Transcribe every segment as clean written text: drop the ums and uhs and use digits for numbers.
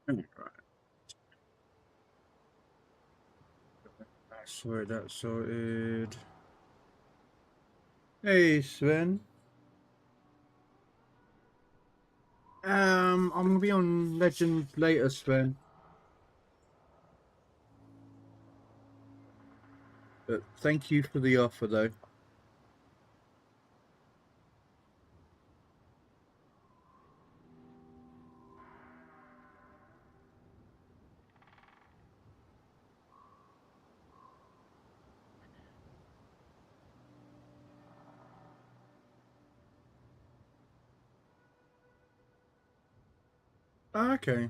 Right. Password that's sorted. Hey Sven. I'm gonna be on Legends later, Sven. But thank you for the offer though. Okay.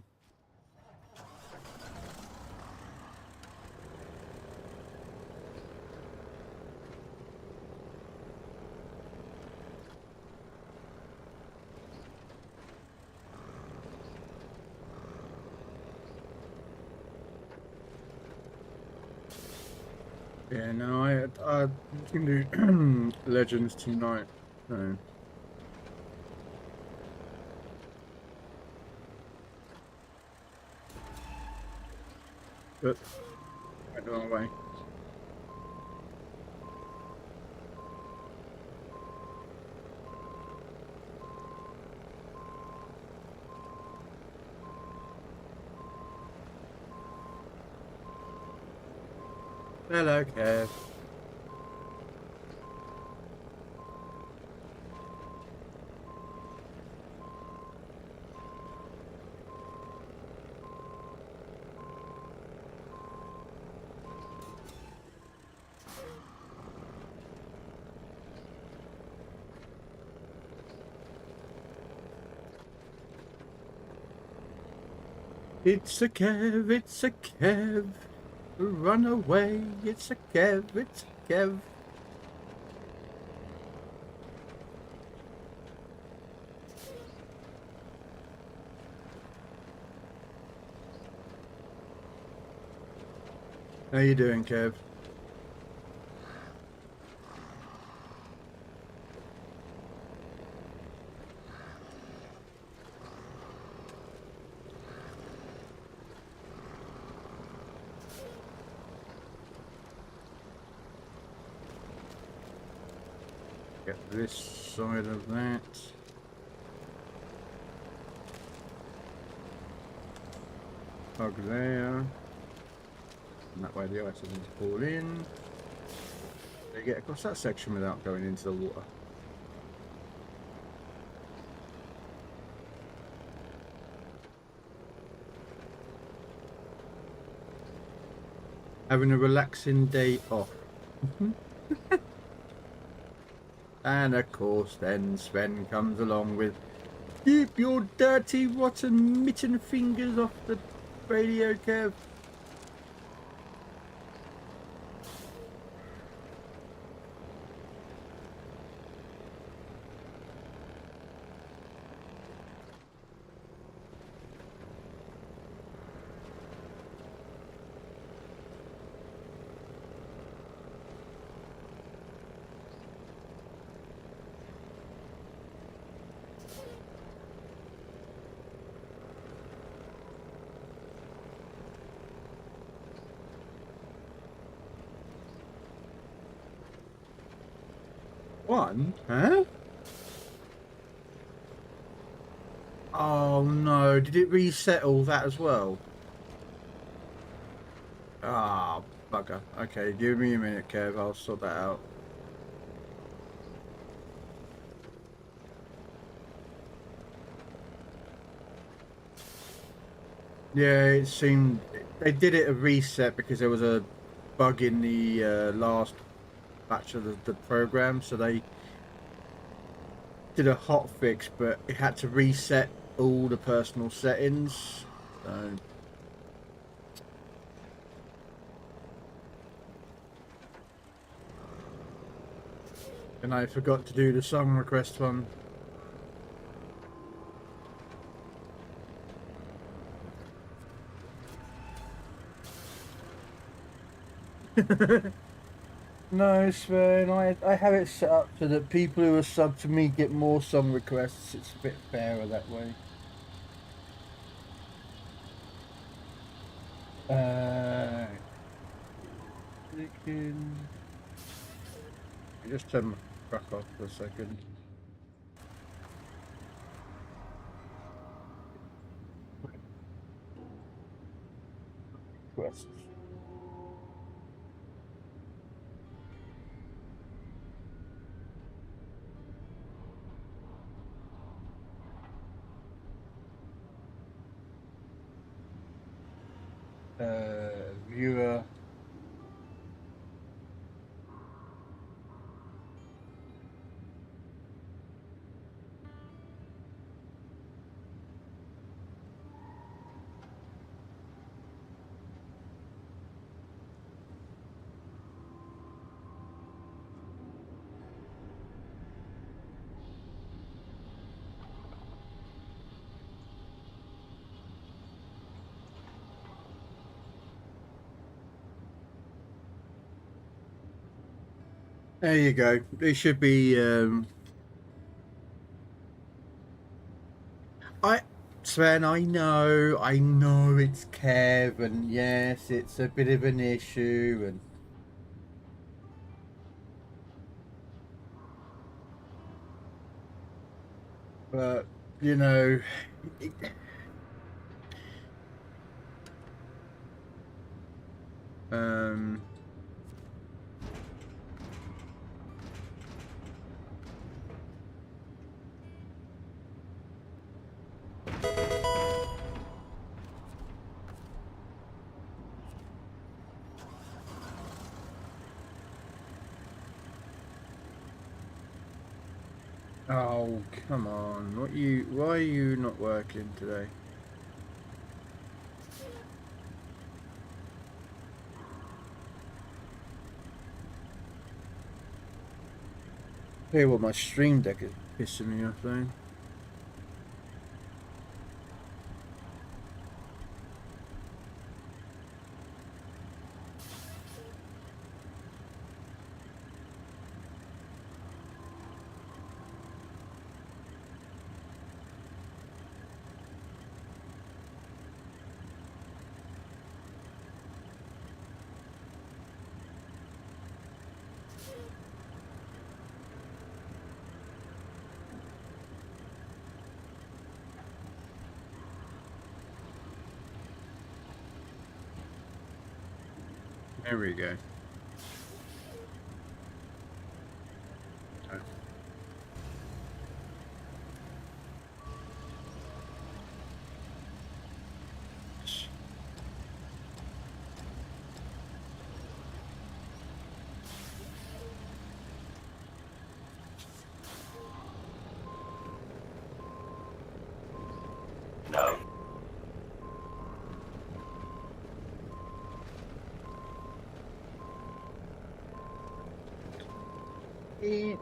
Yeah, no, I can do Legends tonight. So. But went the wrong way. Hello, Kev. It's a Kev, it's a Kev. Run away, it's a Kev, it's a Kev. How you doing, Kev? Get this side of that. Plug there. And that way the ice doesn't fall in. They get across that section without going into the water. Having a relaxing day off. And of course then Sven comes along with, keep your dirty rotten mitten fingers off the radio, Kev. One? Huh? Oh no, did it reset all that as well? Ah, bugger. Okay, give me a minute, Kev, I'll sort that out. Yeah, it seemed they did it a reset because there was a bug in the last batch of the program, so they did a hot fix, but it had to reset all the personal settings. So. And I forgot to do the song request one. No, Sven, I have it set up so that people who are subbed to me get more song requests. It's a bit fairer that way. Chicken. Just turn my truck off for a second. Quest. Viewer. There you go. It should be. Sven, I know it's Kev, and yes, it's a bit of an issue, and but you know, it, um. Oh, come on. Why are you not working today? Tell you what, my stream deck is pissing me off though. There we go. No. Eat.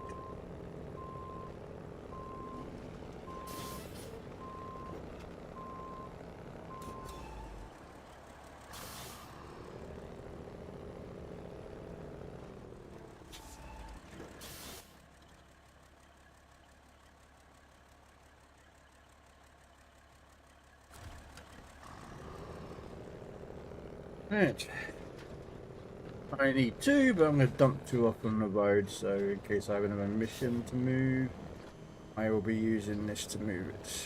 Right. I need two, but I'm going to dump two off on the road, so in case I have another mission to move, I will be using this to move it.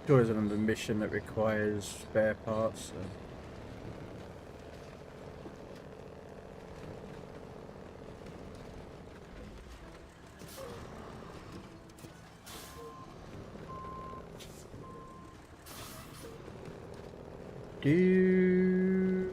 Sure, there's another mission that requires spare parts. So. Do.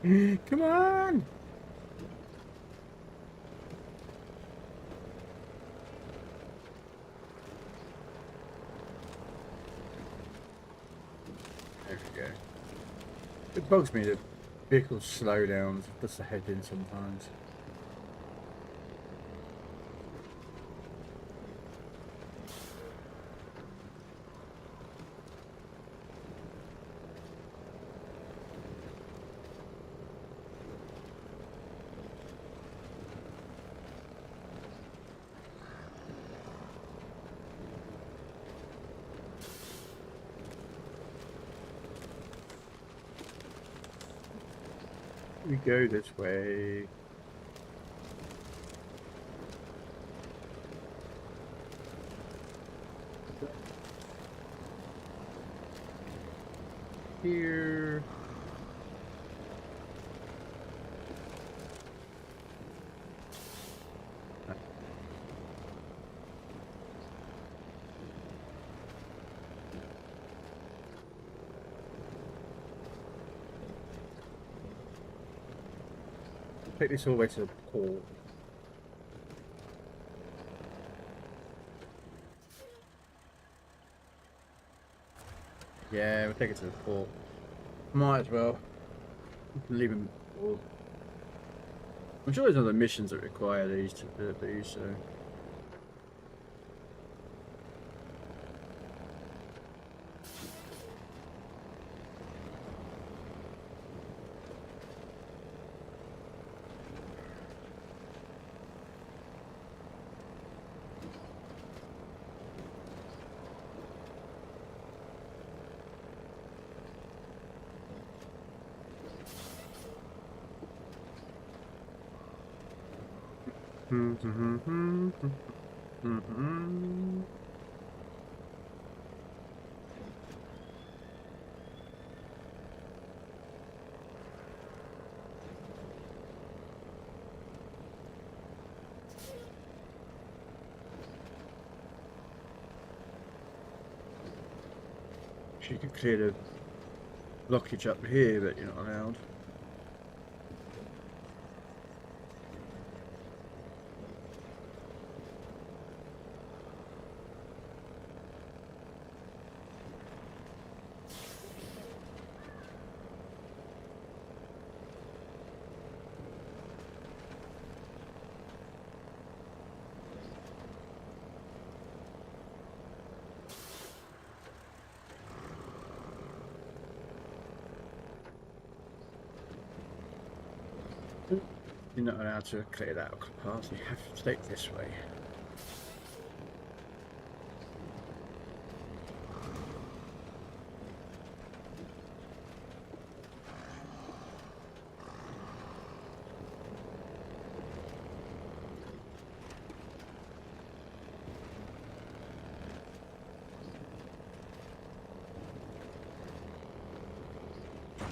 Come on! There we go. It bugs me that vehicles slow down just to head in sometimes. We go this way. Here. Take this all the way to the port. Yeah, we'll take it to the port. Might as well. Leave them all. I'm sure there's other missions that require these to do so. You could clear the blockage up here, but you're not allowed. You're not allowed to clear that path, you have to take this way.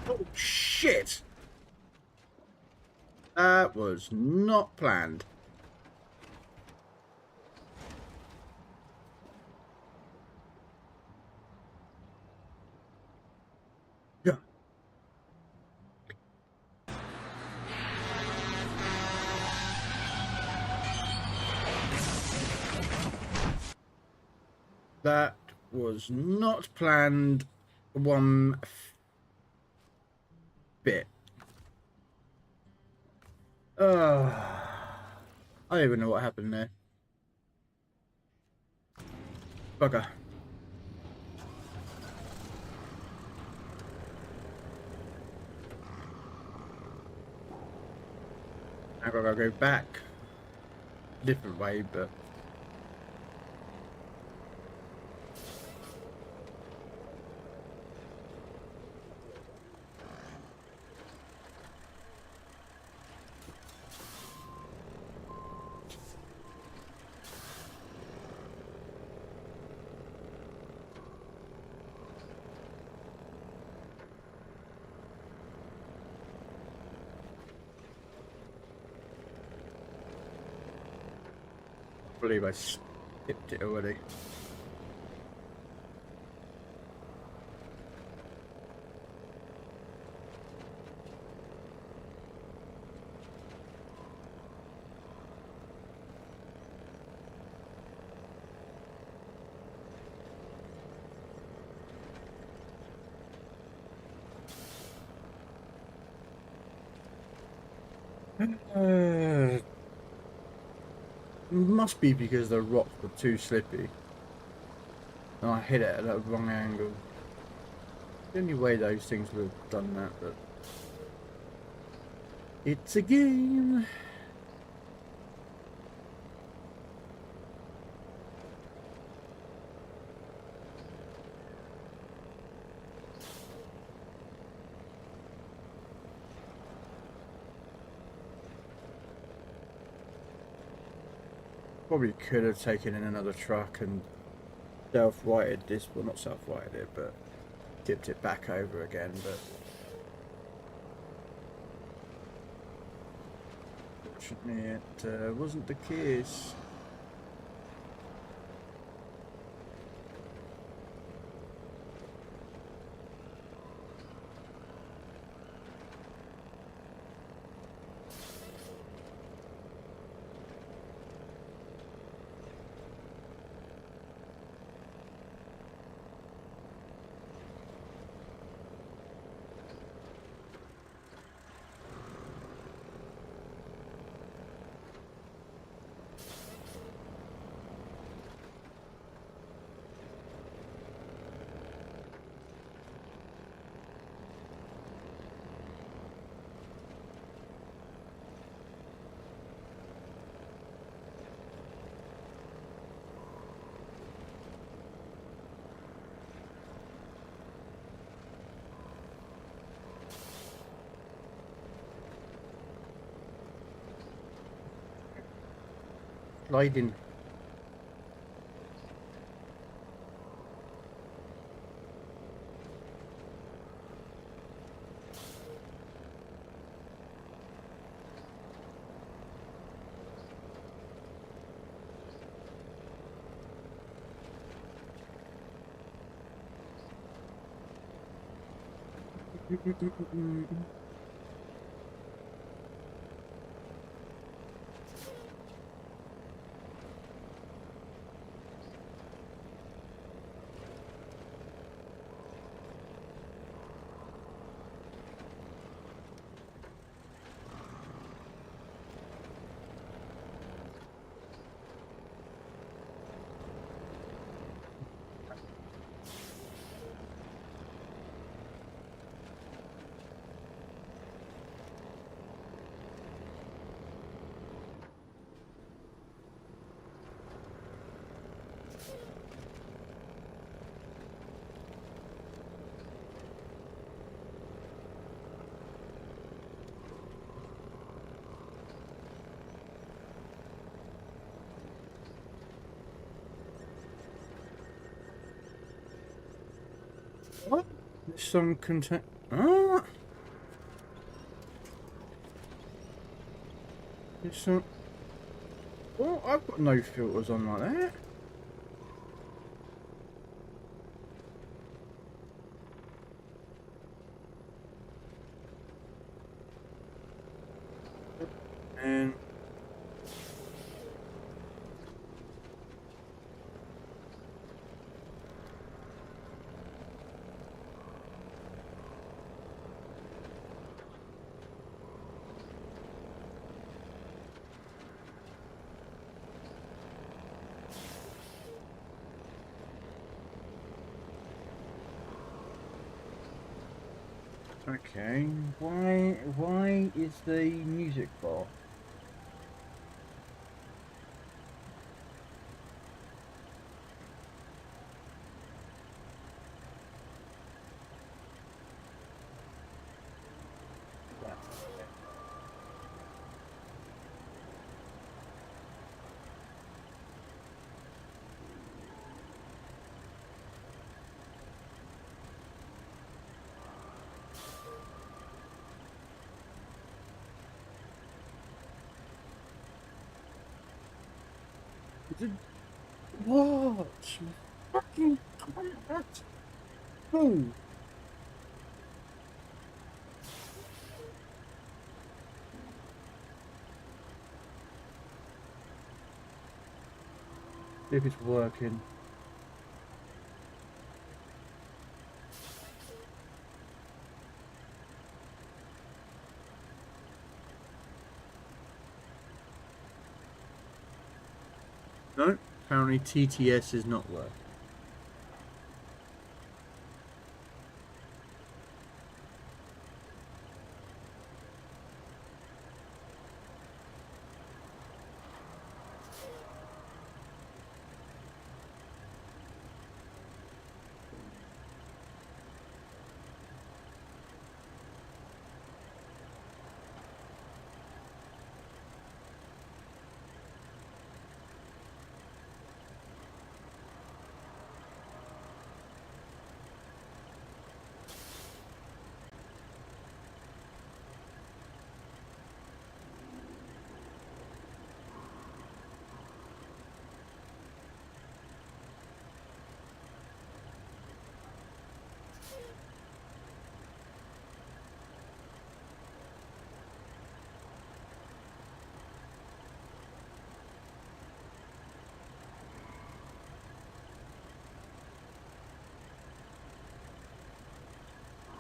Oh shit! That was not planned. Yeah. That was not planned one bit. I don't even know what happened there. Bugger. I've got to go back. Different way, but... I believe I skipped it already. Must be because the rocks were too slippy. And I hit it at a wrong angle. The only way those things would have done that, but it's a game. Probably could have taken in another truck and self-righted this, well not self-righted it, but tipped it back over again, but fortunately it wasn't the case. Sliding. What? There's some content. Ah! There's some. Well, I've got no filters on like that. And okay, why is the music bar? What? Fucking what? Oh. See if it's working. No, apparently TTS is not working.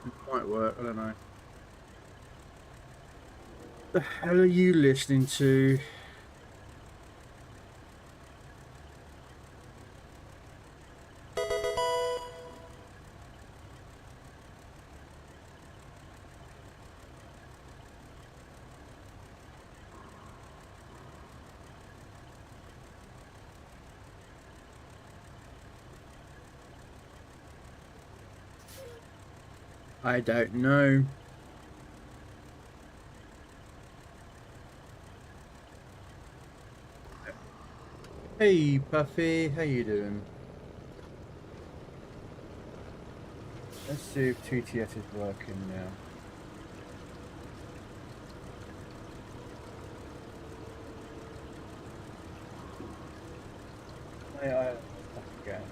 It might work, I don't know. The hell are you listening to? I don't know. Hey Buffy, how you doing? Let's see if TTS is working now. I forget.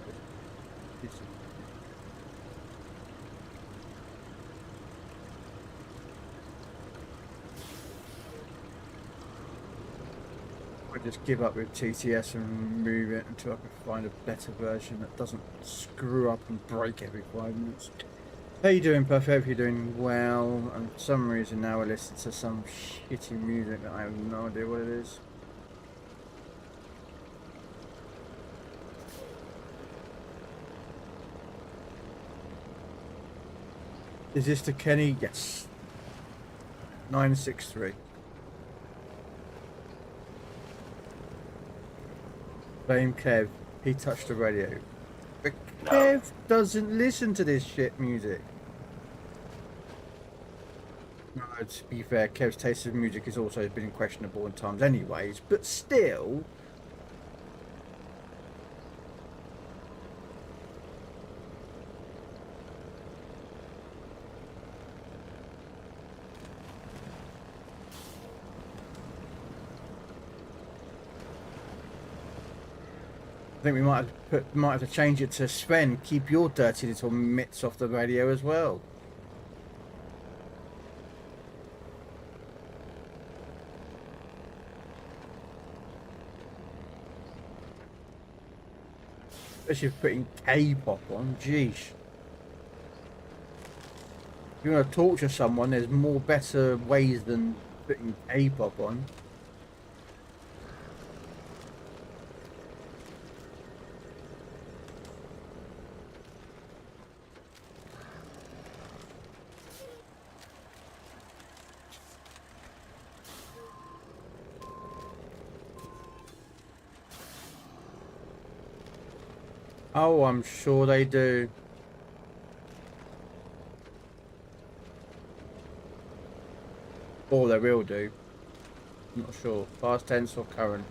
I just give up with TTS and move it until I can find a better version that doesn't screw up and break every 5 minutes. How you doing, Puff? Hope you're doing well. And for some reason now I listen to some shitty music that I have no idea what it is. Is this the Kenny? Yes. 963. Blame Kev. He touched the radio. But Kev doesn't listen to this shit music. No, to be fair, Kev's taste of music has also been questionable at times anyways, but still. I think we might have to change it to Sven. Keep your dirty little mitts off the radio as well. Especially if putting K-pop on, jeez. If you want to torture someone, there's more better ways than putting K-pop on. Oh, I'm sure they do. Or they will do. I'm not sure. Past tense or current.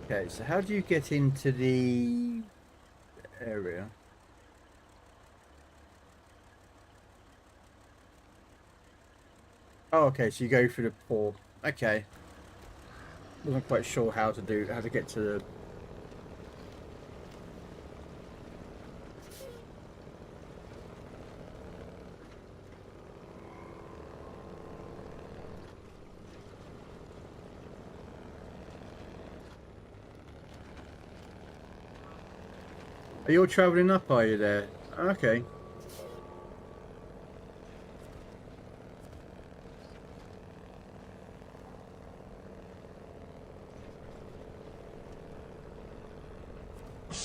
Okay, so how do you get into the area? Oh, okay, so you go through the port. Okay. Wasn't quite sure how to get to the... Are you all travelling up, are you there? Okay.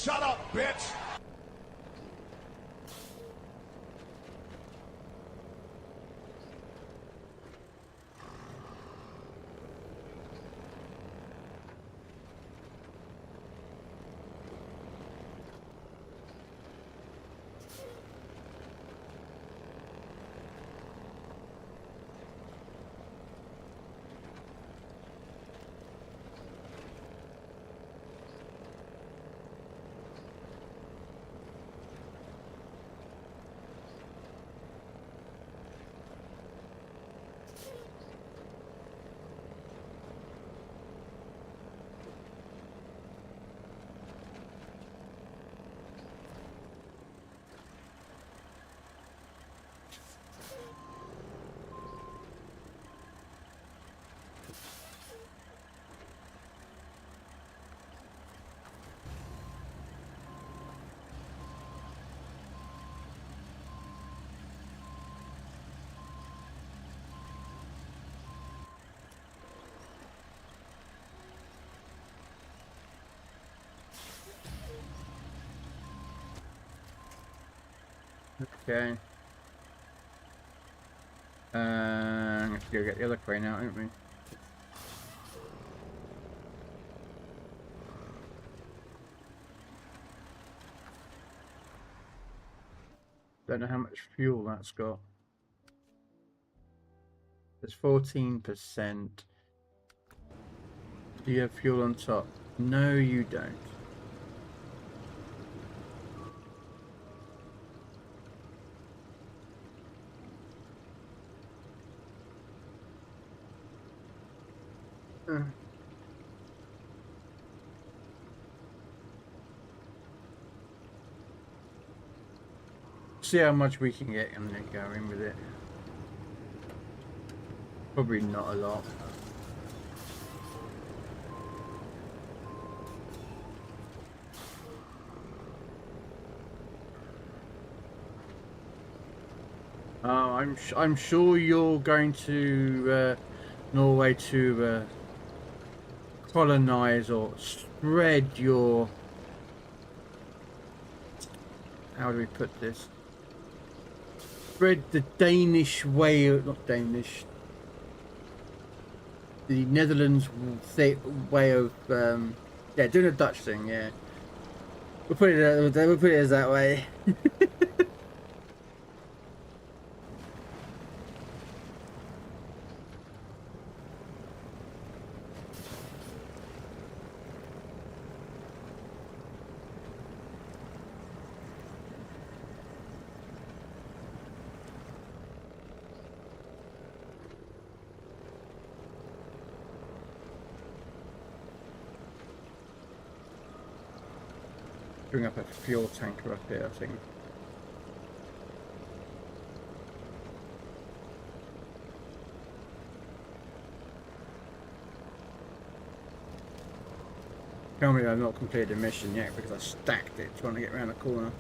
Shut up, bitch! Okay. Let's go get the other crane out, don't we? Don't know how much fuel that's got. There's 14%. Do you have fuel on top? No, you don't. See how much we can get and then go in with it. Probably not a lot. I'm sure you're going to Norway to colonize or spread your, how do we put this? Spread the Danish way, not Danish, the Netherlands way of, yeah, doing a Dutch thing, yeah. We'll put it as that way. Bring up a fuel tanker up here, I think. Tell me I've not completed the mission yet because I stacked it trying to get around the corner.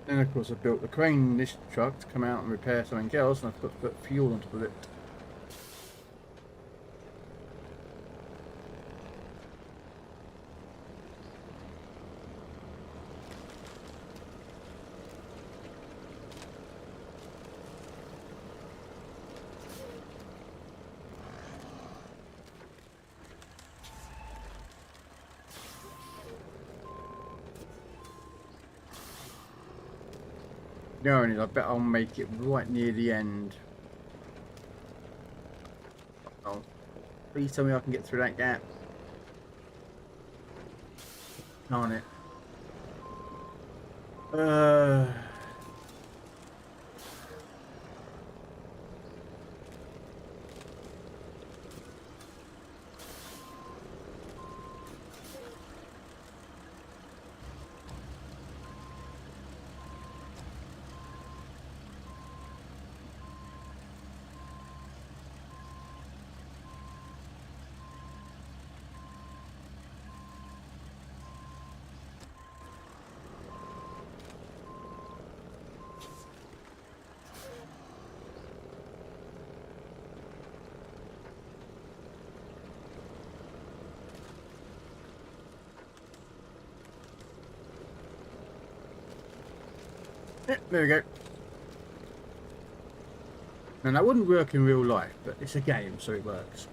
And of course I built the crane in this truck to come out and repair something else, and I've put fuel on top of it. No, I bet I'll make it right near the end. Oh, please tell me I can get through that gap. Darn it. There we go. And that wouldn't work in real life, but it's a game, so it works.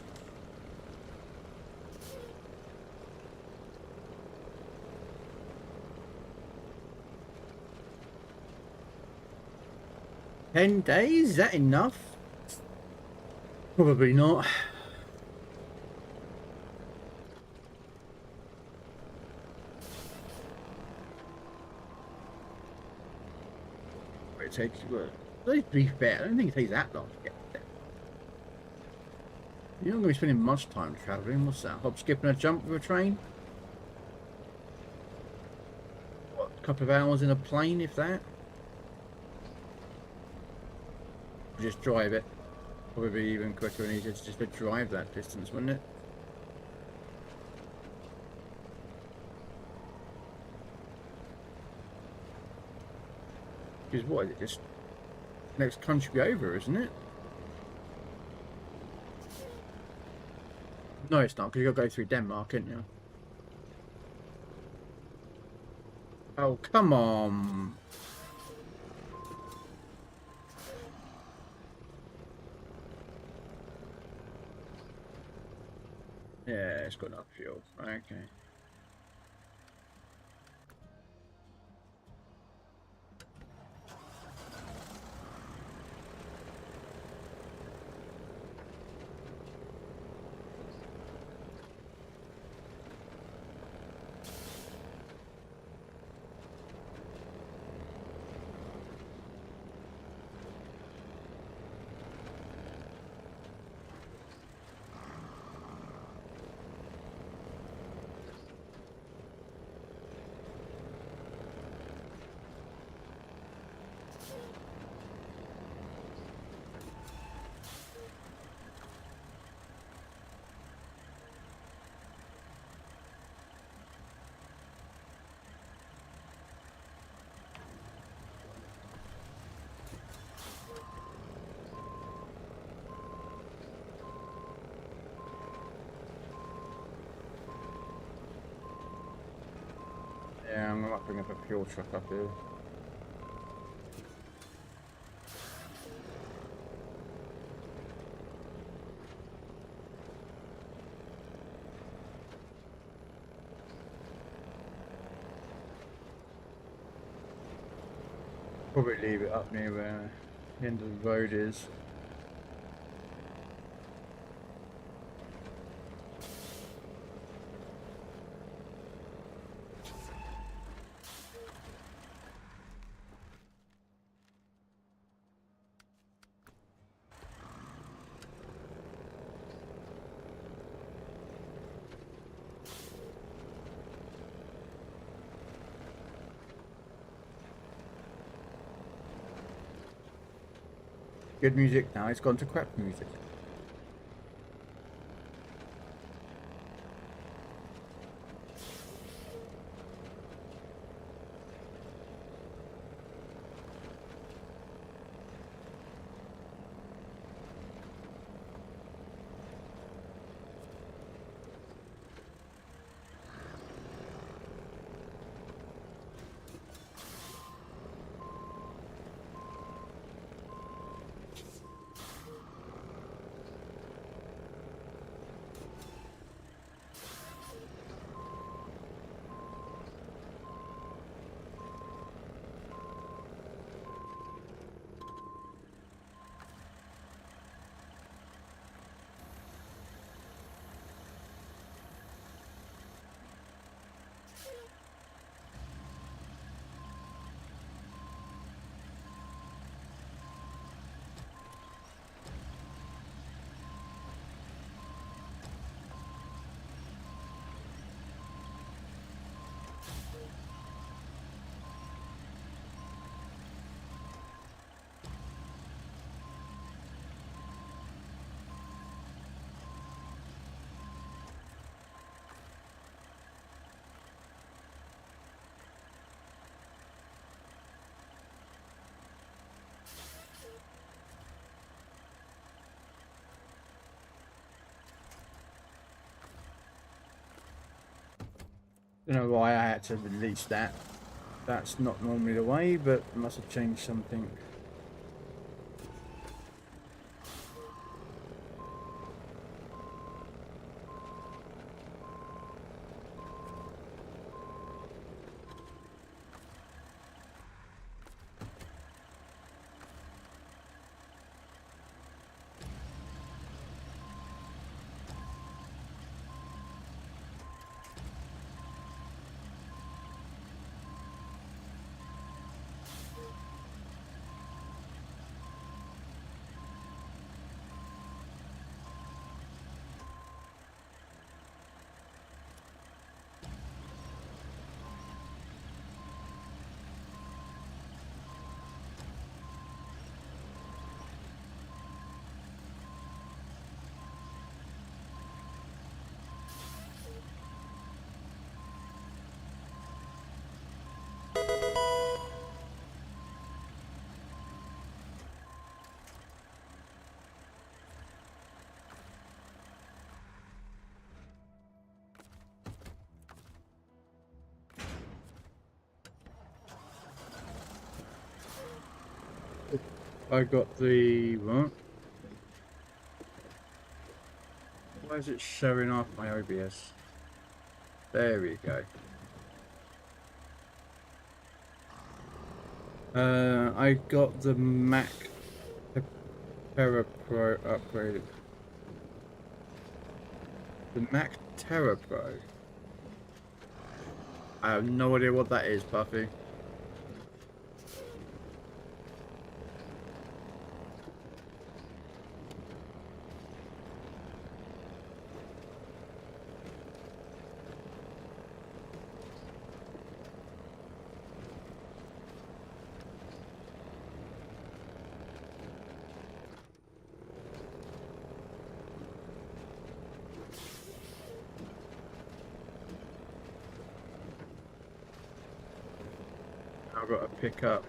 $10? Is that enough? Probably not. It takes, to be fair, I don't think it takes that long to get there. You're not going to be spending much time travelling. What's that? Hop, skip and a jump with a train? What, a couple of hours in a plane, if that? Just drive it. Probably even quicker and easier just to drive that distance, wouldn't it? Because what is it? Just next country over, isn't it? No, it's not, because you've got to go through Denmark, ain't you? Oh, come on. Yeah, it's got enough fuel. Okay. Yeah, I'm going to bring up a fuel truck up here. Probably leave it up near where the end of the road is. Good music, now it's gone to crap music. I don't know why I had to release that. That's not normally the way, but I must have changed something. I got the what? Why is it showing off my OBS? There we go. I got the Mac Terra Pro upgraded. The Mac Terra Pro. I have no idea what that is, Puffy. I've got to pick up.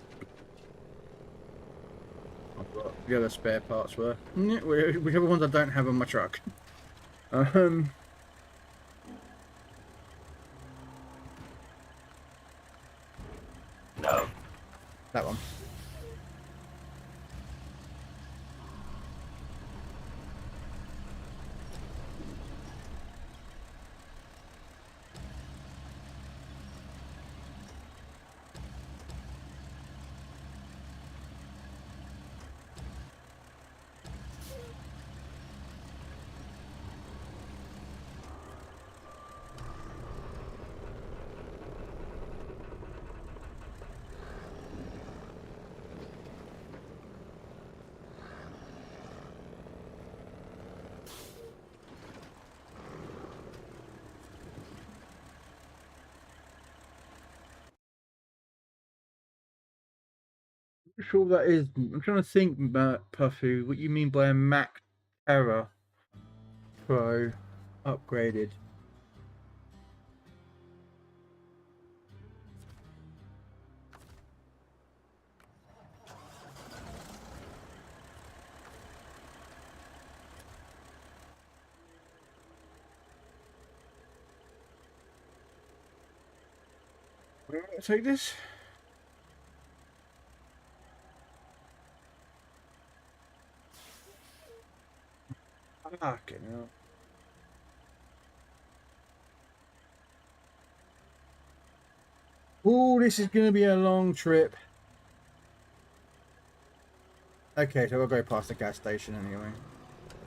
I've got the other spare parts were whichever ones I don't have on my truck. No. That one. Sure that is. I'm trying to think, Puffy, what you mean by a Mac Terra Pro upgraded. Where do I take this? Fucking hell. Oh, this is going to be a long trip. Okay, so we'll go past the gas station anyway.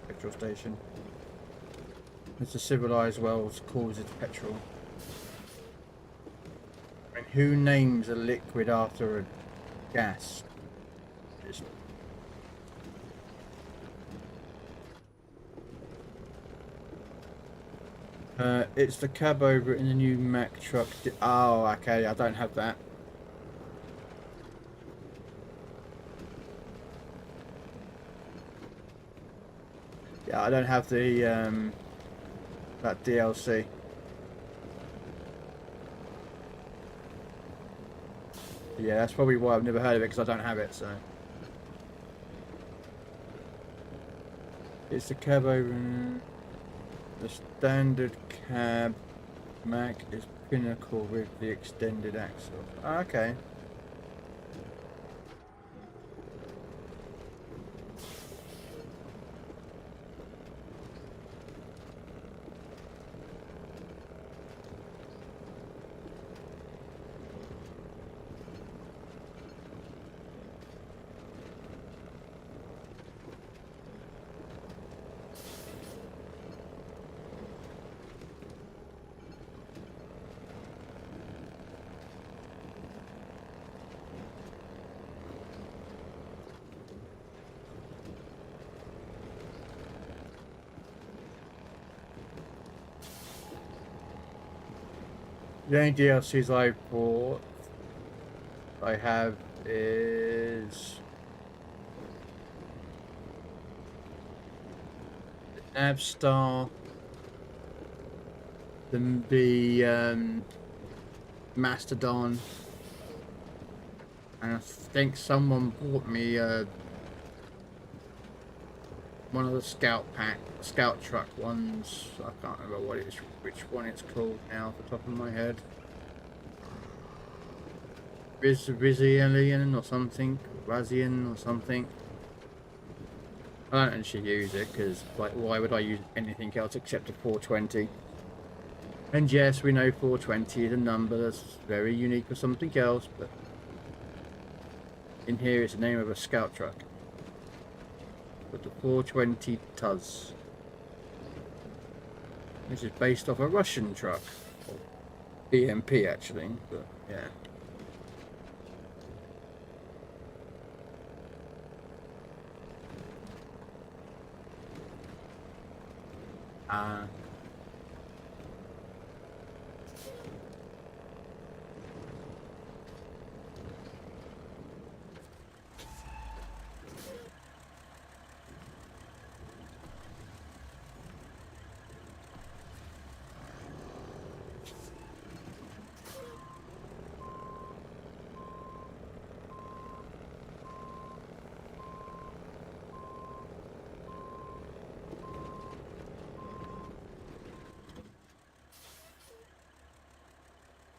Petrol station. It's a civilized world calls it petrol. I mean, who names a liquid after a gas? It's the cab over in the new Mac truck. Oh, okay, I don't have that. Yeah, I don't have the that DLC. Yeah, that's probably why I've never heard of it, because I don't have it. So it's the cab over. The standard cab Mac is Pinnacle with the extended axle. Okay. The only DLCs I bought, I have is the Navstar, the Mastodon, and I think someone bought me one of the scout truck ones. I can't remember which one it's called now off the top of my head. Rizian or something, Razian or something. I don't actually use it because, like, why would I use anything else except a 420? And yes, we know 420 is a number that's very unique for something else, but in here it's the name of a scout truck. But the 420 Tuz, which is based off a Russian truck, or BMP actually, but yeah.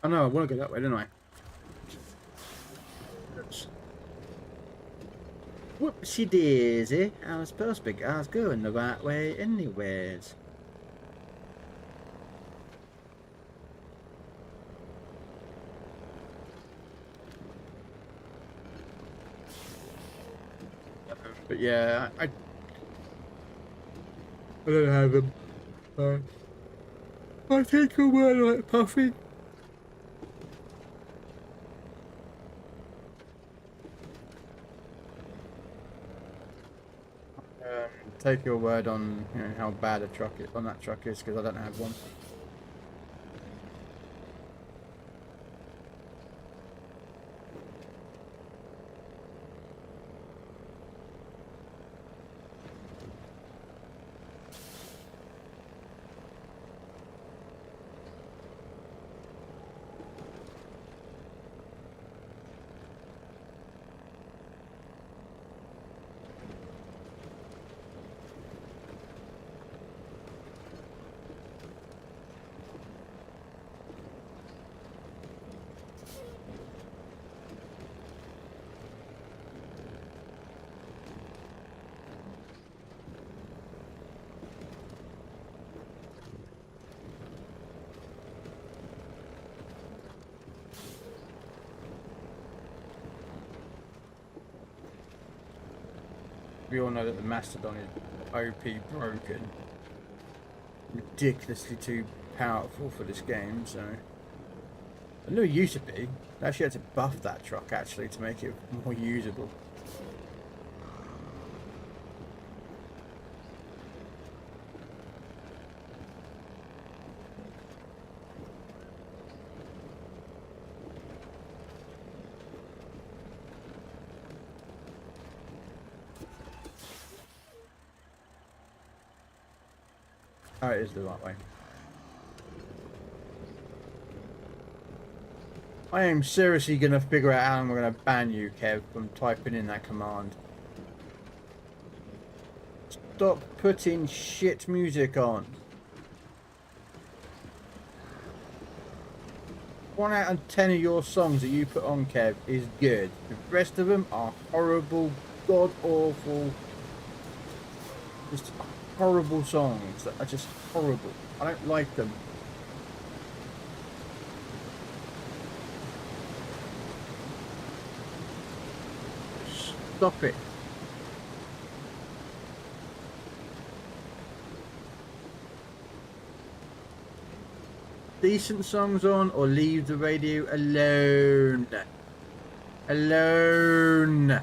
Oh no, I want to go that way, don't I? Oops. Whoopsie daisy. I was perfect. I was going the right way anyways. But yeah, I don't have them. I take a word like Puffy. Take your word on, you know, how bad a truck on that truck is, because I don't have one. We all know that the Mastodon is OP broken. Ridiculously too powerful for this game, so... I knew it used to be. They actually had to buff that truck, actually, to make it more usable. Oh, it is the right way. I am seriously going to figure out how I'm going to ban you, Kev, from typing in that command. Stop putting shit music on. 1 out of 10 of your songs that you put on, Kev, is good. The rest of them are horrible, god awful, just horrible songs that are just horrible. I don't like them. Stop it. Decent songs on, or leave the radio alone. Alone.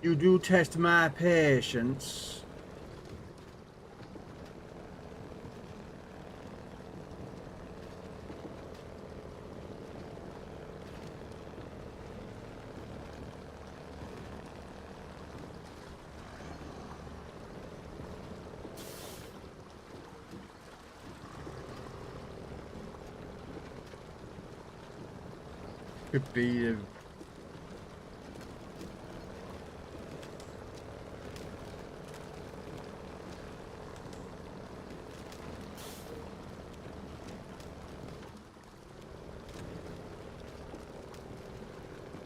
You do test my patience. Could be a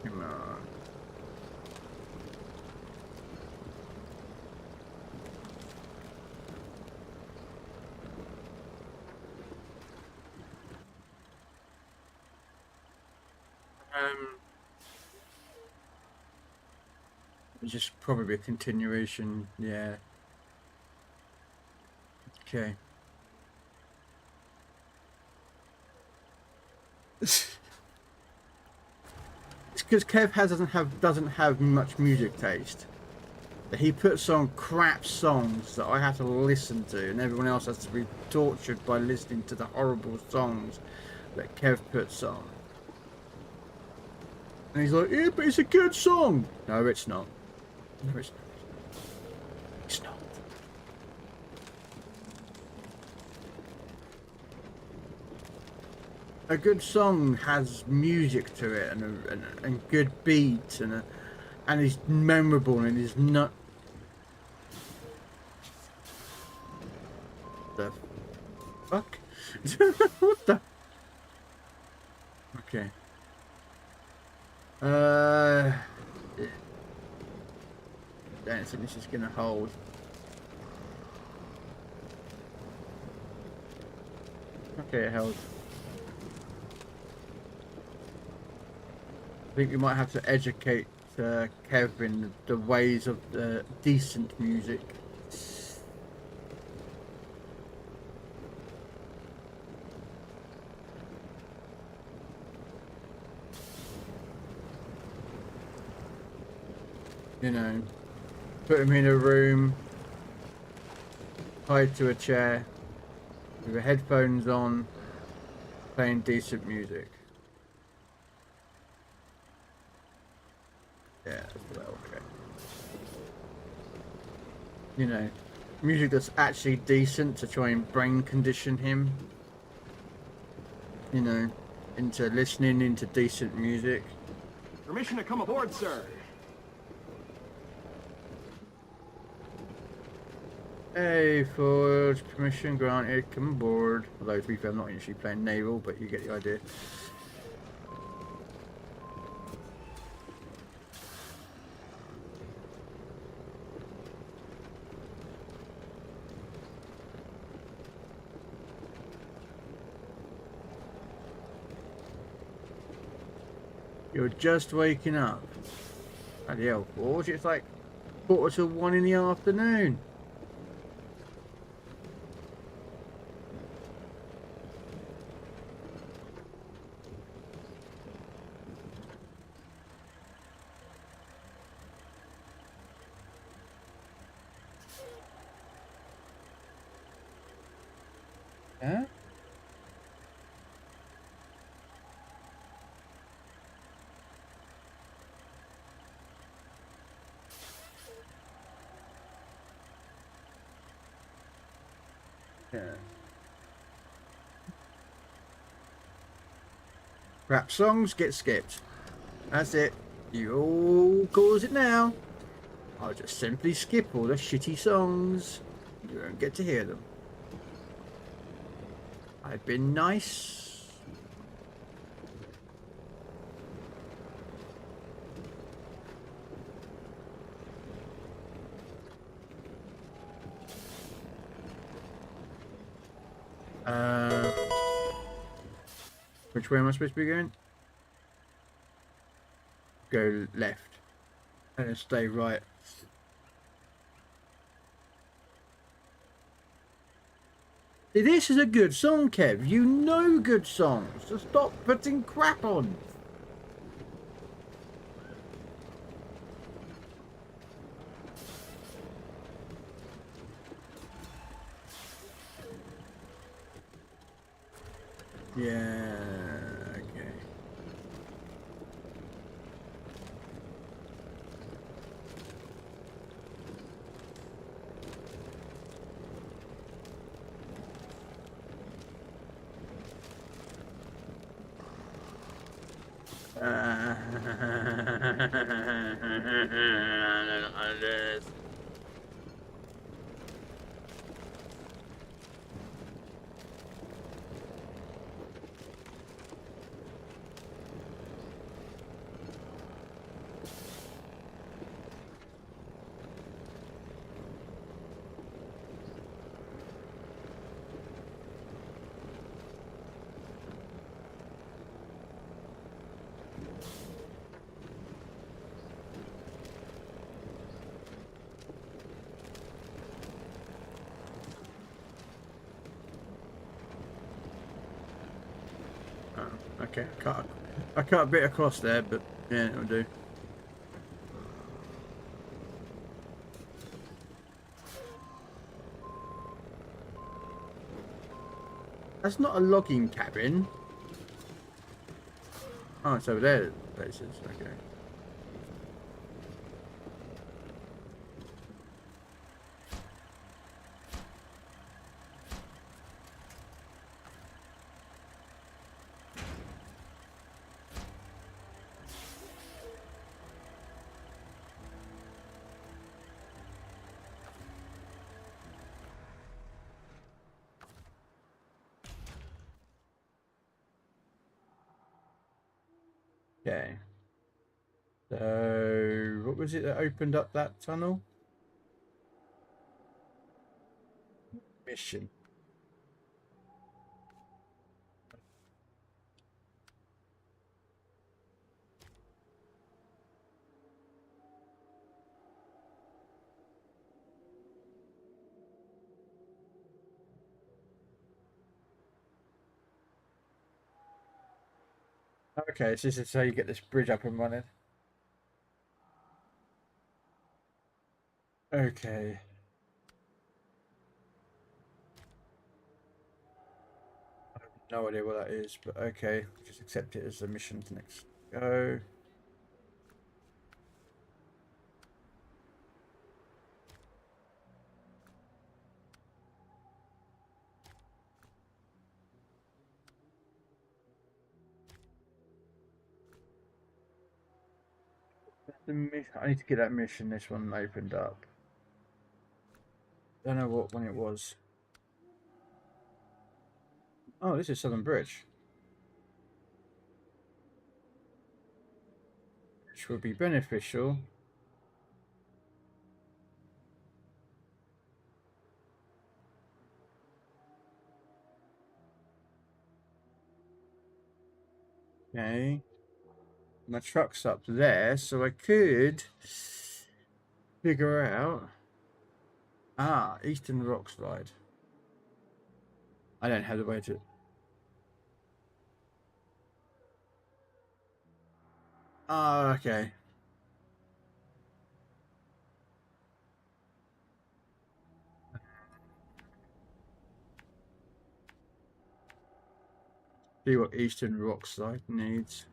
come on. It's just probably a continuation, yeah. Okay. It's because Kev doesn't have much music taste. He puts on crap songs that I have to listen to, and everyone else has to be tortured by listening to the horrible songs that Kev puts on. And he's like, yeah, but it's a good song. No, it's not. No, it's not. It's not. A good song has music to it and good beats and is memorable and is not. The fuck? What the? Okay. Don't think this is gonna hold. Okay, it held. I think we might have to educate Kevin the ways of the decent music. You know, put him in a room, tied to a chair, with the headphones on, playing decent music. Yeah, well, okay. You know, music that's actually decent to try and brain condition him. You know, into listening into decent music. Permission to come aboard, sir. Hey, Forge, permission granted, come aboard. Although, to be fair, I'm not usually playing naval, but you get the idea. You're just waking up. Bloody hell, Forge, it's like 1:45 in the afternoon. Yeah. Yeah. Rap songs get skipped. That's it. You all cause it now. I'll just simply skip all the shitty songs. You won't get to hear them. I've been nice. Um, which way am I supposed to be going? Go left. And then stay right. This is a good song, Kev. You know good songs. So stop putting crap on. Yeah, okay. Okay, I cut a bit across there, but yeah, it'll do. That's not a logging cabin. Oh, it's over there. Places. Okay. Okay. So, what was it that opened up that tunnel? Mission. Okay, so this is how you get this bridge up and running. Okay. No idea what that is, but okay. Just accept it as a mission to next go. I need to get that mission. This one opened up. Don't know what one it was. Oh, this is Southern Bridge, which would be beneficial. Okay. My truck's up there, so I could figure out. Ah, Eastern Rock Slide. I don't have the way to. Ah, okay. See what Eastern Rockside needs.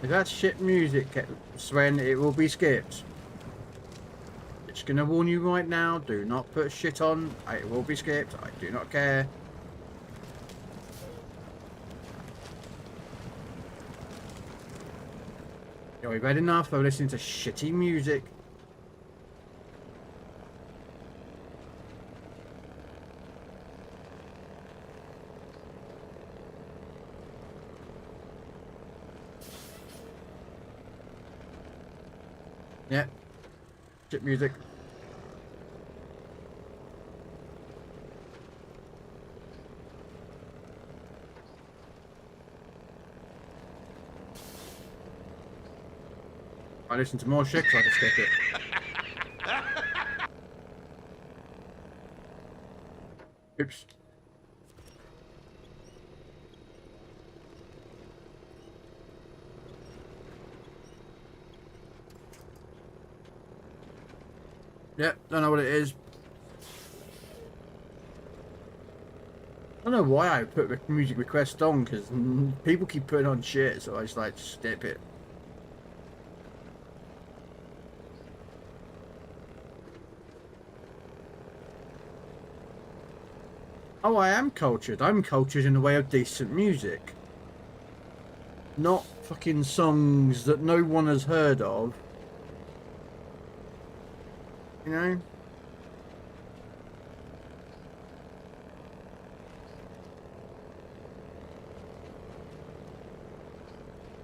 If that's shit music, Sven, it will be skipped. Just gonna warn you right now, do not put shit on. It will be skipped. I do not care. You know, we've had enough of listening to shitty music. Yeah. Shit music. I listen to more shit so I can skip it. Oops. Yeah, don't know what it is. I don't know why I put the music request on, because people keep putting on shit, so I just like skip it. Oh, I am cultured. I'm cultured in the way of decent music. Not fucking songs that no one has heard of. You know?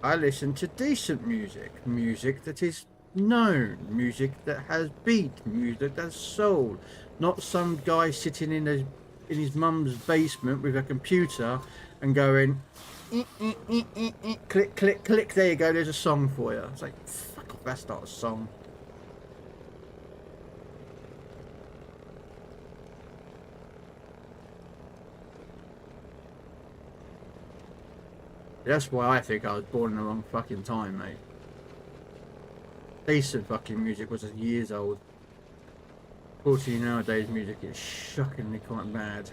I listen to decent music. Music that is known. Music that has beat. Music that's soul. Not some guy sitting in his mum's basement with a computer and going click, click, click, there you go, there's a song for you. It's like, fuck off, that's not a song. That's why I think I was born in the wrong fucking time, mate. Decent fucking music was years old. Fortunately, nowadays music is shockingly quite bad.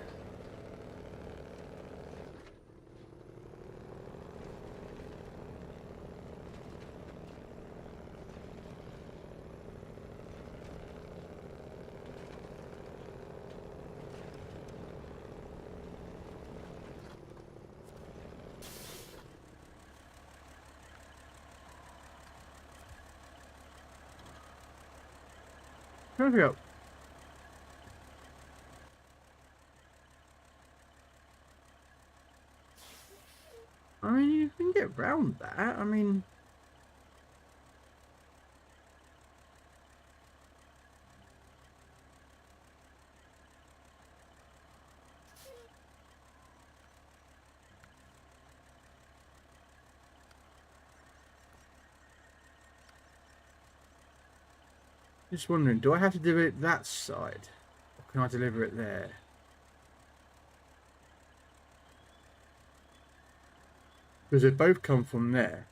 Hurry up. I mean, you can get around that. I mean... Just wondering, do I have to do it that side? Or can I deliver it there? Because they both come from there.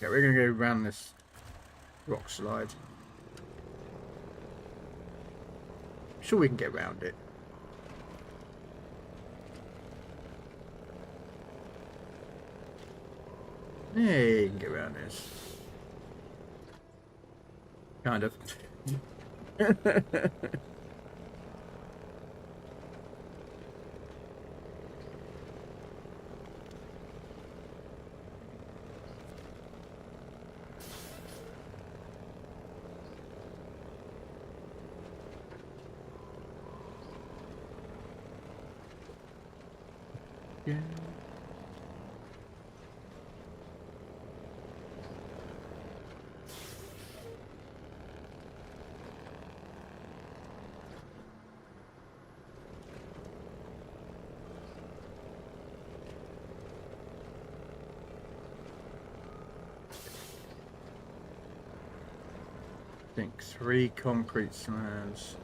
Yeah, we're going to go around this rock slide. Sure we can get around it. Yeah, you can get around this. Kind of. Yeah. think 3 concrete slabs.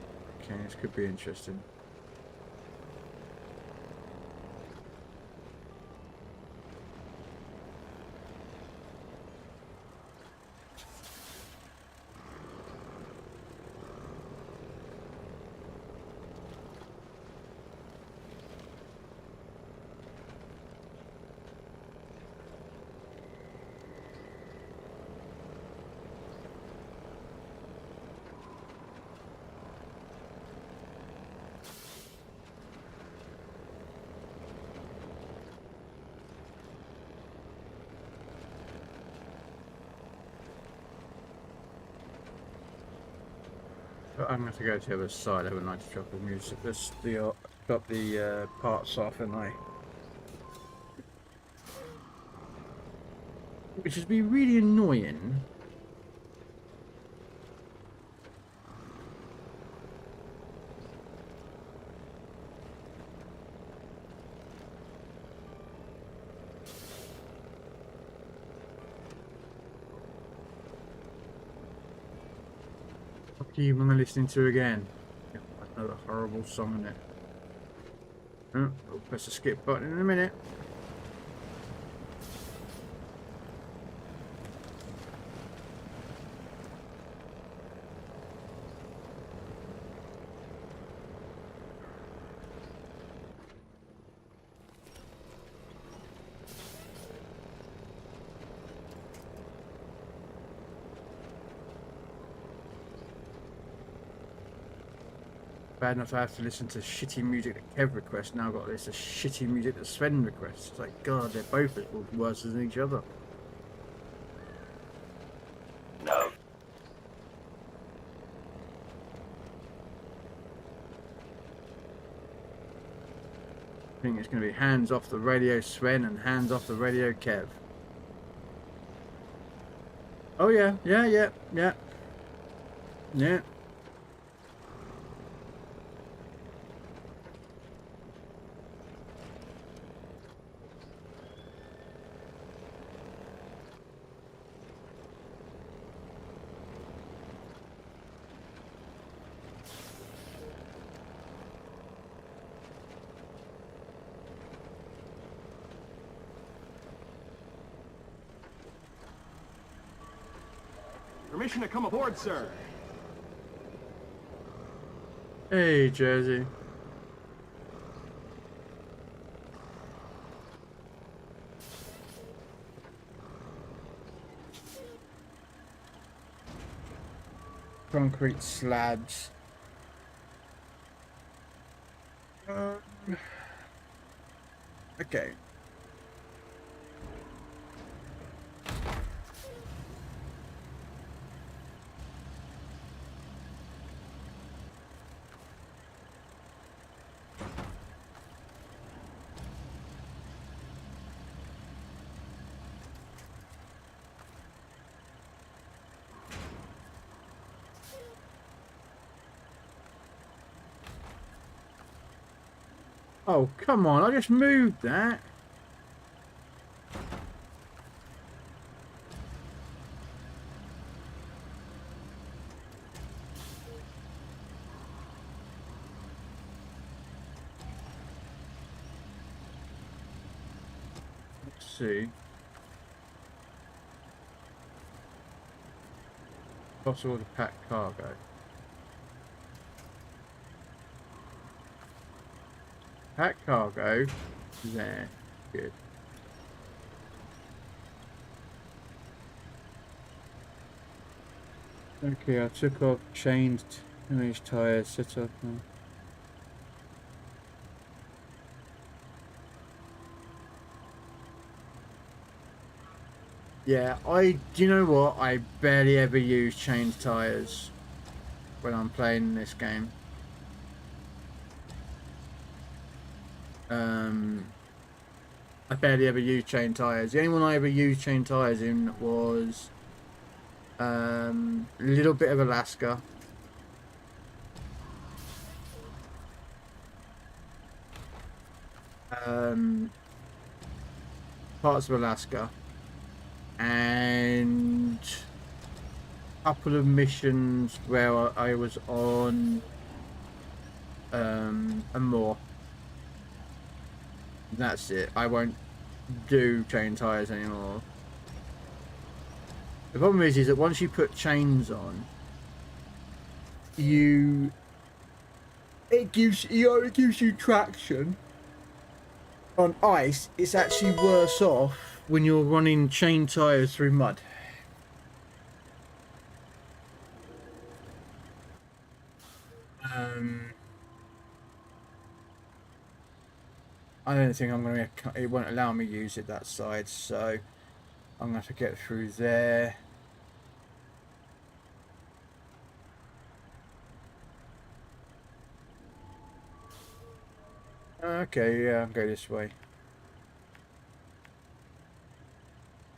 Okay, this could be interesting. But I'm going to have to go to the other side. I would like to drop the music. Drop the parts off, and which would be really annoying. What am I listening to again? Another horrible song in it. Oh, I'll press the skip button in a minute. Bad enough I have to listen to shitty music that Kev requests. Now I've got to listen to shitty music that Sven requests. It's like, God, they're both worse than each other. No. I think it's going to be hands off the radio Sven and hands off the radio Kev. Oh yeah, yeah. Permission to come aboard, sir. Hey, Jersey. Concrete slabs. Okay. Oh, come on, I just moved that. Let's see. Possible to pack cargo. Pack cargo there. Good. Okay, I took off, changed image tires, set up. Yeah, do you know what? I barely ever use change tires when I'm playing this game. I barely ever use chain tires. The only one I ever used chain tires in was a little bit of Alaska. Parts of Alaska, and couple of missions where I was on and more. That's it. I won't do chain tires anymore. The problem is that once you put chains on, it gives you traction. On ice, it's actually worse off when you're running chain tires through mud. I don't think I'm gonna. It won't allow me to use it that side, so I'm gonna have to get through there. Okay, yeah, I'll go this way.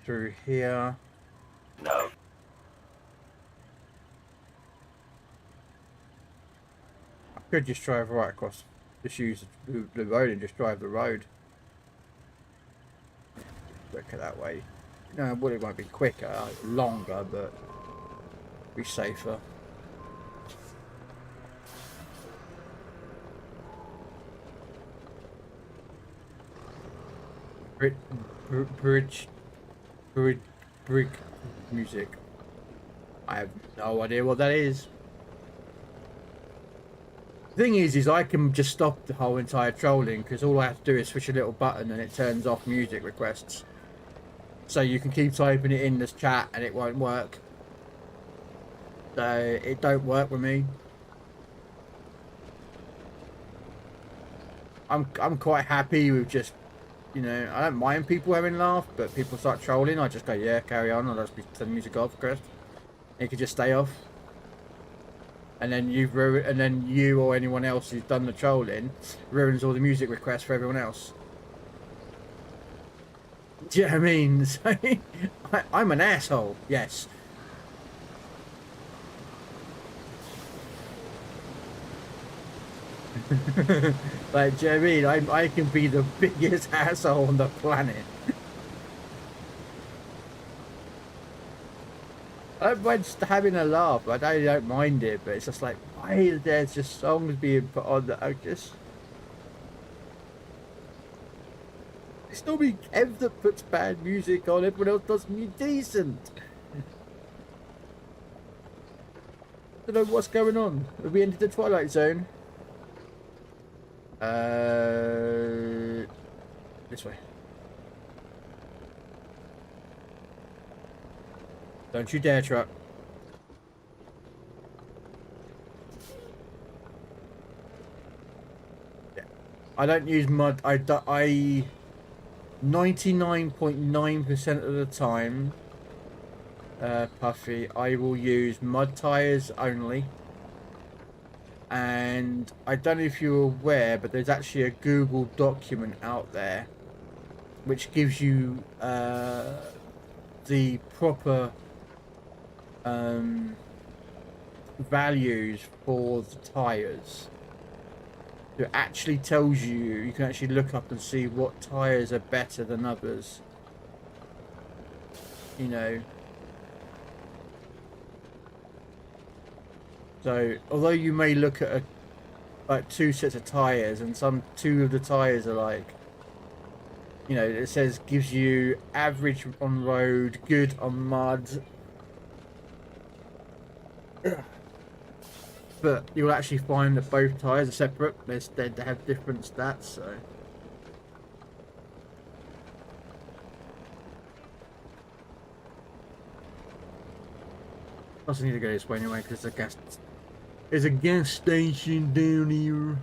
Through here. No. I could just drive right across. Just use the road and just drive the road. Quicker that way. No, well, it won't be quicker, longer, but be safer. Bridge music. I have no idea what that is. The thing is I can just stop the whole entire trolling because all I have to do is switch a little button and it turns off music requests. So you can keep typing it in this chat and it won't work. So it don't work with me. I'm quite happy with just, you know, I don't mind people having laugh, but people start trolling, I just go, yeah, carry on, I'll just be turning music off, Chris. You can just stay off. And then you or anyone else who's done the trolling ruins all the music requests for everyone else. Do you know what I mean? So, I'm an asshole, yes. Like, do you know what I mean? I can be the biggest asshole on the planet. I don't mind just having a laugh. I don't mind it, but it's just like, why is there just songs being put on that I just... It's not me, Kev, that puts bad music on. Everyone else does me decent. I don't know what's going on. Have we entered the Twilight Zone? This way. Don't you dare, truck. Yeah. I don't use mud. I 99.9% of the time, Puffy, I will use mud tires only. And I don't know if you're aware, but there's actually a Google document out there which gives you the proper values for the tires. It actually tells you can actually look up and see what tires are better than others, you know. So although you may look at like two sets of tires and two of the tires are like, you know, it says gives you average on road, good on mud, but you'll actually find that both tires are separate. They have different stats, so. Doesn't need to go this way anyway because there's a gas station down here.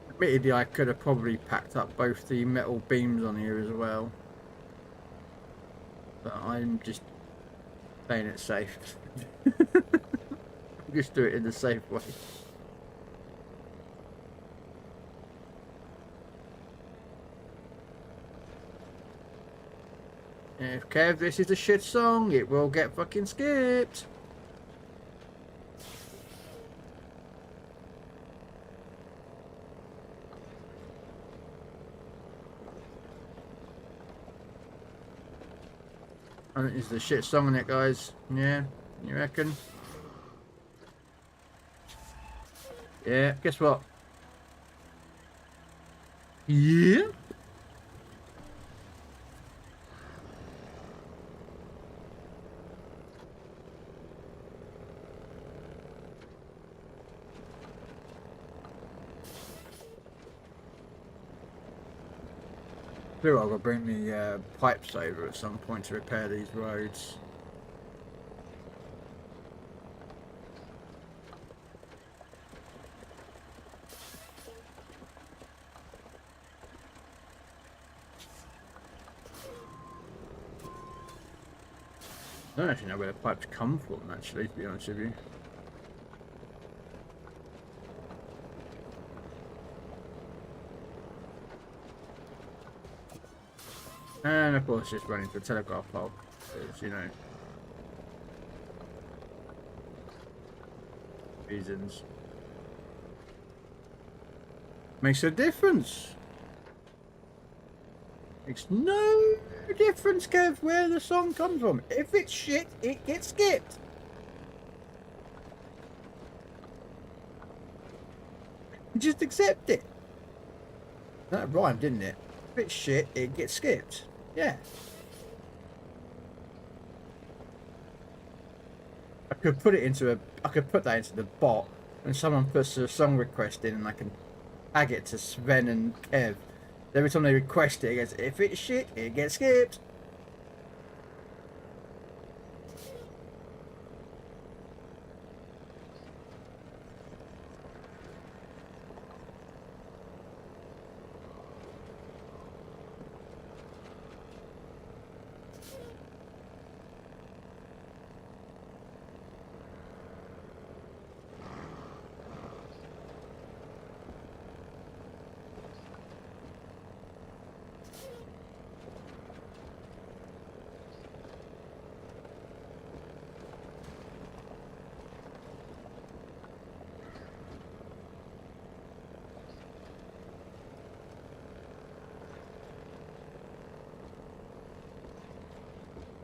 Admittedly, I could have probably packed up both the metal beams on here as well, but I'm just playing it safe. Just do it in the safe way. If Kev, this is a shit song, it will get fucking skipped. Is the shit song on it, guys? Yeah, you reckon? Yeah, guess what? Yeah. Feel like I'll bring the pipes over at some point to repair these roads. I don't actually know where the pipes come from, actually, to be honest with you. And of course, just running the telegraph pole, because, you know, reasons. Makes a difference. Makes no difference, Kev, where the song comes from. If it's shit, it gets skipped. Just accept it. That rhymed, didn't it? If it's shit, it gets skipped. Yeah. I could put that into the bot, and someone puts a song request in, and I can tag it to Sven and Kev. Every time they request it, it goes, if it's shit, it gets skipped.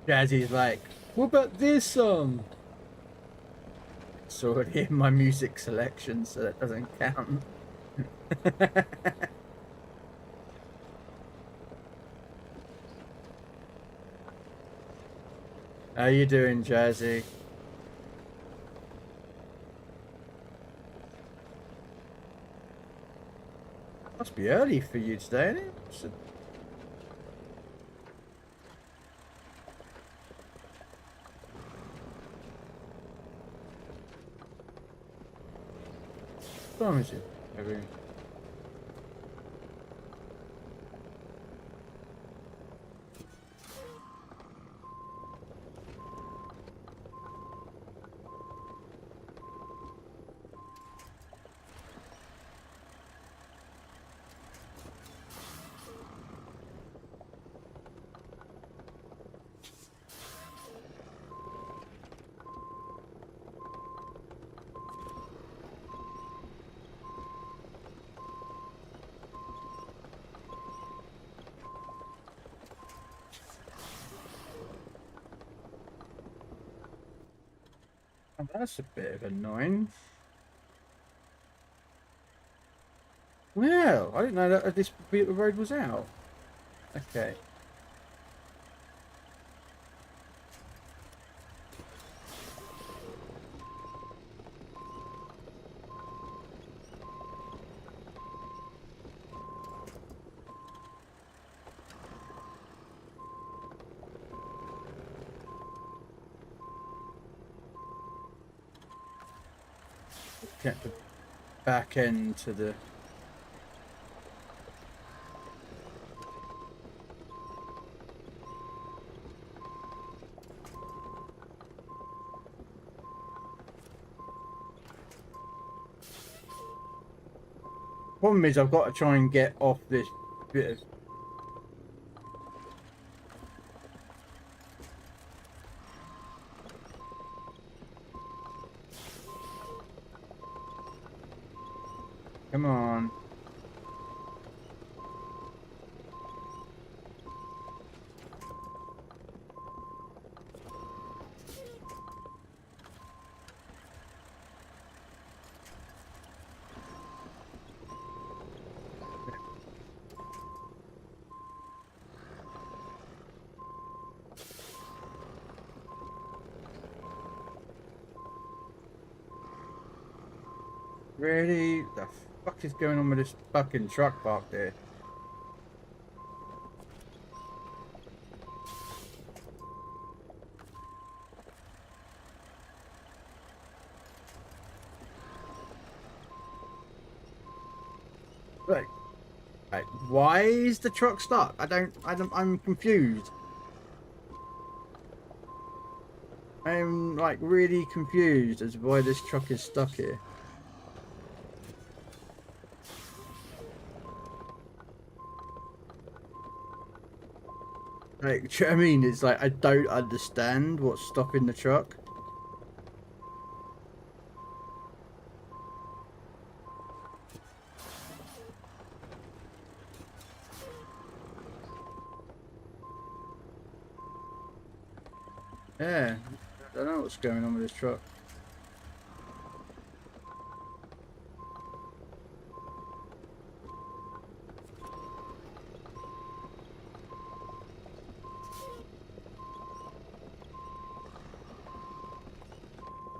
Jazzy's like, what about this song? It's already in my music selection, so that doesn't count. How you doing, Jazzy? Must be early for you today, isn't it? What time is it? Maybe. Oh, that's a bit of annoying. Well, I didn't know that this bit of the road was out. Okay. Get the back end to the... Problem is, I've got to try and get off this bit of... Come on. Really? The fuck is going on with this fucking truck parked there? Like, why is the truck stuck? I'm confused. I'm like really confused as to why this truck is stuck here. Like, do you know what I mean? It's like I don't understand what's stopping the truck. Yeah, I don't know what's going on with this truck.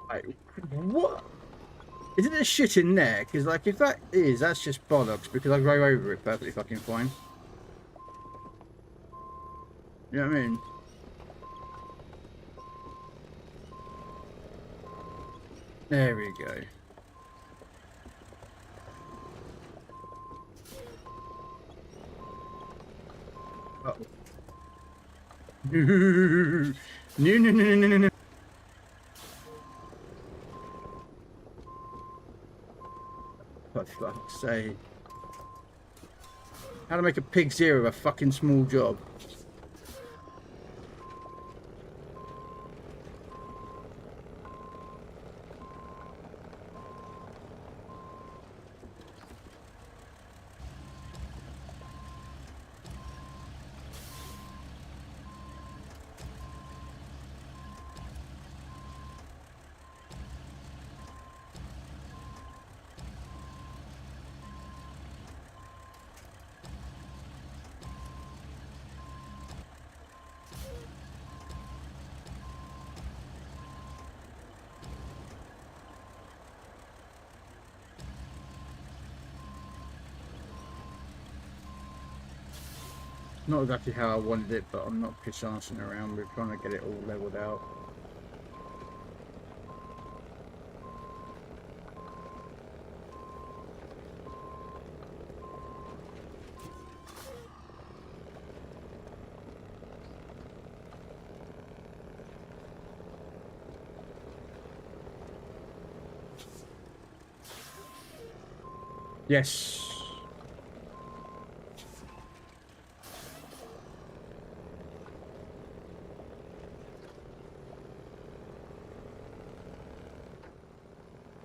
Like, what? Isn't there shit in there? Because, like, if that is, that's just bollocks because I drove over it perfectly fucking fine. You know what I mean? There we go. Oh. No, no, no, no, no, no, no. For fuck's sake. How to make a pig zero a fucking small job. Not exactly how I wanted it, but I'm not piss-assing around. We're trying to get it all leveled out. Yes.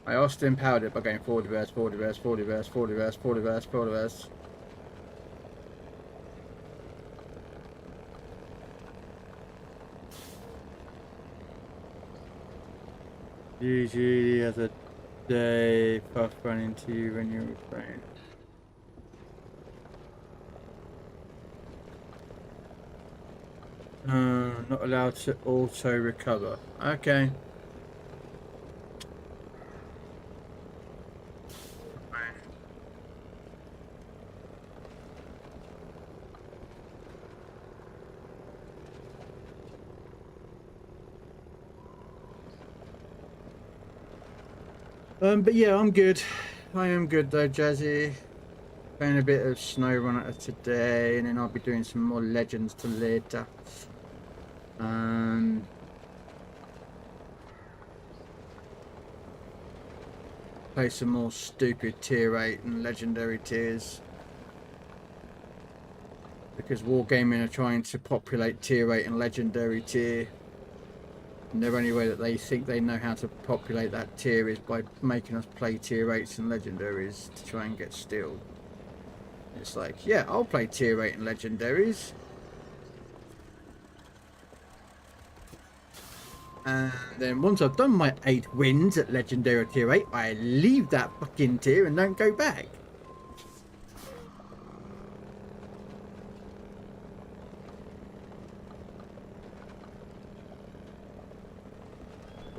I also empowered it by going forward reverse, forward reverse, forward reverse, forward reverse, forward reverse, forward reverse. Usually the other day, Puff ran into you when you were playing. Not allowed to auto recover. Okay. But yeah, I'm good. I am good though, Jazzy. Playing a bit of SnowRunner today, and then I'll be doing some more Legends to later. Play some more stupid tier 8 and legendary tiers. Because Wargaming are trying to populate tier 8 and legendary tier. And the only way that they think they know how to populate that tier is by making us play tier 8s and legendaries to try and get steel. It's like, yeah, I'll play tier 8 and legendaries. And then once I've done my 8 wins at legendary tier 8, I leave that fucking tier and don't go back.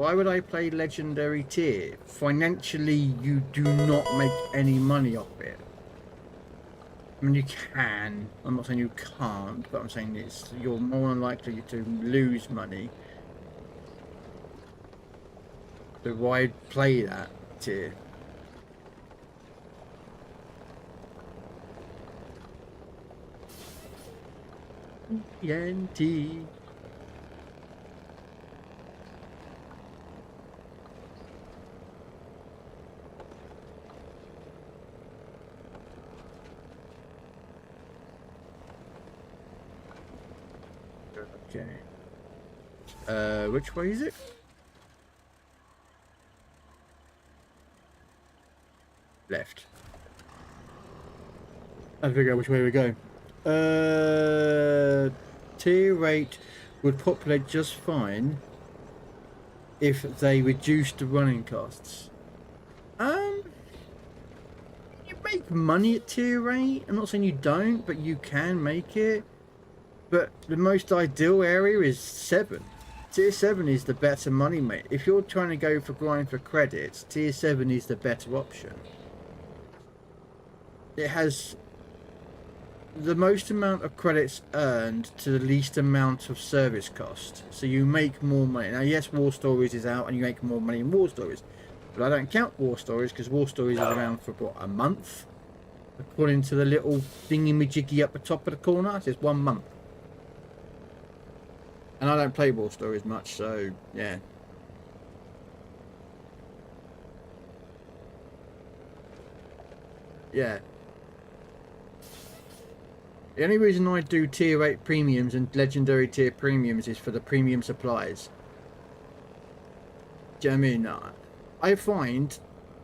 Why would I play legendary tier? Financially, you do not make any money off it. I mean, you can. I'm not saying you can't, but I'm saying you're more than likely to lose money. So why play that tier? TNT. Okay. Which way is it? Left. I figure out which way we go. Tier rate would populate just fine if they reduced the running costs. You make money at tier rate. I'm not saying you don't, but you can make it. But the most ideal area is 7. Tier 7 is the better money mate. If you're trying to go for grind for credits, tier 7 is the better option. It has the most amount of credits earned to the least amount of service cost. So you make more money. Now, yes, War Stories is out and you make more money in War Stories. But I don't count War Stories because War Stories is around for, what, a month? According to the little thingy-majiggy up the top of the corner, it says 1 month. And I don't play War Stories much, so, yeah. Yeah. The only reason I do tier 8 premiums and legendary tier premiums is for the premium supplies. Do you know what I mean? I find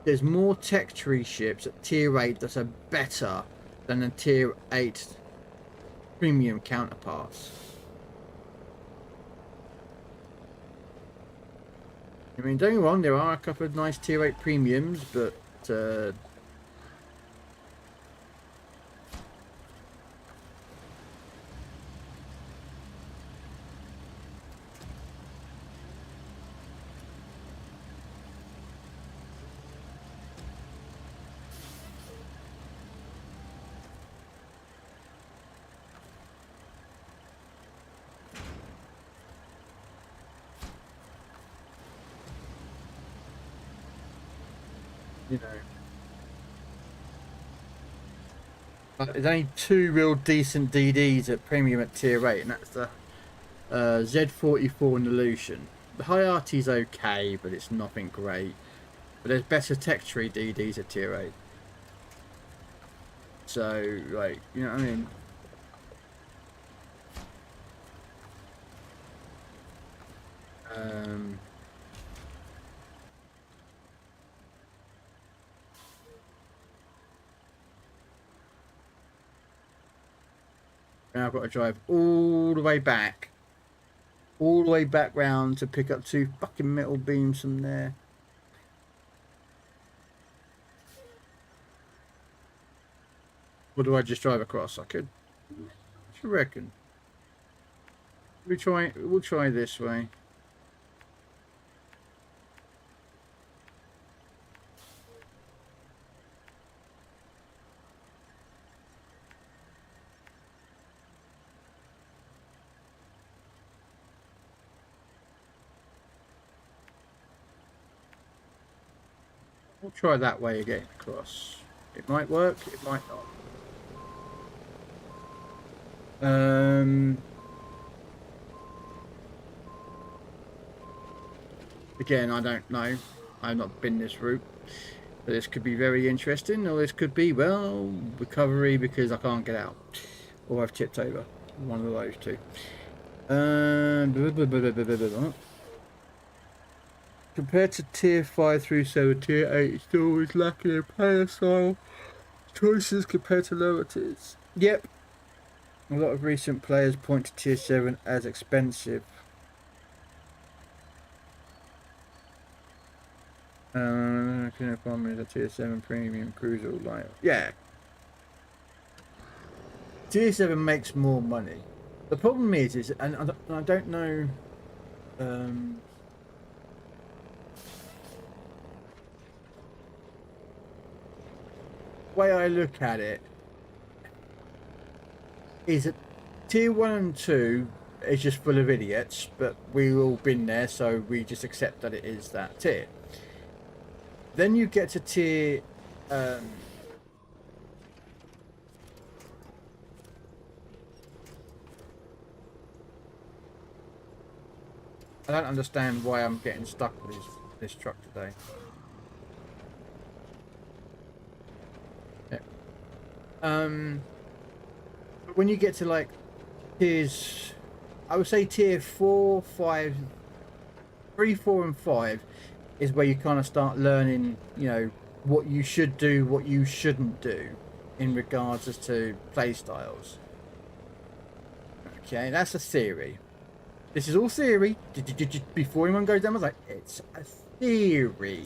there's more tech tree ships at tier 8 that are better than the tier 8 premium counterparts. I mean, don't get me wrong, there are a couple of nice tier 8 premiums, but you know, there's only 2 real decent DDs at premium at tier 8, and that's the Z44 and the Lucian. The Hayati's okay, but it's nothing great. But there's better tech tree DDs at tier 8. So, like, you know what I mean? Now I've got to drive all the way back. All the way back round to pick up 2 fucking metal beams from there. Or do I just drive across? I could. What do you reckon? We'll try this way. We'll try that way again across. It might work, it might not. Again, I don't know. I've not been this route. But this could be very interesting, or this could be, well, recovery because I can't get out. Or I've tipped over. One of those two. Compared to tier 5 through 7, tier 8 is still always lacking in player style choices compared to lower tiers. Yep. A lot of recent players point to tier 7 as expensive. Can I find me the tier 7 premium cruiser light? Yeah. Tier 7 makes more money. The problem is and I don't know. way I look at it is that tier 1 and 2 is just full of idiots, but we've all been there, so we just accept that it is that tier. Then you get to tier I don't understand why I'm getting stuck with this truck today. Yeah. But when you get to like tiers, I would say tier 4, 5, 3, 4 and 5 is where you kind of start learning, you know, what you should do, what you shouldn't do in regards as to play styles. Okay, that's a theory. This is all theory. Before anyone goes down, I was like, it's a theory.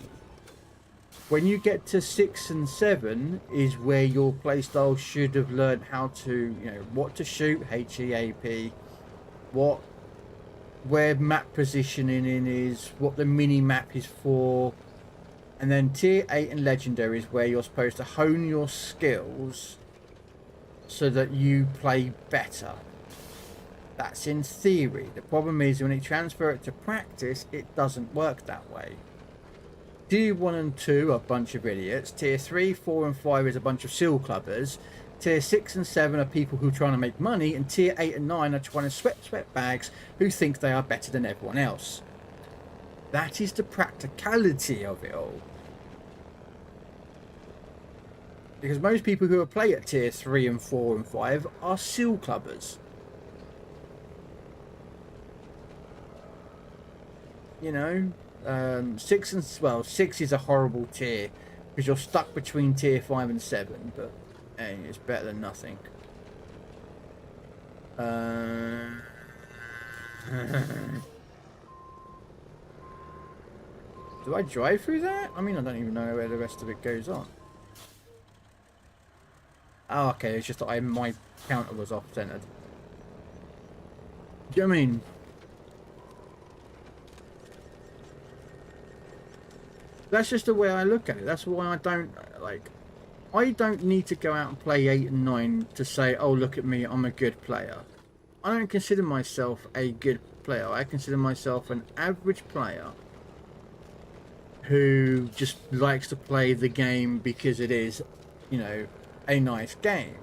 When you get to 6 and 7 is where your playstyle should have learned how to, you know, what to shoot, HEAP, where map positioning is, what the mini map is for. And then tier 8 and legendary is where you're supposed to hone your skills so that you play better. That's in theory. The problem is when you transfer it to practice, it doesn't work that way. Tier 1 and 2 are a bunch of idiots. Tier 3, 4 and 5 is a bunch of seal clubbers. Tier 6 and 7 are people who are trying to make money. And tier 8 and 9 are trying to sweat bags who think they are better than everyone else. That is the practicality of it all. Because most people who play at tier 3 and 4 and 5 are seal clubbers. You know, 6 is a horrible tier because you're stuck between tier 5 and 7, but hey, it's better than nothing. Do I drive through that? I mean, I don't even know where the rest of it goes on. Oh, okay, it's just that my counter was off-centered. Do you know what I mean? That's just the way I look at it. That's why I don't need to go out and play 8 and 9 to say, oh, look at me, I'm a good player. I don't consider myself a good player. I consider myself an average player who just likes to play the game because it is, you know, a nice game.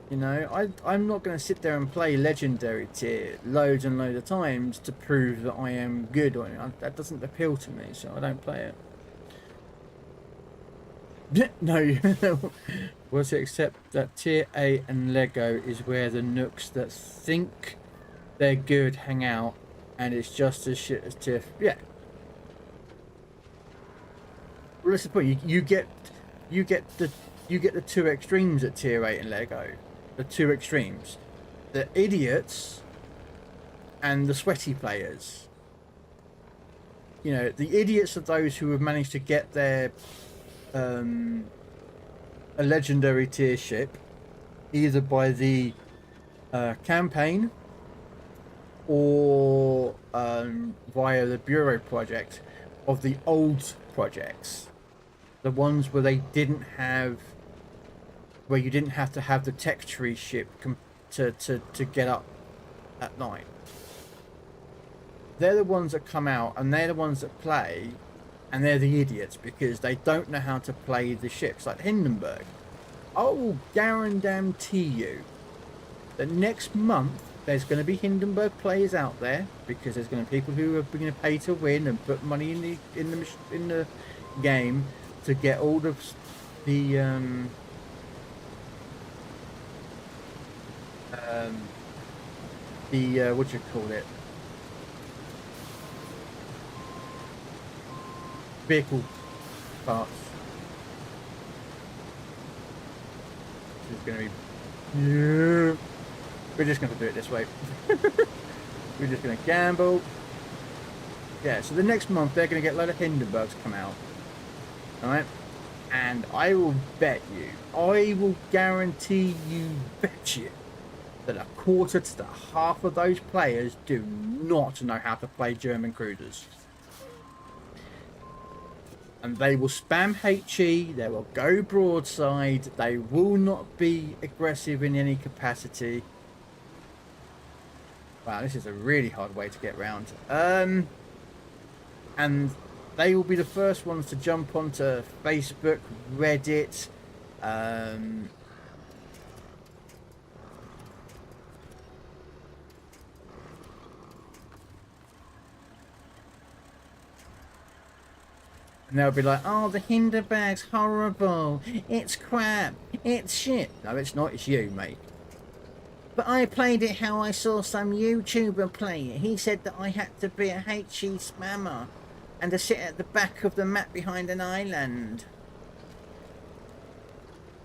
You know, I'm not going to sit there and play legendary tier loads and loads of times to prove that I am good on it. That doesn't appeal to me, so I don't play it. No, was it except that tier 8 and Lego is where the nooks that think they're good hang out, and it's just as shit as tier. Yeah. Well, that's the point. You get the two extremes at tier 8 and Lego. The two extremes, the idiots and the sweaty players. You know, the idiots are those who have managed to get their a legendary tier ship either by the campaign or via the bureau project of the old projects, the ones where they didn't have, where you didn't have to have the tech tree ship to get up at night. They're the ones that come out and they're the ones that play, and they're the idiots because they don't know how to play the ships. Like Hindenburg, I will guarantee you that next month there's going to be Hindenburg players out there, because there's going to be people who are going to pay to win and put money in the game to get all of the what do you call it, vehicle parts. This is going to be, yeah, we're just going to do it this way. We're just going to gamble. Yeah, so the next month they're going to get a load of Hindenburgs come out. Alright? And I will bet you, I will guarantee you, bet you, that a quarter to the half of those players do not know how to play German cruisers. And they will spam HE, they will go broadside, they will not be aggressive in any capacity. Wow, this is a really hard way to get round. And they will be the first ones to jump onto Facebook, Reddit, and they'll be like, oh, the Hinderbag's horrible, it's crap, it's shit. No, it's not, it's you, mate. But I played it how I saw some YouTuber play it. He said that I had to be a HE spammer and to sit at the back of the map behind an island.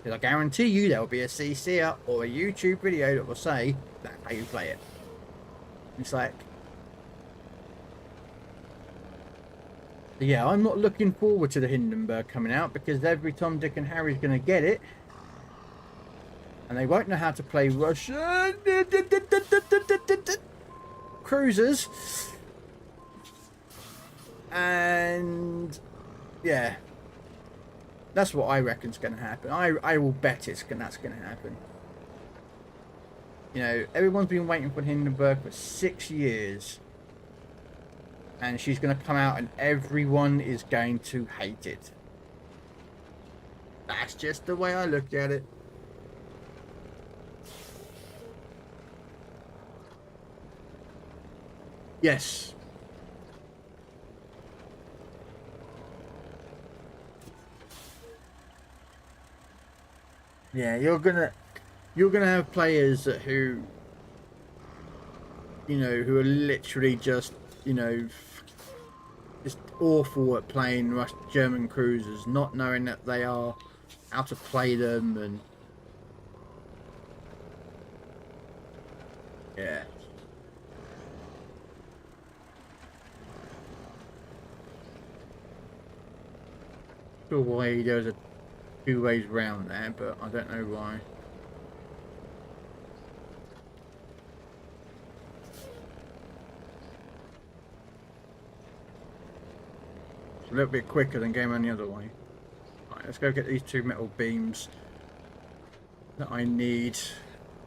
Because I guarantee you there'll be a CCR or a YouTube video that will say that's how you play it. It's like, yeah, I'm not looking forward to the Hindenburg coming out because every Tom, Dick and Harry's going to get it. And they won't know how to play Russian cruisers. And yeah, that's what I reckon's going to happen. I will bet that's going to happen. You know, everyone's been waiting for Hindenburg for 6 years. And she's going to come out and everyone is going to hate it. That's just the way I look at it. Yes. Yeah, you're gonna have players who, you know, who are literally just, you know, just awful at playing German cruisers, not knowing that they are, how to play them, and yeah. Sure why there was a 2 ways round there, but I don't know why. It's a little bit quicker than going around the other way. Right, let's go get these 2 metal beams that I need.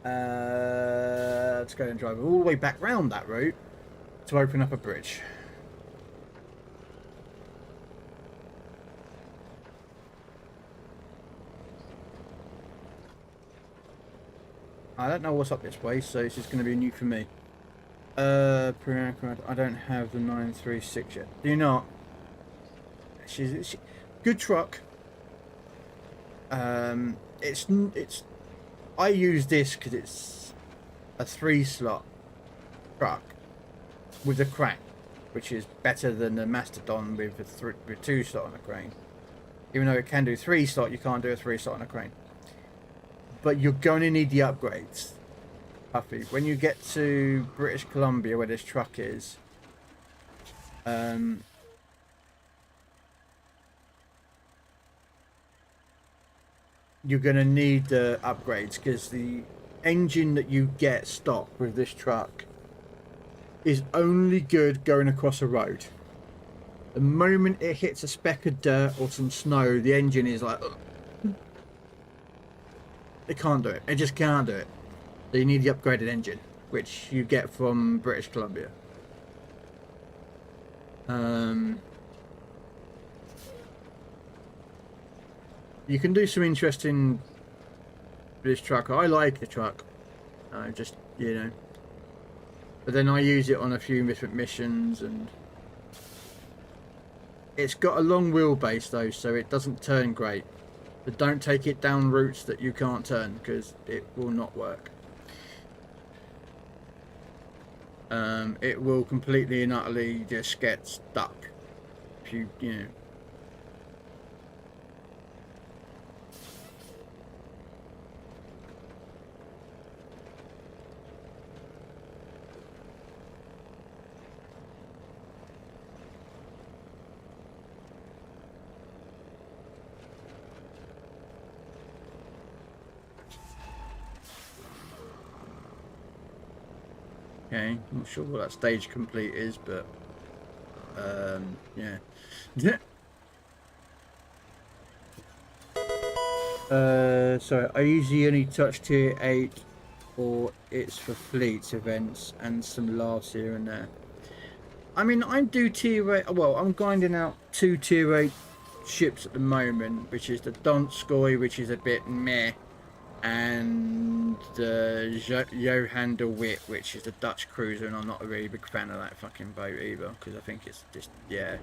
Let's go and drive all the way back round that route to open up a bridge. I don't know what's up this way, so this is going to be new for me. I don't have the 936 yet. Do you not? She's good truck. It's. I use this because it's a 3-slot truck with a crane, which is better than the Mastodon with a 2-slot on a crane. Even though it can do 3-slot, you can't do a 3-slot on a crane. But you're going to need the upgrades, Puffy. When you get to British Columbia, where this truck is, you're going to need the upgrades because the engine that you get stock with this truck is only good going across a road. The moment it hits a speck of dirt or some snow, the engine is like, ugh. It can't do it. It just can't do it. So you need the upgraded engine, which you get from British Columbia. You can do some interesting with this truck. I like the truck. Just, you know. But then I use it on a few different missions, and it's got a long wheelbase though, so it doesn't turn great. But don't take it down routes that you can't turn, because it will not work. It will completely and utterly just get stuck if you know. Okay, not sure what that stage complete is, but yeah. So I usually only touch tier 8 or it's for fleets events and some laughs here and there. I mean, I do tier 8, well, I'm grinding out 2 tier 8 ships at the moment, which is the Donskoy, which is a bit meh, and the Johan de Witt, which is the Dutch cruiser, and I'm not a really big fan of that fucking boat either, because I think it's just, yeah.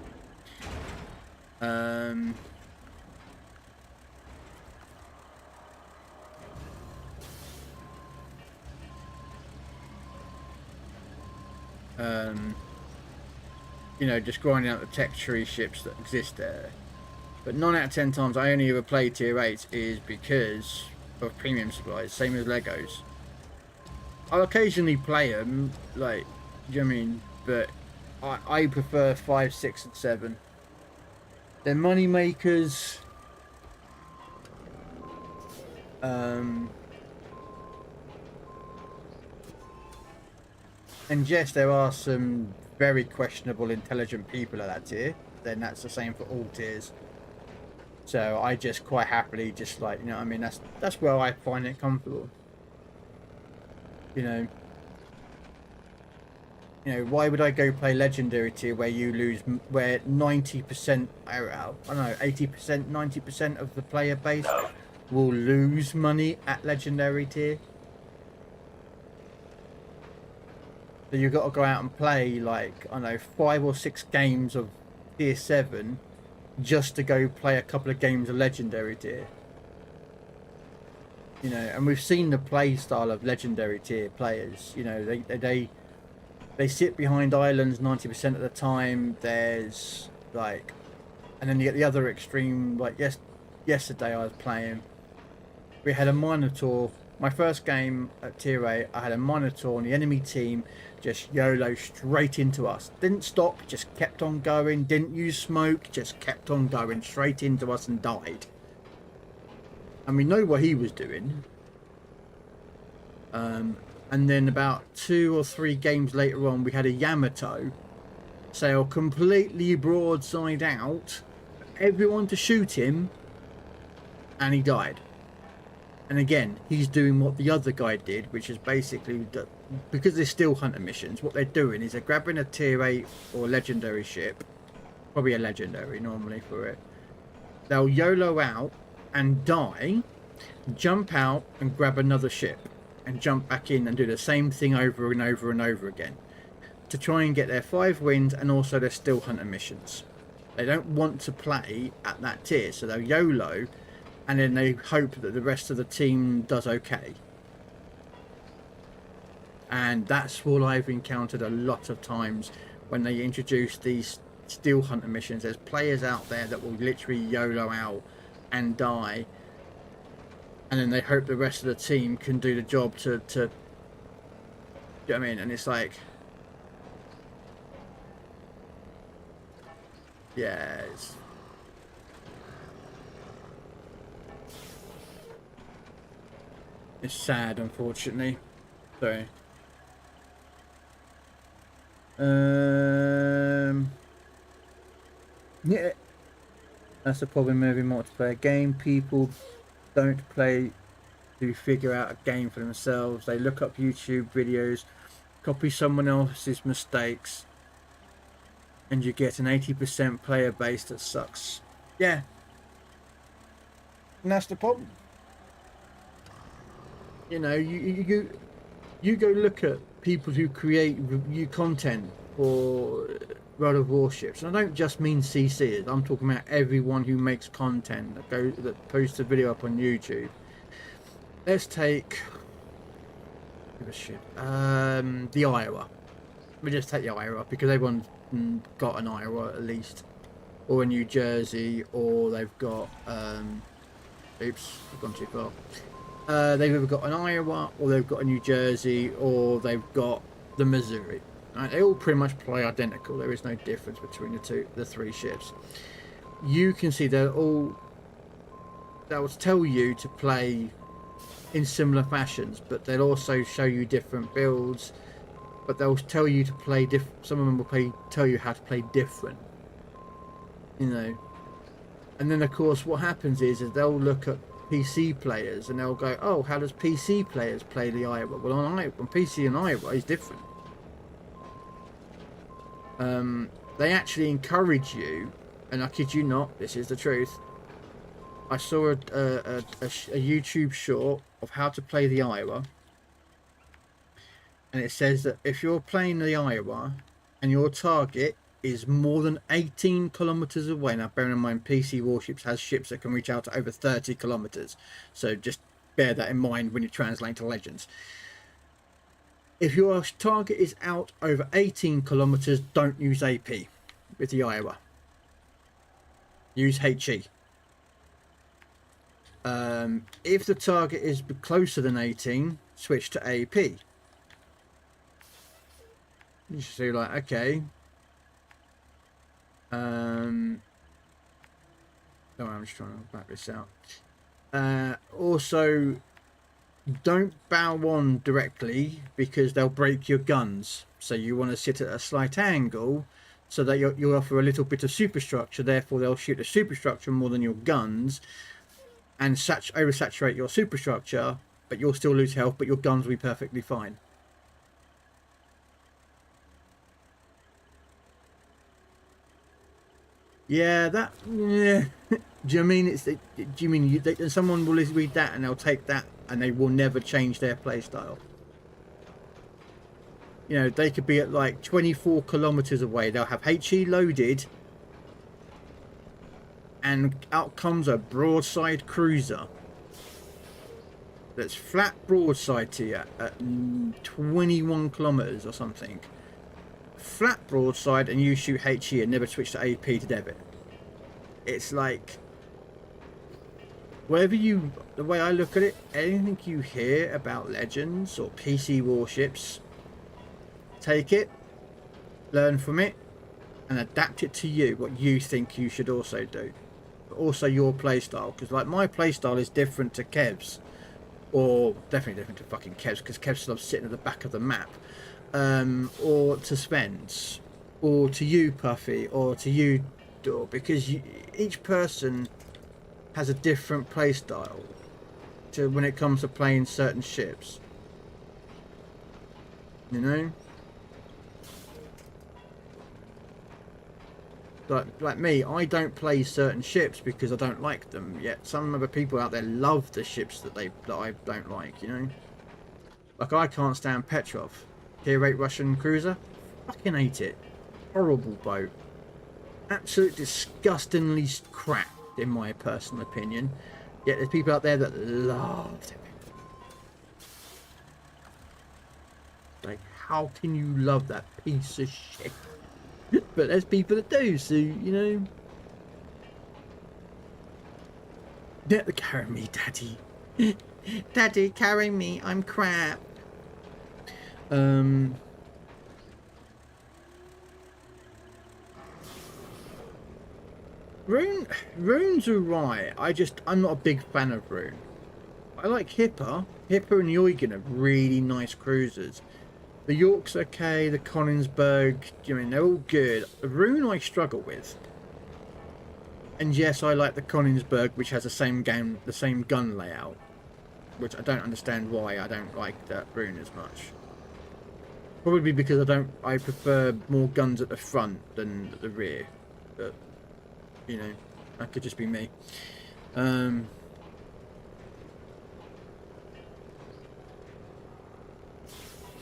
You know, just grinding out the tech tree ships that exist there. But 9 out of 10 times I only ever play tier 8 is because of premium supplies, same as Legos. I'll occasionally play them, like, do you know what I mean? But I prefer 5, 6 and 7. They're money makers. And yes, there are some very questionable intelligent people at that tier. Then that's the same for all tiers. So I just quite happily just, like, you know what I mean, that's where I find it comfortable. You know, why would I go play legendary tier where you lose, where 90%, I don't know, 80%, 90% of the player base will lose money at legendary tier? So you've got to go out and play, like, I don't know, 5 or 6 games of tier 7 just to go play a couple of games of legendary tier. You know, and we've seen the play style of legendary tier players. You know, they sit behind islands 90% of the time. There's, like, and then you get the other extreme. Like, yesterday I was playing, we had a Minotaur. My first game at tier 8, I had a Minotaur and the enemy team just YOLO straight into us. Didn't stop, just kept on going, didn't use smoke, just kept on going straight into us and died. And we know what he was doing. And then about 2 or 3 games later on, we had a Yamato sail completely broadside out, everyone to shoot him, and he died. And again, he's doing what the other guy did, which is basically, because they're still hunter missions, what they're doing is they're grabbing a tier 8 or legendary ship, probably a legendary normally for it. They'll YOLO out and die, jump out and grab another ship, and jump back in and do the same thing over and over and over again, to try and get their 5 wins and also their still hunter missions. They don't want to play at that tier, so they'll YOLO, and then they hope that the rest of the team does okay. And that's what I've encountered a lot of times when they introduce these still hunter missions. There's players out there that will literally YOLO out and die, and then they hope the rest of the team can do the job to you know what I mean? And it's like, yeah, it's sad, unfortunately. Sorry. Yeah, that's the problem with every multiplayer game. People don't play to figure out a game for themselves. They look up YouTube videos, copy someone else's mistakes, and you get an 80% player base that sucks. Yeah, and that's the problem. You know, you go look at people who create review content for World of Warships, and I don't just mean CCs. I'm talking about everyone who makes content that posts a video up on YouTube. Let's take the Iowa. We just take the Iowa because everyone's got an Iowa at least, or a New Jersey, or they've got oops, I've gone too far. They've either got an Iowa, or they've got a New Jersey, or they've got the Missouri. Right? They all pretty much play identical. There is no difference between the 3 ships. You can see they'll tell you to play in similar fashions, but they'll also show you different builds. But they'll tell you to play some of them will tell you how to play different. You know, and then of course what happens is they'll look at PC players, and they'll go, "Oh, how does PC players play the Iowa?" Well, on PC and Iowa is different. They actually encourage you, and I kid you not, this is the truth. I saw a YouTube short of how to play the Iowa, and it says that if you're playing the Iowa and your target is more than 18 kilometers away, now bearing in mind PC warships has ships that can reach out to over 30 kilometers, so just bear that in mind when you translate to Legends. If your target is out over 18 kilometers, don't use AP with the Iowa. Use HE. If the target is closer than 18, switch to AP. You should see, like, okay. Sorry, I'm just trying to back this out. Also, don't bow on directly because they'll break your guns. So you want to sit at a slight angle so that you'll offer a little bit of superstructure. Therefore, they'll shoot the superstructure more than your guns and oversaturate your superstructure, but you'll still lose health, but your guns will be perfectly fine. Yeah, that. Yeah. Do you mean it's? Do you mean someone will read that and they'll take that and they will never change their playstyle? You know, they could be at like 24 kilometers away. They'll have HE loaded, and out comes a broadside cruiser that's flat broadside to you at 21 kilometers or something. Flat broadside, and you shoot HE and never switch to AP to debit. It's like, the way I look at it, anything you hear about Legends or PC warships, take it, learn from it, and adapt it to you, what you think you should also do. But also your playstyle, because like my playstyle is different to Kev's, or definitely different to fucking Kev's, because Kev loves sitting at the back of the map. Or to Spence, or to you, Puffy, or to you, Dor, because each person has a different playstyle to when it comes to playing certain ships. You know, like me, I don't play certain ships because I don't like them. Yet some other people out there love the ships that I don't like. You know, like I can't stand Petrov. Tier 8 Russian cruiser, fucking hate it. Horrible boat. Absolute disgustingly crap, in my personal opinion. Yet there's people out there that love it. Like, how can you love that piece of shit? But there's people that do, so, you know. Carry me, Daddy. Daddy, carry me, I'm crap. Rune's alright. I'm not a big fan of Rune. I like Hipper. Hipper and Eugen are really nice cruisers. The York's okay, the Konigsberg, I mean, they're all good. The Rune I struggle with. And yes, I like the Konigsberg, which has the same gun layout. Which I don't understand why I don't like that Rune as much. Probably because I prefer more guns at the front than at the rear. But, you know, that could just be me. I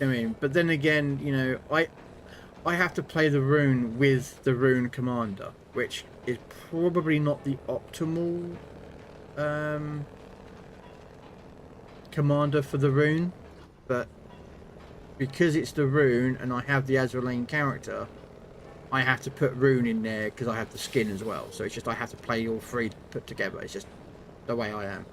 mean, but then again, you know, I have to play the Rune with the Rune Commander, which is probably not the optimal commander for the Rune, but because it's the Rune and I have the Azraelane character, I have to put Rune in there because I have the skin as well. So it's just I have to play all three put together. It's just the way I am.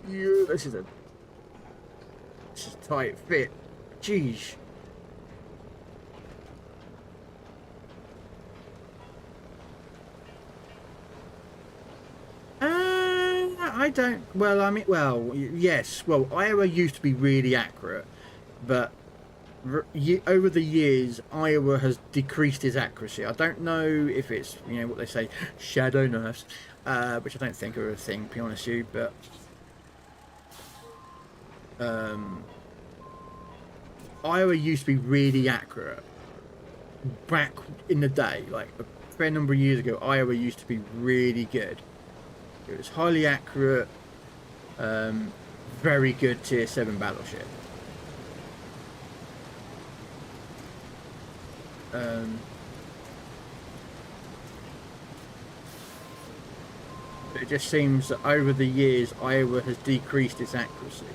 Yeah, this is a tight fit. Jeez. I don't. Well, I mean, well, yes. Well, Iowa used to be really accurate, but over the years, Iowa has decreased its accuracy. I don't know if it's what they say, shadow nerfs, which I don't think are a thing, to be honest with you. But Iowa used to be really accurate back in the day, like a fair number of years ago. Iowa used to be really good. It was highly accurate, very good tier 7 battleship. But it just seems that over the years Iowa has decreased its accuracy.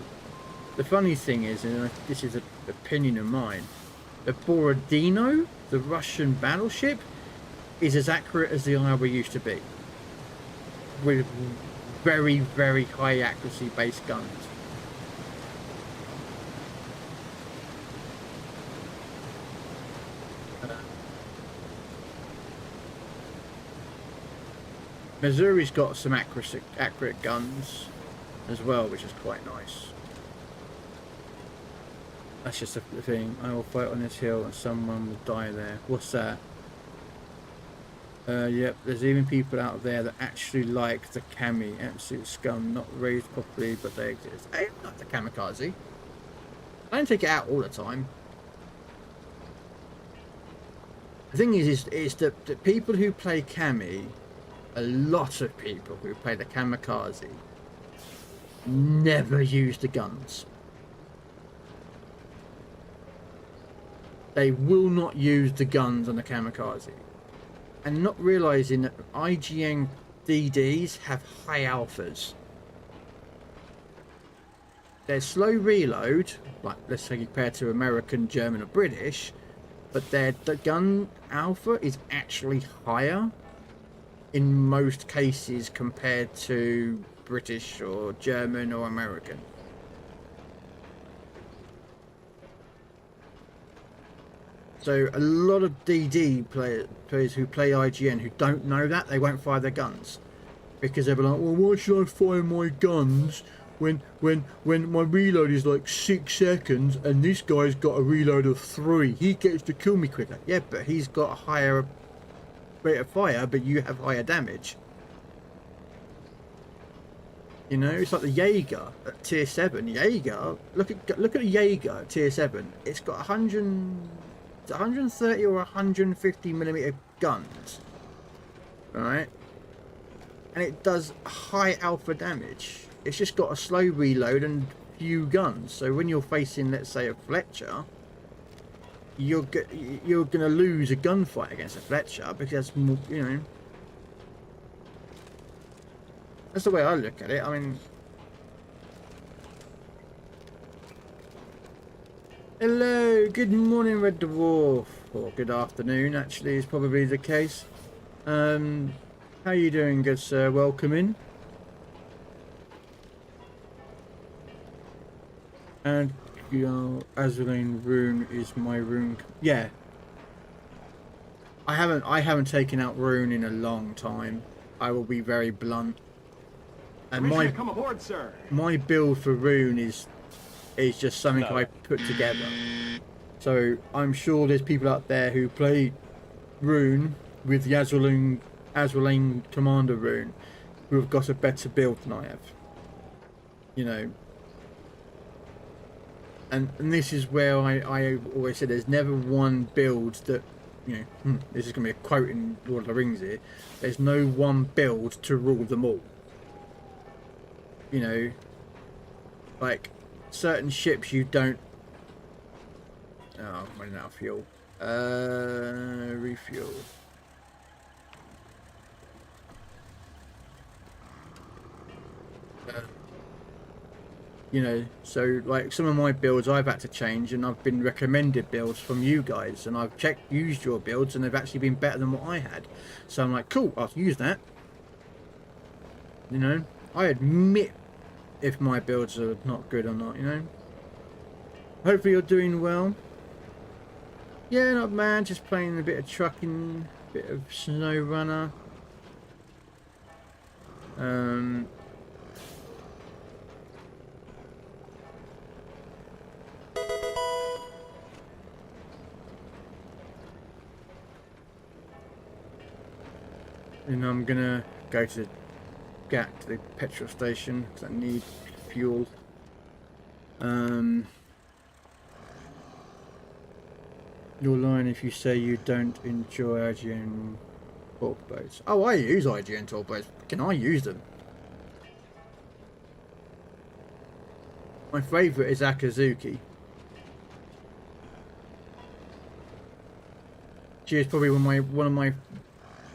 The funny thing is, and this is an opinion of mine, the Borodino, the Russian battleship, is as accurate as the Iowa used to be, with very, very high accuracy based guns. Missouri's got some accurate guns as well, which is quite nice. That's just the thing. I will fight on this hill and someone will die there. What's that? Yep, there's even people out there that actually like the cami. Absolute scum, not raised properly, but they exist. I like the kamikaze. I don't take it out all the time. The thing is that the people who play cami, a lot of people who play the kamikaze, never use the guns. They will not use the guns on the kamikaze. And not realizing that IGN DDs have high alphas. They're slow reload, like let's say compared to American, German or British, but the gun alpha is actually higher in most cases compared to British or German or American. So a lot of DD players who play IGN who don't know that, they won't fire their guns. Because they'll be like, well, why should I fire my guns when my reload is like 6 seconds and this guy's got a reload of 3? He gets to kill me quicker. Yeah, but he's got a higher rate of fire, but you have higher damage. You know, it's like the Jaeger at tier 7. Jaeger, look at a Jaeger at tier 7. It's got 130 or 150 millimeter guns, right? And it does high alpha damage. It's just got a slow reload and few guns. So when you're facing, let's say, a Fletcher, you're gonna lose a gunfight against a Fletcher because that's that's the way I look at it. I mean, hello, good morning, Red Dwarf, or good afternoon. Actually, is probably the case. How you doing, good sir? Welcome in. And your Azuline rune is my rune. Yeah. I haven't taken out rune in a long time. I will be very blunt. And come aboard, sir. my build for rune is just something I put together. So I'm sure there's people out there who play rune with the Azuline Commander rune who have got a better build than I have. You know. And this is where I always say there's never one build that, you know, this is going to be a quote in Lord of the Rings here, there's no one build to rule them all. You know, like certain ships you don't... Oh, I'm running out of fuel. Refuel. You know, so like some of my builds I've had to change, and I've been recommended builds from you guys, and I've used your builds, and they've actually been better than what I had. So I'm like, cool, I'll use that. You know, I admit if my builds are not good or not, you know. Hopefully you're doing well. Yeah, not bad, just playing a bit of trucking, a bit of snow runner. And I'm gonna go to the petrol station because I need fuel. You're lying if you say you don't enjoy IGN torque boats. Oh, I use IGN torque boats. Can I use them? My favourite is Akazuki. She is probably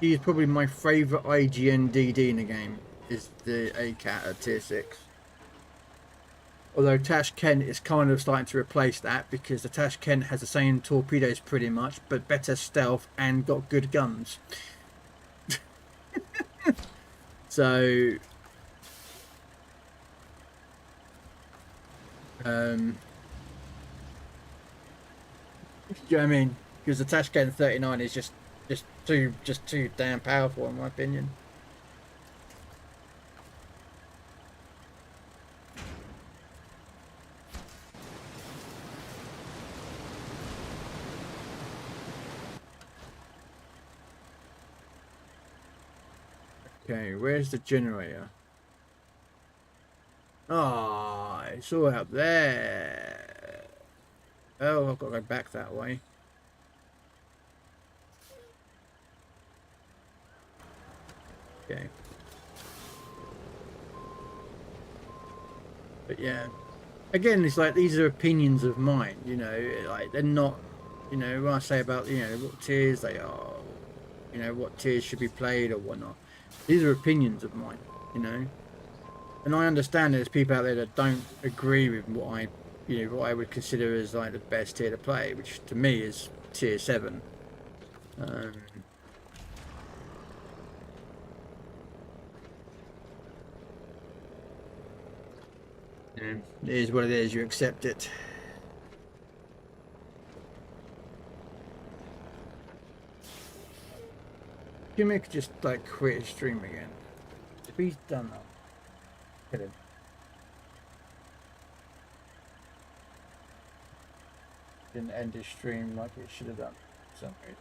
she is probably my favourite IGN DD in the game. Is the ACAT at tier 6. Although Tashkent is kind of starting to replace that because the Tashkent has the same torpedoes pretty much, but better stealth and got good guns. So, do you know what I mean? Because the Tashkent 39 is just too damn powerful in my opinion. Okay, where's the generator? Ah, oh, it's all out there. Oh, I've got to go back that way. Okay. But yeah, again, it's like these are opinions of mine, you know, like they're not, you know, when I say about, you know, what tiers they are, you know, what tiers should be played or whatnot. These are opinions of mine, you know. And I understand there's people out there that don't agree with what I, you know, what I would consider as like the best tier to play, which to me is tier 7. Yeah, it is what it is. You accept it. Quebeec could just like quit his stream again. If he's done that, kill him. Didn't end his stream like it should have done for some reason.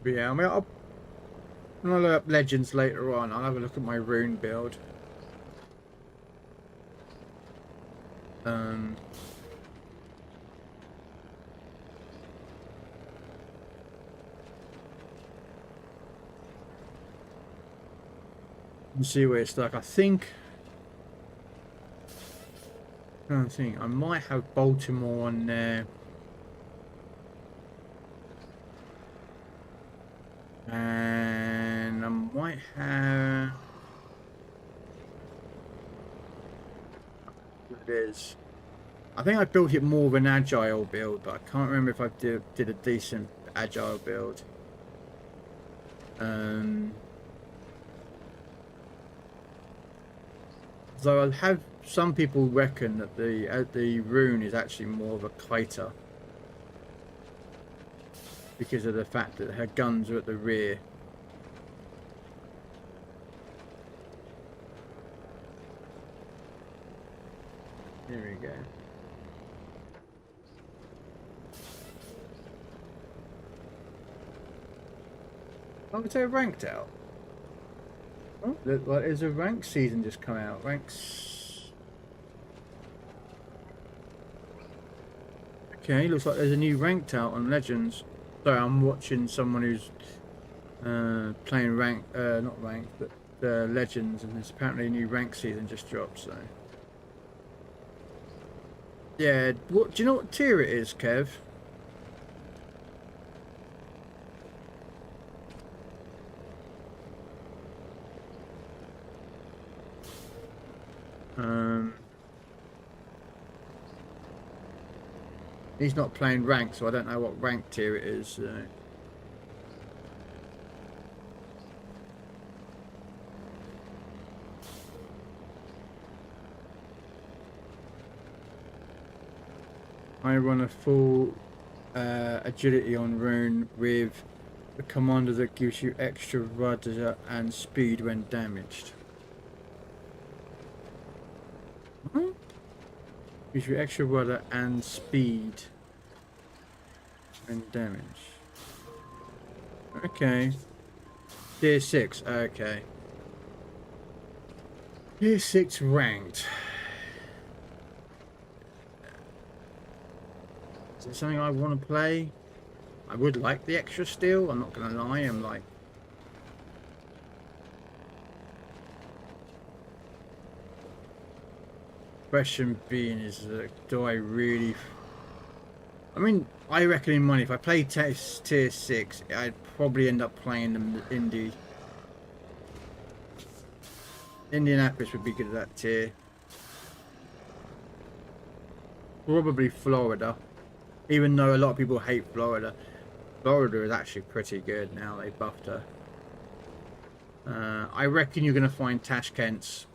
But yeah, I mean, when I look up legends later on, I'll have a look at my rune build. And see where it's stuck. I think I might have Baltimore on there. And I might have it is. I think I built it more of an agile build, but I can't remember if I did a decent agile build. So I have some people reckon that the rune is actually more of a kiter because of the fact that her guns are at the rear. There we go. Oh, it's ranked out. Oh, look, like there's a rank season just come out. Ranks. Okay, looks like there's a new ranked out on Legends. Sorry, I'm watching someone who's playing rank, not ranked, but Legends, and there's apparently a new rank season just dropped. So, yeah, what do you know what tier it is, Kev? He's not playing rank, so I don't know what rank tier it is. I run a full agility on Rune with a commander that gives you extra rudder and speed when damaged. Huh? Gives you extra rudder and speed when damaged. Okay. Tier 6, okay. Tier 6 ranked. Is it something I want to play? I would like the extra steel, I'm not going to lie, I'm like... Question being is, do I really... I mean, I reckon in money, if I played tier 6, I'd probably end up playing them indie. Indianapolis would be good at that tier. Probably Florida. Even though a lot of people hate Florida. Florida is actually pretty good now, they buffed her. I reckon you're going to find Tashkent's.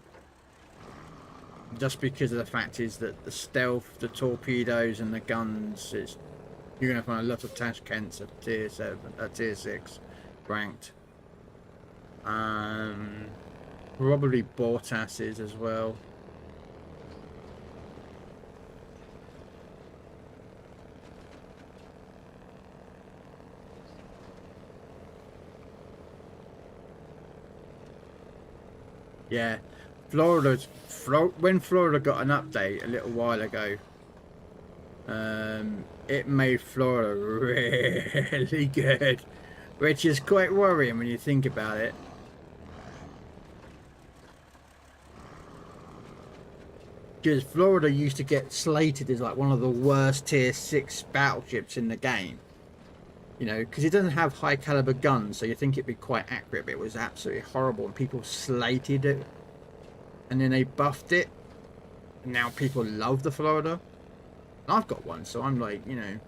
Just because of the fact is that the stealth, the torpedoes and the guns, you're going to find a lot of Tashkent's at tier 7, tier 6 ranked. Probably Bortas's as well. Yeah, when Florida got an update a little while ago, it made Florida really good, which is quite worrying when you think about it. Because Florida used to get slated as like one of the worst tier 6 battleships in the game. You know, because it doesn't have high caliber guns, so you think it'd be quite accurate, but it was absolutely horrible and people slated it. And then they buffed it, and now people love the Florida. And I've got one, so I'm like, you know.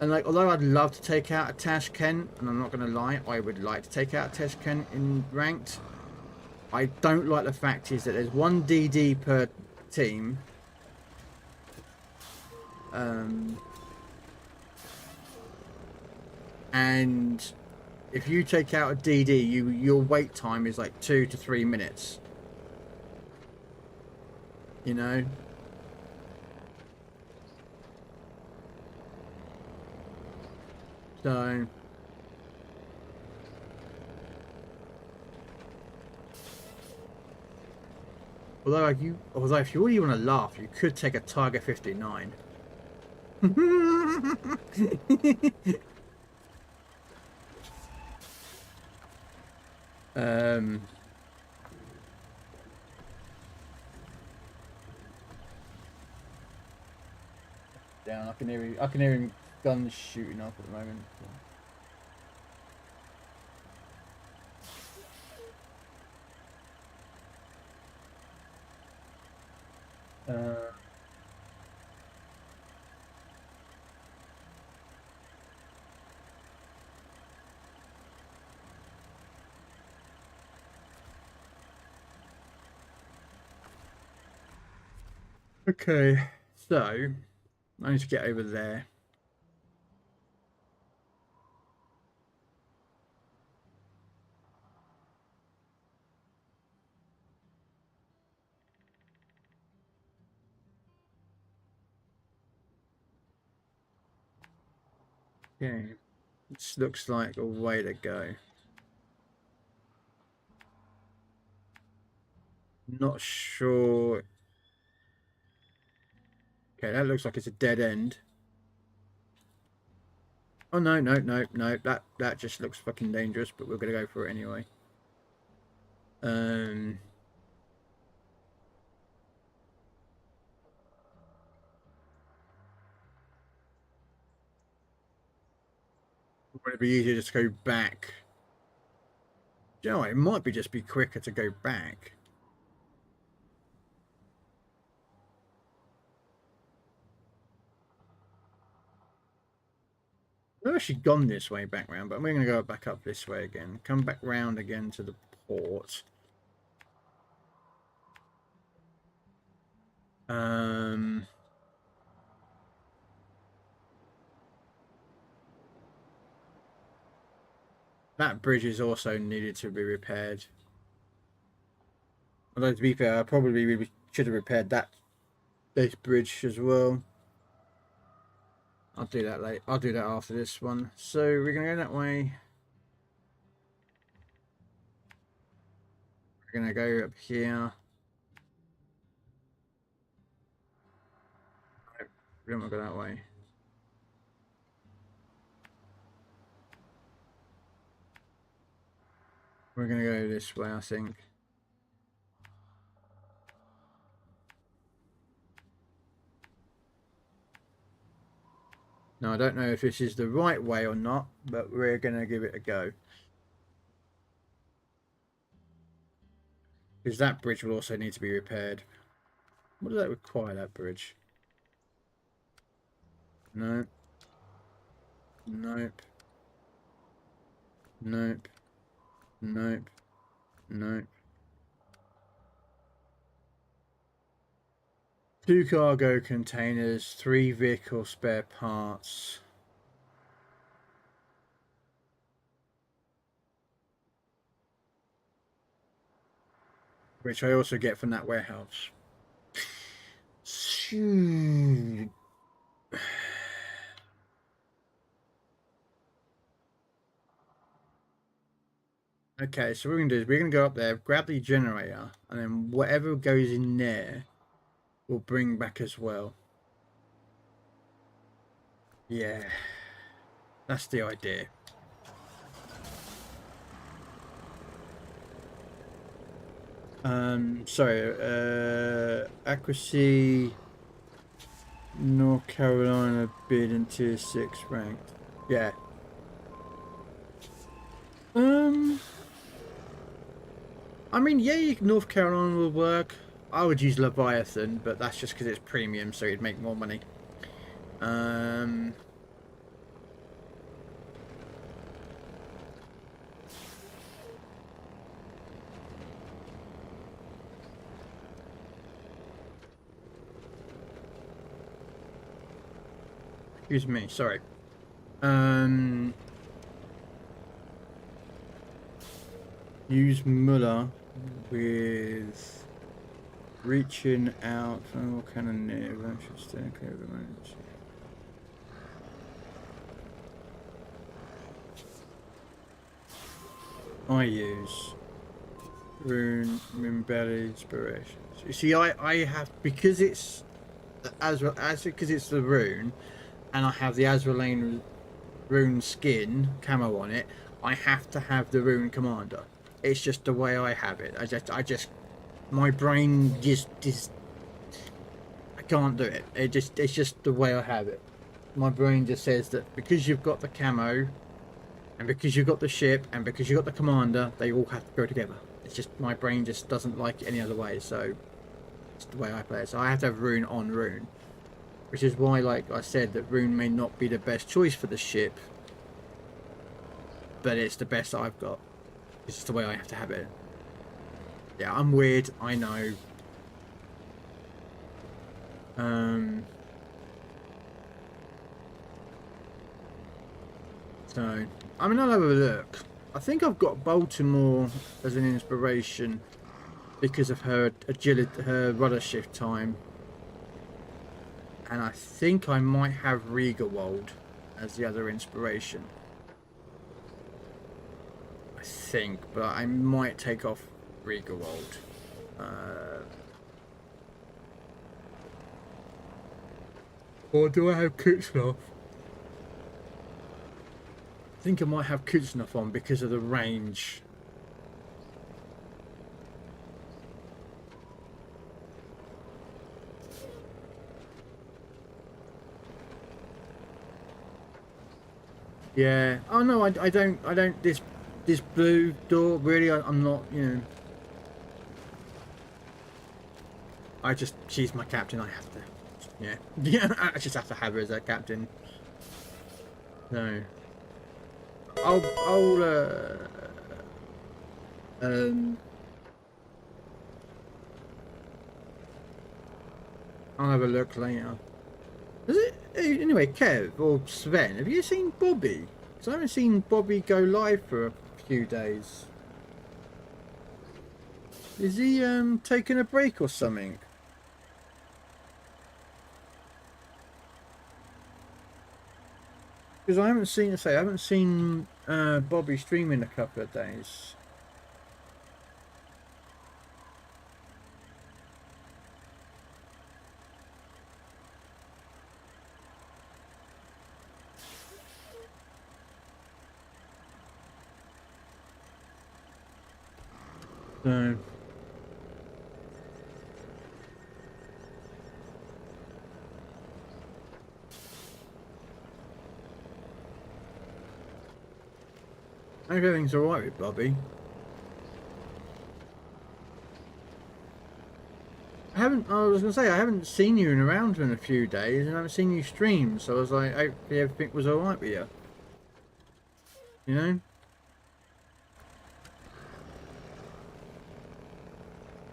And like, although I'd love to take out a Tashkent, and I'm not going to lie, I would like to take out a Tashkent in ranked. I don't like the fact is that there's one DD per team. And if you take out a DD, your wait time is like 2 to 3 minutes. You know? So... Although if you really want to laugh, you could take a Tiger 59. Down. I can hear him guns shooting up at the moment. Okay, so I need to get over there. Okay, this looks like a way to go. Not sure. Okay, that looks like it's a dead end. Oh no, no, no, no. That just looks fucking dangerous, but we're gonna go for it anyway. Would it be easier just to go back? You know, it might be just be quicker to go back. I've actually gone this way back round, but we're going to go back up this way again. Come back round again to the port. That bridge is also needed to be repaired. Although to be fair, I probably really should have repaired this bridge as well. I'll do that later. I'll do that after this one. So we're gonna go that way. We're gonna go up here. We don't want to go that way. We're gonna go this way, I think. Now I don't know if this is the right way or not, but we're gonna give it a go. Because that bridge will also need to be repaired. What does that require, that bridge? No. Nope. Nope. Nope. Nope. 2 cargo containers, 3 vehicle spare parts. Which I also get from that warehouse. Shoot. Okay, so what we're going to do is we're going to go up there, grab the generator, and then whatever goes in there, we'll bring back as well. Yeah, that's the idea. Sorry, accuracy, North Carolina bid in tier 6 ranked. Yeah. I mean, yeah, North Carolina will work. I would use Leviathan, but that's just because it's premium, so you'd make more money. Excuse me, sorry. Use Muller with reaching out from all cannoneer. Should stay clear of the range. I use rune belly inspirations. You see, I have, because it's because it's the rune, and I have the Azraelane rune skin camo on it. I have to have the rune commander. It's just the way I have it. I just, my brain just I can't do it. It's just the way I have it. My brain just says that because you've got the camo, and because you've got the ship, and because you've got the commander, they all have to go together. It's just, my brain just doesn't like it any other way, so it's the way I play it. So I have to have rune on rune. Which is why, like I said, that rune may not be the best choice for the ship, but it's the best I've got. It's just the way I have to have it. Yeah, I'm weird, I know. So, I mean, I'll have a look. I think I've got Baltimore as an inspiration because of her agility, her rudder shift time. And I think I might have Rigawald as the other inspiration. I think, but I might take off Rigawald. Or do I have Kutsnov? I think I might have Kutsnov on because of the range. Yeah. Oh no, I don't. This blue door really. I'm not. You know. She's my captain. I have to. Yeah. Yeah. I just have to have her as a captain. No. I'll have a look later. Is it anyway? Kev or Sven, have you seen Bobby? Because I haven't seen Bobby go live for a few days. Is he taking a break or something? Because I haven't seen Bobby stream in a couple of days. So I hope everything's alright with Bobby. I was gonna say, I haven't seen you around in a few days and I haven't seen you stream, so I was like, hopefully everything was alright with you. You know?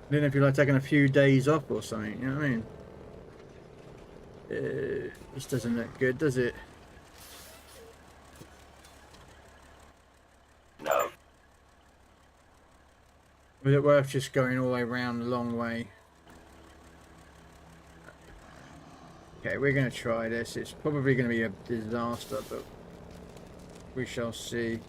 I don't know if you're like taking a few days off or something, you know what I mean? This doesn't look good, does it? No. Was it worth just going all the way around the long way? Okay, we're going to try this. It's probably going to be a disaster, but we shall see.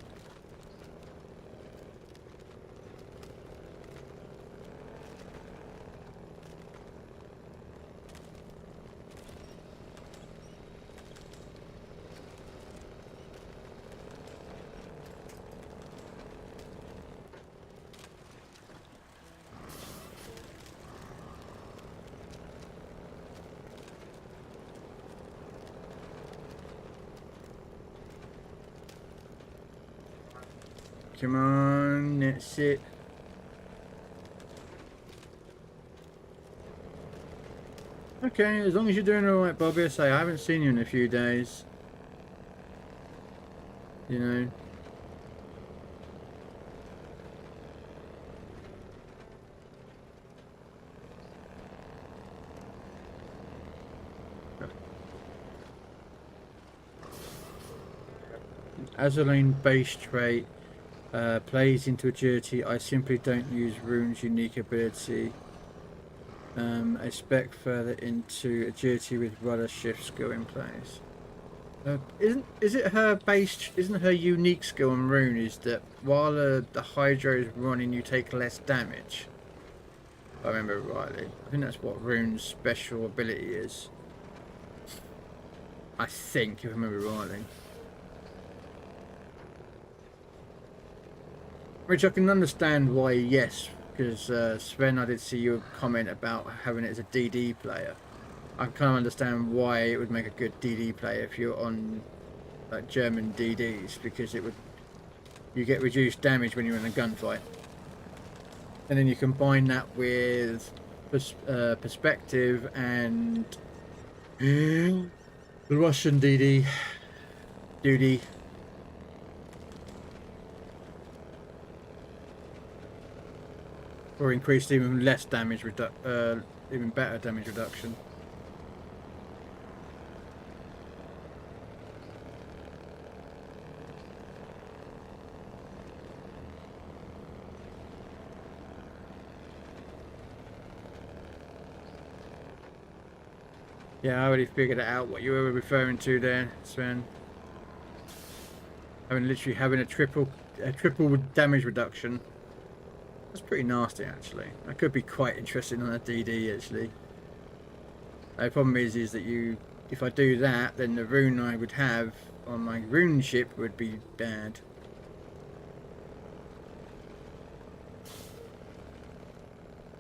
Come on, that's it. Okay, as long as you're doing alright, Bobby. I say I haven't seen you in a few days. You know. Azuline base trait plays into agility. I simply don't use Rune's unique ability. A spec further into agility with rudder shift skill in place. Isn't her unique skill on Rune is that while the Hydro is running you take less damage? If I remember rightly. I think that's what Rune's special ability is. I think, if I remember rightly. Which I can understand why, yes, because Sven, I did see your comment about having it as a DD player. I kind of understand why it would make a good DD player if you're on like German DDs, because you get reduced damage when you're in a gunfight, and then you combine that with perspective and the Russian DD duty. Or increased even less damage even better damage reduction. Yeah, I already figured it out what you were referring to there, Sven. Having a triple damage reduction. That's pretty nasty, actually. That could be quite interesting on a DD, actually. The problem is that if I do that, then the rune I would have on my rune ship would be bad.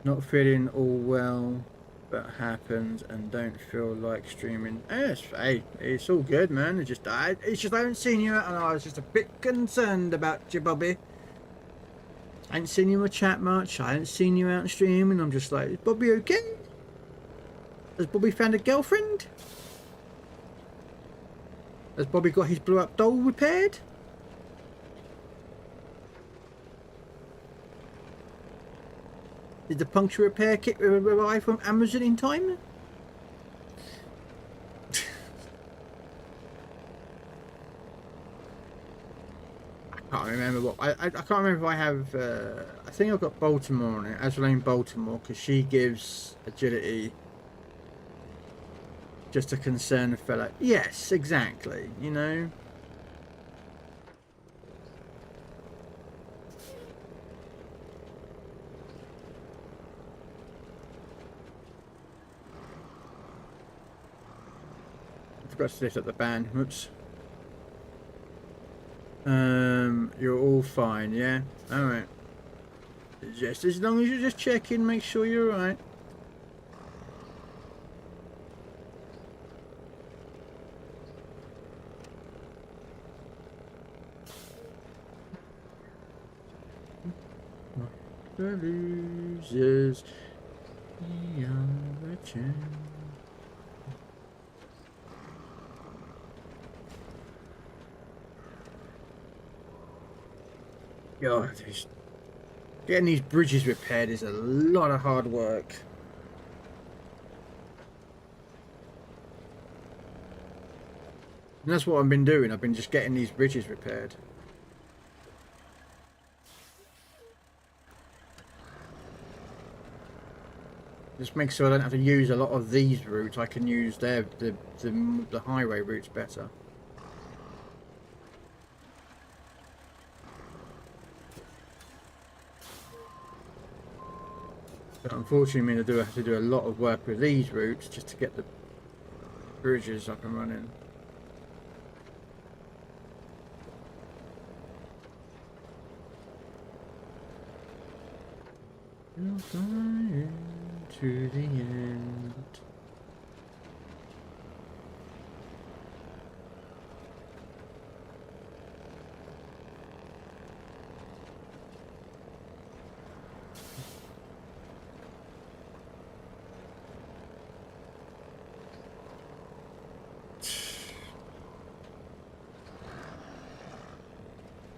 Not feeling all well, but happens and don't feel like streaming. Hey, it's all good, man. It's just I haven't seen you, and I was just a bit concerned about you, Bobby. I ain't seen you in chat much. I ain't seen you out and streaming. I'm just like, is Bobby okay? Has Bobby found a girlfriend? Has Bobby got his blew up doll repaired? Did the puncture repair kit arrive from Amazon in time? Can't remember what I can't remember if I have. I think I've got Baltimore on it. Azraline Baltimore, because she gives agility. Just to concern the fella. Yes, exactly. You know. I forgot to lift up the band. Whoops. You're all fine, yeah? Alright. Just as long as you just check in, make sure you're alright. The losers, we are the champions. God, getting these bridges repaired is a lot of hard work. And that's what I've been doing. I've been just getting these bridges repaired. Just make sure I don't have to use a lot of these routes. I can use the highway routes better. But unfortunately, I do have to do a lot of work with these routes just to get the bridges up and running. You're flying to the end.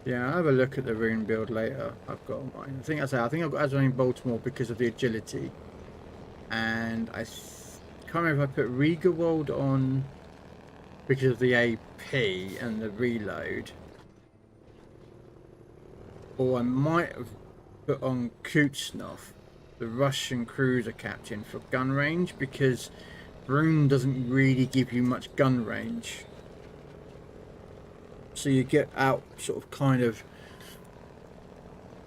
Yeah, I'll have a look at the rune build later. I've got mine. I think I think I've got Azrain Baltimore because of the agility, and can't remember if I put Rigawold on because of the AP and the reload, or I might have put on Kutsnov, the Russian cruiser captain, for gun range, because rune doesn't really give you much gun range. So you get out sort of kind of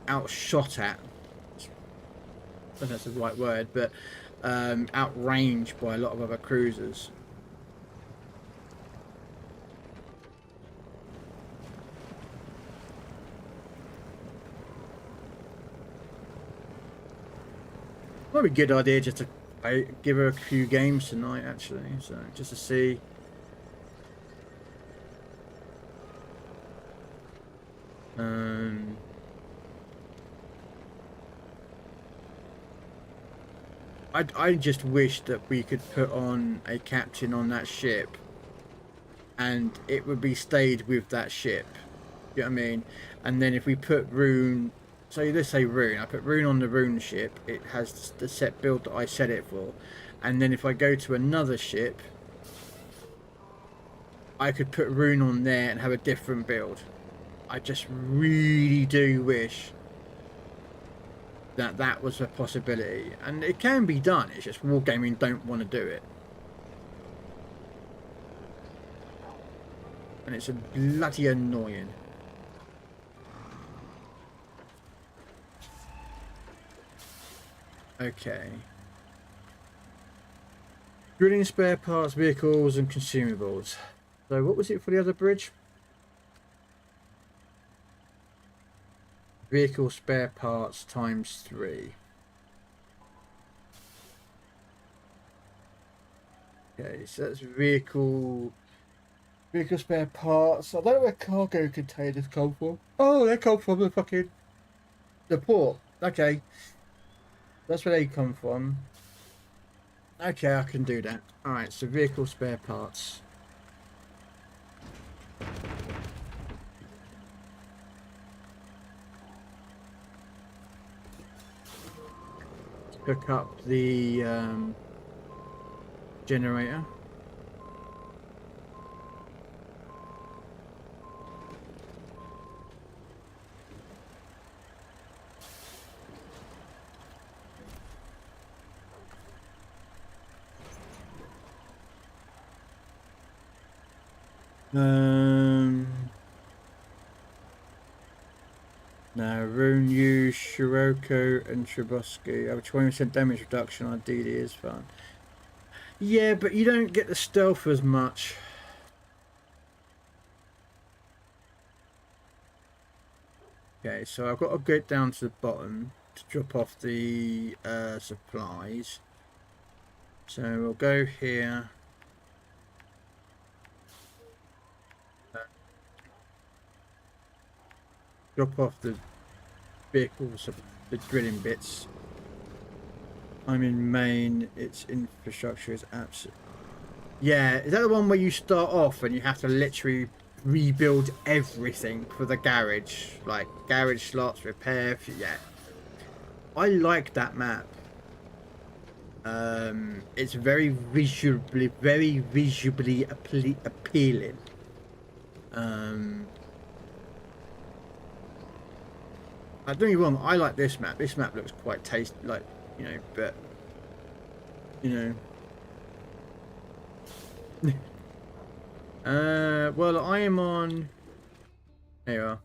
outshot at, I don't know if that's the right word, but outranged by a lot of other cruisers. Probably a good idea just to give her a few games tonight, actually, so just to see. I just wish that we could put on a captain on that ship and it would be stayed with that ship. You know what I mean? And then if we put rune, so let's say rune, I put rune on the rune ship, it has the set build that I set it for. And then if I go to another ship, I could put rune on there and have a different build. I just really do wish that was a possibility, and it can be done. It's just Wargaming don't want to do it, and it's a bloody annoying. Okay. Drilling spare parts, vehicles, and consumables. So what was it for the other bridge? Vehicle spare parts ×3. Okay, so that's vehicle spare parts. I don't know where cargo containers come from. Oh, they come from the port. Okay, that's where they come from. Okay, I can do that. All right, so vehicle spare parts. Hook up the generator. Now, Rune use Shiroko and Trubosky. Have a 20% damage reduction on DD is fun. Yeah, but you don't get the stealth as much. Okay, so I've got to get down to the bottom to drop off the supplies. So we'll go here. Drop off the vehicles, the drilling bits. I'm in main. Its infrastructure is absolute. Yeah, is that the one where you start off and you have to literally rebuild everything for the garage, like garage slots, repair? Yeah, I like that map. It's very visually appealing. Don't get me wrong, I like this map. This map looks quite tasty, like, you know, but, you know. Well, I am on. There you are.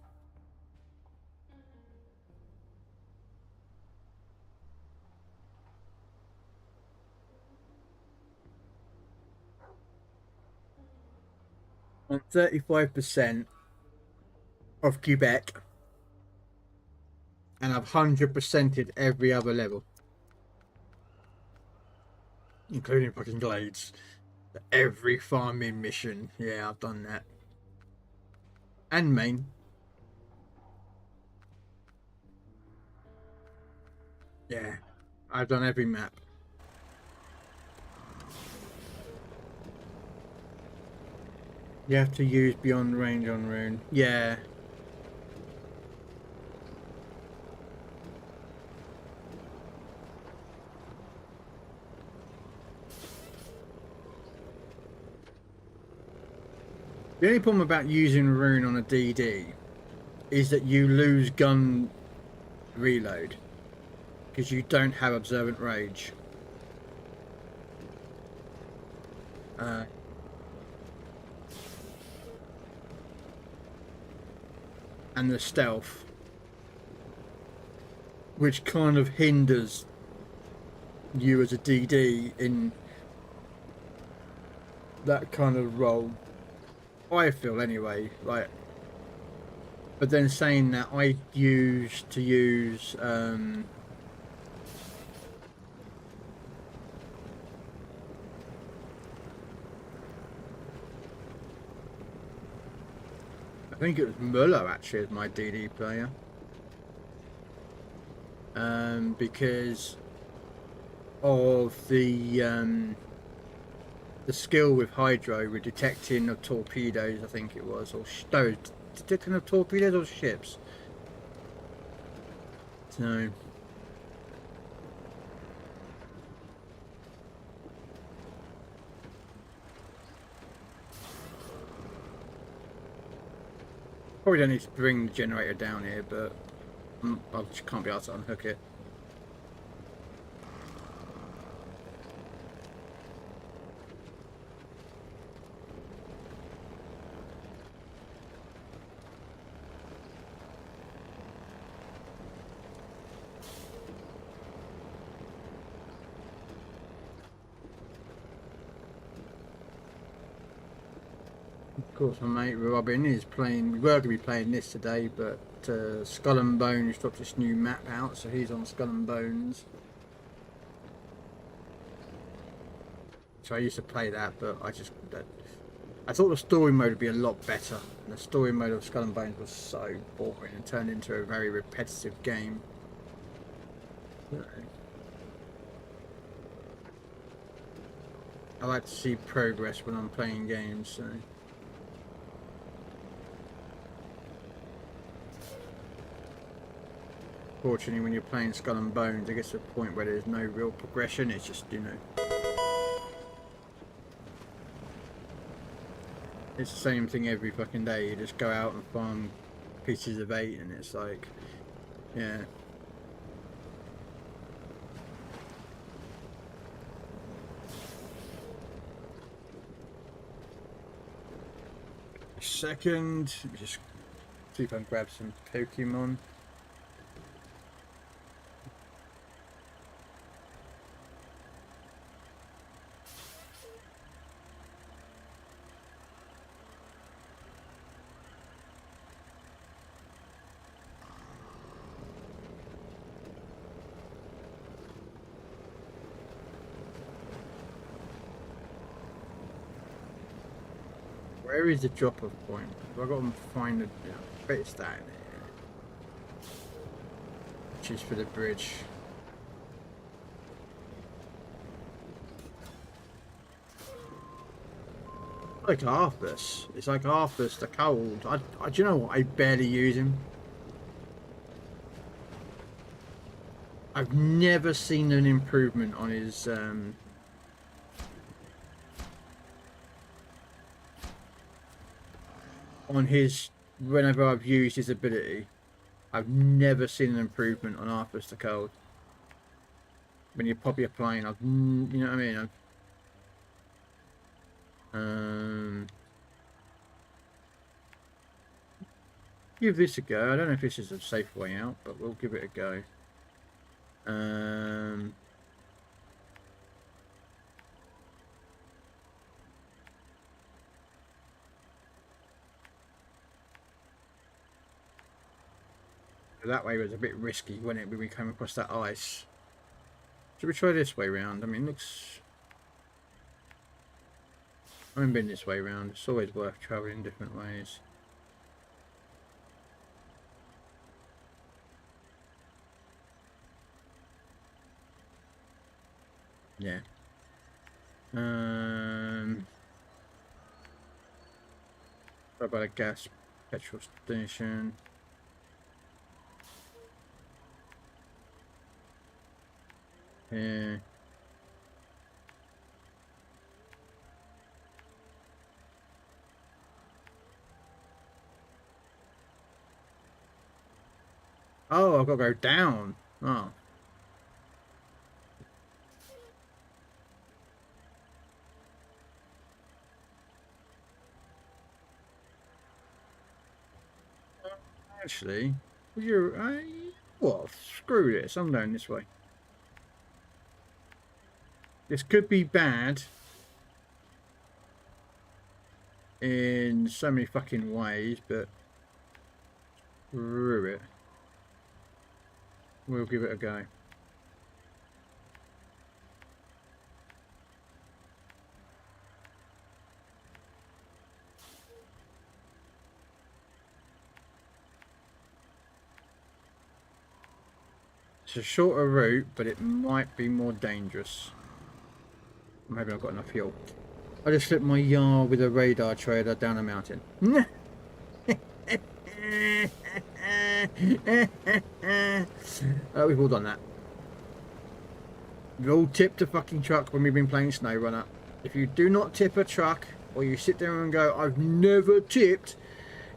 On 35% of Quebec, and I've 100%ed every other level, including fucking glades. Every farming mission, yeah, I've done that. And main. Yeah, I've done every map. You have to use beyond range on Rune. Yeah. The only problem about using Rune on a DD is that you lose gun reload because you don't have observant rage. And the stealth, which kind of hinders you as a DD in that kind of role. I feel anyway, like. But then saying that, I used to use I think it was Muller actually as my DD player, because of the skill with Hydro with detecting of torpedoes, I think it was, or no, detecting of torpedoes or ships. So probably don't need to bring the generator down here, but I just can't be able to unhook it. Of course, my mate Robin is playing. We were going to be playing this today, but Skull and Bones dropped this new map out, so he's on Skull and Bones. So I used to play that, but I thought the story mode would be a lot better. And the story mode of Skull and Bones was so boring and turned into a very repetitive game. I like to see progress when I'm playing games, so. Fortunately, when you're playing Skull and Bones, it gets to a point where there's no real progression. It's just, you know, it's the same thing every fucking day. You just go out and farm pieces of 8, and it's like, yeah. second. Let me just see if I can grab some Pokemon. Where is the drop-off point? I've got to find it. Yeah, I bet it's down there. Which is for the bridge. Like Arthur's. It's like Arthur's the cold. Do you know what? I barely use him. I've never seen an improvement on his whenever I've used his ability. I've never seen an improvement on Arthur's the cold. When you're probably applying, you know what I mean? Give this a go. I don't know if this is a safe way out, but we'll give it a go. That way was a bit risky when we came across that ice. Should we try this way round? I mean, looks. I haven't been this way round. It's always worth travelling different ways. Yeah. What about a gas petrol station? Yeah. Oh, I've got to go down. Oh. Actually, you're well, screw this. I'm going this way. This could be bad in so many fucking ways, but screw it. We'll give it a go. It's a shorter route, but it might be more dangerous. Maybe I've got enough fuel. I just slipped my yard with a radar trader down a mountain. We've all done that. We've all tipped a fucking truck when we've been playing SnowRunner. If you do not tip a truck, or you sit there and go, I've never tipped,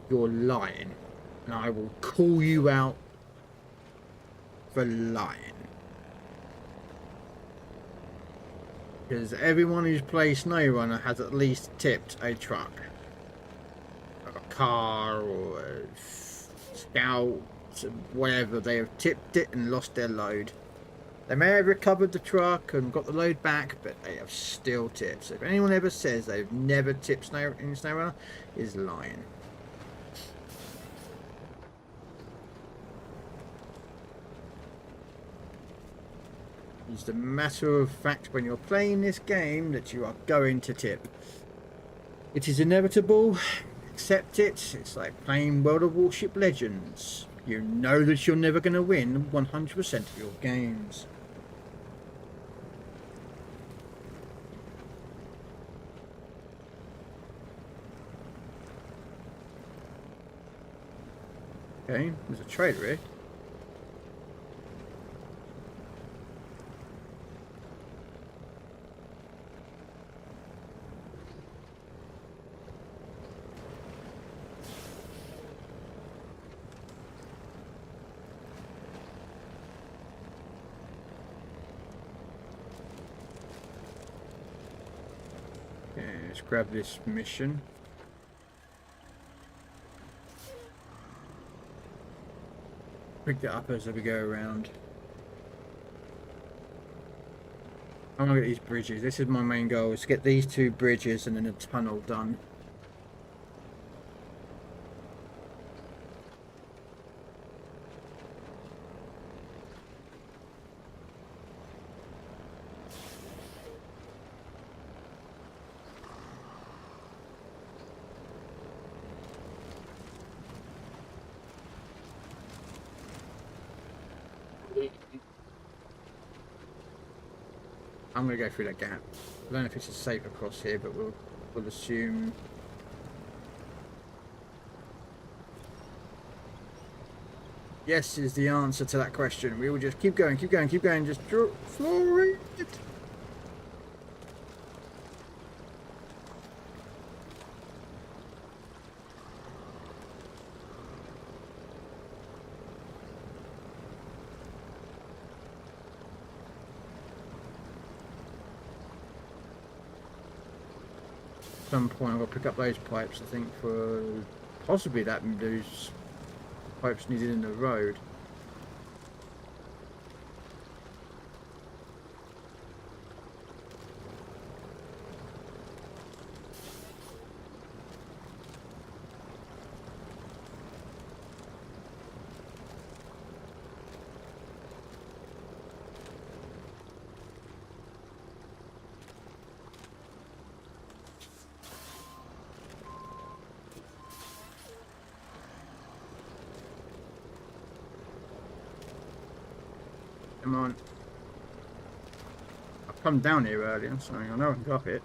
you're lying. And I will call you out for lying. Because everyone who's played SnowRunner has at least tipped a truck. Like a car or a scout, whatever. They have tipped it and lost their load. They may have recovered the truck and got the load back, but they have still tipped. So if anyone ever says they've never tipped in SnowRunner, is lying. It's a matter of fact when you're playing this game that you are going to tip. It is inevitable. Accept it. It's like playing World of Warship Legends. You know that you're never going to win 100% of your games. Okay, there's a trader here. Let's grab this mission. pick that up as we go around. I'm gonna get these bridges. This is my main goal, is to get these 2 bridges and then a tunnel done. I'm gonna go through that gap. I don't know if it's safe across here, but we'll assume. Yes is the answer to that question. We will just keep going, just draw floor it. At some point I'll pick up those pipes, I think, for possibly those pipes needed in the road. Come on. I've come down here earlier, so I know I can go up it.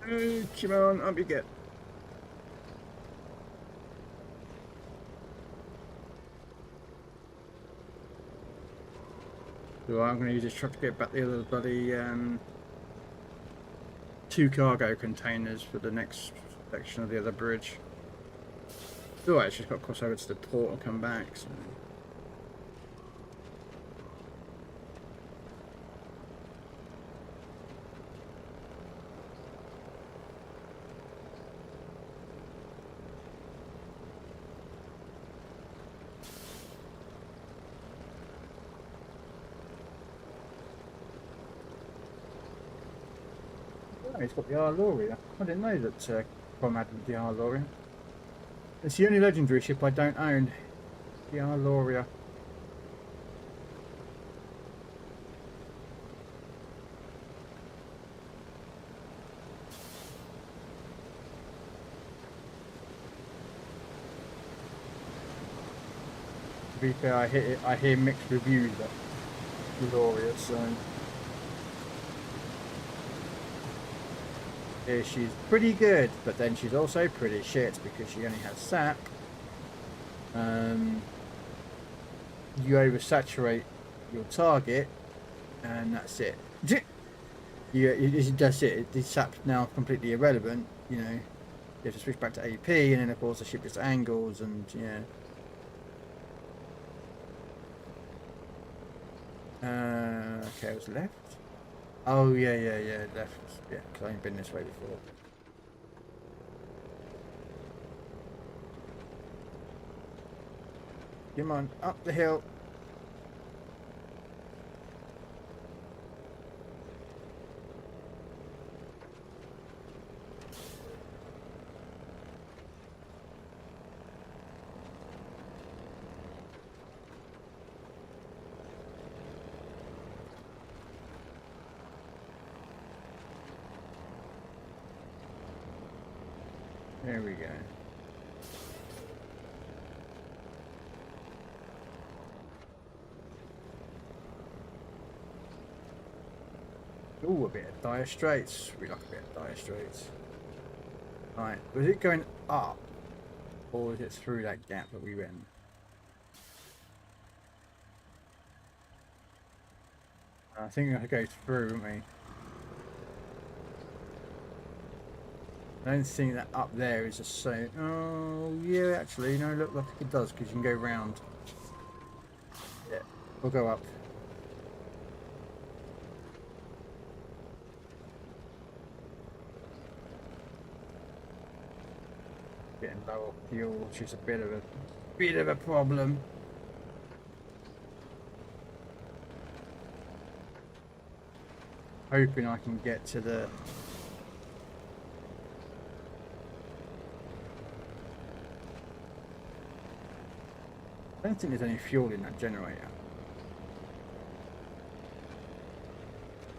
Oh, come on, up you get. So I'm going to use this truck to get back the other bloody 2 cargo containers for the next section of the other bridge. Oh, I just got to cross over to the port and come back. So. Oh, he's got the Arloria. I didn't know that Crom had the Arloria. It's the only legendary ship I don't own. The Arloria. To be fair, I hear mixed reviews of Arloria, so yeah, she's pretty good, but then she's also pretty shit because she only has sap. You oversaturate your target, and that's it. That's it. The sap's now completely irrelevant. You know, you have to switch back to AP, and then of course the ship just angles, and yeah. Okay, I was left. Oh yeah, left. Yeah, because I ain't been this way before. Come on, up the hill. There we go. Ooh, a bit of dire straits. We like a bit of dire straits. Right, was it going up? Or was it through that gap that we went? I think we have to go through, won't we? I don't think that up there is just so. Oh, yeah, actually, no, look like it does because you can go round. Yeah, we'll go up. getting low on fuel, which is a bit of a problem. Hoping I can get to the I don't think there's any fuel in that generator.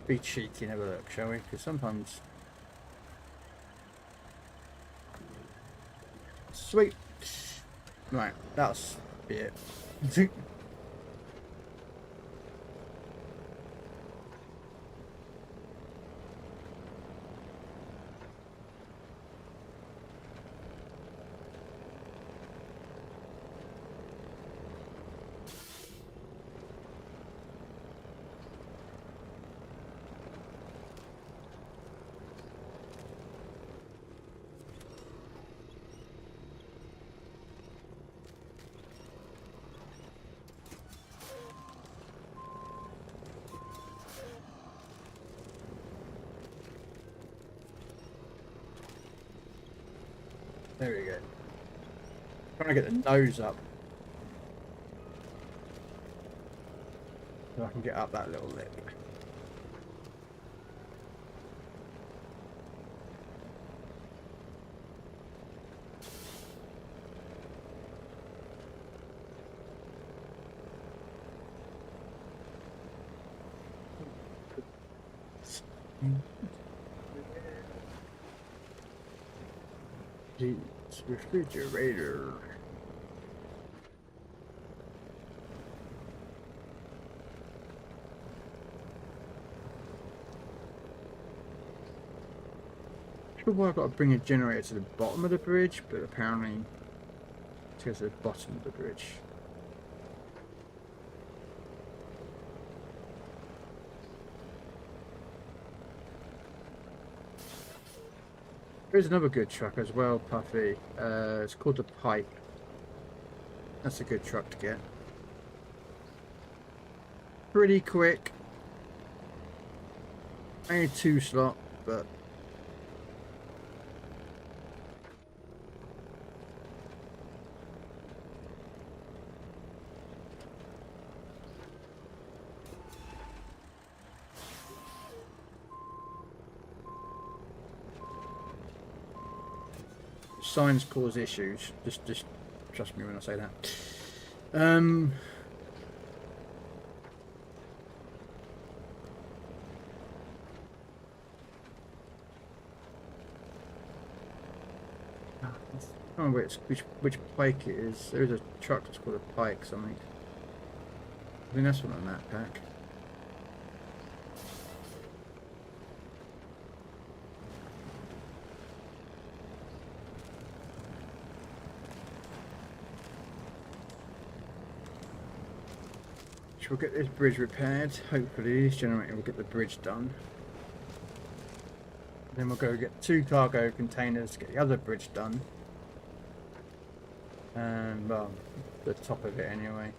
Be cheeky and have a look, shall we? Because sometimes... Sweet! Right, that's it. There we go. Trying to get the nose up. So I can get up that little lip. Jeez, refrigerator. Sure why I've got to bring a generator to the bottom of the bridge, but apparently it goes to the bottom of the bridge. There's another good truck as well, Puffy. It's called the Pike. That's a good truck to get. Pretty quick. Only 2 slot, but signs cause issues. Just trust me when I say that. I don't know which Pike it is. There's a truck that's called a Pike something. I think that's one on that pack. We'll get this bridge repaired. Hopefully this generator will get the bridge done. Then we'll go get 2 cargo containers to get the other bridge done. And well, the top of it anyway.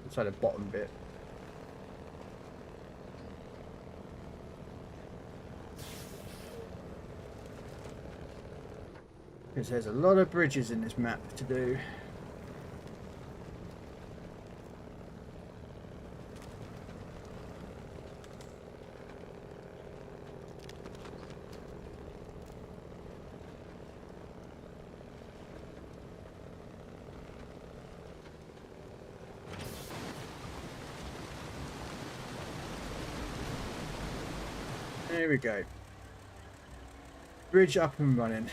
Inside the bottom bit. Because there's a lot of bridges in this map to do. There we go. Bridge up and running.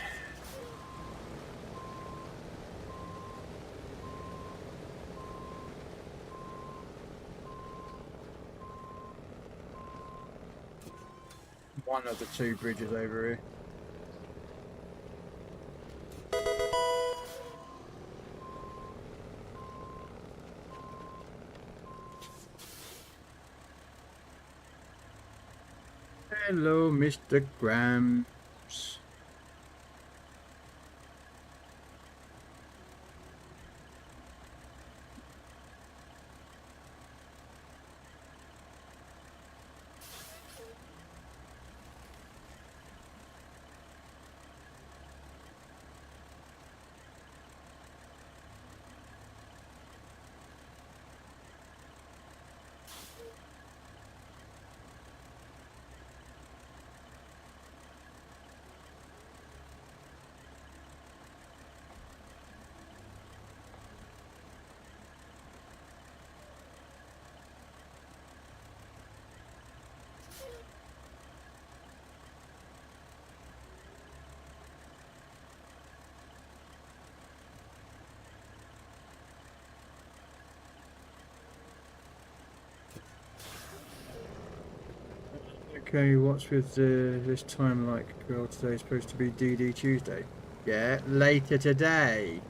One of the 2 bridges over here. Hello, Mr. Grams. Okay, what's with this time like? Well, today's supposed to be DD Tuesday. Yeah, later today.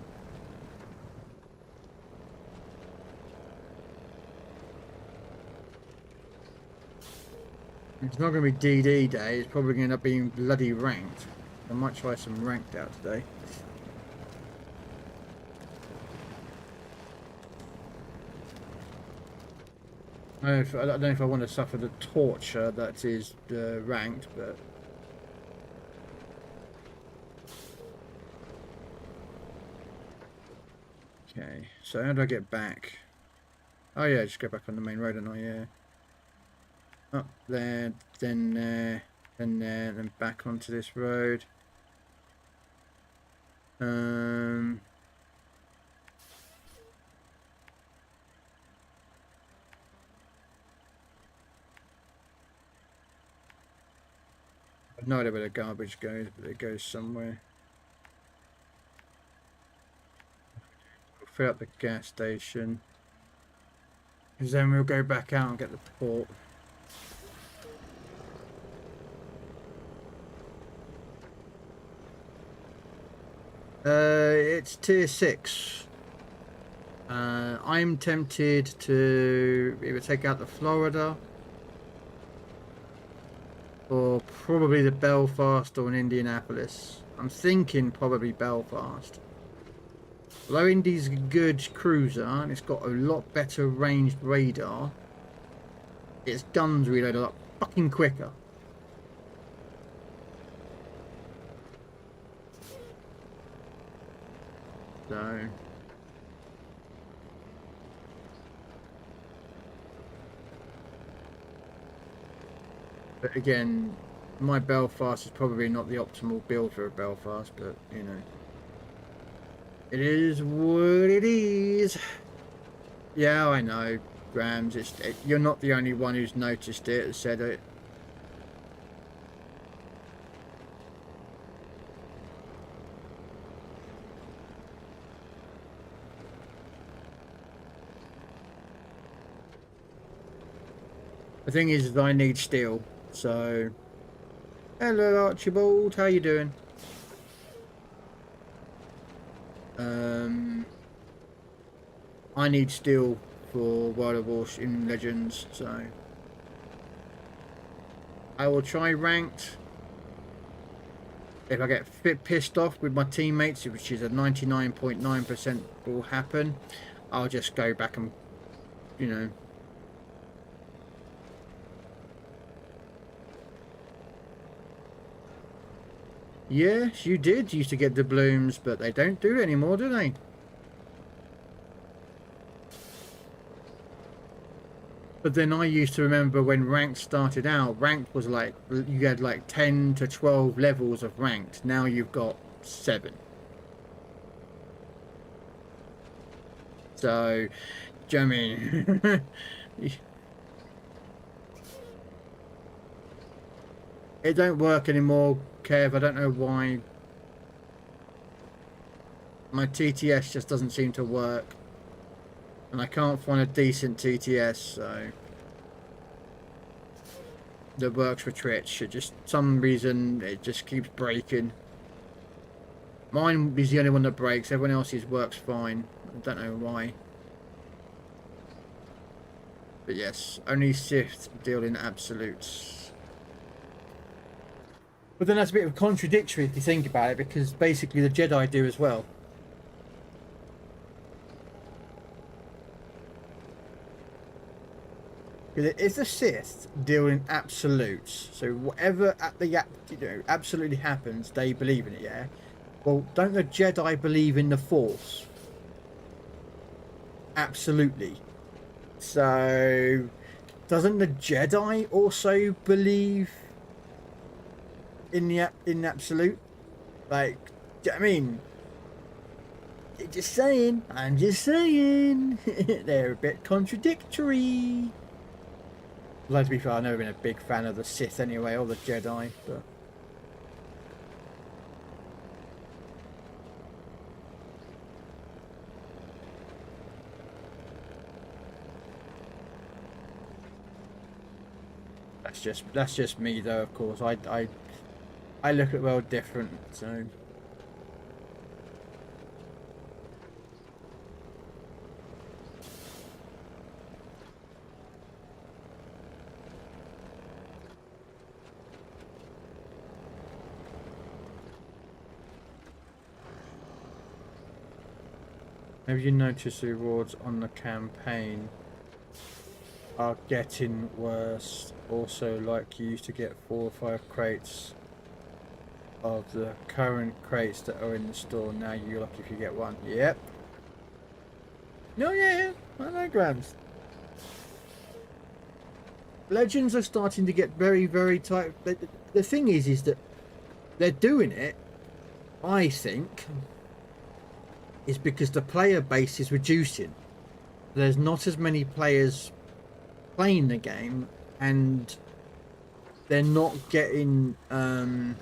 It's not going to be DD day, it's probably going to end up being bloody ranked. I might try some ranked out today. I don't know if I want to suffer the torture that is ranked, but... Okay, so how do I get back? Oh yeah, just go back on the main road, and yeah. Up there, then there, then there, then back onto this road. I've no idea where the garbage goes, but it goes somewhere. We'll fill up the gas station. Because then we'll go back out and get the port. It's tier 6. I'm tempted to either take out the Florida or probably the Belfast or an Indianapolis. I'm thinking probably Belfast. Although Indy's a good cruiser and it's got a lot better ranged radar, its guns reload a lot fucking quicker. So... But again, my Belfast is probably not the optimal build for a Belfast, but you know, it is what it is. Yeah, I know, Grams. You're not the only one who's noticed it and said it. The thing is I need steel, so... Hello Archibald, how you doing? I need steel for World of Warsh in Legends, so... I will try ranked. If I get pissed off with my teammates, which is a 99.9% will happen, I'll just go back and, you know... Yes, you did used to get the blooms, but they don't do it anymore, do they? But then I used to remember when ranked started out, ranked was like, you had like 10 to 12 levels of ranked. Now you've got 7. So, do you know what I mean? It don't work anymore, Kev. I don't know why. My TTS just doesn't seem to work. And I can't find a decent TTS, so... that works for Twitch. It just, some reason, it just keeps breaking. Mine is the only one that breaks. Everyone else's works fine. I don't know why. But yes, only Sith deal in absolutes. But then that's a bit of contradictory if you think about it, because basically the Jedi do as well. If the Sith deal in absolutes, so whatever absolutely happens, they believe in it, yeah? Well, don't the Jedi believe in the Force? Absolutely. So, doesn't the Jedi also believe in absolute? Like, do you know what I mean? Just saying. I'm just saying. They're a bit contradictory. Although to be fair, I've never been a big fan of the Sith anyway, or the Jedi, but... That's just me though. Of course, I look at the world different. So. Have you noticed the rewards on the campaign are getting worse? Also, like you used to get 4 or 5 crates of the current crates that are in the store. Now you're lucky if you get 1. Yep. No, yeah, I know, Grams. Legends are starting to get very, very tight. The thing is that they're doing it, I think, is because the player base is reducing. There's not as many players playing the game, and they're not getting and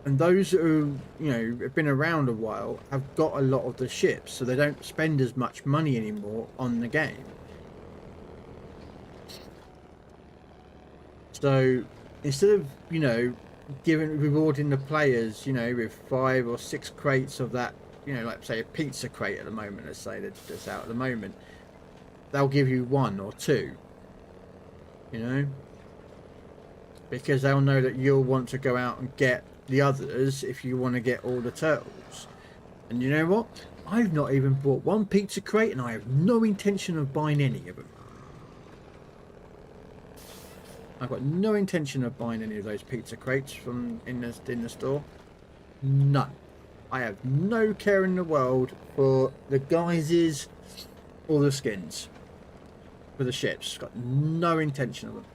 those who, you know, have been around a while have got a lot of the ships, so they don't spend as much money anymore on the game. So instead of, you know, rewarding the players, you know, with 5 or 6 crates of that, you know, like say a pizza crate at the moment, let's say that's out at the moment, they'll give you 1 or 2, you know, because they'll know that you'll want to go out and get the others if you want to get all the turtles. And you know what? I've not even bought 1 pizza crate, and I have no intention of buying any of them. I've got no intention of buying any of those pizza crates from in the store. None. I have no care in the world for the guises or the skins for the ships. Got no intention of them.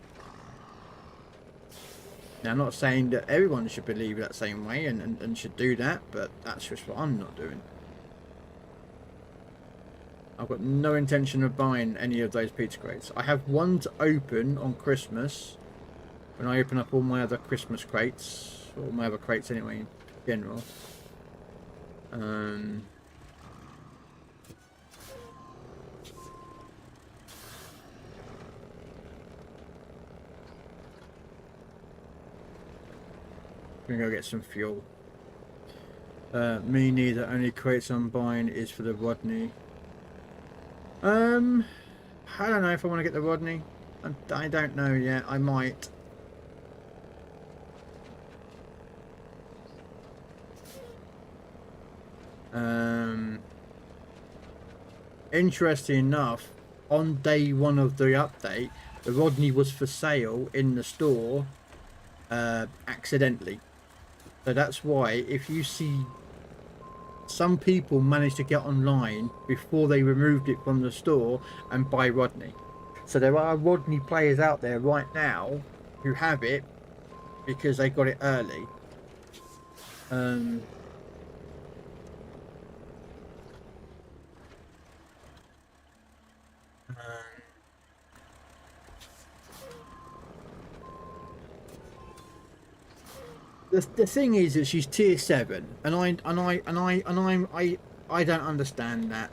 Now, I'm not saying that everyone should believe that same way and should do that, but that's just what I'm not doing. I've got no intention of buying any of those pizza crates. I have one to open on Christmas, when I open up all my other Christmas crates, or my other crates anyway in general. I'm gonna go get some fuel. Me neither. Only crates I'm buying is for the Rodney. I don't know if I want to get the Rodney. I don't know yet. I might. Interesting enough, on day 1 of the update, the Rodney was for sale in the store accidentally. So that's why if you see some people managed to get online before they removed it from the store and buy Rodney. So there are Rodney players out there right now who have it because they got it early. The thing is that she's tier 7, and I don't understand that.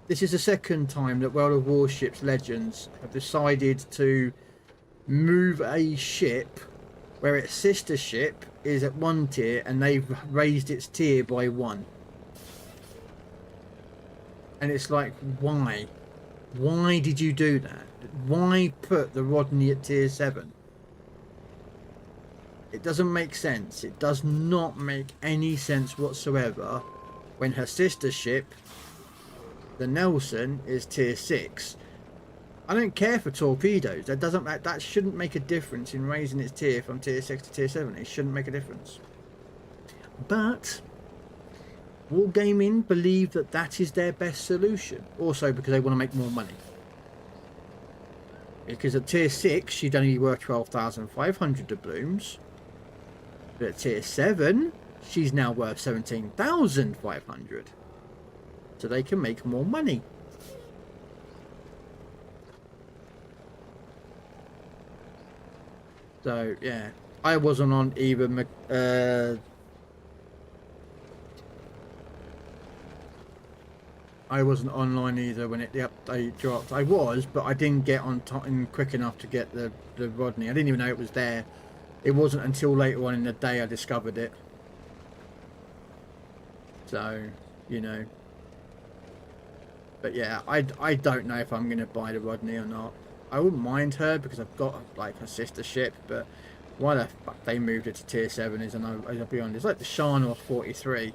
This is the second time that World of Warships Legends have decided to move a ship where its sister ship is at 1 tier and they've raised its tier by 1. And it's like, why? Why did you do that? Why put the Rodney at tier 7? It doesn't make sense. It does not make any sense whatsoever when her sister ship, the Nelson, is tier 6. I don't care for torpedoes. That shouldn't make a difference in raising its tier from tier 6 to tier 7. It shouldn't make a difference. But Wargaming believe that that is their best solution. Also because they want to make more money. Because at tier 6 she'd only worth 12,500 doubloons. But at tier 7 she's now worth 17,500. So they can make more money. So yeah, I wasn't on either I wasn't online either when the update dropped. I was, but I didn't get on time quick enough to get the Rodney. I didn't even know it was there. It wasn't until later on in the day I discovered it. So, you know. But yeah, I don't know if I'm going to buy the Rodney or not. I wouldn't mind her because I've got like her sister ship, but why the fuck they moved it to tier 7 is, and I'll be honest, it's like the Sharnos 43.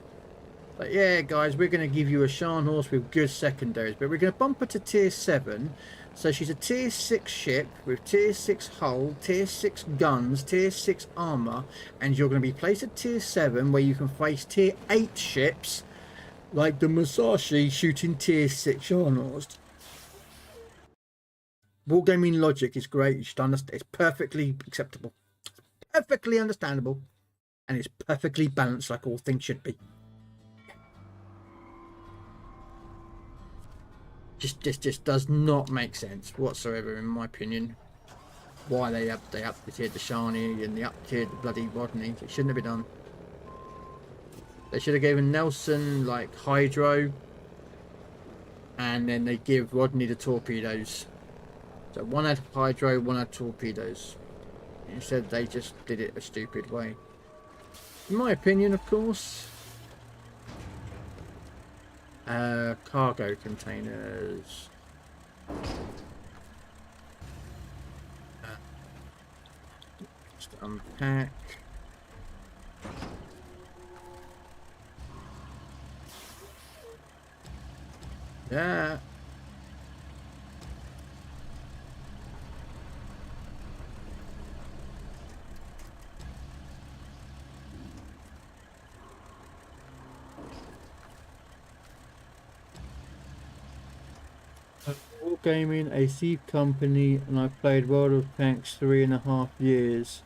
Like, yeah, guys, we're going to give you a Shan horse with good secondaries, but we're going to bump her to tier 7. So she's a tier 6 ship with tier 6 hull, tier 6 guns, tier 6 armor, and you're going to be placed at tier 7 where you can face tier 8 ships like the Musashi shooting tier 6 Shan horse. Wargaming logic is great. You should understand. It's perfectly acceptable, perfectly understandable, and it's perfectly balanced like all things should be. Just does not make sense whatsoever, in my opinion. Why they up-tiered the Shani and they up-tiered the bloody Rodney. It shouldn't have been done. They should have given Nelson like hydro, and then they give Rodney the torpedoes. So one had hydro, one had torpedoes. Instead, they just did it a stupid way. In my opinion, of course. Cargo containers. Just unpack. Yeah. Wargaming, a thief company, and I've played World of Tanks 3.5 years.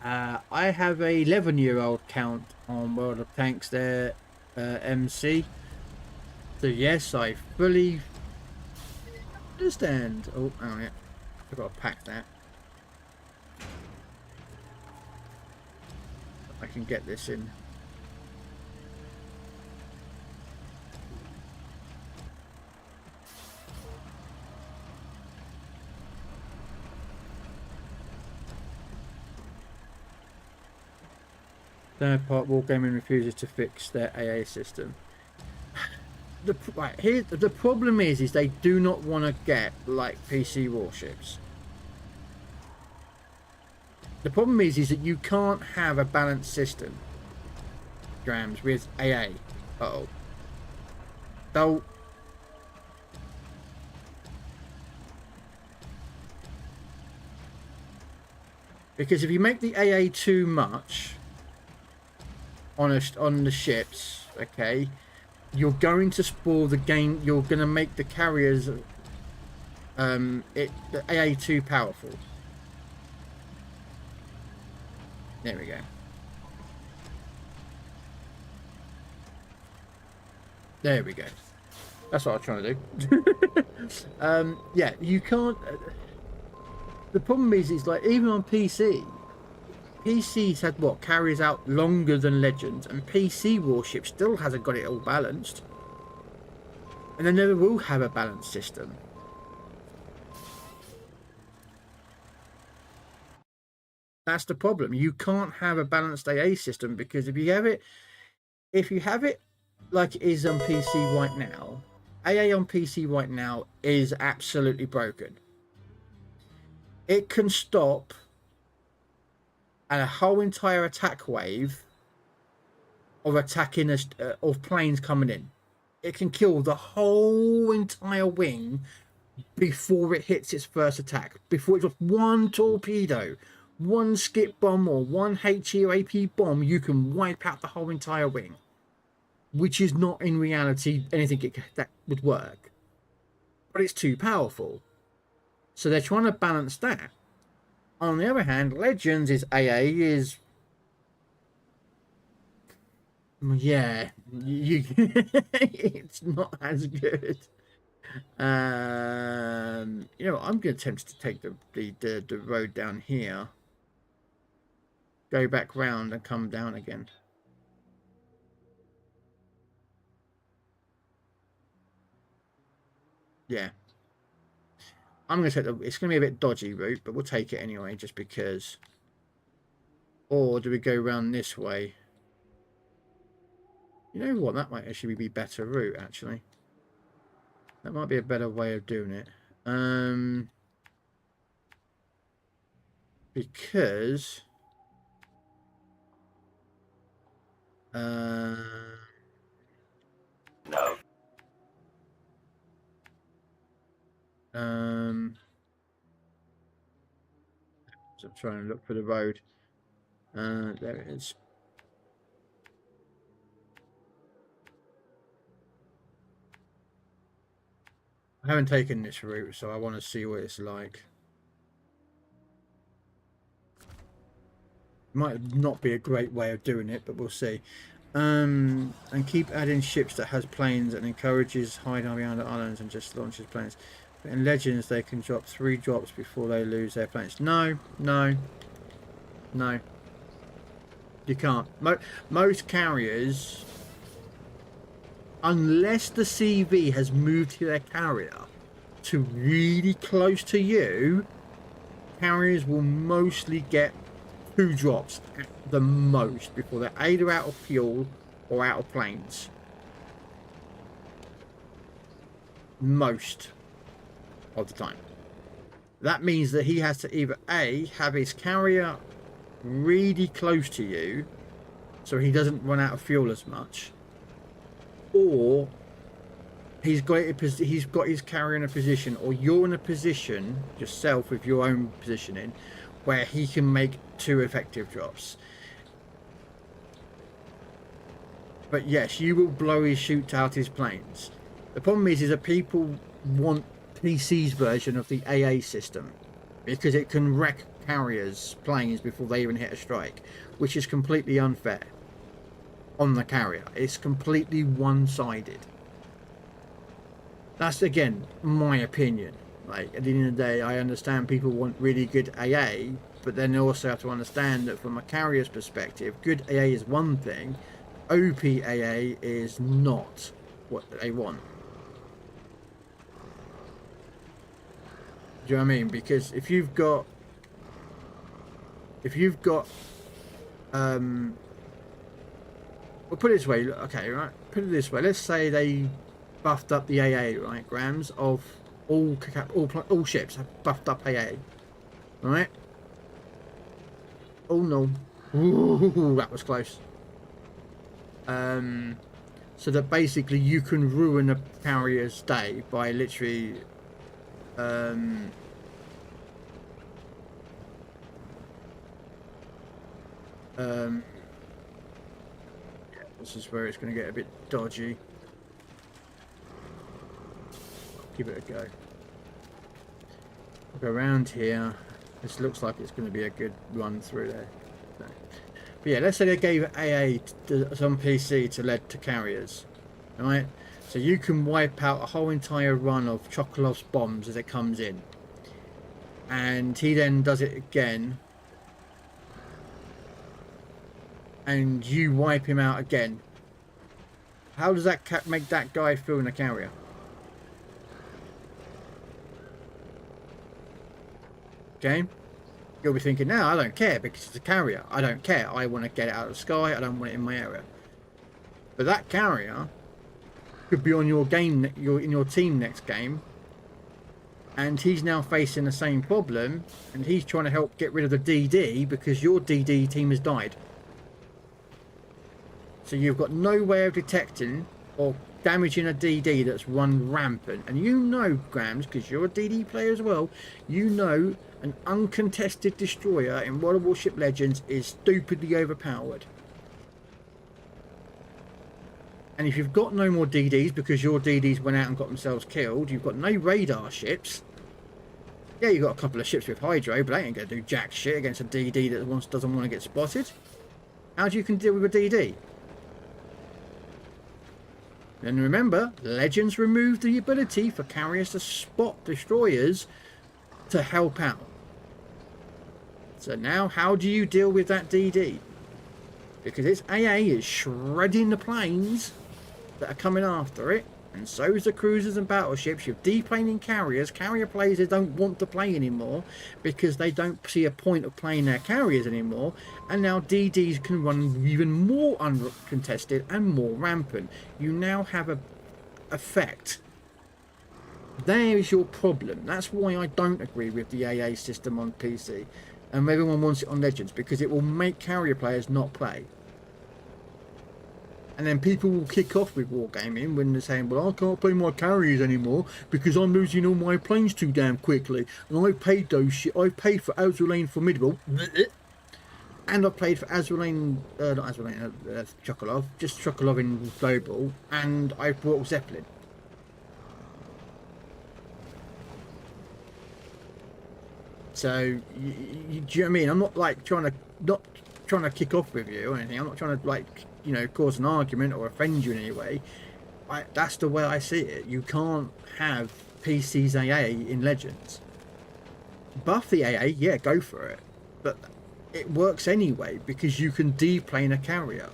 I have a 11-year-old count on World of Tanks there, MC. So yes, I fully understand. Oh, yeah, I've got to pack that. I can get this in. Third part, Wargaming refuses to fix their AA system. The problem is they do not want to get like PC warships. The problem is that you can't have a balanced system, Grams, with AA. Uh-oh. They'll... Because if you make the AA too much on the ships, okay, you're going to spoil the game. You're going to make the carriers the AA too powerful. There we go. There we go. That's what I'm trying to do. Yeah, you can't. The problem is like even on PC, PC's had what carries out longer than Legends, and PC Warship still hasn't got it all balanced, and they never will have a balanced system. That's the problem. You can't have a balanced AA system because if you have it like it is on PC right now, AA on PC right now is absolutely broken. It can stop a whole entire attack wave of attacking of planes coming in. It can kill the whole entire wing before it hits its first attack. Before it's just one torpedo, one skip bomb, or one HE or AP bomb, you can wipe out the whole entire wing. Which is not in reality anything that would work. But it's too powerful. So they're trying to balance that. On the other hand, Legends is AA is... Yeah, it's not as good. You know, I'm going to attempt to take the road down here, go back round and come down again. Yeah. I'm going to take the... It's going to be a bit dodgy route, but we'll take it anyway, just because. Or do we go around this way? You know what? That might actually be a better route, actually. That might be a better way of doing it. Because... No. So I'm trying to look for the road. There it is. I haven't taken this route, so I want to see what it's like. Might not be a great way of doing it, but we'll see. And keep adding ships that has planes and encourages hiding behind the islands and just launches planes. But in Legends, they can drop 3 drops before they lose their planes. No, no, no. You can't. Most carriers, unless the CV has moved their carrier to really close to you, carriers will mostly get 2 drops at the most before they're either out of fuel or out of planes. Most of the time. That means that he has to either A, have his carrier really close to you so he doesn't run out of fuel as much, or he's got his carrier in a position, or you're in a position yourself with your own positioning where he can make 2 effective drops. But yes, you will blow his chute out his planes. The problem is that people want PC's version of the AA system because it can wreck carriers' planes before they even hit a strike, which is completely unfair on the carrier. It's completely one-sided. That's, again, my opinion. Like, at the end of the day, I understand people want really good AA, but then they also have to understand that from a carrier's perspective, good AA is one thing, OP AA is not what they want. Do you know what I mean? Because if you've got we'll put it this way, okay, right? Put it this way. Let's say they buffed up the AA, right? Grams of all ships have buffed up AA, right? Oh no! Ooh, that was close. So that basically you can ruin a carrier's day by literally, this is where it's going to get a bit dodgy. Give it a go. Go around here. This looks like it's going to be a good run through there. So, but yeah, let's say they gave AA to some PC to lead to carriers, right? So you can wipe out a whole entire run of Chokolov's bombs as it comes in, and he then does it again, and you wipe him out again. How does that make that guy feel in a carrier? Okay, you'll be thinking, no, I don't care because it's a carrier. I don't care. I want to get it out of the sky. I don't want it in my area. But that carrier could be on your game, in your team next game, and he's now facing the same problem, and he's trying to help get rid of the DD because your DD team has died. So you've got no way of detecting or damaging a DD that's run rampant. And you know, Grams, because you're a DD player as well, you know an uncontested destroyer in World of Warship Legends is stupidly overpowered. And if you've got no more DDs because your DDs went out and got themselves killed, you've got no radar ships. Yeah, you've got a couple of ships with hydro, but they ain't going to do jack shit against a DD that doesn't want to get spotted. How do you can deal with a DD? And remember, Legends removed the ability for carriers to spot destroyers to help out. So now, how do you deal with that DD? Because its AA is shredding the planes that are coming after it. And so is the cruisers and battleships. You're deplaning carriers. Carrier players don't want to play anymore because they don't see a point of playing their carriers anymore. And now DDs can run even more uncontested and more rampant. You now have a effect. There is your problem. That's why I don't agree with the AA system on PC. And everyone wants it on Legends, because it will make carrier players not play. And then people will kick off with Wargaming when they're saying, well, I can't play my carriers anymore because I'm losing all my planes too damn quickly. And I've paid those shit. I've paid for Azulane Formidable. And I've paid for Azulane, not Azulane, Chokolov, just Chokolov in Global. And I've bought Zeppelin. So, do you know what I mean? I'm not like trying to kick off with you or anything. I'm not trying to, like, you know, cause an argument or offend you in any way. That's the way I see it. You can't have PC's AA in Legends. Buff the AA, yeah, go for it. But it works anyway because you can deplane a carrier.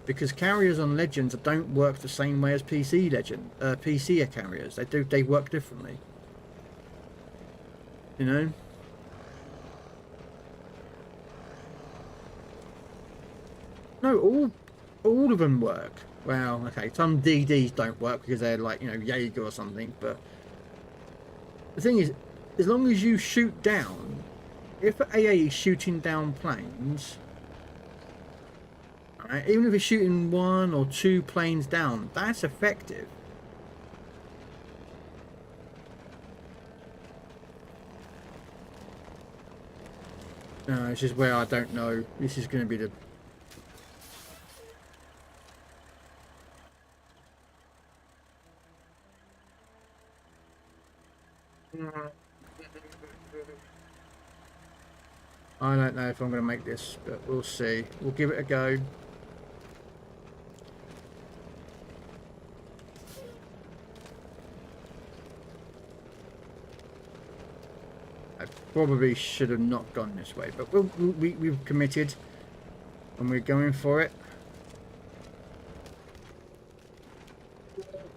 Because carriers on Legends don't work the same way as PC carriers. They work differently. You know? No, all of them work. Well, okay, some DDs don't work because they're like, you know, Jaeger or something, but the thing is, as long as you shoot down, if AA is shooting down planes, right, even if it's shooting 1 or 2 planes down, that's effective. No, this is where I don't know. This is going to be the... I don't know if I'm going to make this, but we'll see. We'll give it a go. I probably should have not gone this way, but we've committed and we're going for it.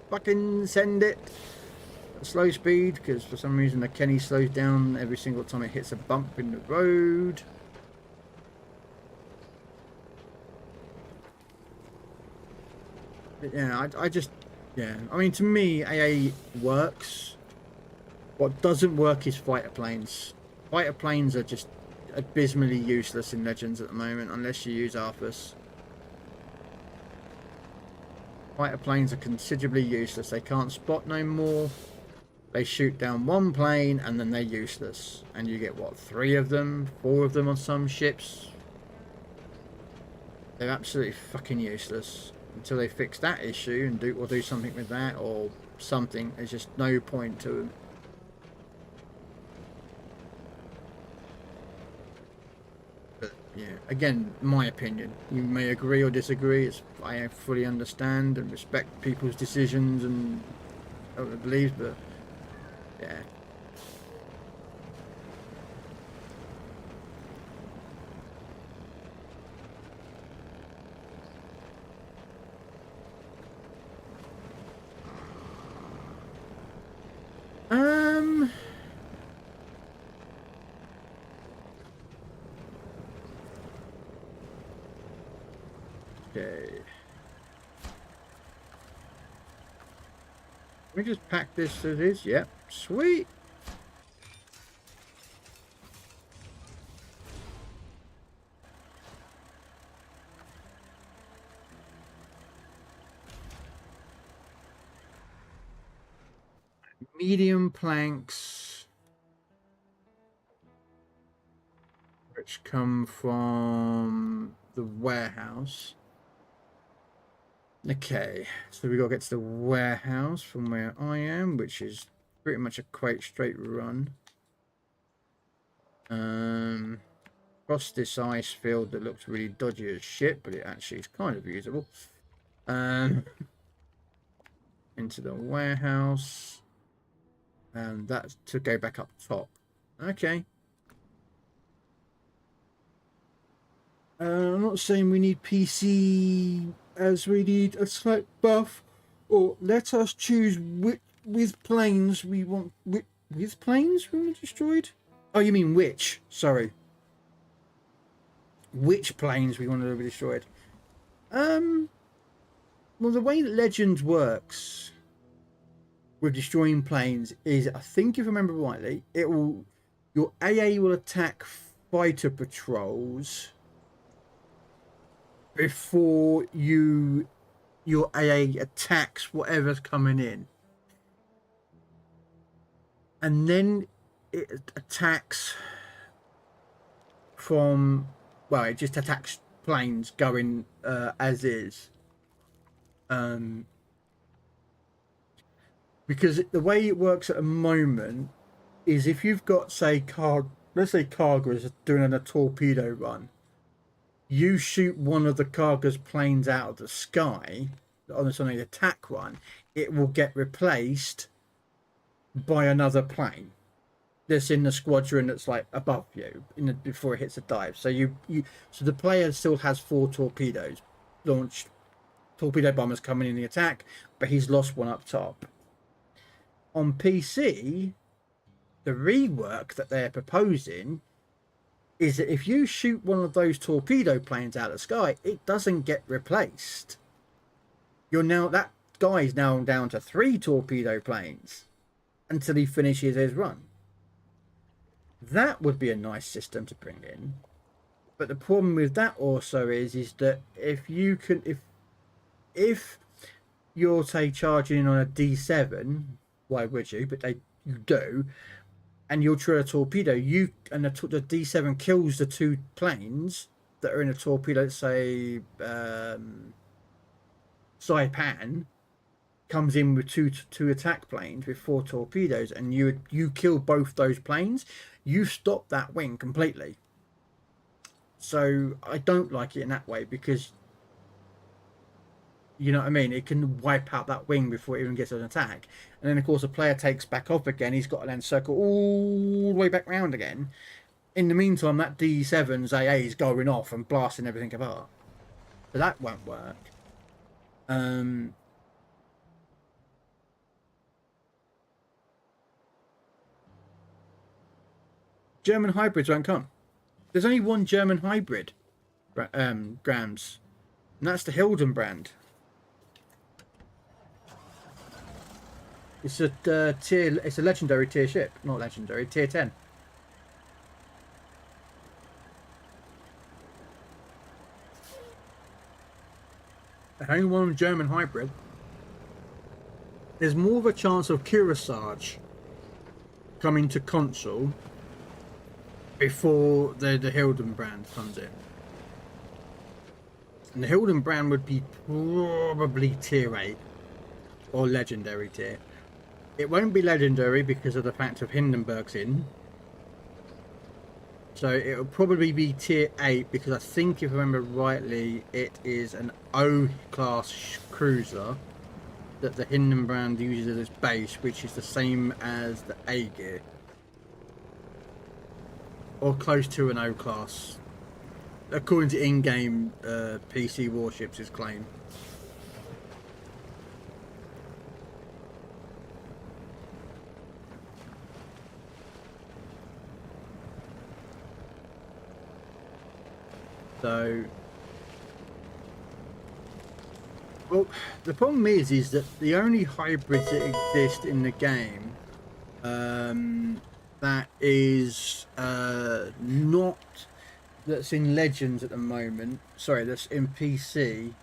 Fucking send it. Slow speed, because for some reason the Kenny slows down every single time it hits a bump in the road. But yeah, I just, yeah, I mean, to me AA works. What doesn't work is fighter planes. Fighter planes are just abysmally useless in Legends at the moment unless you use Arthas. Fighter planes are considerably useless. They can't spot no more. They shoot down 1 plane and then they're useless. And you get, what, 3 of them? 4 of them on some ships? They're absolutely fucking useless. Until they fix that issue and do something with that or something, there's just no point to them. But, yeah, again, my opinion. You may agree or disagree. I fully understand and respect people's decisions and what they believe, but... yeah. Okay. Let me just pack this as is. Yep. Sweet. Medium planks, which come from the warehouse. Okay, so we got to get to the warehouse from where I am, which is pretty much a quite straight run. Across this ice field that looks really dodgy as shit, but it actually is kind of usable. Into the warehouse. And that's to go back up top. Okay. I'm not saying we need PC as we need a slight buff Or let us choose with planes we want. With planes we want destroyed? Oh, you mean which? Sorry. Which planes we want to be destroyed? Well, the way that Legends works with destroying planes is, I think if I remember rightly, it will, your AA will attack fighter patrols before your AA attacks whatever's coming in, and then it attacks from, well, it just attacks planes going as is. Because the way it works at the moment is if you've got, say, let's say cargo is doing a torpedo run, you shoot one of the cargo's planes out of the sky on an attack run, it will get replaced by another plane that's in the squadron that's like above you before it hits a dive. So so the player still has 4 torpedoes launched, torpedo bombers coming in the attack, but he's lost one up top. On PC, the rework that they're proposing is that if you shoot one of those torpedo planes out of the sky, it doesn't get replaced. That guy's now down to 3 torpedo planes until he finishes his run. That would be a nice system to bring in. But the problem with that also is that if you're, say, charging in on a D7, why would you? But you do, and you'll trigger a torpedo. The D7 kills the 2 planes that are in a torpedo. Let's say Saipan comes in with two attack planes with 4 torpedoes, and you kill both those planes. You stop that wing completely. So I don't like it in that way, because you know what I mean, it can wipe out that wing before it even gets an attack. And then of course the player takes back off again, he's got to then circle all the way back round again. In the meantime, that D7's AA is going off and blasting everything apart. So that won't work. German hybrids won't come. There's only one German hybrid, Grams, and that's the Hildenbrand. It's it's a legendary tier ship, not legendary, tier 10. Only one German hybrid. There's more of a chance of Kearsarge coming to console before the Hildenbrand comes in. And the Hildenbrand would be probably tier 8 or legendary tier. It won't be legendary because of the fact of Hindenburg's in. So it'll probably be tier 8 because I think, if I remember rightly, it is an O class cruiser that the Hindenbrand uses as its base, which is the same as the A gear. Or close to an O class, according to in-game PC warships' claim. So, well, the problem is that the only hybrids that exist in the game, that is not, that's in Legends at the moment. Sorry, that's in PC.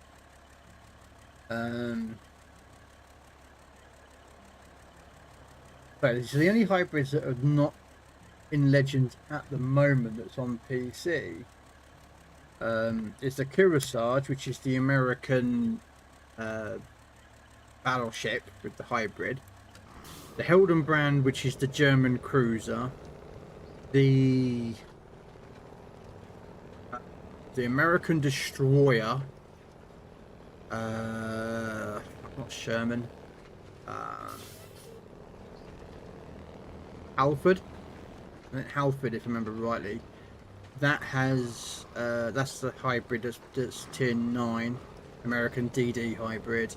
Sorry, so the only hybrids that are not in Legends at the moment that's on PC. Is the Kearsarge, which is the American battleship with the hybrid, the Hildenbrand, which is the German cruiser, the American destroyer, not Sherman, Halford, I think Halford, if I remember rightly. That has that's the hybrid that's tier 9, American DD hybrid.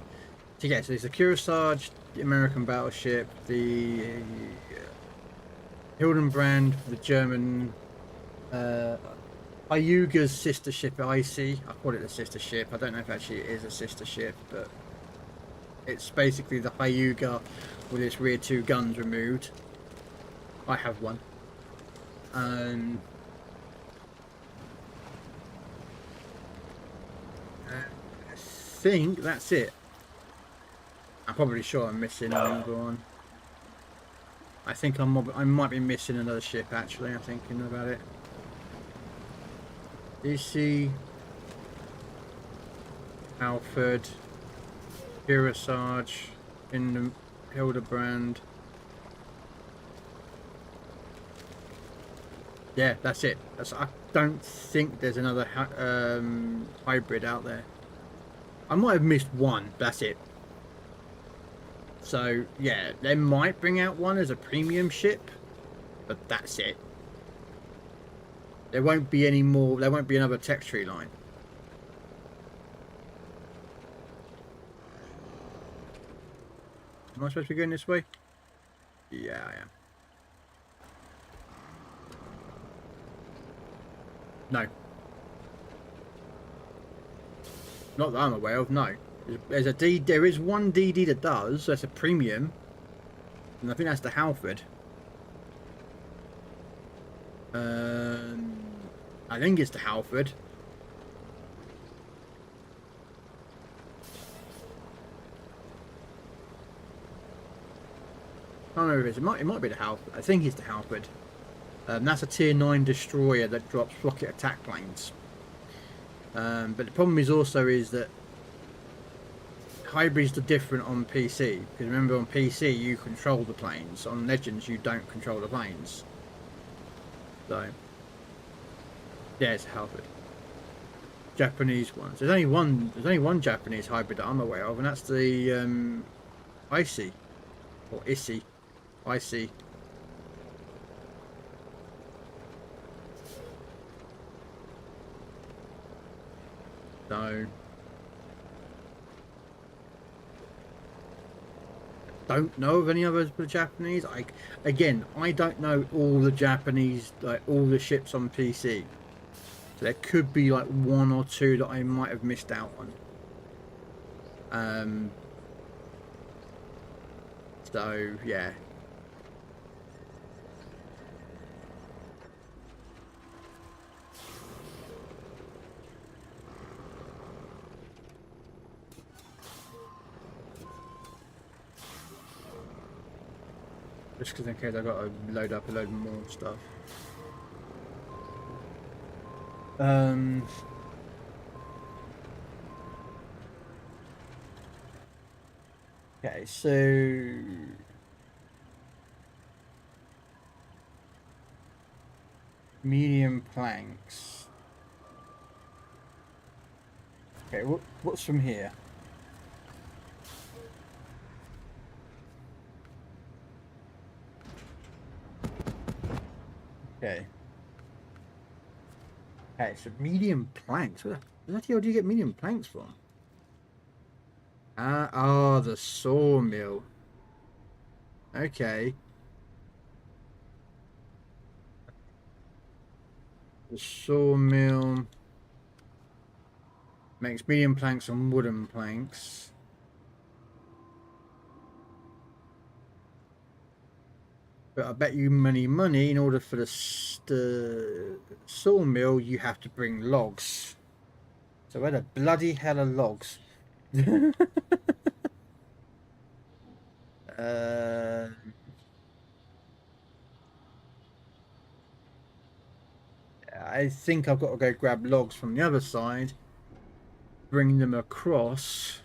So yeah, so there's the Kearsarge, the American battleship, the Hildenbrand, the German, Hyuga's sister ship at IC. I call it a sister ship. I don't know if actually it is a sister ship, but it's basically the Hyuga with its rear 2 guns removed. I have one. I think that's it. I'm probably sure I'm missing another one. I think I might be missing another ship actually. I'm thinking about it. DC, Alfred, Kearsarge, Hildebrand. Yeah, that's it. I don't think there's another hybrid out there. I might have missed one. That's it. So yeah, they might bring out one as a premium ship, but that's it. There won't be any more. There won't be another tech tree line. Am I supposed to be going this way? Yeah, I am. No. Not that I'm aware of, no. There is one DD that does, that's a premium. And I think that's the Halford. I think it's the Halford. I don't know if it is. It might be the Halford. I think it's the Halford. That's a tier 9 destroyer that drops rocket attack planes. But the problem is that hybrids are different on PC. Because remember, on PC you control the planes. On Legends you don't control the planes. So yeah, it's Halford. Japanese ones. There's only one Japanese hybrid that I'm aware of, and that's the Icy or Issy. Icy. So don't know of any others for Japanese. I don't know all the Japanese, like all the ships on PC. So there could be like one or two that I might have missed out on. So yeah. Just because in case I've got to load up a load more stuff. Okay, so medium planks. Okay, what's from here? Okay. Okay, so medium planks. Where the hell do you get medium planks from? The sawmill. Okay. The sawmill makes medium planks and wooden planks. But I bet you money in order for the sawmill you have to bring logs. So where the bloody hell are logs? I think I've got to go grab logs from the other side, bring them across.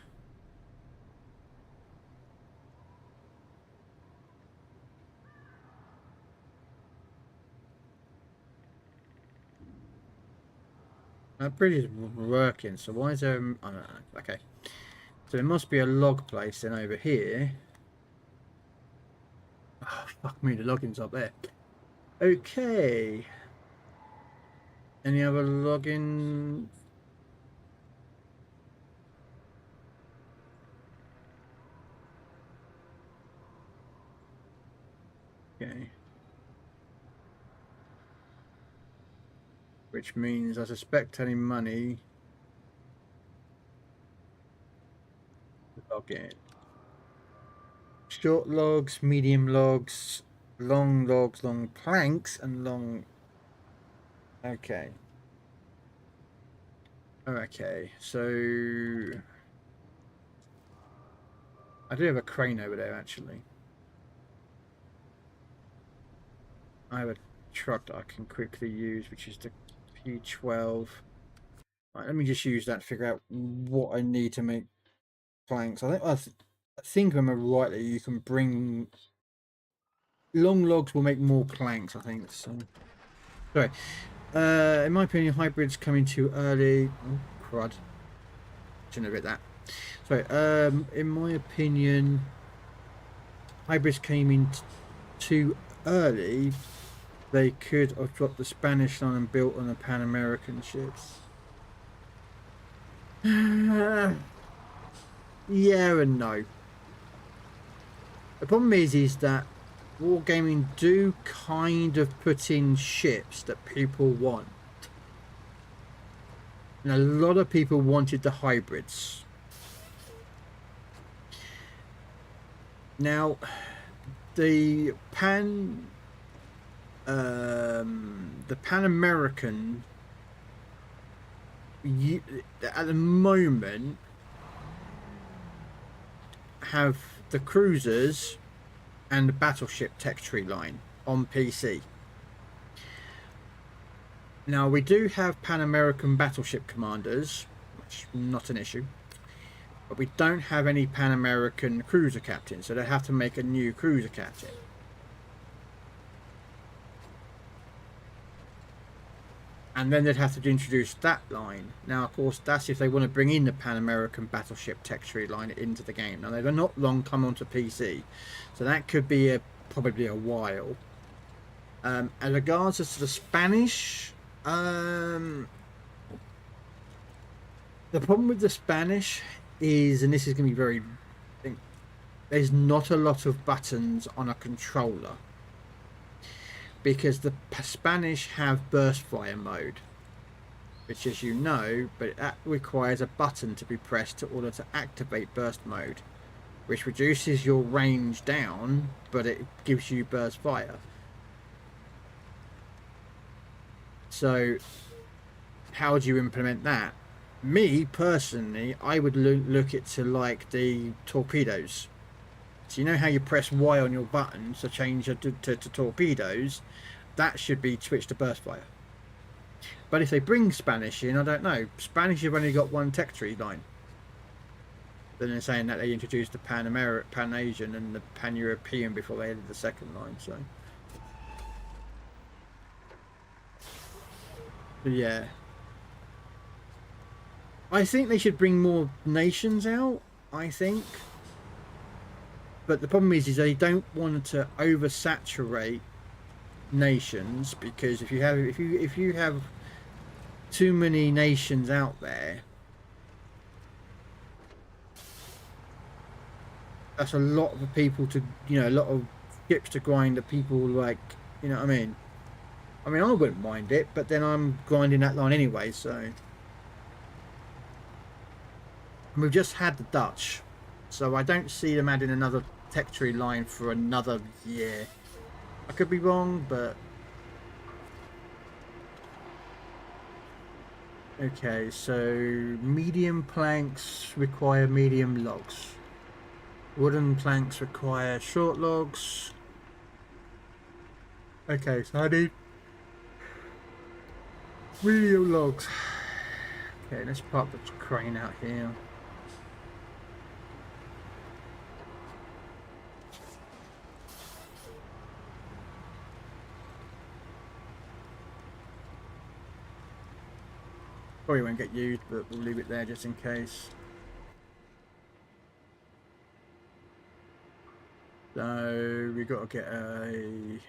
That bridge is working, so why is there... I don't know. Okay. So there must be a log place then over here. Oh, fuck me, the login's up there. Okay. Any other login? Okay. Which means I suspect any money to log in. Short logs, medium logs, long planks, and long. Okay. Okay, so I do have a crane over there actually. I have a truck that I can quickly use, which is the P12. Right, let me just use that to figure out what I need to make planks. I think I'm right that you can bring long logs will make more planks. I think so. Sorry. In my opinion, hybrids coming too early. Oh, crud. Shouldn't have hit that. Sorry. In my opinion, hybrids came in too early. They could have dropped the Spanish line and built on the Pan American ships. Yeah and no. The problem is that Wargaming do kind of put in ships that people want. And a lot of people wanted the hybrids. Now, the Pan American at the moment have the cruisers and the battleship tech tree line on PC. Now we do have Pan American battleship commanders, which is not an issue, but we don't have any Pan American cruiser captains, so they have to make a new cruiser captain. And then they'd have to introduce that line. Now, of course, that's if they want to bring in the Pan American battleship tech tree line into the game. Now, they've not long come onto PC, so that could be probably a while. As regards to the Spanish, the problem with the Spanish is, and this is going to be very, there's not a lot of buttons on a controller. Because the Spanish have burst fire mode, which, as you know, but that requires a button to be pressed in order to activate burst mode, which reduces your range down, but it gives you burst fire. So how do you implement that? Me personally, I would look it to like the torpedoes. So you know how you press Y on your button to change to torpedoes? That should be switched to burst fire. But if they bring Spanish in, I don't know. Spanish have only got one tech tree line. Then they're saying that they introduced the Pan Asian and the Pan European before they added the second line. So yeah, I think they should bring more nations out. I think. But the problem is they don't want to oversaturate nations, because if you have too many nations out there, that's a lot of people to, a lot of ships to grind that people like, you know what I mean? I wouldn't mind it, but then I'm grinding that line anyway, so. And we've just had the Dutch, so I don't see them adding another tech tree line for another year. I could be wrong, but okay, so medium planks require medium logs. Wooden planks require short logs. Okay, so I need medium logs. Okay, let's park the crane out here. Probably won't get used, but we'll leave it there just in case. So we got to get a.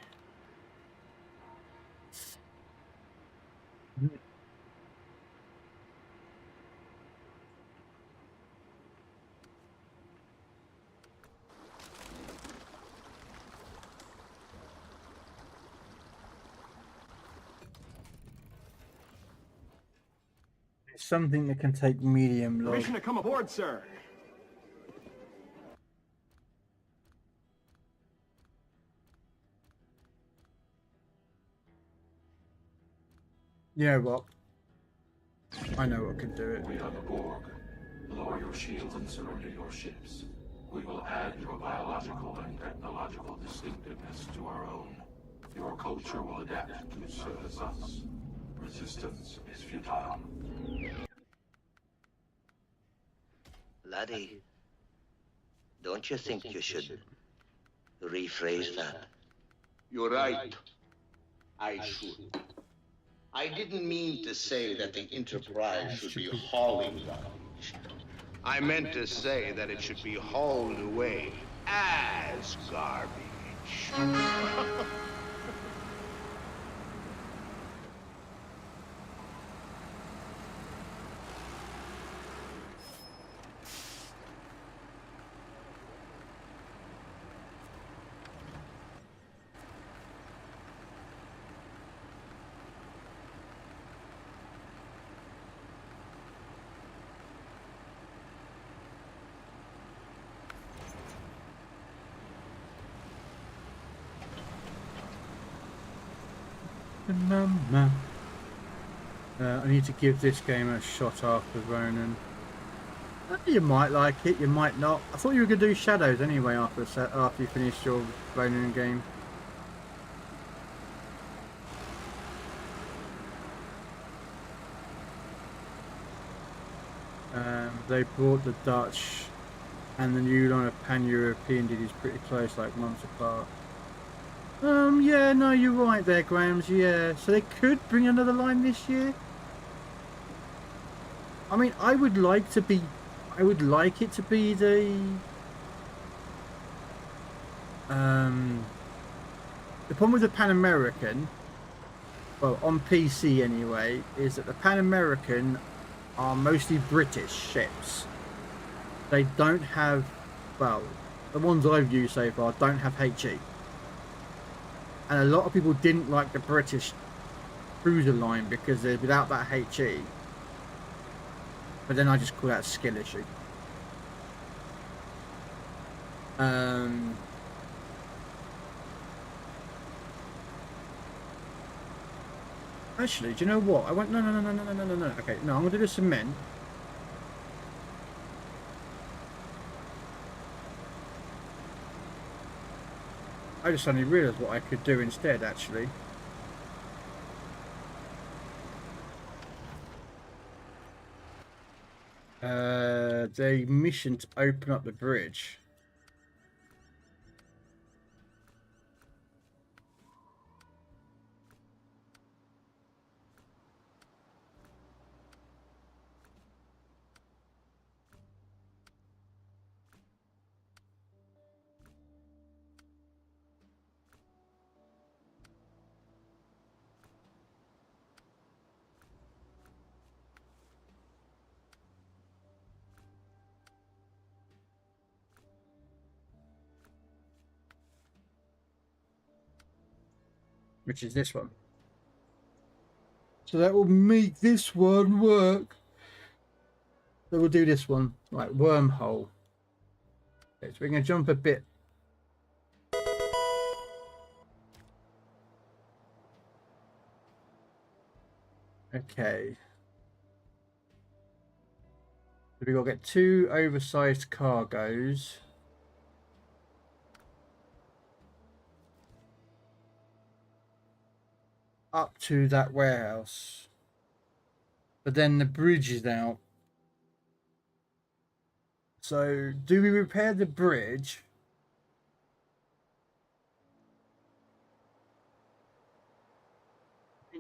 something that can take medium log. Permission to come aboard, sir. You know what? I know what can do it. We are the Borg. Lower your shields and surrender your ships. We will add your biological and technological distinctiveness to our own. Your culture will adapt to service us. Resistance is futile. Laddie, don't you think you should rephrase that? You're right. I should. I didn't mean to say that the Enterprise should be hauling garbage. I meant to say that it should be hauled away as garbage. I need to give this game a shot after Ronan. You might like it, you might not. I thought you were going to do Shadows anyway after you finished your Ronan game. They brought the Dutch and the new line of Pan-European DDs pretty close, like months apart. Yeah, no, you're right there, Grams, yeah. So they could bring another line this year? I mean, I would like it to be the problem with the Pan American, well, on PC anyway, is that the Pan American are mostly British ships. They don't have, well, the ones I've used so far don't have HE. And a lot of people didn't like the British cruiser line because they're without that HE. But then I just call that a skill issue. Actually, do you know what? I went, no. Okay, no, I'm going to do the cement. I just suddenly realised what I could do instead, actually. The mission to open up the bridge. Which is this one. So that will make this one work. So we'll do this one, like wormhole. Okay, so we're going to jump a bit. Okay. So we've got to get 2 oversized cargoes. Up to that warehouse. But then the bridge is out. So do we repair the bridge?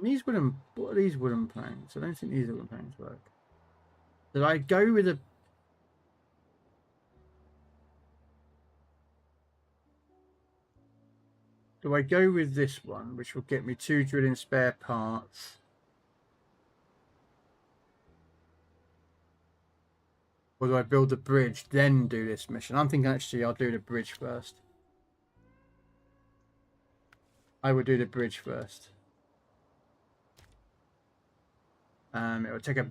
These wooden, what are these wooden planks? I don't think these wooden planks work. Did I go with a... Do I go with this one, which will get me 2 drilling spare parts? Or do I build the bridge, then do this mission? I'm thinking actually I'll do the bridge first. I will do the bridge first. It will take a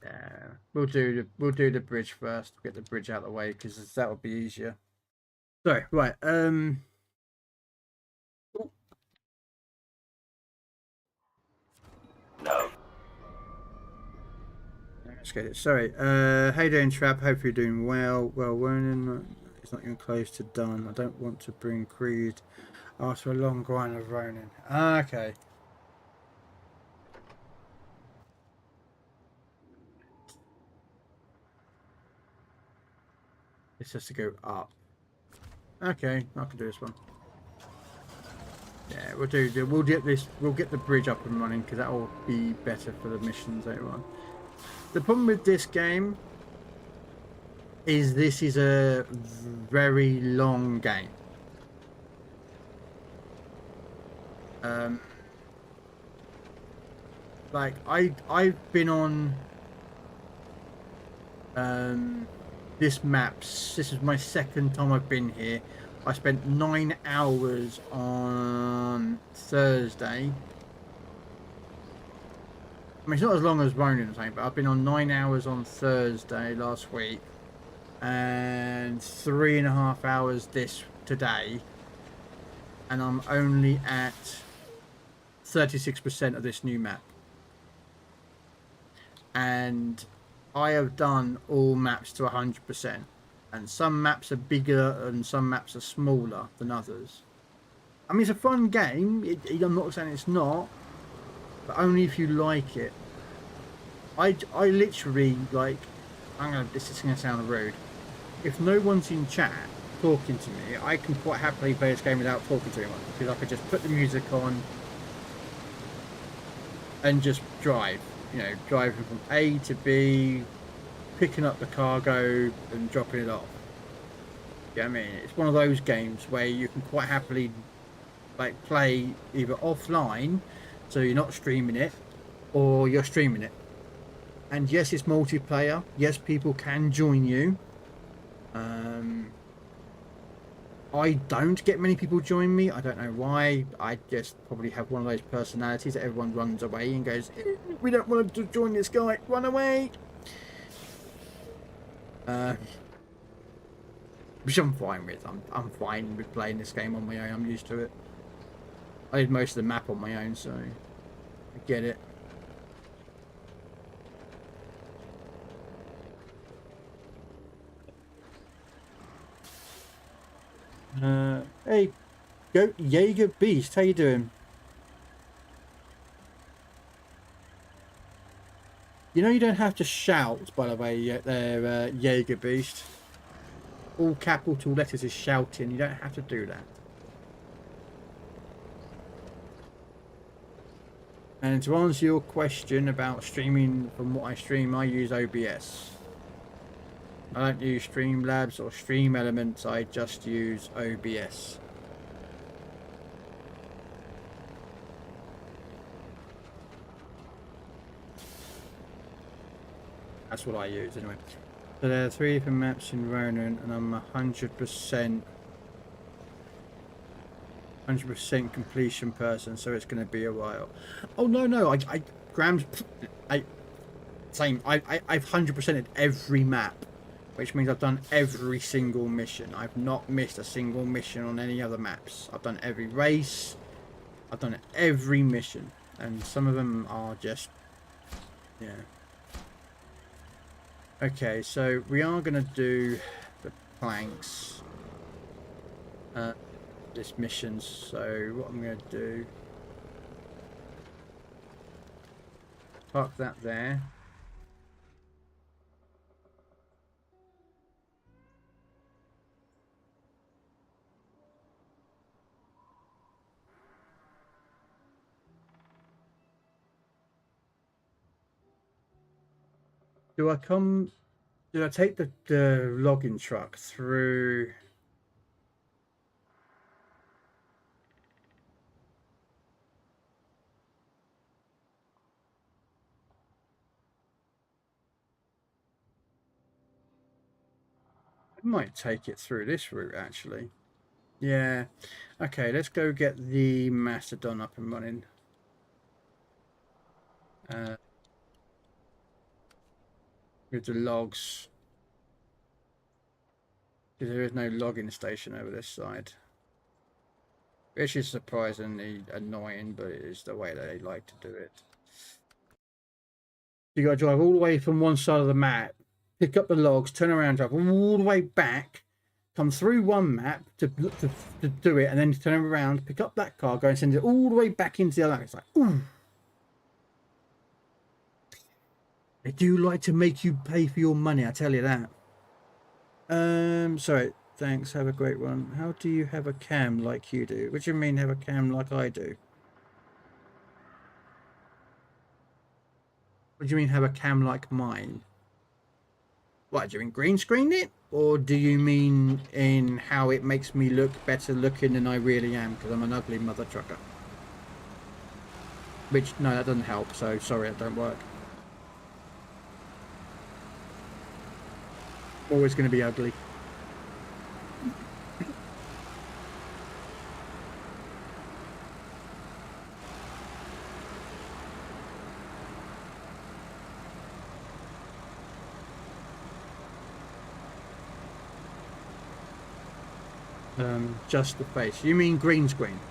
Yeah, we'll do the bridge first. Get the bridge out of the way because that would be easier. Sorry, right. No. Let's get it. Sorry. How you doing, Trap? Hope you're doing well. Well, Ronan, it's not even close to done. I don't want to bring Creed after a long grind of Ronan. Okay. This has to go up. Okay, I can do this one. Yeah, we'll get this. We'll get the bridge up and running because that will be better for the missions later on. The problem with this game is this is a very long game. Like I've been on this maps. This is my second time I've been here. I spent 9 hours on Thursday. I mean, it's not as long as Ronin, but I've been on 9 hours on Thursday last week, and 3.5 hours today, and I'm only at 36% of this new map. And I have done all maps to 100%, and some maps are bigger and some maps are smaller than others. I mean, it's a fun game. I'm not saying it's not, but only if you like it. I literally, like, this is gonna sound rude. If no one's in chat talking to me, I can quite happily play this game without talking to anyone, because I could just put the music on and just drive. You know, driving from A to B, picking up the cargo and dropping it off. Yeah, I mean, it's one of those games where you can quite happily like play either offline, so you're not streaming it, or you're streaming it. And yes, it's multiplayer. Yes, people can join you. I don't get many people join me. I don't know why. I just probably have one of those personalities that everyone runs away and goes, we don't want to join this guy, run away. Which I'm fine with. I'm fine with playing this game on my own. I'm used to it. I did most of the map on my own, so I get it. Hey, go Jaeger Beast, how you doing? You know you don't have to shout, by the way, there, Jaeger Beast. All capital letters is shouting. You don't have to do that. And to answer your question about streaming, from what I stream, I use OBS. I don't use Streamlabs or Stream Elements, I just use OBS. That's what I use anyway. So there are 3 different maps in Ronan, and I'm 100% completion person, so it's going to be a while. Oh no, I've 100%ed every map, which means I've done every single mission. I've not missed a single mission on any other maps. I've done every race. I've done every mission, and some of them are just, yeah. Okay, so we are going to do the planks, this mission. So what I'm going to do, park that there. Do I take the logging truck through? I might take it through this route, actually. Yeah. Okay, let's go get the Mastodon up and running. with the logs. Because there is no logging station over this side. Which is surprisingly annoying, but it is the way they like to do it. You got to drive all the way from one side of the map, pick up the logs, turn around, drive all the way back, come through one map to do it, and then turn around, pick up that cargo, and send it all the way back into the other map. It's like, ooh. They do like to make you pay for your money, I tell you that. Sorry. Thanks, have a great one. How do you have a cam like you do? What do you mean have a cam like I do? What do you mean have a cam like mine? What, do you mean green screen it? Or do you mean in how it makes me look better looking than I really am because I'm an ugly mother trucker? Which, no, that doesn't help, so sorry, that don't work. Always going to be ugly. Just the face. You mean green screen?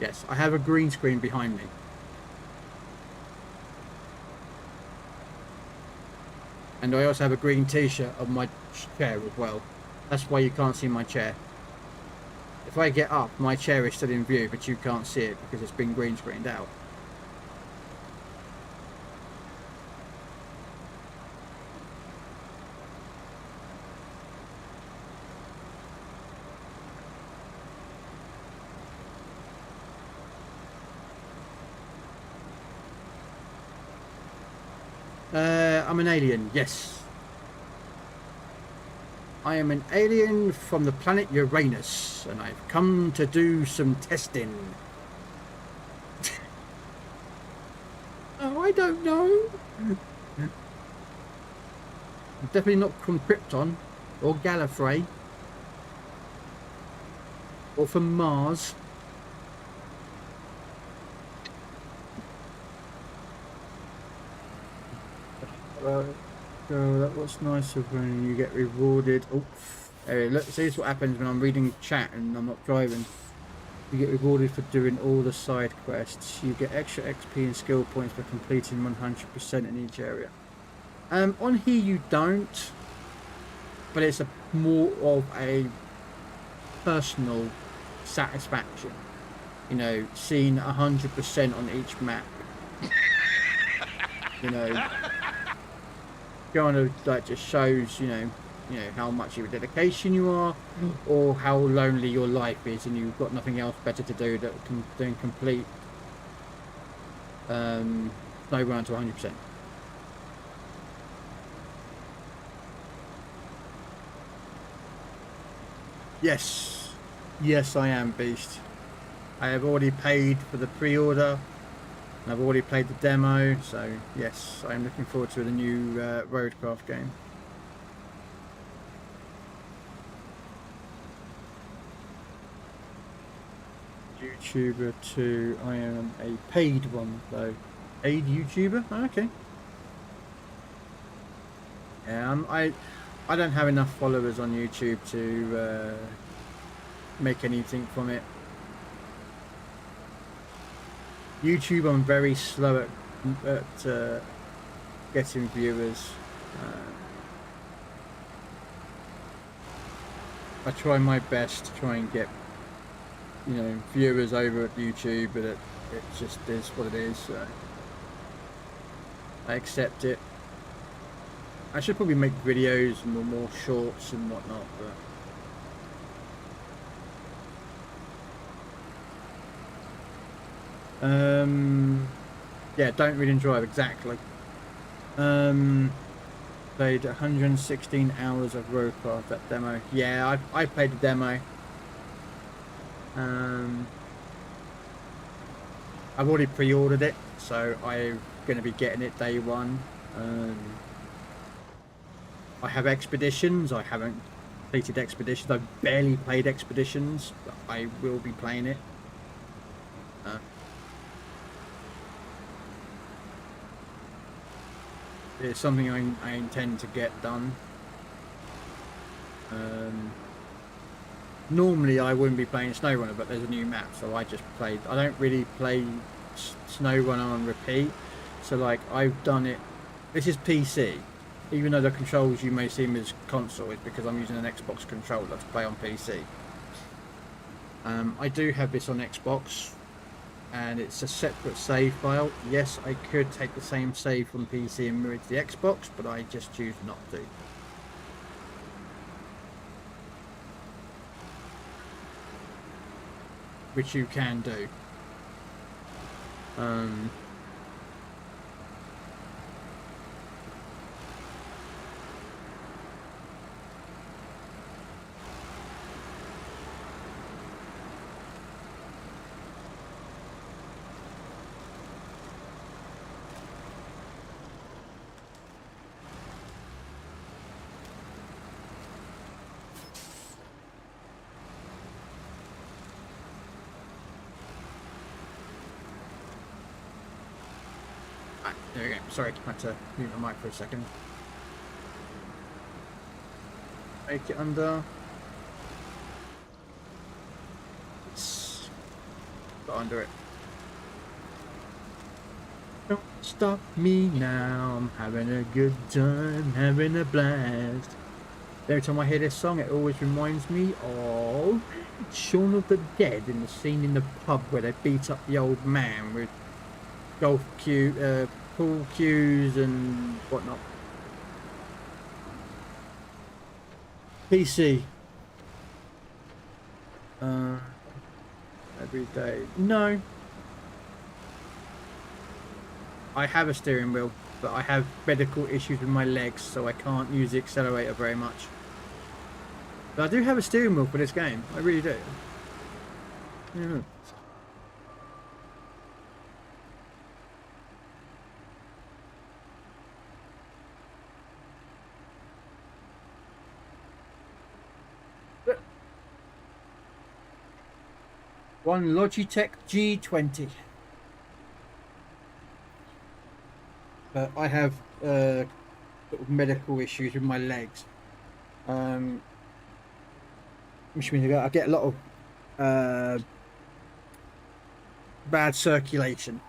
Yes, I have a green screen behind me. And I also have a green t-shirt on my chair as well. That's why you can't see my chair. If I get up, my chair is still in view, but you can't see it because it's been green screened out. I'm an alien, yes. I am an alien from the planet Uranus, and I've come to do some testing. Oh, I don't know. I'm definitely not from Krypton, or Gallifrey, or from Mars. So that was nice of when you get rewarded. Oh, look, see what happens when I'm reading chat and I'm not driving. You get rewarded for doing all the side quests. You get extra XP and skill points for completing 100% in each area. On here you don't, but it's a more of a personal satisfaction. You know, seeing 100% on each map. You know. Kind of like just shows you know how much of a dedication you are, or how lonely your life is, and you've got nothing else better to do than complete no run to 100%. Yes, I am Beast. I have already paid for the pre-order. I've already played the demo, so yes, I'm looking forward to the new Roadcraft game. YouTuber 2, I am a paid one though. Paid YouTuber? Oh, okay. Yeah, I don't have enough followers on YouTube to make anything from it. YouTube, I'm very slow at getting viewers. I try my best to try and get viewers over at YouTube, but it just is what it is. So I accept it. I should probably make videos and more shorts and whatnot, but yeah, don't read and drive, exactly. Played 116 hours of Roadcraft, that demo. Yeah, I played the demo. I've already pre-ordered it, so I'm going to be getting it day one. I have Expeditions. I haven't completed Expeditions. I've barely played Expeditions, but I will be playing it. It's something I intend to get done. Normally I wouldn't be playing SnowRunner, but there's a new map, so I just played. I don't really play SnowRunner on repeat, so like I've done it. This is PC, even though the controls you may see as console is because I'm using an Xbox controller to play on PC. I do have this on Xbox, and it's a separate save file. Yes, I could take the same save from PC and move it to the Xbox, but I just choose not to. Which you can do. There we go. Sorry, I had to mute my mic for a second. Make it under. Got under it. Don't stop me now. I'm having a good time, having a blast. Every time I hear this song, it always reminds me of Shaun of the Dead in the scene in the pub where they beat up the old man with golf cue, pool cues and whatnot. PC. Every day. No. I have a steering wheel, but I have medical issues with my legs, so I can't use the accelerator very much. But I do have a steering wheel for this game. I really do. Yeah. One Logitech G20. But I have sort of medical issues with my legs. Which means I get a lot of bad circulation.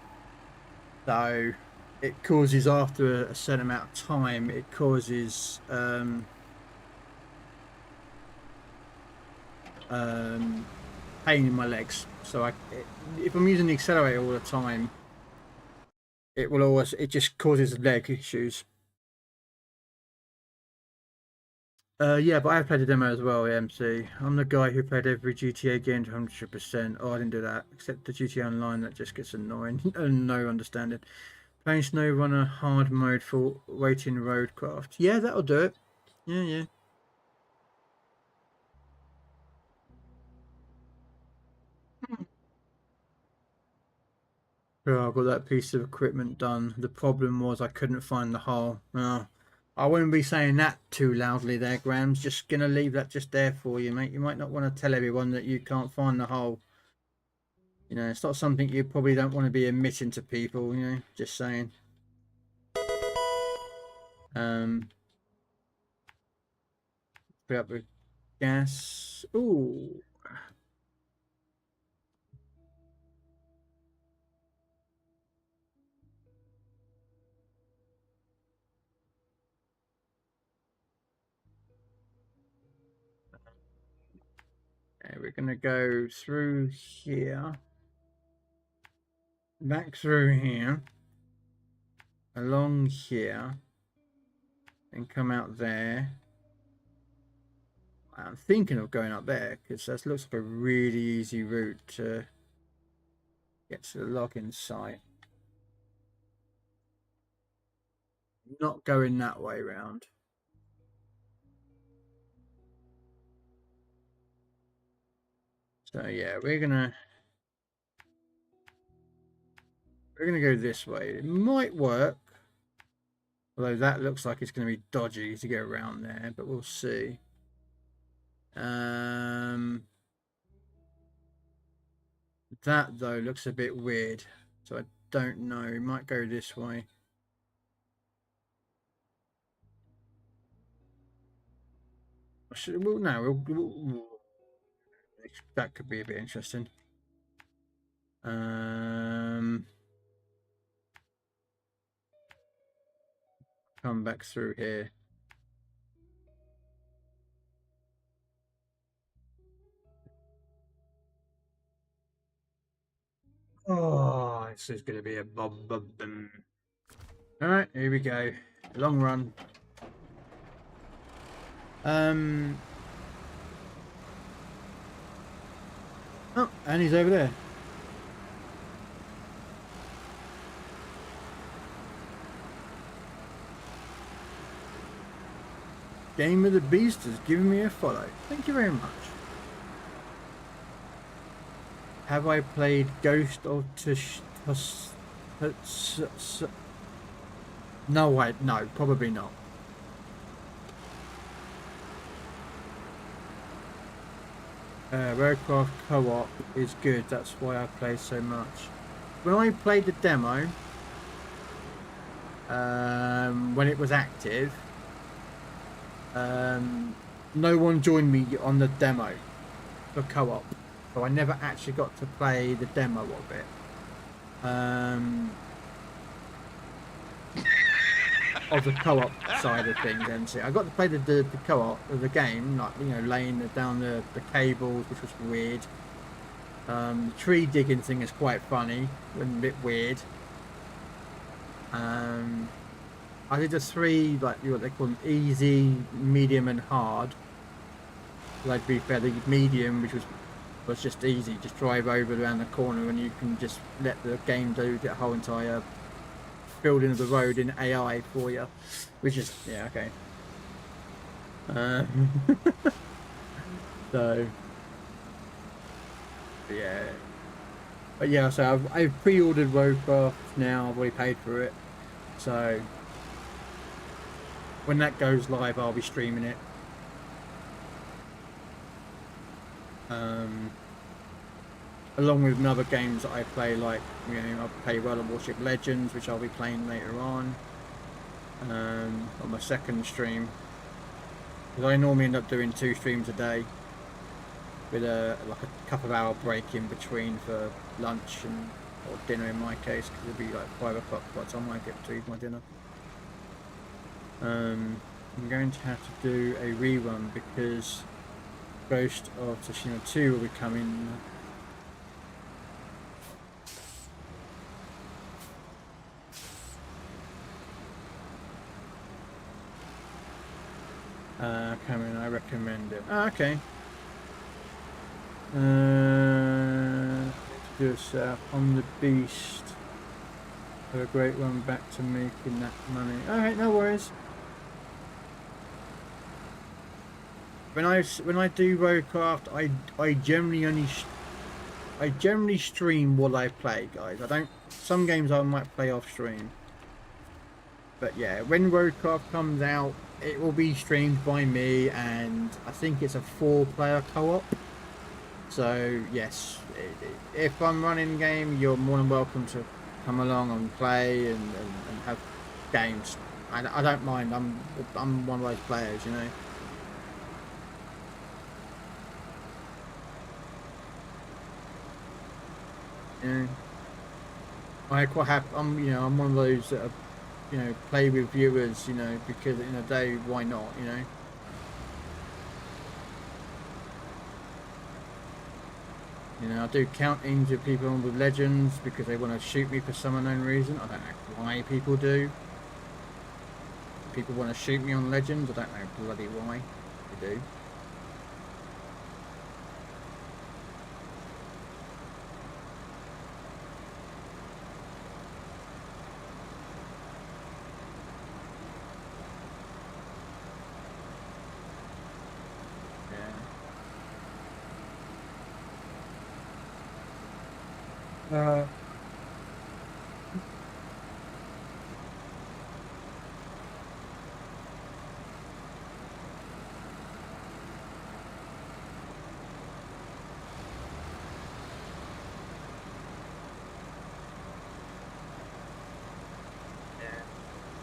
So it causes, after a certain amount of time, it causes pain in my legs. So if I'm using the accelerator all the time, it just causes leg issues. Yeah, but I played the demo as well, MC. I'm the guy who played every GTA game to 100%. Oh, I didn't do that. Except the GTA Online, that just gets annoying. No understanding. Playing SnowRunner hard mode for waiting roadcraft. Yeah, that'll do it. Yeah, yeah. Oh, I got that piece of equipment done. The problem was I couldn't find the hole. Oh, I wouldn't be saying that too loudly there, Grams. Just gonna leave that just there for you, mate. You might not want to tell everyone that you can't find the hole. You know, it's not something you probably don't want to be admitting to people, you know, just saying. Put up with gas. Ooh. Okay, we're gonna go through here. Back through here. Along here. And come out there. I'm thinking of going up there because that looks like a really easy route to get to the login site. Not going that way round. So yeah, we're gonna go this way. It might work, although that looks like it's going to be dodgy to get around there, but we'll see. That though looks a bit weird, so I don't know. We might go this way. Well, no, that could be a bit interesting. Come back through here. Oh, this is going to be a bob. All right, here we go. Long run. Oh, and he's over there. Game of the Beast has given me a follow. Thank you very much. Have I played Ghost of No, wait, no, probably not. Roadcraft co-op is good, that's why I play so much. When I played the demo, when it was active, no one joined me on the demo for co-op, so I never actually got to play the demo of it. Of the co-op side of things, and see, I got to play the co-op of the game, like, you know, laying down the cables, which was weird. The tree digging thing is quite funny and a bit weird. I did the 3, like what they call them, easy, medium, and hard. Like, to be fair, the medium, which was just easy, just drive over around the corner, and you can just let the game do the whole entire building of the road in AI for you, which is, yeah, okay. So yeah, but yeah, so I've pre-ordered Roadcraft now. I've already paid for it, so when that goes live, I'll be streaming it. Along with other games that I play, like, you know, I play World of Warship Legends, which I'll be playing later on my second stream. Because I normally end up doing 2 streams a day, with like a couple of hour break in between for lunch or dinner in my case, because it'll be like 5 o'clock by the time I get to eat my dinner. I'm going to have to do a rerun because Ghost of Tsushima 2 will be coming. Coming, I recommend it. Oh, okay. Do a setup on the Beast. Have a great run back to making that money. Alright, no worries. When I do Roadcraft, I generally stream what I play, guys. I don't. Some games I might play off stream. But yeah, when Roadcraft comes out, it will be streamed by me, and I think it's a 4-player co-op. So yes, if I'm running the game, you're more than welcome to come along and play and have games. I don't mind. I'm one of those players, you know. Yeah. I quite happy. I'm one of those that are, you know, play with viewers, you know, because in a day, why not, you know? You know, I do countings of people on with Legends because they want to shoot me for some unknown reason. I don't know why people do. People want to shoot me on Legends. I don't know bloody why they do.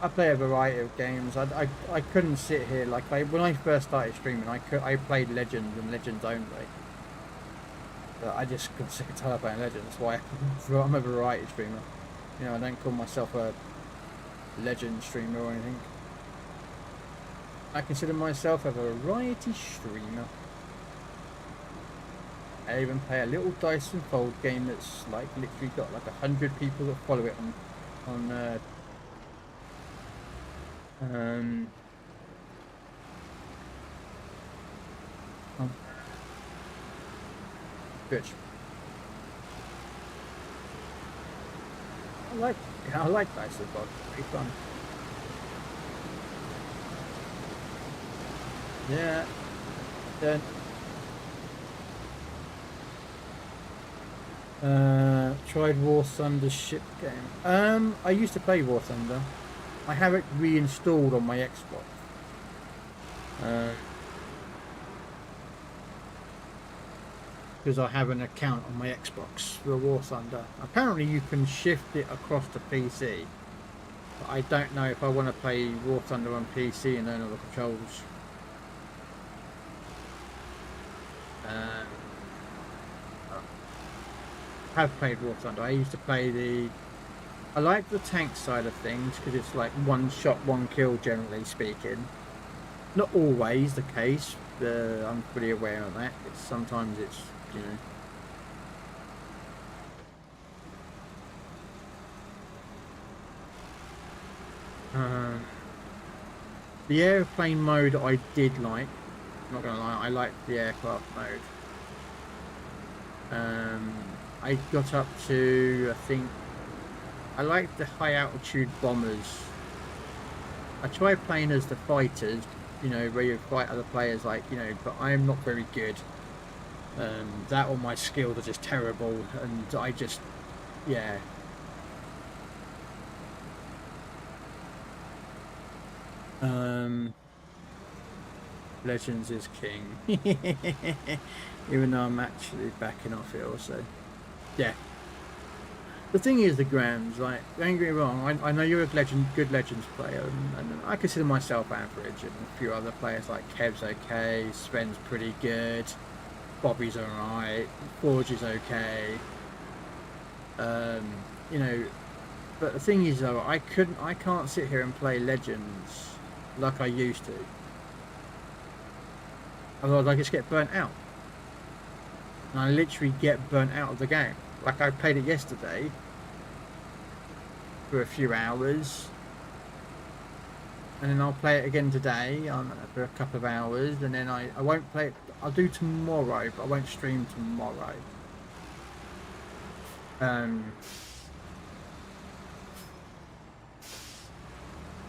I play a variety of games. I couldn't sit here like when I first started streaming. I played Legends and Legends only. But I just got sick and tired of playing Legends. That's why I'm a variety streamer. You know, I don't call myself a Legend streamer or anything. I consider myself a variety streamer. I even play a little dice and fold game that's like literally got like 100 people that follow it on Twitch. I like dice and fold. It's pretty fun. Yeah. Then. Tried War Thunder ship game. I used to play War Thunder. I have it reinstalled on my Xbox. Because I have an account on my Xbox for War Thunder. Apparently you can shift it across to PC. But I don't know if I want to play War Thunder on PC and learn all the controls. I have played War Thunder. I used to play I like the tank side of things because it's like one shot, one kill, generally speaking. Not always the case. I'm pretty aware of that. Sometimes it's, you know. The airplane mode I did like. I'm not gonna lie, I liked the aircraft mode. I got up to, I think, I like the high altitude bombers. I tried playing as the fighters, you know, where you fight other players, like, you know, but I am not very good. That or my skills are just terrible, and I just, yeah. Legends is king. Even though I'm actually backing off it also. Yeah. The thing is, the Grams, like, don't get me wrong, I know you're a good Legends player, and I consider myself average, and a few other players like Kev's okay, Sven's pretty good, Bobby's alright, Forge is okay. You know, but the thing is though, I can't sit here and play Legends like I used to. Otherwise I just get burnt out. And I literally get burnt out of the game. Like I played it yesterday for a few hours, and then I'll play it again today for a couple of hours, and then I won't play it. I'll do tomorrow, but I won't stream tomorrow.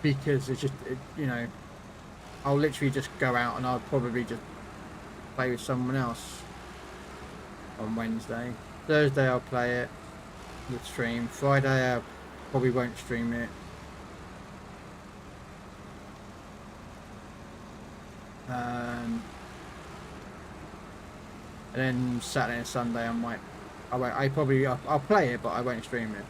Because it's just, you know, I'll literally just go out and I'll probably just play with someone else on Wednesday. Thursday I'll play it with stream. Friday I probably won't stream it. And then Saturday and Sunday I'll play it, but I won't stream it.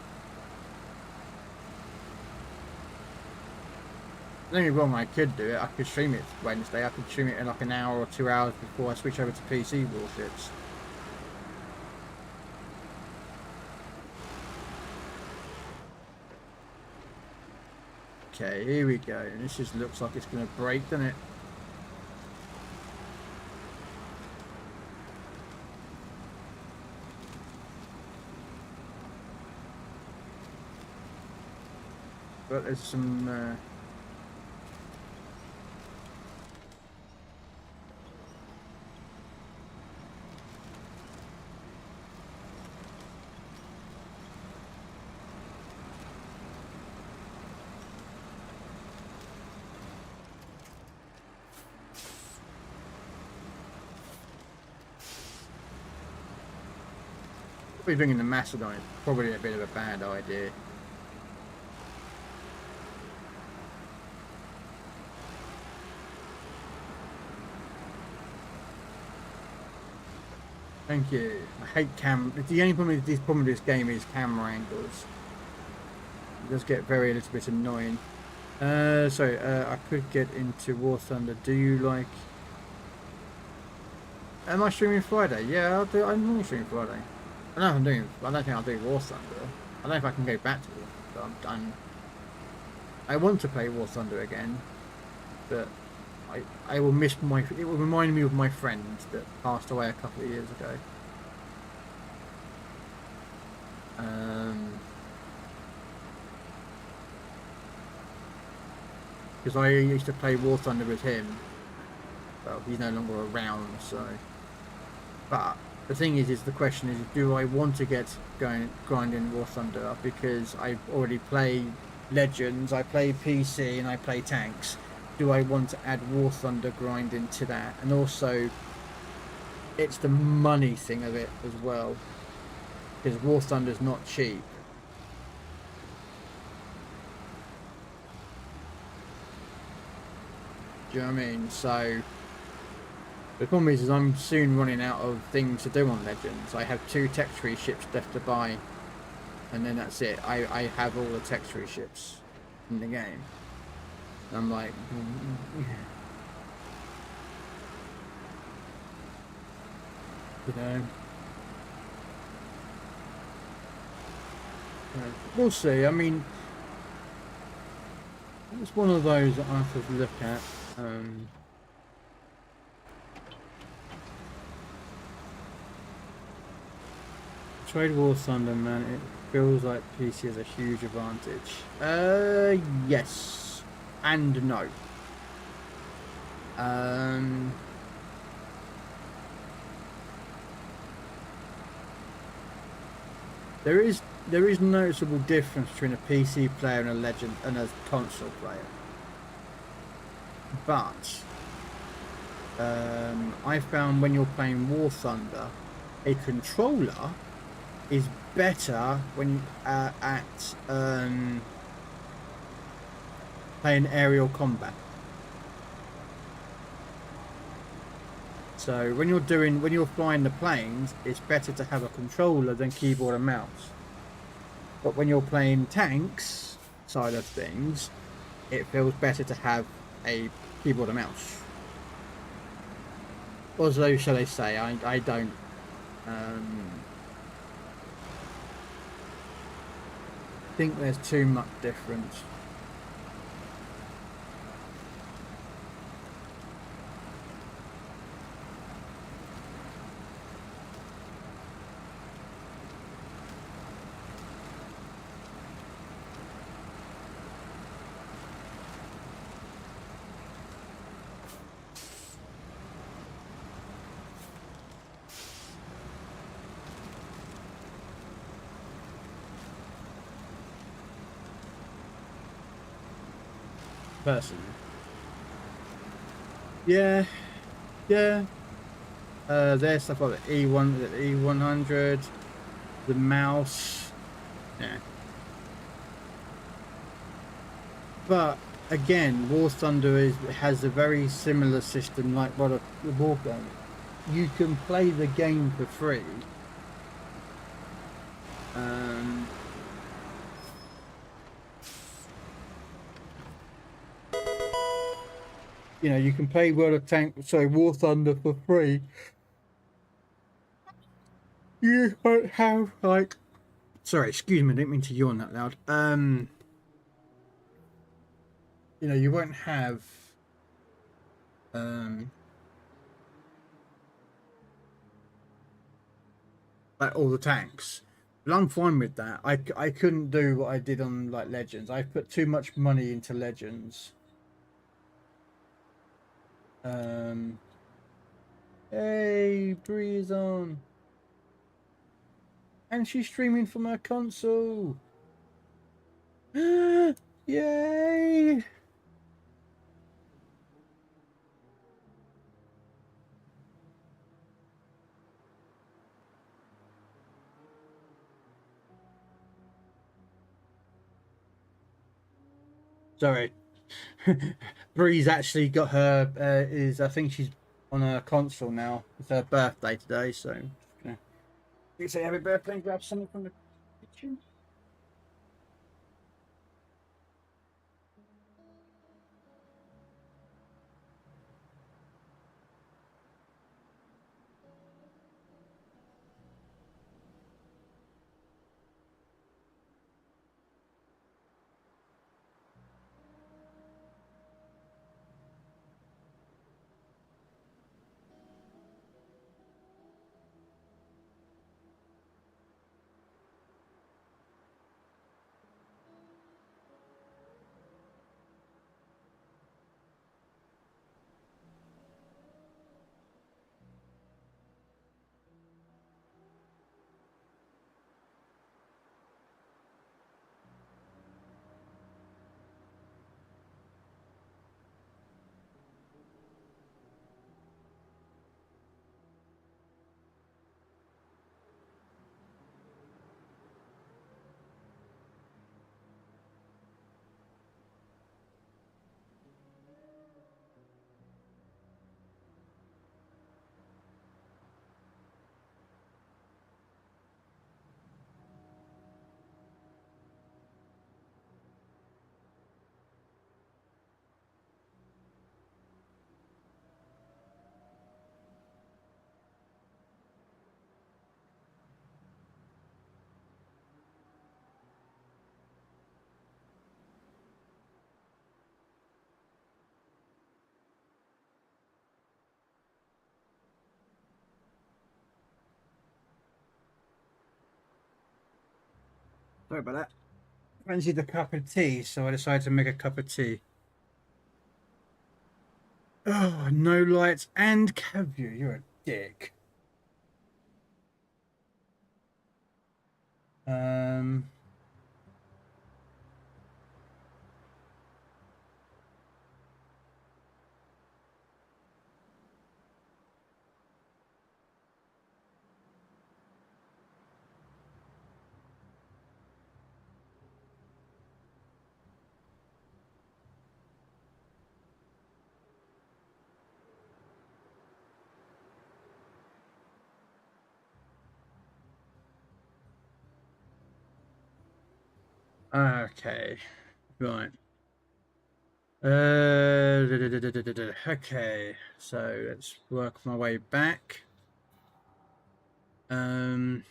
Don't get me wrong, I could do it. I could stream it Wednesday. I could stream it in like an hour or 2 hours before I switch over to PC warships. Okay, here we go. And this just looks like it's going to break, doesn't it? But there's some... Probably bringing the Macedon is probably a bit of a bad idea. Thank you. I hate the only problem with this game is camera angles. It does get a little bit annoying. Sorry, I could get into War Thunder. Do you like... Am I streaming Friday? Yeah, I'm normally streaming Friday. I don't know if I'm doing... I don't think I'll do War Thunder. I don't know if I can go back to War Thunder. I'm done. I want to play War Thunder again, but I will miss my... It will remind me of my friend that passed away a couple of years ago. Because I used to play War Thunder with him. Well, he's no longer around, so... But the thing is the question is, do I want to get going grinding War Thunder? Because I already play Legends, I play PC, and I play tanks. Do I want to add War Thunder grinding to that? And also, it's the money thing of it as well. Because War Thunder's not cheap. Do you know what I mean? So the problem is I'm soon running out of things to do on Legends. I have 2 tech tree ships left to buy, and then that's it. I have all the tech tree ships in the game. And I'm like, you know, we'll see. I mean, it's one of those that I have to look at. Trade War Thunder, man, it feels like PC has a huge advantage. Yes and no. There is noticeable difference between a PC player and a Legend and a console player. But I found when you're playing War Thunder, a controller is better when at playing aerial combat. So when you're flying the planes, it's better to have a controller than keyboard and mouse. But when you're playing tanks side of things, it feels better to have a keyboard and mouse. Or so shall I say, I don't think there's too much difference. Personally, yeah. There's stuff like the E100, the mouse, yeah. But again, War Thunder has a very similar system like what a war game. You can play the game for free. You know, you can play War Thunder for free. You won't have like... Sorry, excuse me, I didn't mean to yawn that loud. You know, you won't have like all the tanks. But I'm fine with that. I couldn't do what I did on like Legends. I put too much money into Legends. Hey, Breeze on. And she's streaming from her console. Yay! Sorry. Bree's actually got her, I think she's on her console now. It's her birthday today, so... Yeah. You say happy birthday and grab something from the kitchen? Sorry about that. Fancied a cup of tea, so I decided to make a cup of tea. Oh, no lights and caviar. You're a dick. Um. Okay. Right. Okay. So let's work my way back. Um.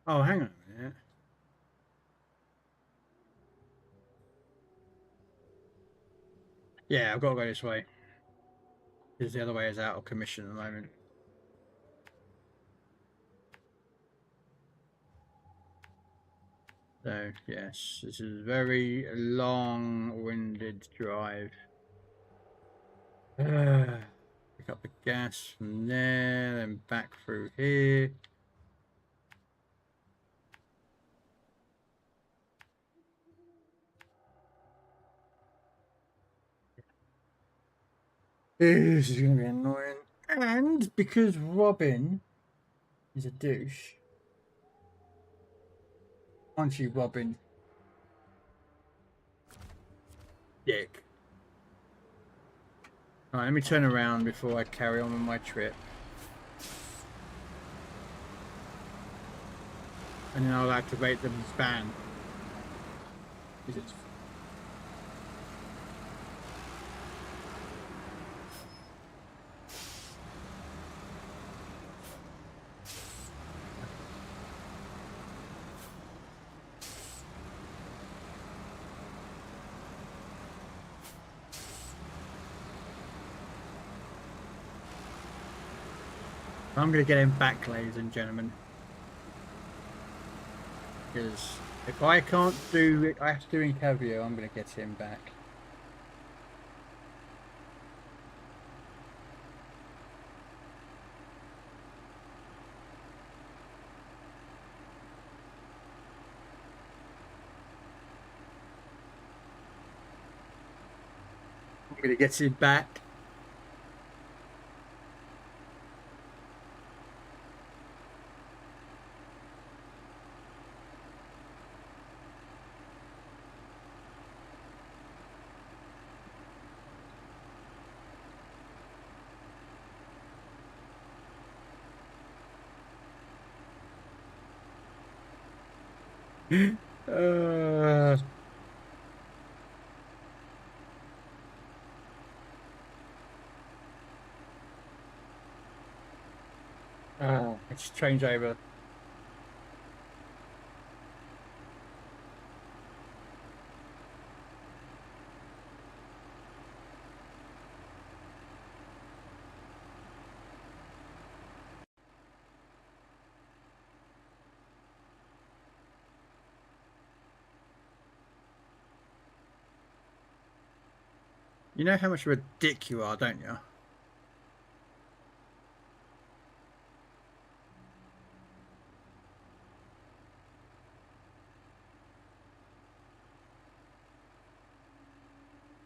Oh, hang on a minute. Yeah, I've got to go this way. Because the other way is out of commission at the moment. So, yes, this is a very long-winded drive. Pick up the gas from there, then back through here. This is going to be annoying. And because Robin is a douche. Aren't you, Robin? Dick. Alright, let me turn around before I carry on with my trip. And then I'll activate the ban. Is it? I'm going to get him back, ladies and gentlemen. Because if I can't do it, I have to do in caviar, I'm going to get him back. I'm going to get him back. uh, let's change over. You know how much of a dick you are, don't you?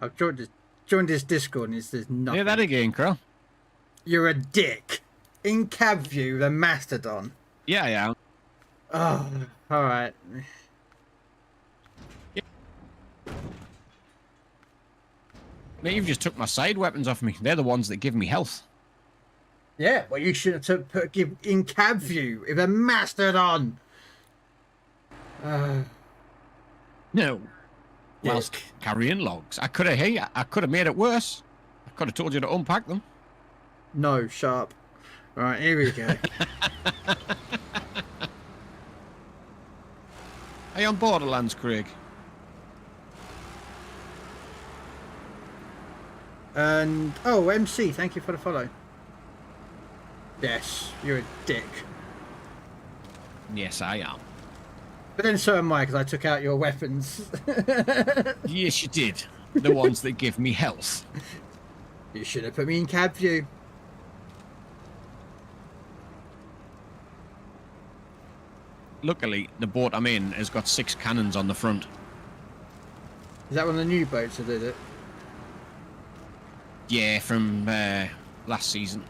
I've joined this Discord and there's nothing. Yeah, that again, Krell. You're a dick. In cab view, the Mastodon. Yeah, yeah. Oh, alright. Now you've just took my side weapons off me. They're the ones that give me health. Yeah, well, you should have put in cab view with a mastodon. No. Whilst Dick. carrying logs. I could have made it worse. I could have told you to unpack them. No, sharp. Right, here we go. Are you on Borderlands, Craig? And oh, MC, thank you for the follow. Yes, you're a dick. Yes, I am. But then so am I, because I took out your weapons. Yes, you did. The ones that give me health. You should have put me in cab view. Luckily, the boat I'm in has got 6 cannons on the front. Is that one of the new boats that did it? Yeah, from last season.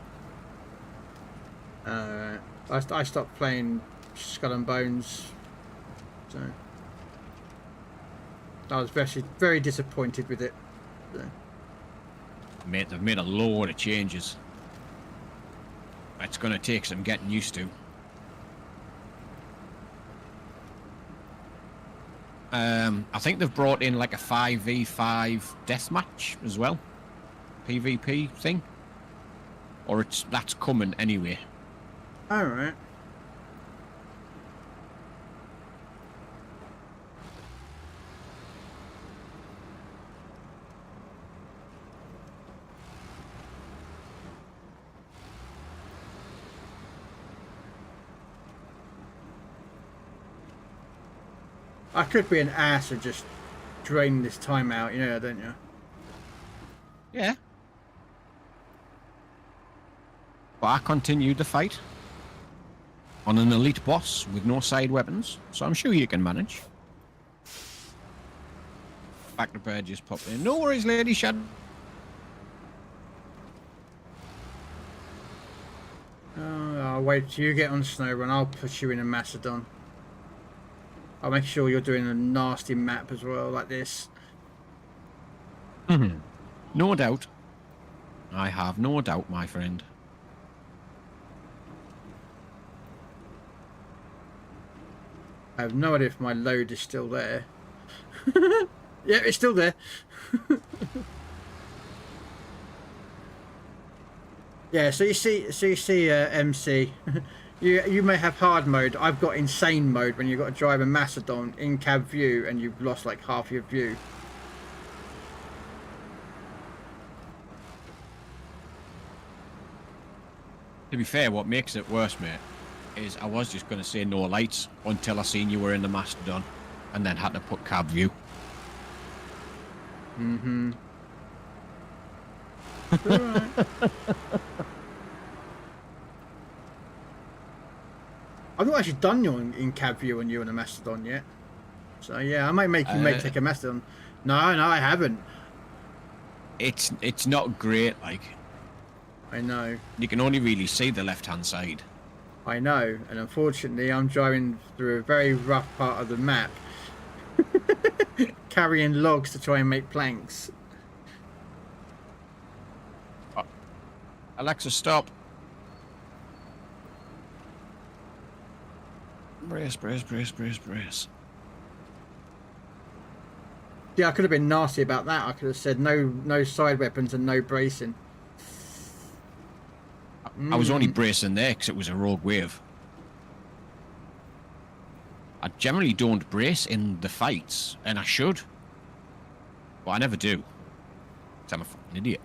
I stopped playing Skull and Bones, so I was very disappointed with it. So. Mate, they've made a load of changes. It's going to take some getting used to. I think they've brought in like a 5v5 deathmatch as well. PvP thing. Or that's coming anyway. Alright. I could be an ass and just drain this time out, you know, don't you? Yeah. But I continued the fight on an elite boss with no side weapons, so I'm sure you can manage. Back to bird just popped in. No worries, Lady Shad. I'll wait till you get on Snowrun. I'll put you in a Macedon. I'll make sure you're doing a nasty map as well, like this. No doubt. I have no doubt, my friend. I have no idea if my load is still there. Yeah, it's still there. Yeah, so you see, MC. You may have hard mode. I've got insane mode when you've got to drive a Macedon in cab view and you've lost like half your view. To be fair, what makes it worse, mate, is I was just going to say no lights until I seen you were in the Mastodon and then had to put cab view. Mm-hmm. I've not actually done you in cab view on you and a Mastodon yet. So yeah, I might make you take a Mastodon. No, I haven't. It's not great, like. I know. You can only really see the left-hand side. I know, and unfortunately I'm driving through a very rough part of the map. Carrying logs to try and make planks. Alexa, stop. Brace, brace, brace, brace, brace. Yeah, I could have been nasty about that. I could have said no side weapons and no bracing. I was only bracing there because it was a rogue wave. I generally don't brace in the fights, and I should. But I never do. Because I'm a fucking idiot.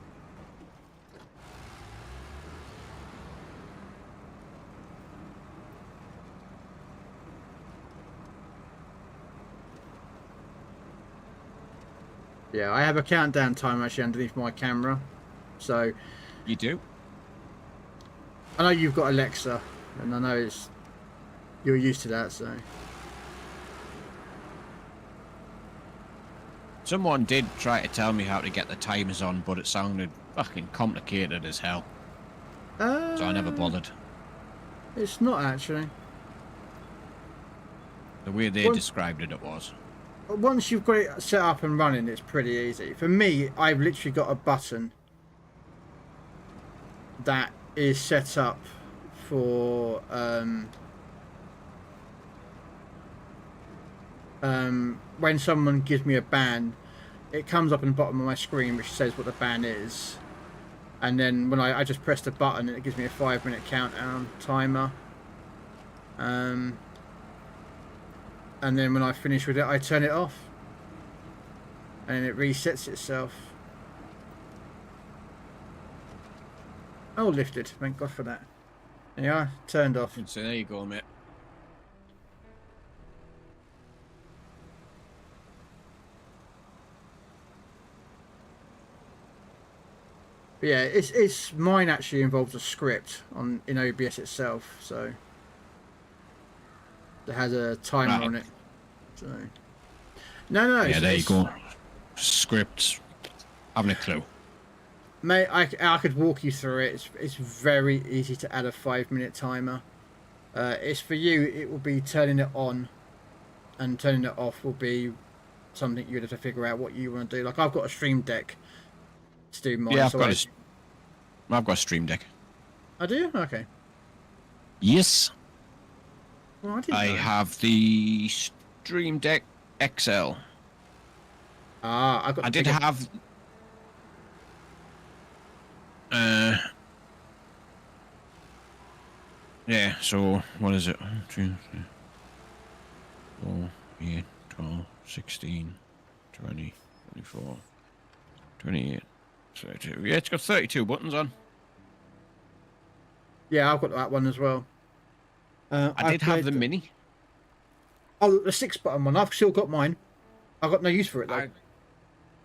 Yeah, I have a countdown timer actually underneath my camera. So... You do? I know you've got Alexa, and I know you're used to that, so... Someone did try to tell me how to get the timers on, but it sounded fucking complicated as hell. So I never bothered. It's not actually. The way they described it, it was. once you've got it set up and running, it's pretty easy. For me, I've literally got a button that is set up for when someone gives me a ban, it comes up in the bottom of my screen which says what the ban is, and then when I just press the button, it gives me a 5-minute countdown timer. And then when I finish with it, I turn it off. And it resets itself. Oh, lifted. Thank God for that. There you are. Turned off. So there you go, mate. But yeah, it's mine actually involves a script in OBS itself, so it has a timer on it. So no. Yeah, there you go. Scripts. Having a clue. Mate, I could walk you through it. It's very easy to add a 5-minute timer. It's for you. It will be turning it on, and turning it off will be something you'd have to figure out what you want to do. Like I've got a stream deck to do mine. Yeah, I've got a stream deck. I do? Okay. Yes. Well, I have the Stream Deck XL. I did have. Yeah. So what is it? 2, 3, 4, 8, 12, 16, 20, 24, 28, 32. Yeah, it's got 32 buttons on. Yeah, I've got that one as well. I did have the mini. Oh, the 6-button one. I've still got mine. I've got no use for it though.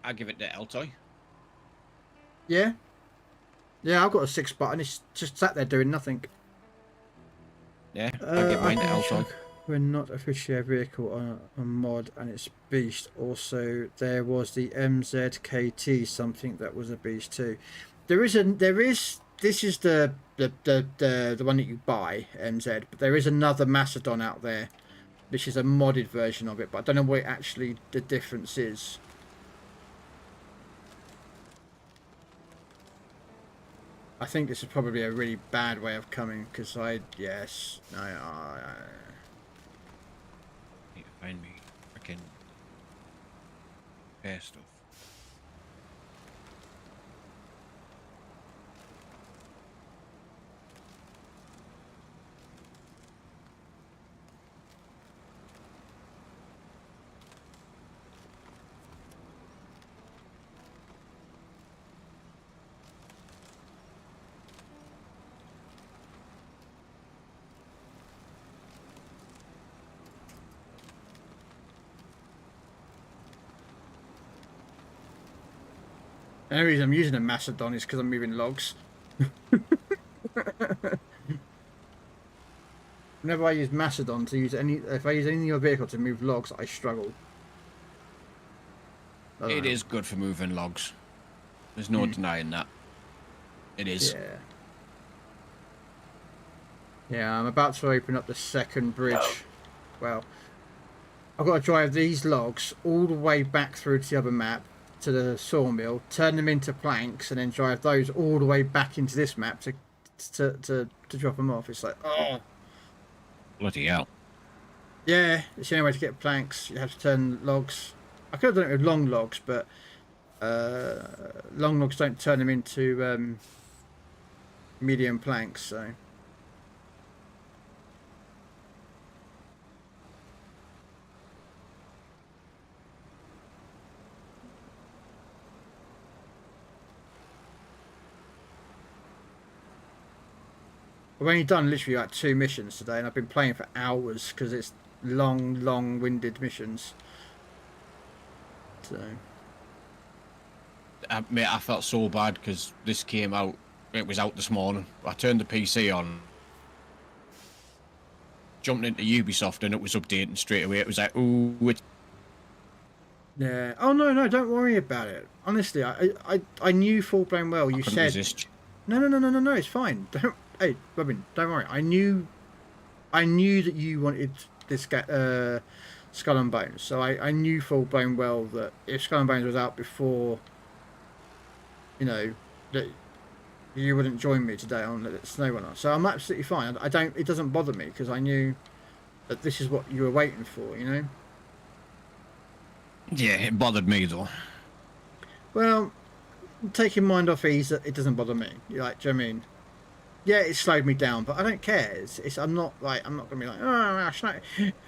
I give it to Eltoy. Yeah. Yeah, I've got a 6-button. It's just sat there doing nothing. Yeah, I give mine to Eltoy. We're not officially a vehicle on a mod, and it's beast. Also, there was the MZKT, something that was a beast too. This is the one that you buy, MZ, but there is another Macedon out there, which is a modded version of it, but I don't know what actually the difference is. I think this is probably a really bad way of coming, because I need to find me freaking hair stuff. The only reason I'm using a Macedon is because I'm moving logs. Whenever I use Macedon to use if I use any of your vehicle to move logs, I struggle. It is good for moving logs. There's no denying that. It is. Yeah. Yeah, I'm about to open up the second bridge. Well, I've got to drive these logs all the way back through to the other map, to the sawmill, turn them into planks, and then drive those all the way back into this map to drop them off. It's like, oh, bloody hell. Yeah, it's the only way to get planks. You have to turn logs. I could have done it with long logs, but long logs don't turn them into medium planks, so. I've only done literally like 2 missions today, and I've been playing for hours because it's long-winded missions. So, mate, I felt so bad because this came out. It was out this morning. I turned the PC on, jumped into Ubisoft, and it was updating straight away. It was like, ooh, it's... Yeah. Oh no, don't worry about it. Honestly, I knew full blown well. You said resist. No. It's fine. Don't. Hey, Robin, don't worry. I knew that you wanted this Skull and Bones. So I knew full blown well that if Skull and Bones was out before, you know, that you wouldn't join me today on the Snow Runner. So I'm absolutely fine. I don't. It doesn't bother me because I knew that this is what you were waiting for. You know. Yeah, it bothered me though. Well, taking mind off ease, it doesn't bother me. Like, do you know what I mean? Yeah, it slowed me down, but I don't care. I'm not gonna be like, oh,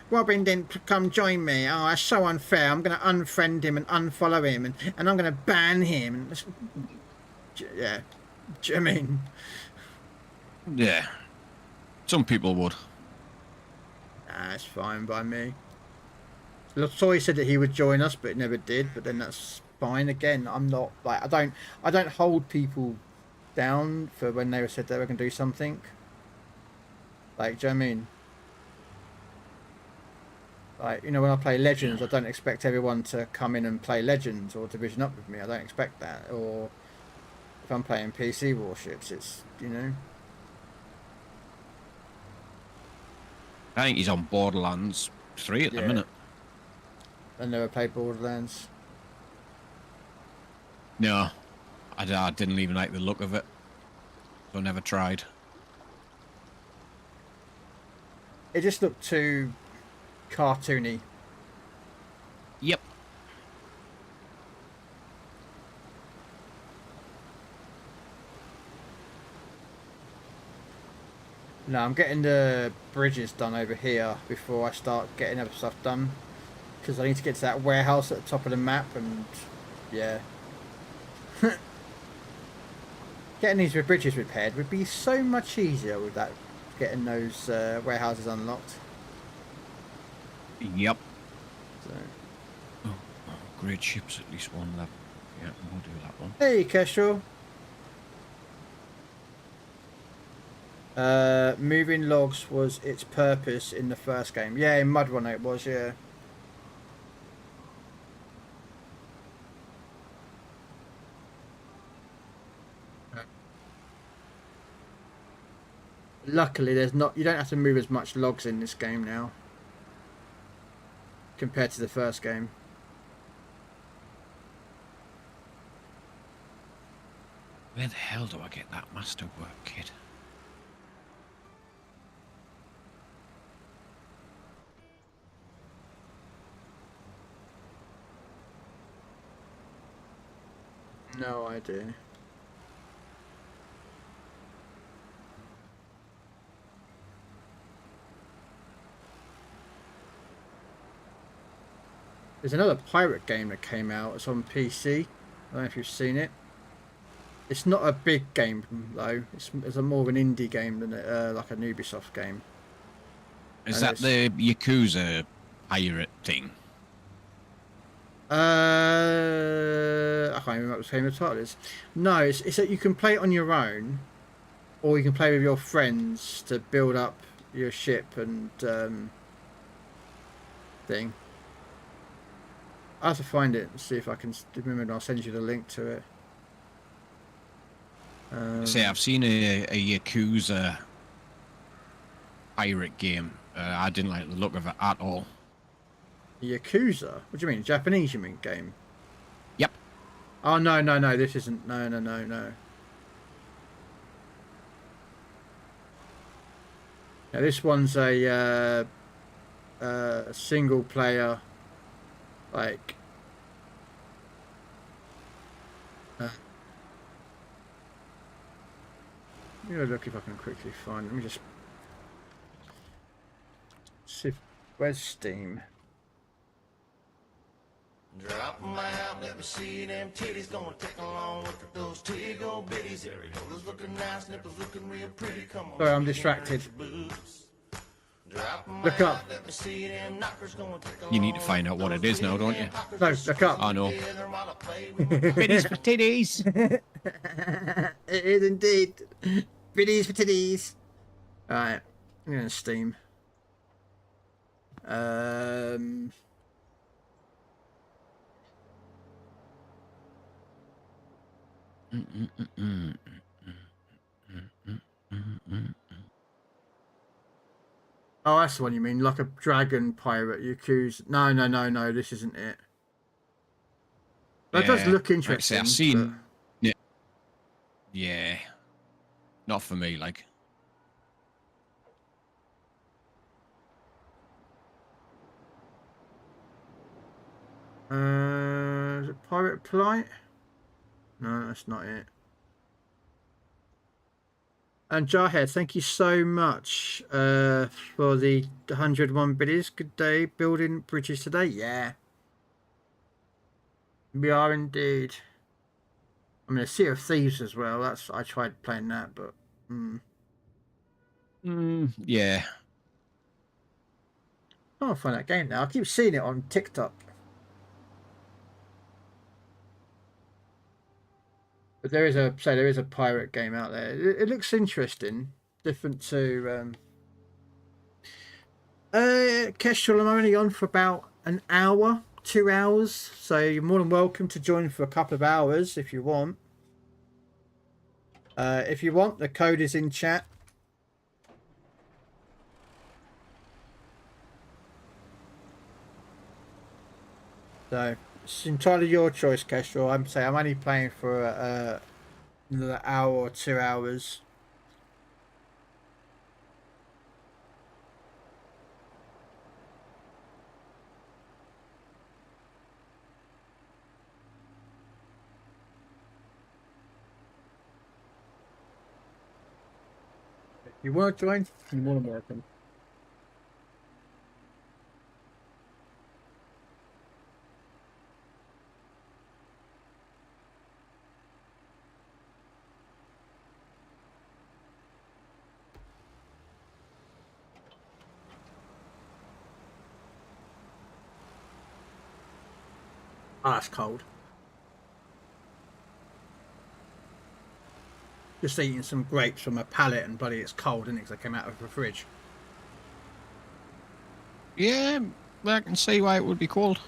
Robin didn't come join me. Oh, that's so unfair. I'm gonna unfriend him and unfollow him, and I'm gonna ban him. And yeah, do you know what I mean? Yeah, some people would. Nah, it's fine by me. Latoy said that he would join us, but it never did. But then that's fine. Again, I'm not like I don't hold people down for when they said they were going to do something. Like, do you know what I mean? Like, you know, when I play Legends, I don't expect everyone to come in and play Legends or Division Up with me. I don't expect that. Or if I'm playing PC Warships, it's, you know. I think he's on Borderlands 3 at the minute. I never played Borderlands. No, I didn't even like the look of it, so I never tried. It just looked too cartoony. Yep. No, I'm getting the bridges done over here before I start getting other stuff done. Because I need to get to that warehouse at the top of the map and, yeah. Getting these bridges repaired would be so much easier with that, getting those warehouses unlocked. Yep. So. Oh, great ships, at least one level. Yeah, we'll do that one. Hey, Kestrel. Moving logs was its purpose in the first game. Yeah, in Mud Runner it was, yeah. Luckily, there's not. You don't have to move as much logs in this game now compared to the first game. Where the hell do I get that masterwork kit? No idea. There's another pirate game that came out. It's on PC. I don't know if you've seen it. It's not a big game though. It's a more of an indie game than like an Ubisoft game. Is that the Yakuza pirate thing? I can't remember what the title is. No, it's that you can play it on your own, or you can play with your friends to build up your ship and thing. I have to find it and see if I can remember, and I'll send you the link to it. See, I've seen a Yakuza pirate game. I didn't like the look of it at all. Yakuza? What do you mean? Japanese, you mean, game? Yep. Oh, no, this isn't. No. Now, this one's a single player, like... I'm going to look if I can quickly find it. Let me just... see if... Where's Steam? Drop 'em out, let me see them titties. Gonna take a long look at those tiggle bitties. Areolas looking nice, nipples looking real pretty. Come on. Sorry, I'm distracted. Look up. You need to find out what it is now, don't you? No, look up. I know. Biddies for titties. It is indeed. Biddies for titties. Alright, I'm going to Steam. Oh, that's the one you mean, like a dragon pirate. You accuse. No, no, no, no. This isn't it. That does look Like I say, interesting. I've seen. Yeah. Yeah. Not for me, like. Is it Pirate Polite? No, that's not it. And Jarhead, thank you so much for the 101 biddies. Good day, building bridges today. Yeah, we are indeed. I mean, a Sea of Thieves as well. That's I tried playing that, but Yeah. I can't find that game now. I keep seeing it on TikTok. But there is a pirate game out there. It looks interesting, different to Kestrel. I'm only on for about an hour, 2 hours, so you're more than welcome to join for a couple of hours if you want. If you want, the code is in chat. So it's entirely your choice, Kestrel. I'm only playing for another hour or 2 hours. If you want to join, you're more than welcome. Ah, it's cold. Just eating some grapes from a pallet and bloody it's cold, isn't it? Because they came out of the fridge. Yeah, I can see why it would be cold.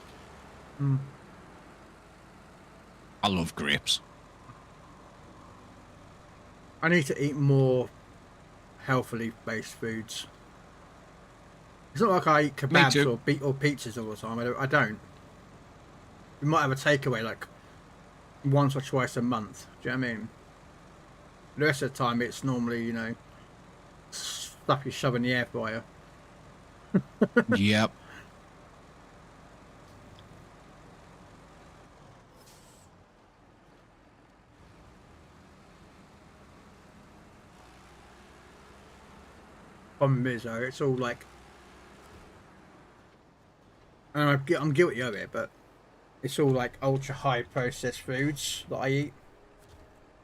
I love grapes. I need to eat more healthily based foods. It's not like I eat kebabs or pizzas all the time. I don't. We might have a takeaway like once or twice a month. Do you know what I mean? The rest of the time, it's normally, you know, stuff you shove in the air fryer. Yep. Problem is, though, it's all like, and I'm guilty of it, but it's all like ultra high processed foods that I eat,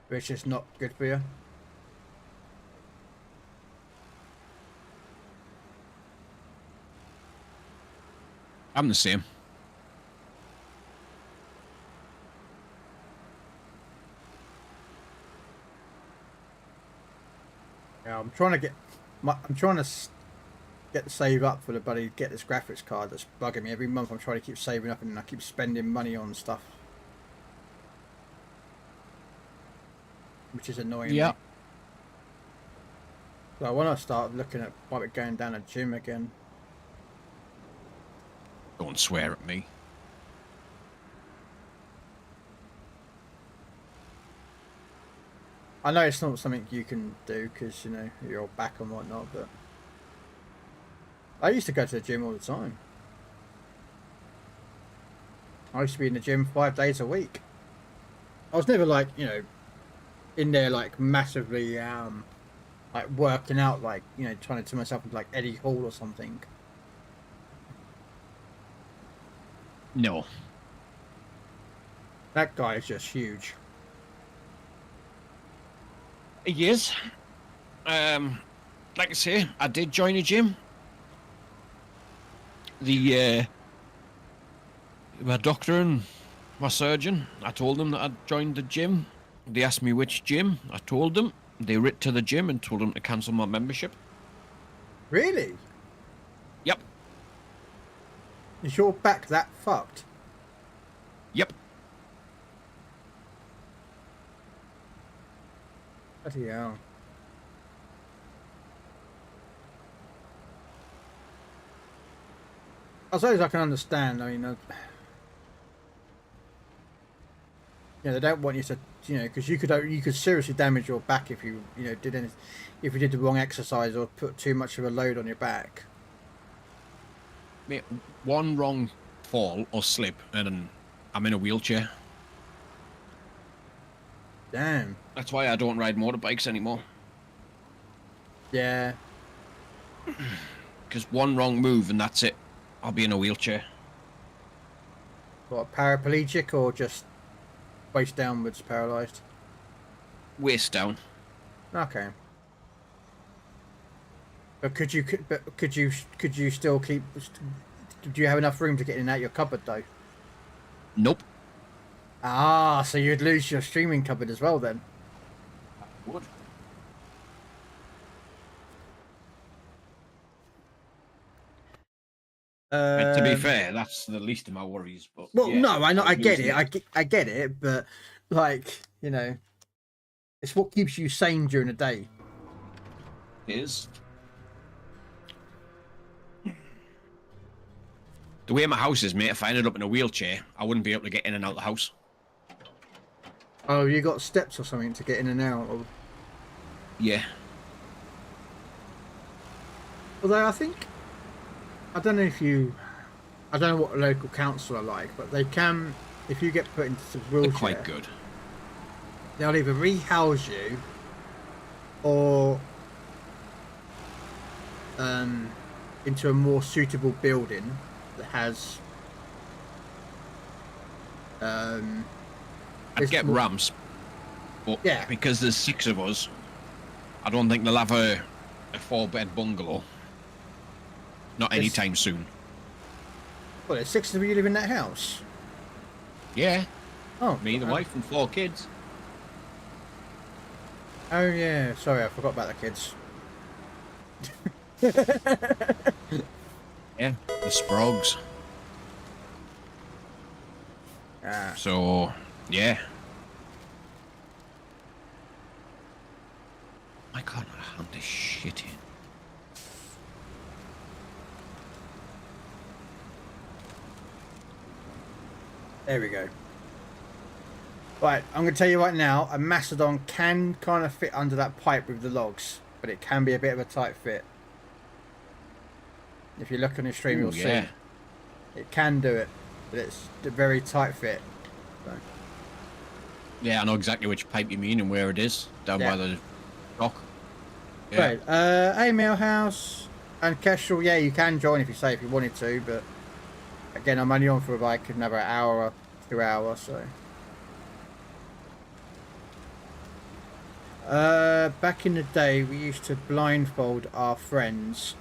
which is not good for you. I'm the same. Yeah, I'm trying to save up for the buddy get this graphics card that's bugging me every month. I'm trying to keep saving up and I keep spending money on stuff, which is annoying. Yeah. Me. So when I start looking at probably going down a gym again. Don't swear at me. I know it's not something you can do because, you know, you're back and whatnot, but I used to go to the gym all the time. I used to be in the gym 5 days a week. I was never like, you know, in there like massively like working out, like, you know, trying to turn myself into like Eddie Hall or something. No. That guy is just huge. He is. Like I say, I did join a gym. My doctor and my surgeon, I told them that I'd joined the gym. They asked me which gym. I told them. They writ to the gym and told them to cancel my membership. Really? Yep. Is your back that fucked? Yep. Bloody hell. I suppose I can understand. I mean, they don't want you to, because you could seriously damage your back if you, if you did the wrong exercise or put too much of a load on your back. Mate, one wrong fall or slip, and I'm in a wheelchair. Damn. That's why I don't ride motorbikes anymore. Yeah. Because one wrong move and that's it. I'll be in a wheelchair. What, paraplegic or just waist downwards paralysed? Waist down. Okay. But could you still keep? Do you have enough room to get in and out your cupboard though? Nope. Ah, so you'd lose your streaming cupboard as well then. Would. To be fair, that's the least of my worries. But well, yeah, no, I get it. I get it, but like it's what keeps you sane during the day. It is. The way my house is, mate, if I ended up in a wheelchair, I wouldn't be able to get in and out of the house. Oh, you got steps or something to get in and out of? Yeah. Although I don't know what local council are like, but they can, if you get put into the wheelchair, They're quite good. They'll either rehouse you or into a more suitable building that has I'd get ramps, but yeah, because there's 6 of us, I don't think they'll have a 4-bed bungalow. Not anytime soon. Well, there's 6 of you live in that house. Yeah. Oh, Me, the wife, and 4 kids. Oh yeah, sorry, I forgot about the kids. Yeah, the Sprogs. Ah. So, yeah. I can't hand this shit in. There we go. Right, I'm going to tell you right now, a Mastodon can kind of fit under that pipe with the logs, but it can be a bit of a tight fit. If you look on the stream, you'll see. It can do it, but it's a very tight fit. So. Yeah, I know exactly which pipe you mean and where it is, down by the dock. Yeah. Right, AML House and Kestrel, yeah, you can join if you wanted to, but again, I'm only on for like another hour or 2 hours, so. Back in the day, we used to blindfold our friends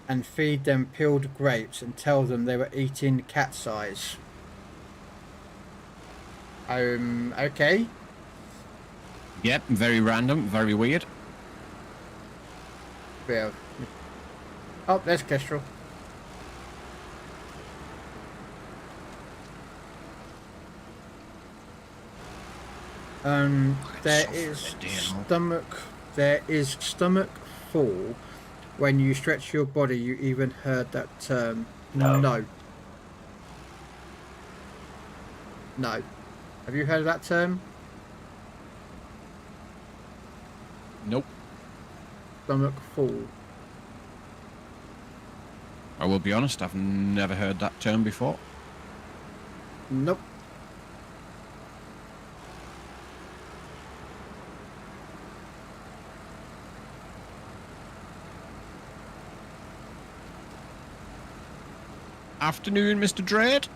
and feed them peeled grapes and tell them they were eating cat's eyes. Okay. Yep, very random, very weird. Yeah. Oh, there's Kestrel. There is stomach fall. When you stretch your body, you even heard that term. No. Have you heard of that term? Nope. Stomach fall. I will be honest, I've never heard that term before. Nope. Afternoon, Mr. Dread.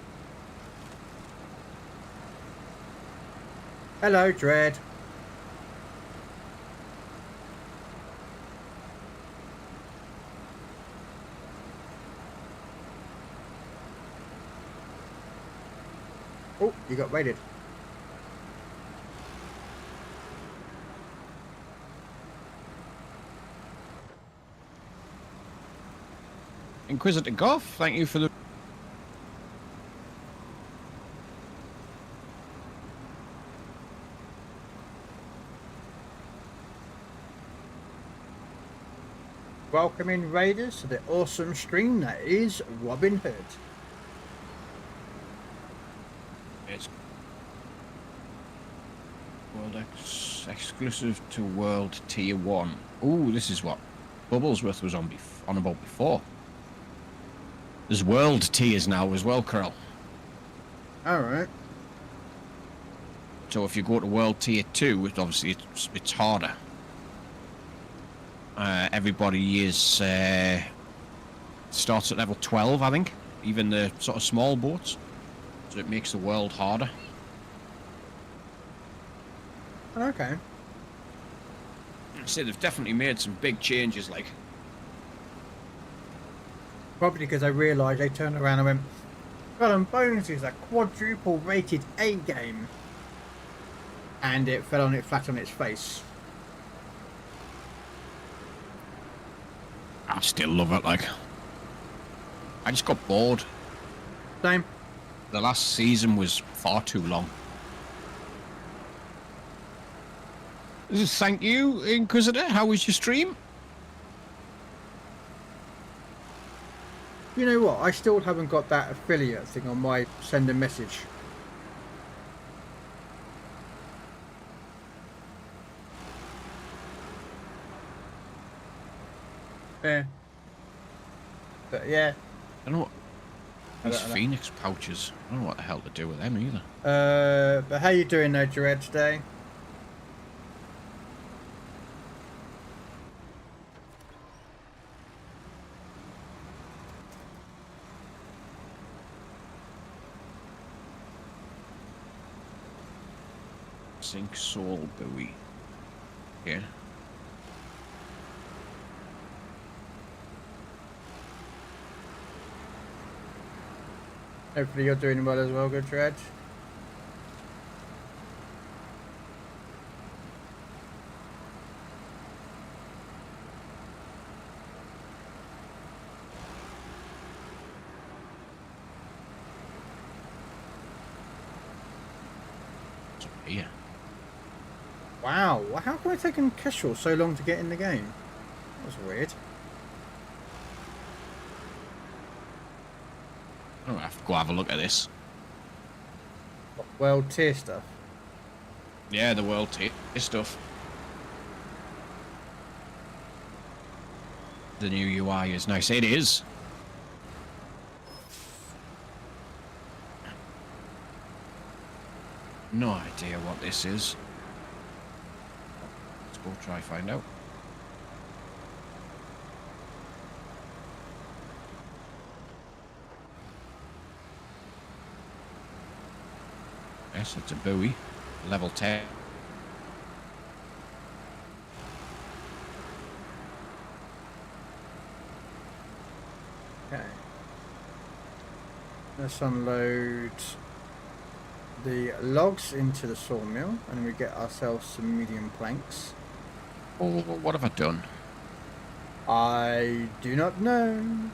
Hello, Dread. Oh, you got raided. Inquisitor Goff, thank you for the... Welcoming raiders to the awesome stream that is Robin Hood. Exclusive to World Tier 1. Ooh, this is what Bubblesworth was on about before. There's World Tiers now as well, Krell. Alright. So if you go to World Tier 2, obviously it's harder. Everybody is starts at level 12, I think. Even the sort of small boats. So it makes the world harder. Okay. So they've definitely made some big changes, like. Probably because I realised they turned around and went, Skull and Bones is a quadruple rated A game. And it fell on it flat on its face. I still love it, like. I just got bored. Same. The last season was far too long. Thank you, Inquisitor. How was your stream? You know what? I still haven't got that affiliate thing on my send a message. Yeah. But yeah. I don't know what these Phoenix pouches. I don't know what the hell to do with them either. But how you doing though, Jared, today? Sink soul buoy. Yeah. Hopefully you're doing well as well, good Dredge. Yeah. Wow, how come it taken Kestrel so long to get in the game? That was weird. I'm gonna have to go have a look at this. World tier stuff. Yeah, the world tier stuff. The new UI is nice. It is. No idea what this is. Let's go try find out. Yes, it's a buoy. Level 10. Okay. Let's unload the logs into the sawmill and we get ourselves some medium planks. Oh, what have I done? I do not know.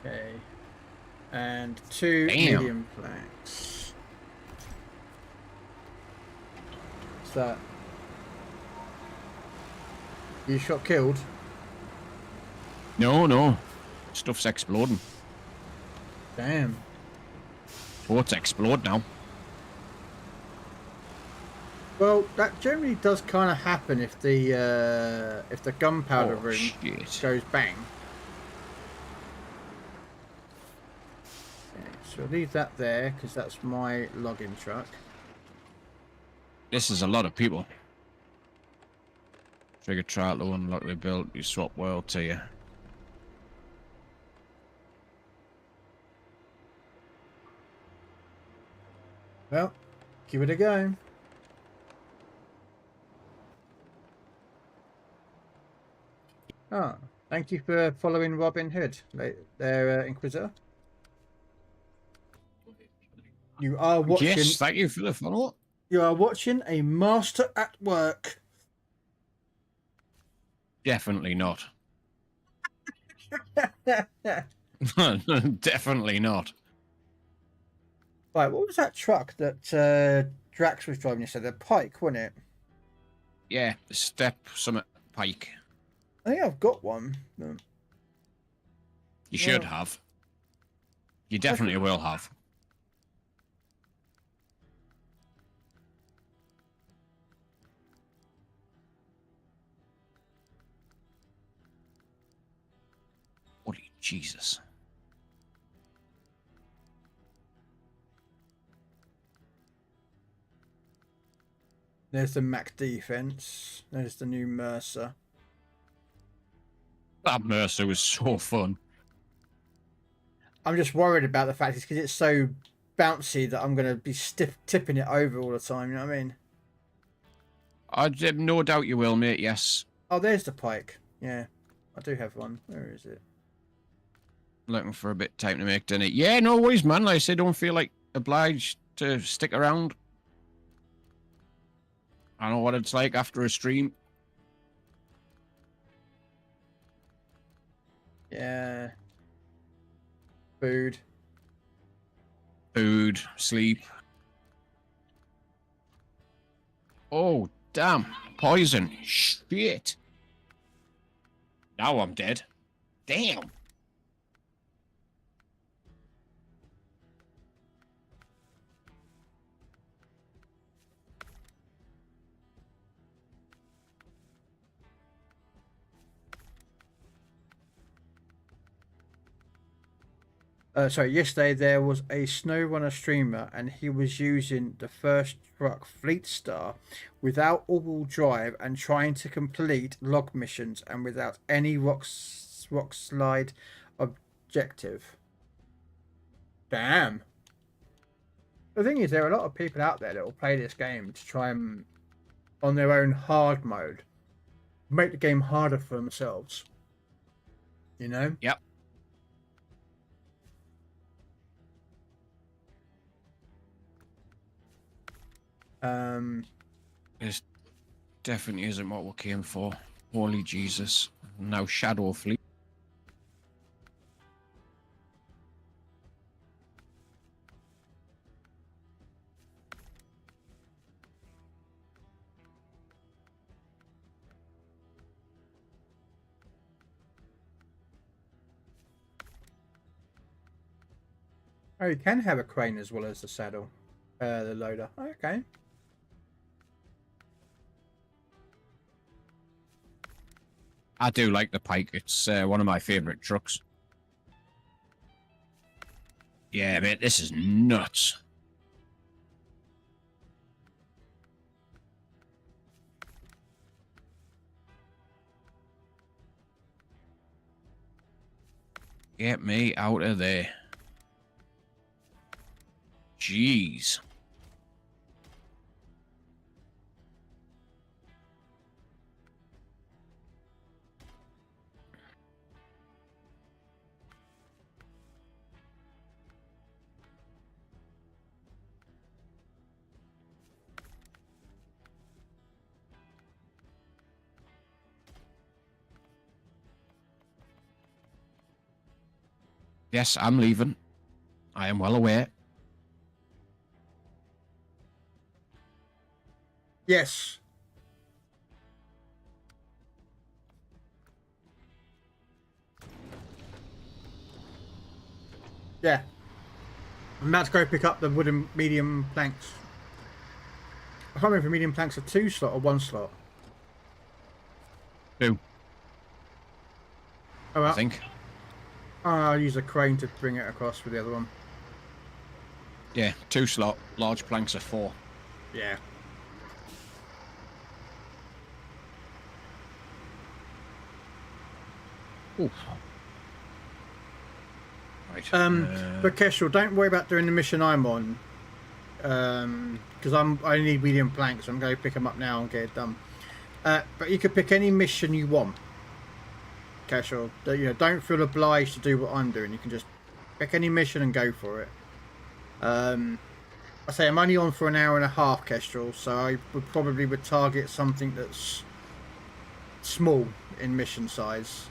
Okay. And two medium planks. What's that? You shot killed? No. Stuff's exploding. Damn. Oh, it's explode now. Well, that generally does kind of happen if the gunpowder room goes bang. Okay, so I'll leave that there because that's my login truck. This is a lot of people. Trigger trial to unlock the build. You swap world to you. Well, give it a go. Ah, Thank you for following Robin Hood, their Inquisitor. You are watching. Yes, thank you for the follow-up. You are watching a master at work. Definitely not. Definitely not. Right, what was that truck that Drax was driving? You said the Pike, wasn't it? Yeah, the Step Summit Pike. I think I've got one. You should have. You definitely will have. Holy Jesus. There's the Mac defense. There's the new Mercer. That Mercer was so fun. I'm just worried about the fact because it's so bouncy that I'm going to be tipping it over all the time. You know what I mean? I have no doubt you will, mate. Yes. Oh, there's the Pike. Yeah, I do have one. Where is it? Looking for a bit of time to make dinner. Yeah, no worries, man. Like I say, don't feel like obliged to stick around. I know what it's like after a stream. Yeah. Food. Food, sleep. Oh, damn. Poison. Shit. Now I'm dead. Damn. Sorry, yesterday there was a SnowRunner streamer and he was using the first truck Fleet Star without all-wheel drive and trying to complete log missions and without any rock slide objective. Damn. The thing is, there are a lot of people out there that will play this game to try and, on their own hard mode, make the game harder for themselves. You know? Yep. This definitely isn't what we came for. Holy Jesus. Now Shadow Fleet. Oh, you can have a crane as well as the saddle, the loader. Okay. I do like the Pike. It's one of my favourite trucks. Yeah, mate, this is nuts. Get me out of there. Jeez. Yes, I'm leaving. I am well aware. Yes. Yeah. I'm about to go pick up the wooden medium planks. I can't remember if medium planks are 2 slot or 1 slot. 2. Oh, well, I think. I'll use a crane to bring it across with the other one. Yeah, 2 slot. Large planks are 4. Yeah. Oof. Right. But Kestrel, don't worry about doing the mission I'm on. Because I need medium planks, so I'm going to pick them up now and get it done. But you could pick any mission you want. Casual. You know, don't feel obliged to do what I'm doing. You can just pick any mission and go for it. I say I'm only on for an hour and a half, Kestrel, so I would target something that's small in mission size.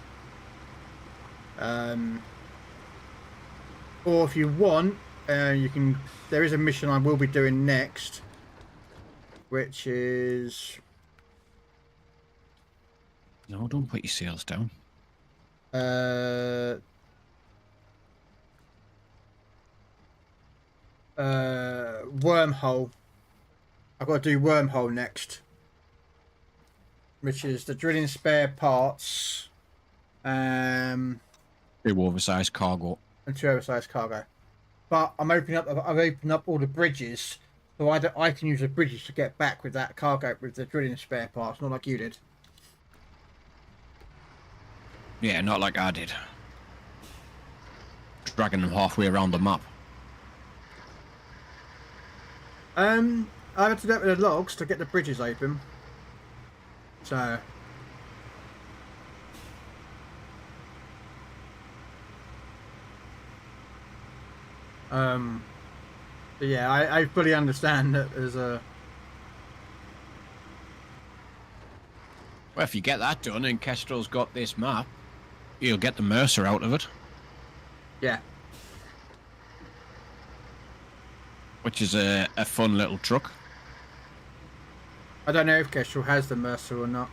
Or if you want, you can. There is a mission I will be doing next, which is. No, don't put your sails down. Wormhole. I've got to do wormhole next, which is the drilling spare parts. 2 oversized cargo. And 2 oversized cargo. But I've opened up all the bridges, so I can use the bridges to get back with that cargo with the drilling spare parts, not like you did. Yeah, not like I did. Dragging them halfway around the map. I had to do that with the logs to get the bridges open. So. But yeah, I fully understand that there's a. Well, if you get that done and Kestrel's got this map, you'll get the Mercer out of it. Yeah. Which is a fun little truck. I don't know if Kestrel has the Mercer or not.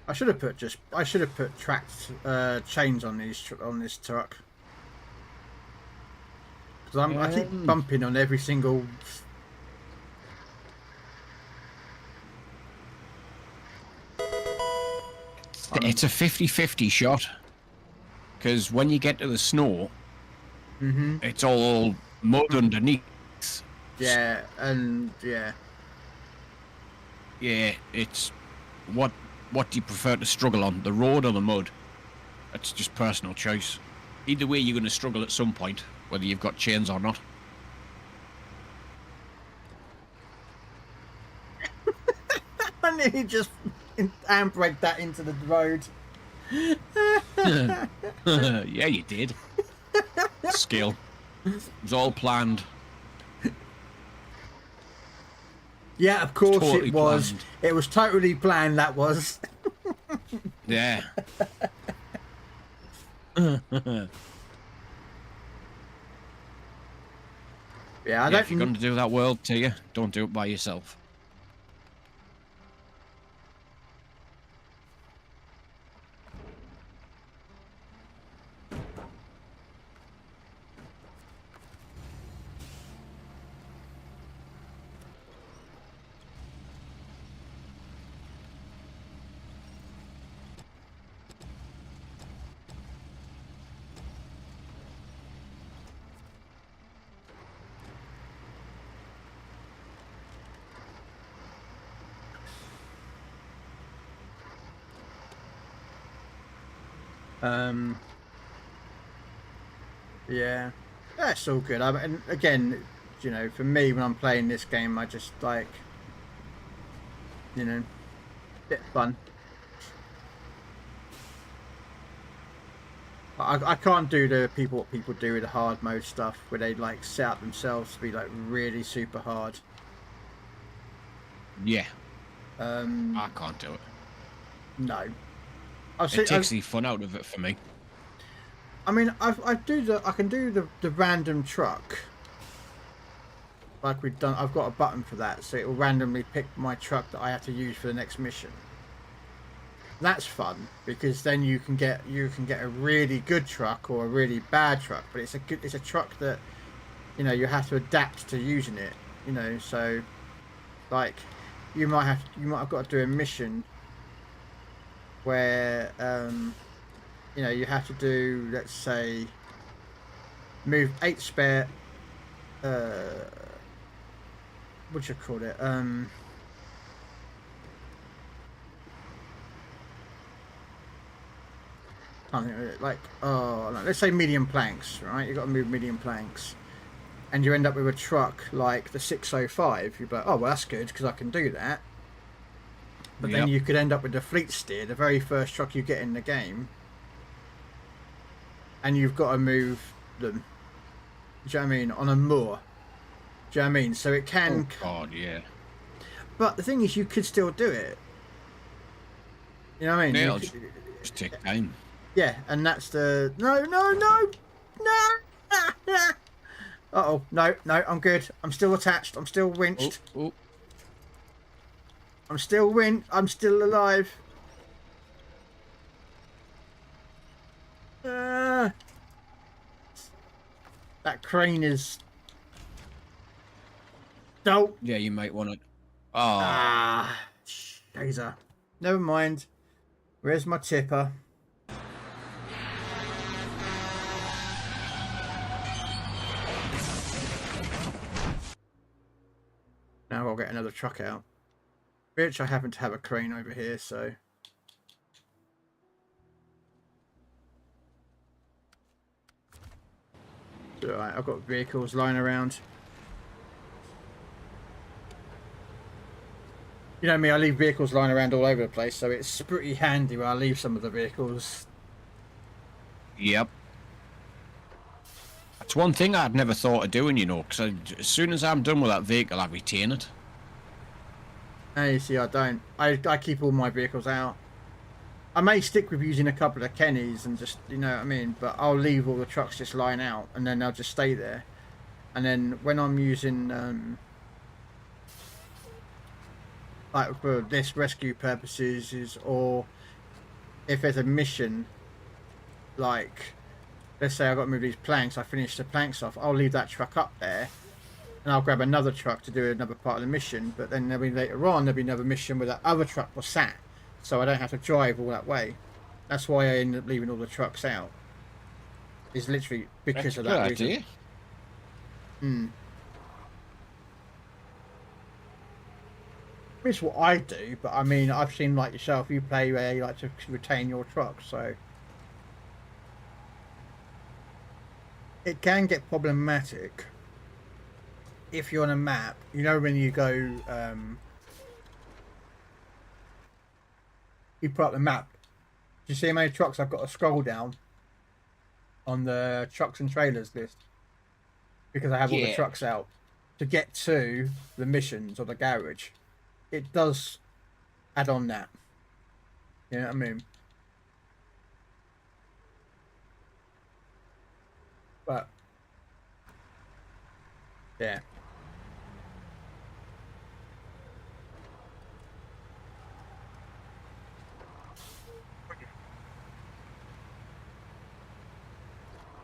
I should have put tracked chains on this truck. Because I keep bumping on every single. It's a 50-50 shot. Because when you get to the snow, it's all mud underneath. Yeah, and yeah. Yeah, it's what do you prefer to struggle on, the road or the mud? That's just personal choice. Either way, you're going to struggle at some point, whether you've got chains or not. I nearly just handbrake that into the road. Yeah, you did. Skill. It was all planned. Yeah, of course Totally it was. planned. It was totally planned, that was. Yeah. Yeah, If you're going to do that world to you, don't do it by yourself. Yeah, that's all good. And again, you know, for me when I'm playing this game, I just like, you know, bit fun. I can't do what people do with the hard mode stuff where they like set up themselves to be like really super hard. Yeah. I can't do it. No. It takes the fun out of it for me. I mean, I can do the random truck. Like we've done, I've got a button for that, so it will randomly pick my truck that I have to use for the next mission. That's fun because then you can get a really good truck or a really bad truck, but it's a truck that, you know, you have to adapt to using it. You know, so like you might have got to do a mission where you know, you have to do, let's say, move 8 spare what do you call it, can't think of it. Like, oh, no, let's say medium planks, right? You've got to move medium planks. And you end up with a truck like the 605. You're like, oh, well, that's good because I can do that. But then you could end up with the fleet steer, the very first truck you get in the game. And you've got to move them. Do you know what I mean? On a moor. Do you know what I mean? So it can... Oh, God, yeah. But the thing is, you could still do it. You know what I mean? Yeah, just take time. Yeah, and that's the... No! Uh-oh. No, I'm good. I'm still attached. I'm still winched. Oh. I'm still alive. That crane is... No. Yeah, you might want to... Oh. Shazer. Never mind. Where's my tipper? Now I'll get another truck out. Which I happen to have a crane over here, so... Alright, I've got vehicles lying around. You know me, I leave vehicles lying around all over the place, so it's pretty handy where I leave some of the vehicles. Yep. That's one thing I'd never thought of doing, you know, because as soon as I'm done with that vehicle, I retain it. And you see, I don't. I keep all my vehicles out. I may stick with using a couple of Kennys and just, you know what I mean, but I'll leave all the trucks just lying out, and then they'll just stay there. And then when I'm using, like for this rescue purposes, or if there's a mission, like, let's say I've got to move these planks, I finish the planks off, I'll leave that truck up there, and I'll grab another truck to do another part of the mission, but then later on, there'll be another mission where that other truck was sat, so I don't have to drive all that way. That's why I end up leaving all the trucks out. It's literally because of that reason. It's what I do, but I mean, I've seen like yourself, you play where you like to retain your truck, so it can get problematic if you're on a map. You know, when you go, you put up the map. Do you see how many trucks I've got to scroll down on the trucks and trailers list? Because I have all the trucks out to get to the missions or the garage. It does add on that. You know what I mean? But yeah.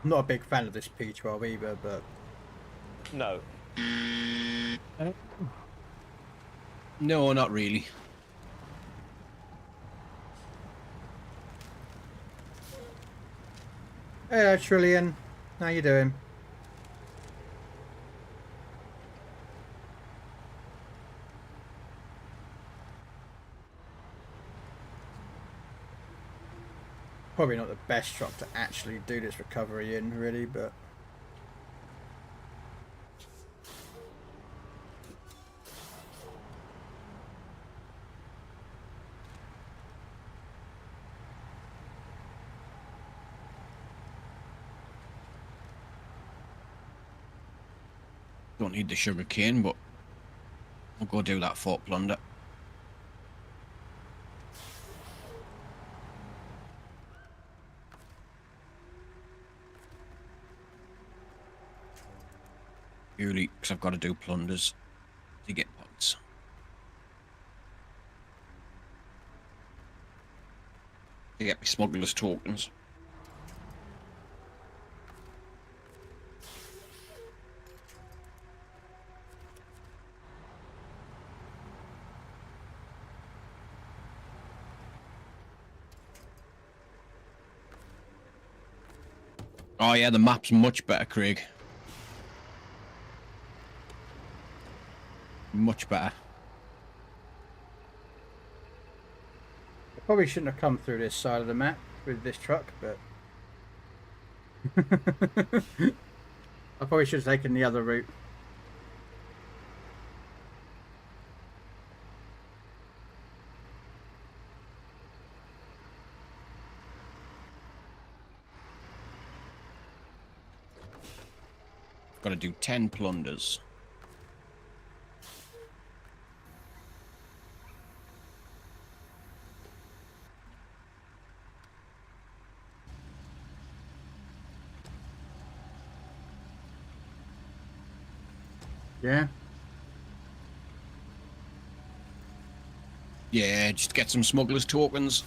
I'm not a big fan of this P12 either, but No. No, not really. Hello, Trillian. How you doing? Probably not the best truck to actually do this recovery in, really, but don't need the sugar cane, but we'll go do that Fort Plunder. Purely because I've got to do plunders to get points. To get me smugglers tokens. Oh yeah, the map's much better, Craig. Much better. I probably shouldn't have come through this side of the map. with this truck, but I probably should have taken the other route. Got to do 10 plunders. Yeah. Yeah, just get some smugglers tokens.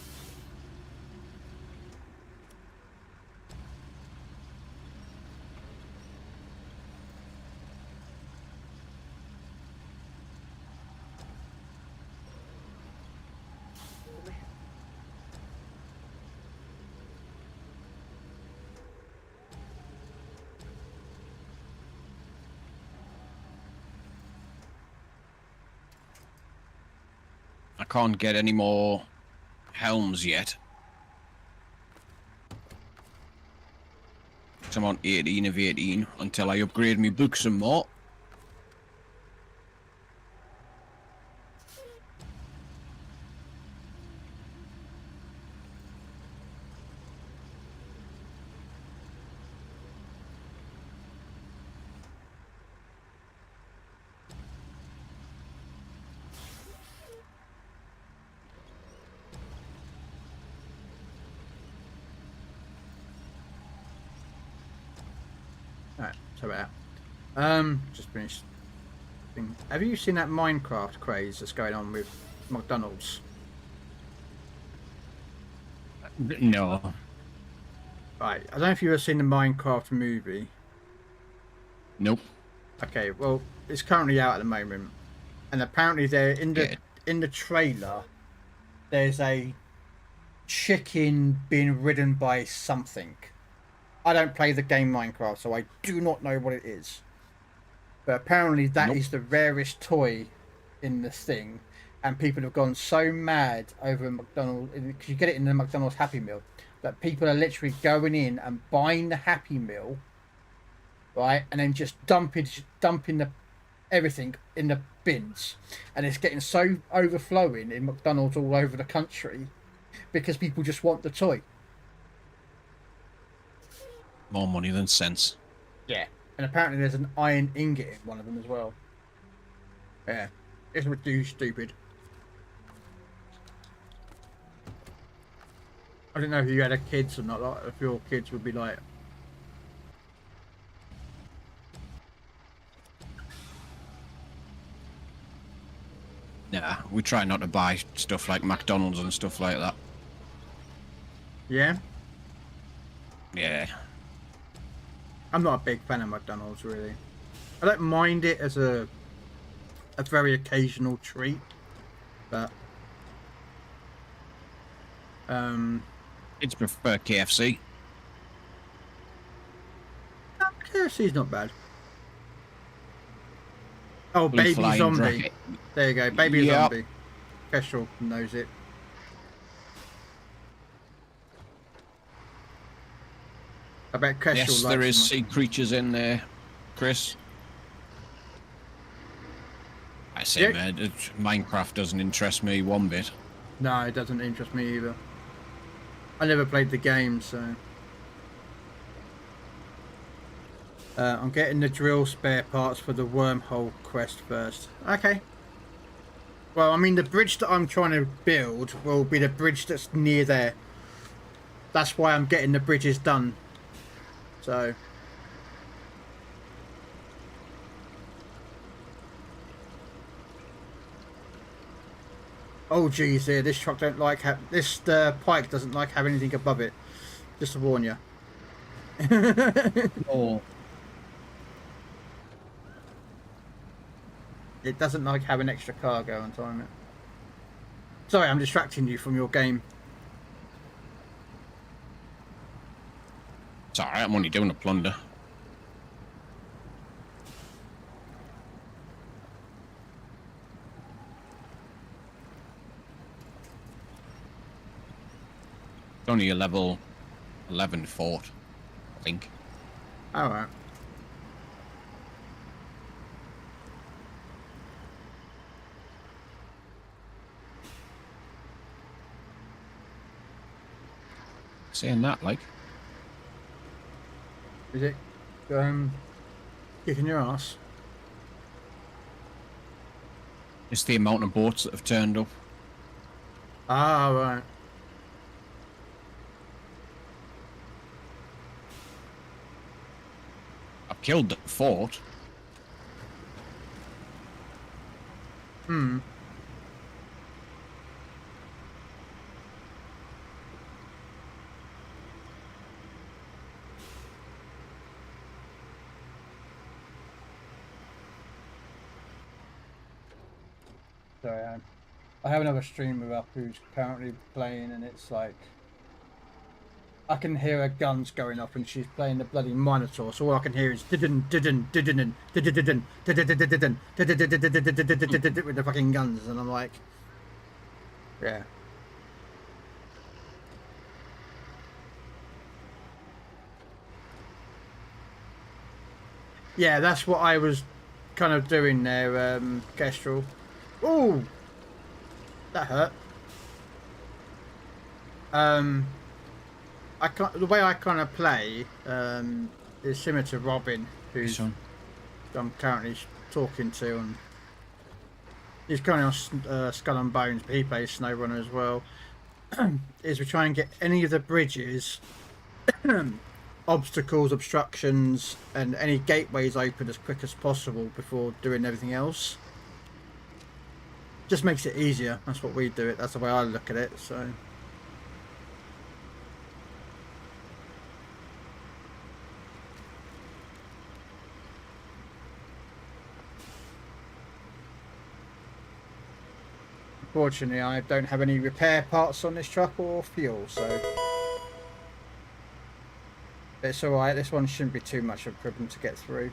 I can't get any more helms yet. So I'm on 18 of 18 until I upgrade my book some more. Alright, so about just finished. Have you seen that Minecraft craze that's going on with McDonald's? No. Right, I don't know if you've ever seen the Minecraft movie. Nope. Okay, well, it's currently out at the moment, and apparently they're in the trailer. There's a chicken being ridden by something. I don't play the game Minecraft, so I do not know what it is. But apparently that is the rarest toy in this thing, and people have gone so mad over McDonald's because you get it in the McDonald's Happy Meal that people are literally going in and buying the Happy Meal, right, and then just dumping the everything in the bins, and it's getting so overflowing in McDonald's all over the country because people just want the toy. More money than sense. Yeah. And apparently there's an iron ingot in one of them as well. Yeah. It's too stupid. I don't know if you had a kids or not, like, if your kids would be like... Nah, we try not to buy stuff like McDonald's and stuff like that. Yeah? Yeah. I'm not a big fan of McDonald's, really. I don't mind it as a very occasional treat, but Kids prefer KFC. KFC's not bad. Oh, Blue Baby Flying Zombie. Dragon. There you go, Baby Yep. Zombie. Kestrel knows it. I bet Kestrel Yes, likes there is them. sea creatures in there, Chris. I say, Yeah. man, Minecraft doesn't interest me one bit. No, it doesn't interest me either. I never played the game, so... I'm getting the drill spare parts for the wormhole quest first. Okay. Well, I mean, the bridge that I'm trying to build will be the bridge that's near there. That's why I'm getting the bridges done. So... Oh geez, here, this truck don't like this pike doesn't like having anything above it. Just to warn you. Oh. It doesn't like having extra cargo on time. Sorry, I'm distracting you from your game. It's alright, I'm only doing a plunder. It's only a level 11 fort, I think. All right. Saying that, like, Is it kicking your ass? it's the amount of boats that have turned up. Ah, right. I've killed the fort. Hmm. Sorry, I have another streamer up who's currently playing, and it's like I can hear her guns going off, and she's playing the bloody Minotaur. So all I can hear is with the fucking guns, and I'm like, yeah. Yeah, that's what I was kind of doing there, Kestrel. Ooh, that hurt. The way I kind of play is similar to Robin, who's I'm currently talking to, and he's currently on Skull and Bones, but he plays SnowRunner as well. Is we try and get any of the bridges, obstacles, obstructions, and any gateways open as quick as possible before doing everything else. Just makes it easier. That's what we do it. That's the way I look at it. So. Fortunately, I don't have any repair parts on this truck or fuel, so it's alright. This one shouldn't be too much of a problem to get through.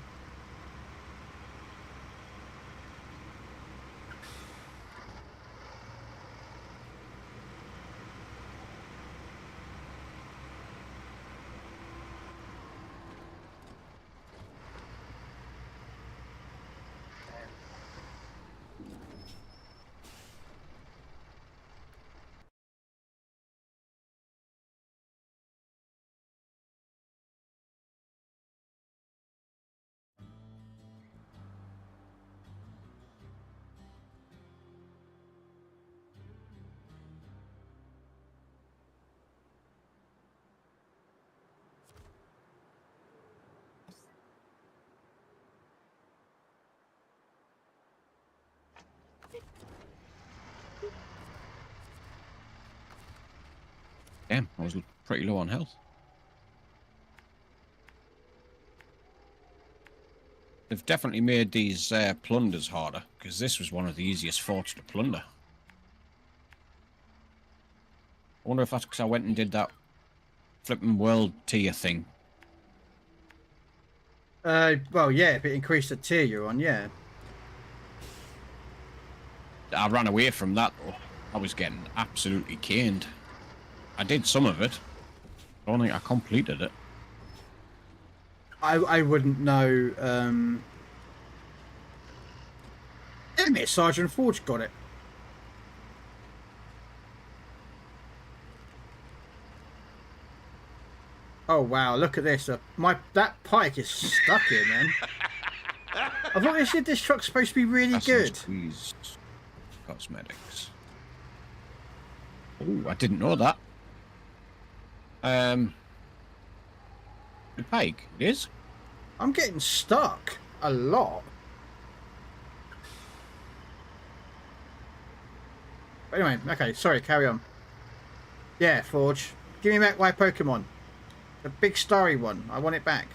Damn, I was pretty low on health. They've definitely made these plunders harder, because this was one of the easiest forts to plunder. I wonder if that's because I went and did that flipping world tier thing. Well, yeah, if it increased the tier you're on, yeah. I ran away from that, though. I was getting absolutely caned. I did some of it. I don't think I completed it. I wouldn't know. Admit Sergeant Forge got it. Oh wow! Look at this. That pike is stuck here, man. I thought they said this truck's supposed to be really good. Squeezed cosmetics. Oh, I didn't know that. The pike, it is? I'm getting stuck a lot. But anyway, okay, sorry, carry on. Yeah, Forge. Give me back my Pokemon. The big starry one. I want it back.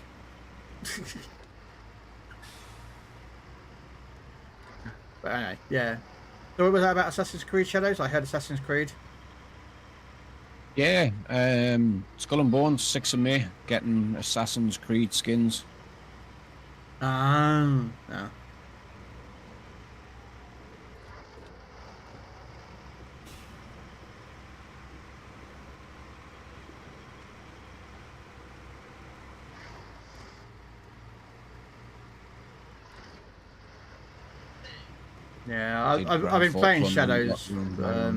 But anyway, yeah. So what was that about Assassin's Creed Shadows? I heard Assassin's Creed. Yeah, Skull and Bones, 6 of me, getting Assassin's Creed skins. Yeah. Yeah, Did I've Grand been Theft playing Auto Shadows yeah.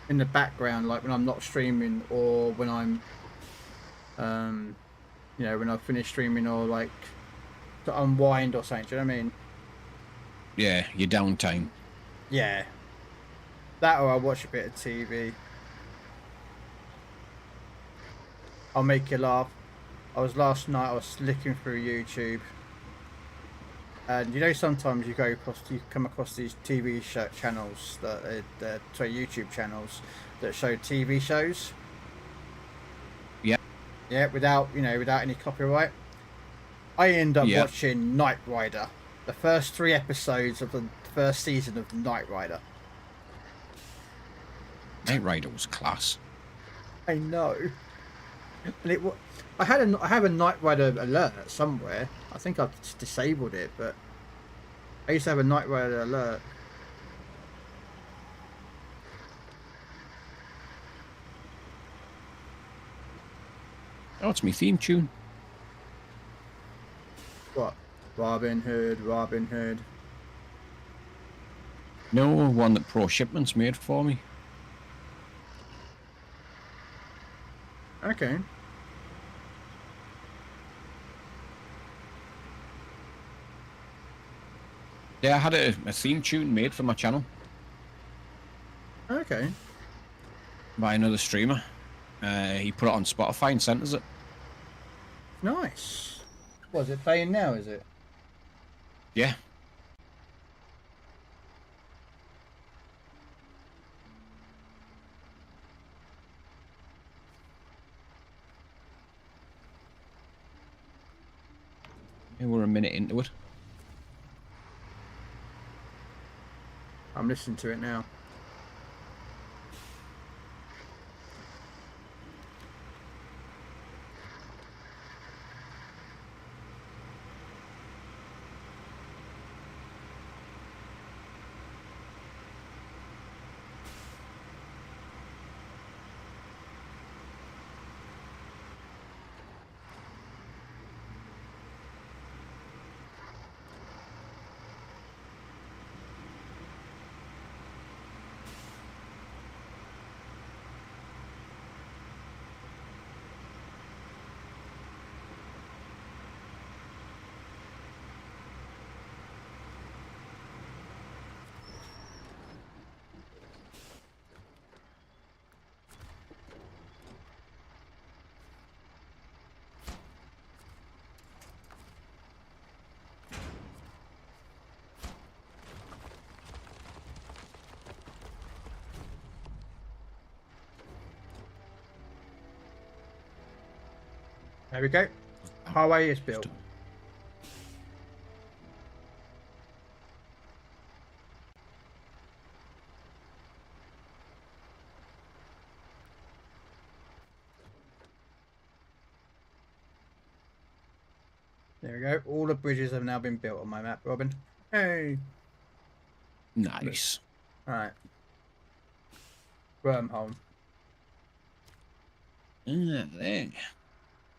in the background, like when I'm not streaming or when I'm, you know, when I finish streaming or like to unwind or something. Do you know what I mean? Yeah, your downtime. Yeah. That or I watch a bit of TV. I'll make you laugh. Last night I was flicking through YouTube, and you know sometimes you come across these TV show channels sorry, YouTube channels that show TV shows. Yeah. Yeah, without any copyright. I end up Yeah. watching Knight Rider, the first 3 episodes of the first season of the Knight Rider. Knight Rider was class. I know. And I have a Knight Rider alert somewhere. I think I've just disabled it, but I used to have a Knight Rider alert. Oh, it's my theme tune. What? Robin Hood, Robin Hood. No, one that Pro Shipments made for me. Okay. Yeah, I had a theme tune made for my channel Okay. by another streamer. He put it on Spotify and sent us it. Nice. What is it playing now, is it? Yeah. Yeah, we're a minute into it. I'm listening to it now. There we go. Highway is built. There we go. All the bridges have now been built on my map, Robin. Hey. Nice. Alright. Wormhole. There.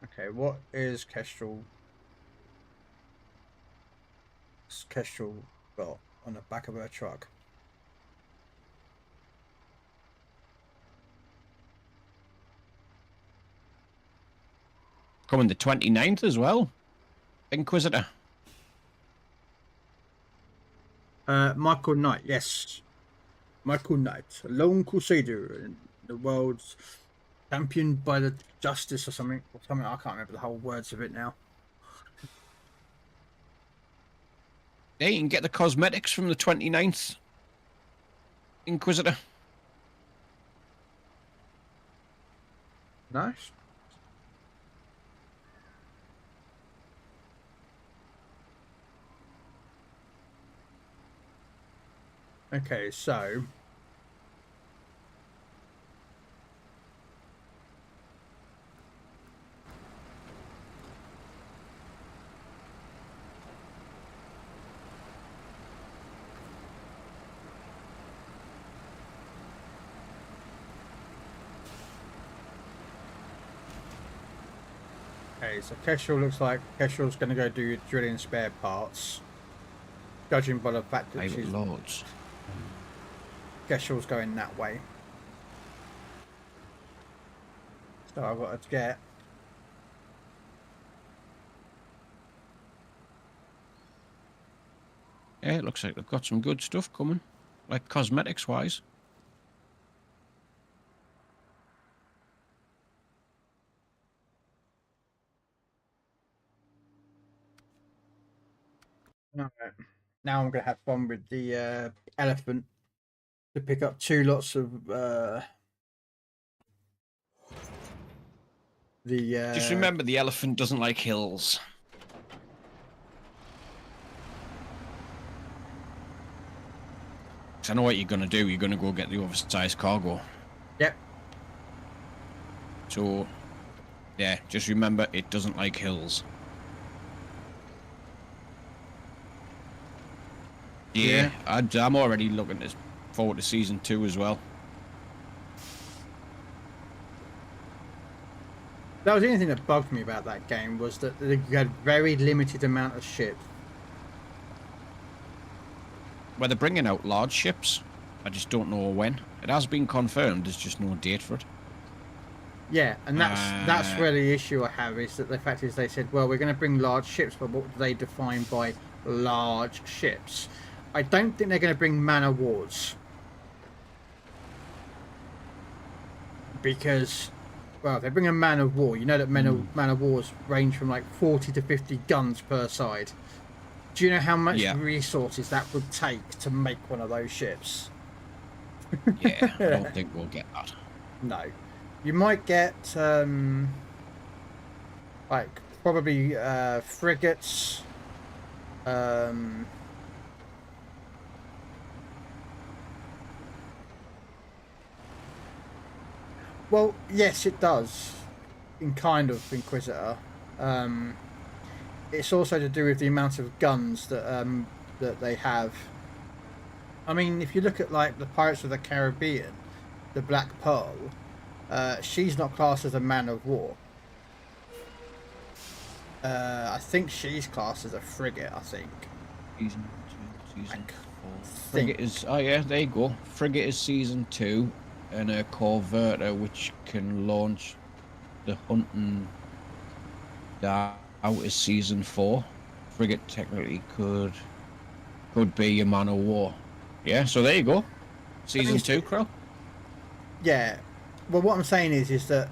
Okay, what is Kestrel? What's Kestrel got on the back of her truck? Coming the 29th as well. Inquisitor. Michael Knight, yes. Michael Knight, a lone crusader in the world's championed by the justice or something. I can't remember the whole words of it now. Yeah, you can get the cosmetics from the 29th. Inquisitor. Nice. Okay, so okay, so Kestrel looks like Kestrel's going to go do drilling spare parts. judging by the fact that she's Loads. Geshel's going that way. So I've got to get. Yeah, it looks like they've got some good stuff coming, like cosmetics wise. Alright. Now I'm going to have fun with the elephant to pick up 2 lots of Just remember, the elephant doesn't like hills. I know what you're going to do. You're going to go get the oversized cargo. Yep. So, yeah, just remember, it doesn't like hills. Yeah, I'm already looking forward to season 2 as well. That was the only thing that bugged me about that game, was that you had very limited amount of ships. Well, they're bringing out large ships. I just don't know when. It has been confirmed. There's just no date for it. Yeah, and that's where the issue I have is that the fact is they said, well, we're going to bring large ships, but what do they define by large ships? I don't think they're going to bring man of wars. Because, well, if they bring a man of war, you know that man of wars range from like 40 to 50 guns per side. Do you know how much resources that would take to make one of those ships? Yeah, I don't think we'll get that. No. You might get, like, probably frigates. Well, yes, it does. In kind of Inquisitor. It's also to do with the amount of guns that that they have. I mean, if you look at like the Pirates of the Caribbean, the Black Pearl, she's not classed as a man of war. I think she's classed as a frigate. I think. Season 2, season 4. Frigate is. Oh yeah, there you go. Frigate is season 2, and a corvetter which can launch the hunting. Out is season 4. Frigate technically could be a man of war. Yeah, so there you go. Season 2, Krell. Yeah. Well, what I'm saying is that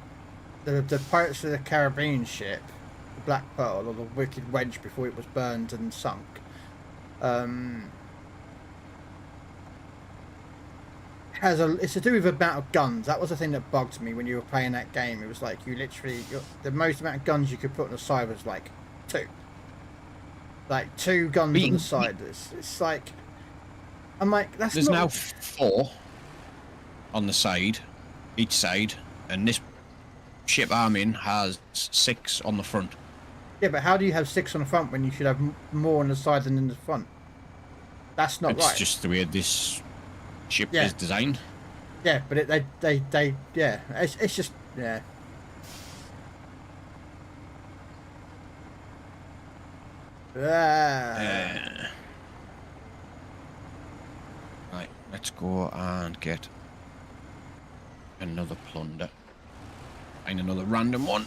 the Pirates of the Caribbean ship, the Black Pearl, or the Wicked Wedge before it was burned and sunk, it's to do with the amount of guns. That was the thing that bugged me when you were playing that game. It was like you literally, the most amount of guns you could put on the side was like 2. Like 2 guns on the side. It's like, I'm like, that's There's not... now 4 on the side, each side, and this ship I'm in has 6 on the front. Yeah, but how do you have 6 on the front when you should have more on the side than in the front? That's not right. It's just the way this ship is designed. Yeah, but they yeah, it's just, yeah. Right, let's go and get another plunder. Find another random one.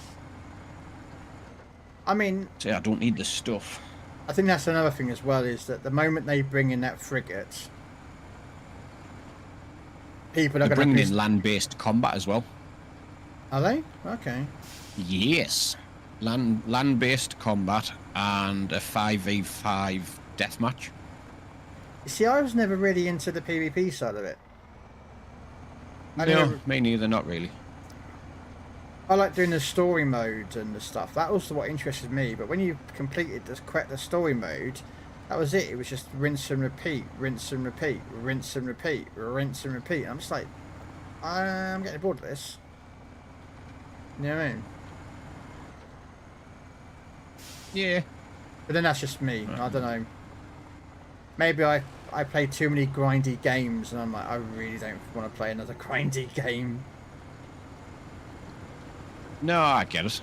I mean... See, I don't need the stuff. I think that's another thing as well, is that the moment they bring in that frigate, people are going to bring in land-based combat as well. Are they? Okay. Yes. Land-based combat and a 5v5 deathmatch. You see, I was never really into the PvP side of it. No, me neither, not really. I like doing the story mode and the stuff. That was what interested me. But when you completed the story mode, that was it. It was just rinse and repeat, rinse and repeat, rinse and repeat, rinse and repeat. I'm just like, I'm getting bored of this. You know what I mean? Yeah. But then that's just me. I don't know. Maybe I play too many grindy games and I'm like, I really don't want to play another grindy game. No, I get it.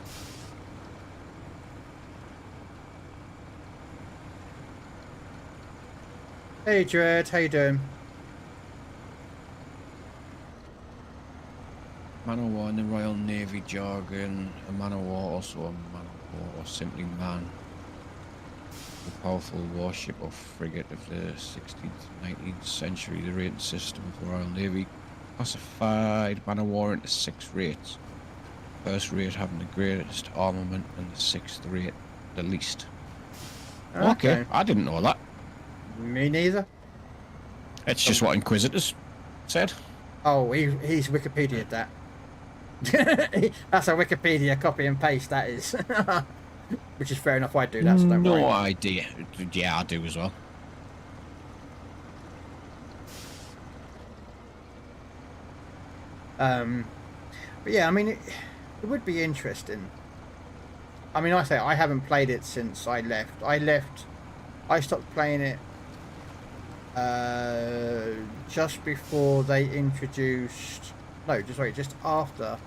Hey Dread, how you doing? Man of war in the Royal Navy jargon, a man of war, also a man of war, or simply man. A powerful warship or frigate of the 16th, 19th century. The rating system of the Royal Navy classified man of war into 6 rates. First rate having the greatest armament and the 6th rate the least. Okay, I didn't know that. Me neither. It's just what Inquisitors said. Oh, he's Wikipedia'd that. That's a Wikipedia copy and paste, that is. Which is fair enough, I do that, so don't worry. No idea. Yeah, I do as well. But yeah, I mean, it would be interesting. I mean, I haven't played it since I left. I stopped playing it just before they introduced, no, just after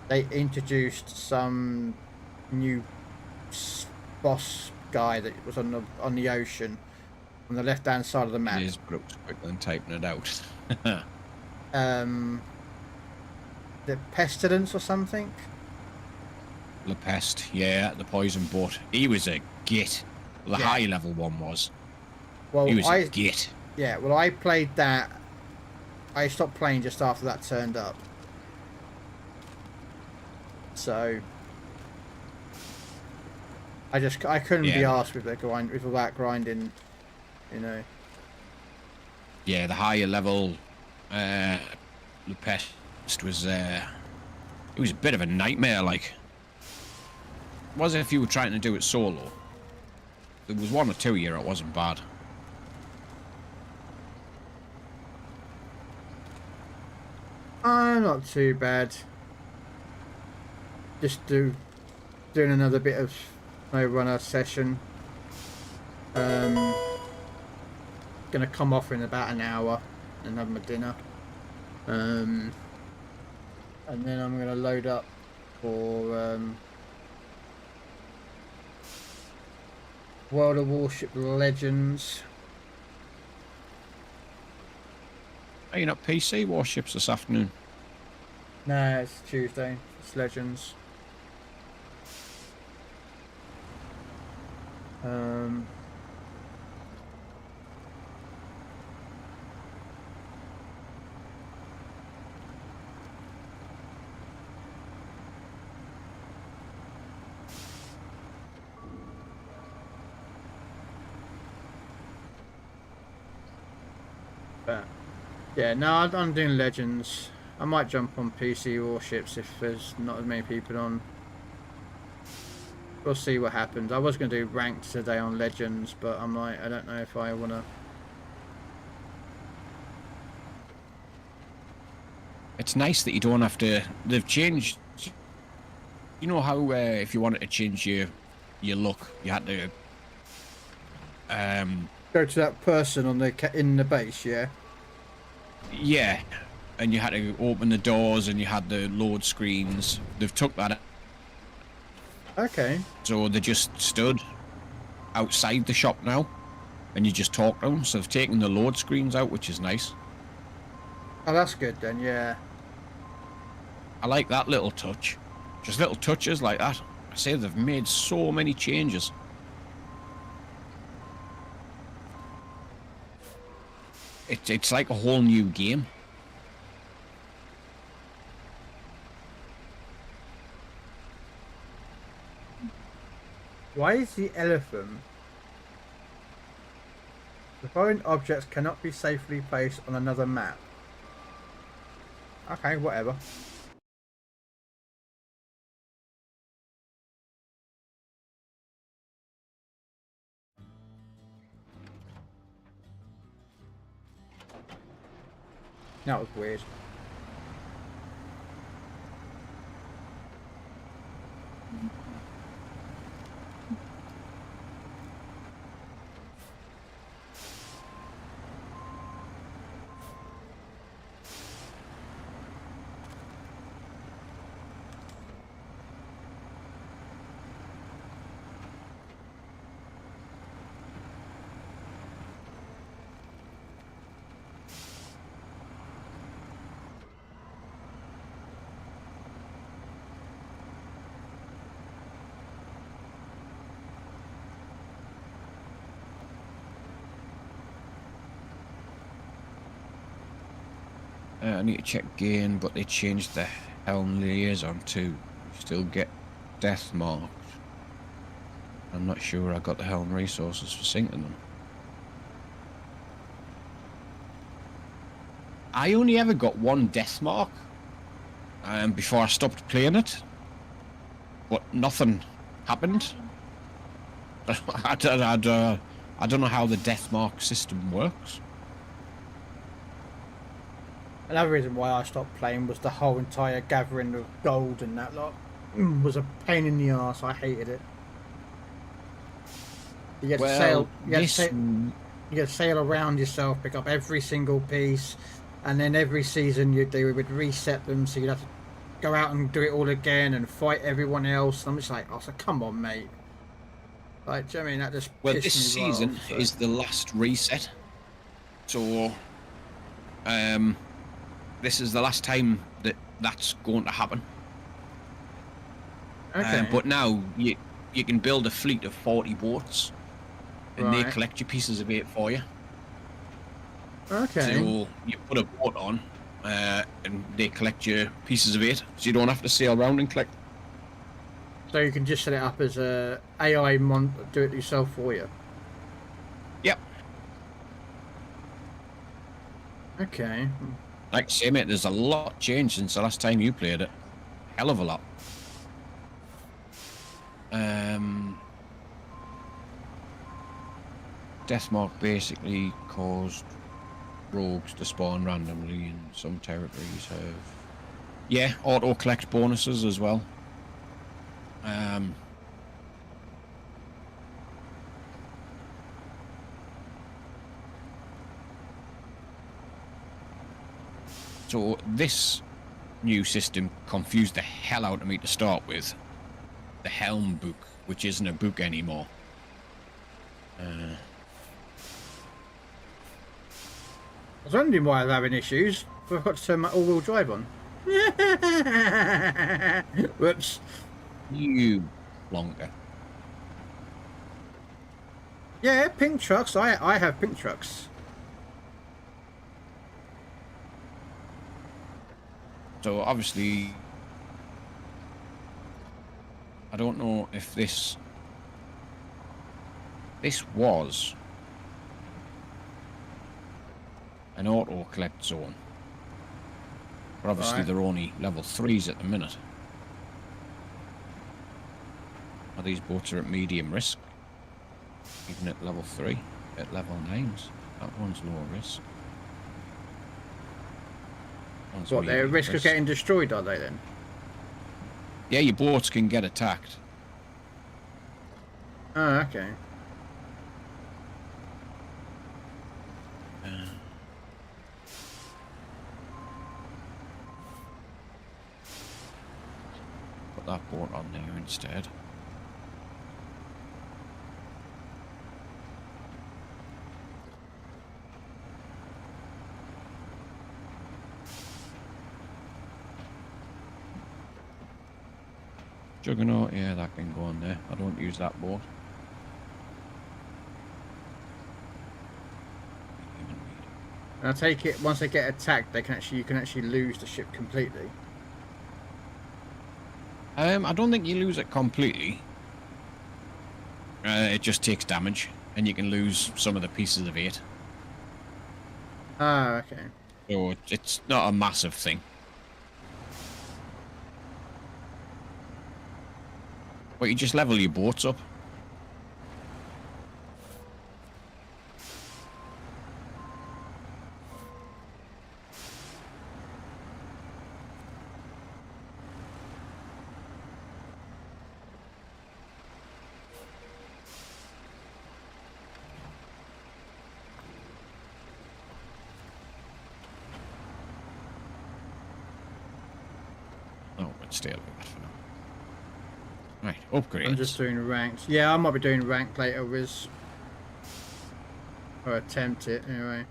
they introduced some new boss guy that was on the ocean on the left hand side of the map. It is Brooks quicker than typing it out. The pestilence or something. The pest, yeah, the poison boat. He was a git. The high level one was. Well, he was a git. Yeah, well, I played that. I stopped playing just after that turned up. So I couldn't be asked with the grind with all that grinding, you know. Yeah, the higher level, the pest was it was a bit of a nightmare. Like, was it if you were trying to do it solo? There was 1 or 2 here. It wasn't bad. Not too bad. Just doing another bit of no runner session. Gonna come off in about an hour and have my dinner. And then I'm gonna load up for World of Warship Legends. Are you not PC warships this afternoon? No, it's Tuesday. It's Legends. But yeah, no, I'm doing Legends. I might jump on PC warships if there's not as many people on. We'll see what happens. I was going to do ranked today on Legends, but I'm like, I don't know if I want to. It's nice that you don't have to. They've changed. You know how if you wanted to change your look, you had to go to that person on in the base, yeah. Yeah, and you had to open the doors and you had the load screens. They've took that. Okay. So they just stood outside the shop now, and you just talk to them. So they've taken the load screens out, which is nice. Oh, that's good then, yeah. I like that little touch. Just little touches like that. I say they've made so many changes. It's like a whole new game. Why is the elephant? The following objects cannot be safely placed on another map. Okay, whatever. That was weird. I need to check again, but they changed the helm liaison too. You still get death marked. I'm not sure I got the helm resources for syncing them. I only ever got one death mark before I stopped playing it, but nothing happened. I don't know how the death mark system works. Another reason why I stopped playing was the whole entire gathering of gold and that lot was a pain in the arse. I hated it. You had to sail. You had to sail around yourself, pick up every single piece, and then every season they would reset them, so you'd have to go out and do it all again and fight everyone else. I'm just like, oh, so come on, mate. Like, do you know what I mean? That just Well, pissed this me right season off, so. is the last reset, so this is the last time that's going to happen. Okay. But now you can build a fleet of 40 boats, and they collect your pieces of 8 for you. Okay. So you put a boat on, and they collect your pieces of 8, so you don't have to sail around and collect. So you can just set it up as a AI do it yourself for you. Yep. Okay. Like I say, mate, there's a lot changed since the last time you played it. Hell of a lot. Deathmark basically caused rogues to spawn randomly, and some territories have... Yeah, auto-collect bonuses as well. So this new system confused the hell out of me to start with. The Helm book, which isn't a book anymore. I was wondering why I was having issues. I forgot to turn my all-wheel drive on. Whoops. You longer. Yeah, pink trucks. I have pink trucks. So obviously, I don't know if this was an auto collect zone, but obviously they're only level 3s at the minute. These boats are at medium risk, even at level 3. At level 9s, that one's low risk. What, they're at risk of getting destroyed, are they then? Yeah, your boats can get attacked. Oh, okay. Put that boat on there instead. Juggernaut, yeah, that can go on there. I don't use that boat. And I take it once they get attacked, you can actually lose the ship completely. I don't think you lose it completely. It just takes damage, and you can lose some of the pieces of it. Ah, okay. So it's not a massive thing. But you just level your boats up. Oh, let's stay like that for now. Right, upgrades. I'm just doing ranked. Yeah, I might be doing ranked later, Riz. Or attempt it, anyway.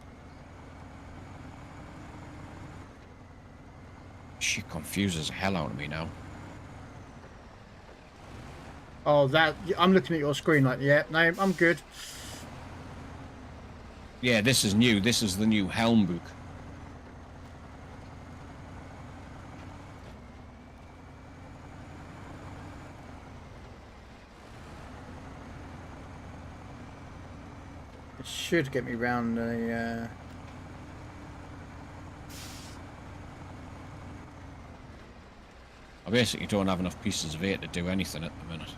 She confuses the hell out of me now. Oh, I'm looking at your screen like, yeah, no, I'm good. Yeah, this is new. This is the new Helm book. should get me round the. I basically don't have enough pieces of 8 to do anything at the minute.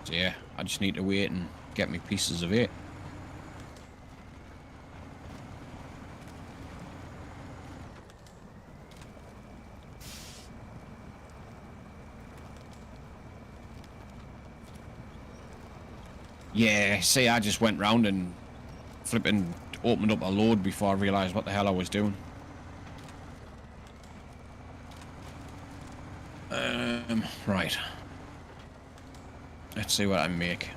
So yeah, I just need to wait and get me pieces of 8. Yeah, see, I just went round and flipping opened up a load before I realised what the hell I was doing. Right. Let's see what I make.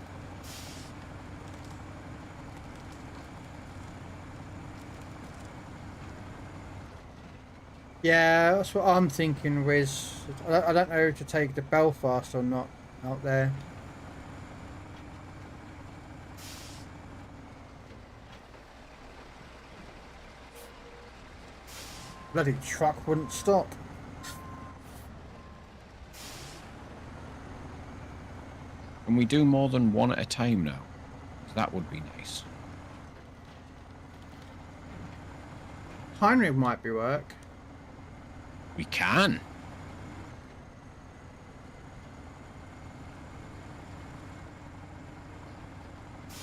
Yeah, that's what I'm thinking, Wiz. I don't know to take the Belfast or not out there. Bloody truck wouldn't stop. Can we do more than one at a time now? That would be nice. Heinrich might be work. We can.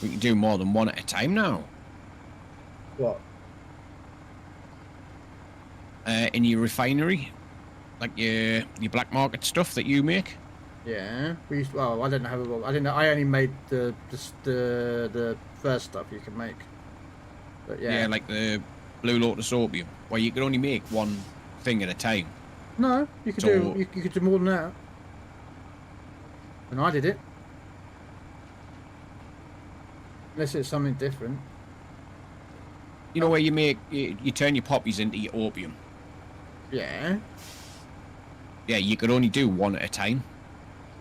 We can do more than one at a time now. What? In your refinery, like your black market stuff that you make. Yeah. Well, I don't know how. I didn't know. I only made the first stuff you can make. But yeah. Yeah, like the Blue Lotus opium, where you can only make one thing at a time. No, you could So- do. You could do more than that. And I did it. Unless it's something different. You know where you make you turn your poppies into your opium. Yeah. Yeah, you could only do one at a time.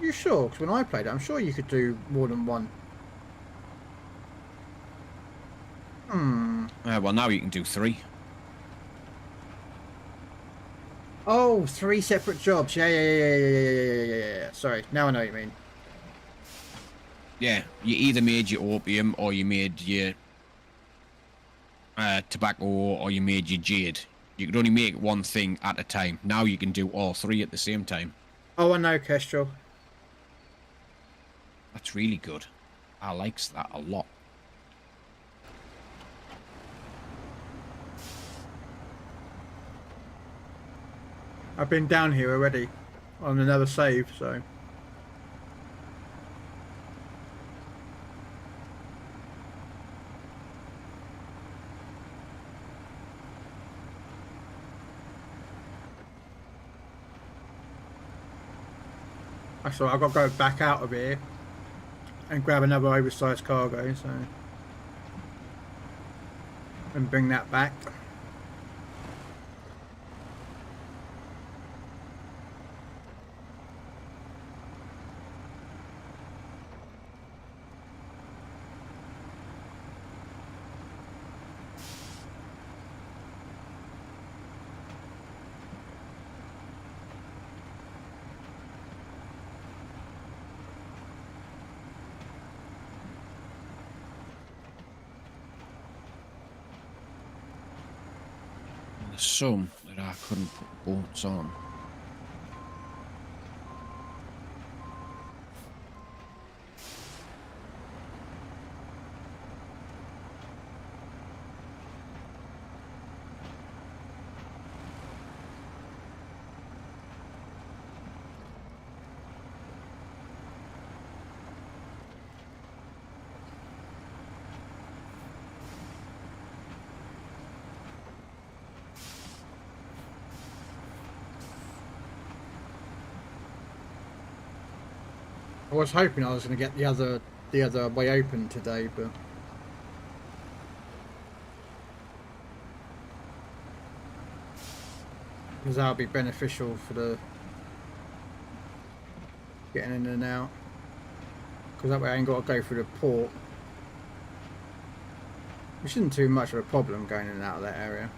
You sure? Because when I played it, I'm sure you could do more than one. Well, now you can do 3. Oh, 3 separate jobs. Yeah. Sorry, now I know what you mean. Yeah, you either made your opium or you made your tobacco or you made your jade. You could only make one thing at a time. Now you can do all 3 at the same time. Oh, I know, Kestrel. That's really good. I likes that a lot. I've been down here already on another save, so. So I've got to go back out of here and grab another oversized cargo, so, and bring that back. There's some that I couldn't put bolts on. I was hoping I was going to get the other way open today, but because that'll be beneficial for the getting in and out. Because that way I ain't got to go through the port, which isn't too much of a problem going in and out of that area.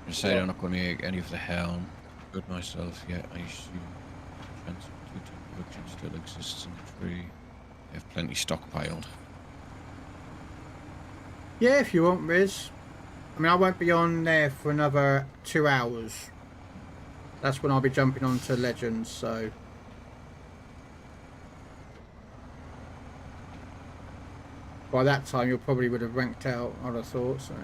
I say I'm not going to make any of the helm. Good myself yet. I assume production still exists in the tree. I have plenty stockpiled. Yeah, if you want, Riz. I mean, I won't be on there for another 2 hours. That's when I'll be jumping on to Legends, so... By that time, you probably would have ranked out, I'd have thought, so...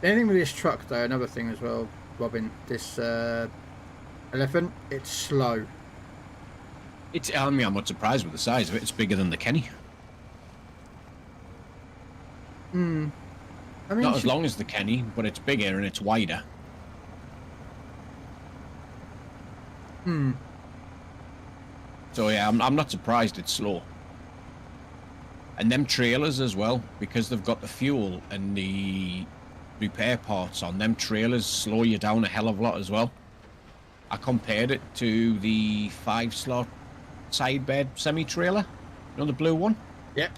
The only thing with this truck, though, another thing as well, Robin, this Elephant, it's slow. I mean, I'm not surprised with the size of it. It's bigger than the Kenny. I mean, Not as long as the Kenny, but it's bigger and it's wider. So yeah, I'm not surprised it's slow. And them trailers as well, because they've got the fuel and the repair parts on them, trailers slow you down a hell of a lot as well. I compared it to the 5-slot side bed semi-trailer, you know, the blue one? Yep.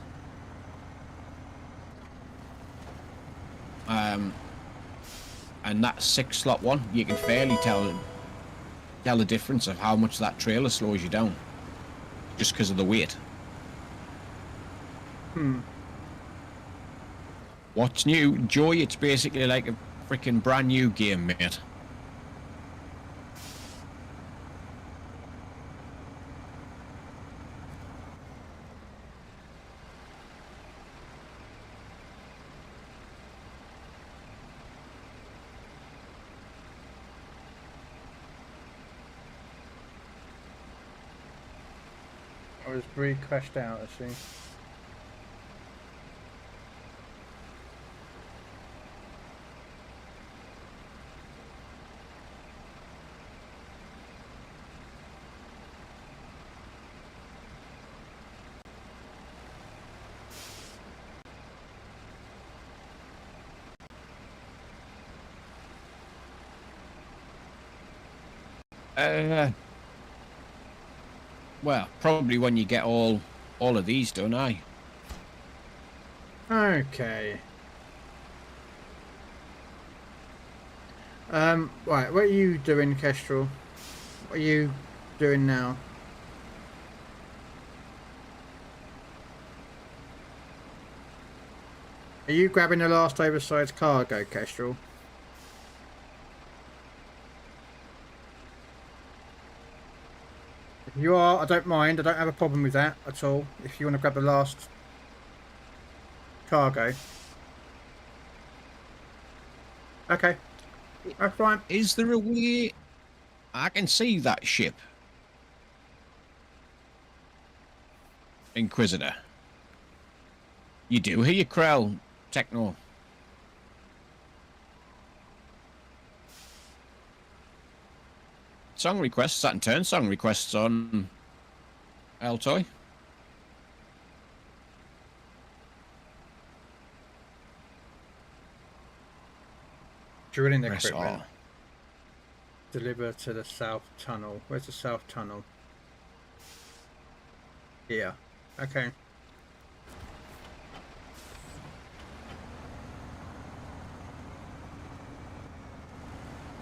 And that 6-slot one, you can fairly tell the difference of how much that trailer slows you down, just because of the weight. What's new? Joy, it's basically like a freaking brand new game, mate. I was pretty crashed out, actually. Well, probably when you get all of these done, aye. Okay. Right, what are you doing, Kestrel? What are you doing now? Are you grabbing the last oversized cargo, Kestrel? If you are, I don't mind. I don't have a problem with that at all. If you want to grab the last cargo. Okay. That's fine. Is there a way I can see that ship? Inquisitor. You do hear your Krell, Techno. Song requests, Saturn turn song requests on Altoy. Drilling Press equipment. R. Deliver to the south tunnel. Where's the south tunnel? Here. Okay.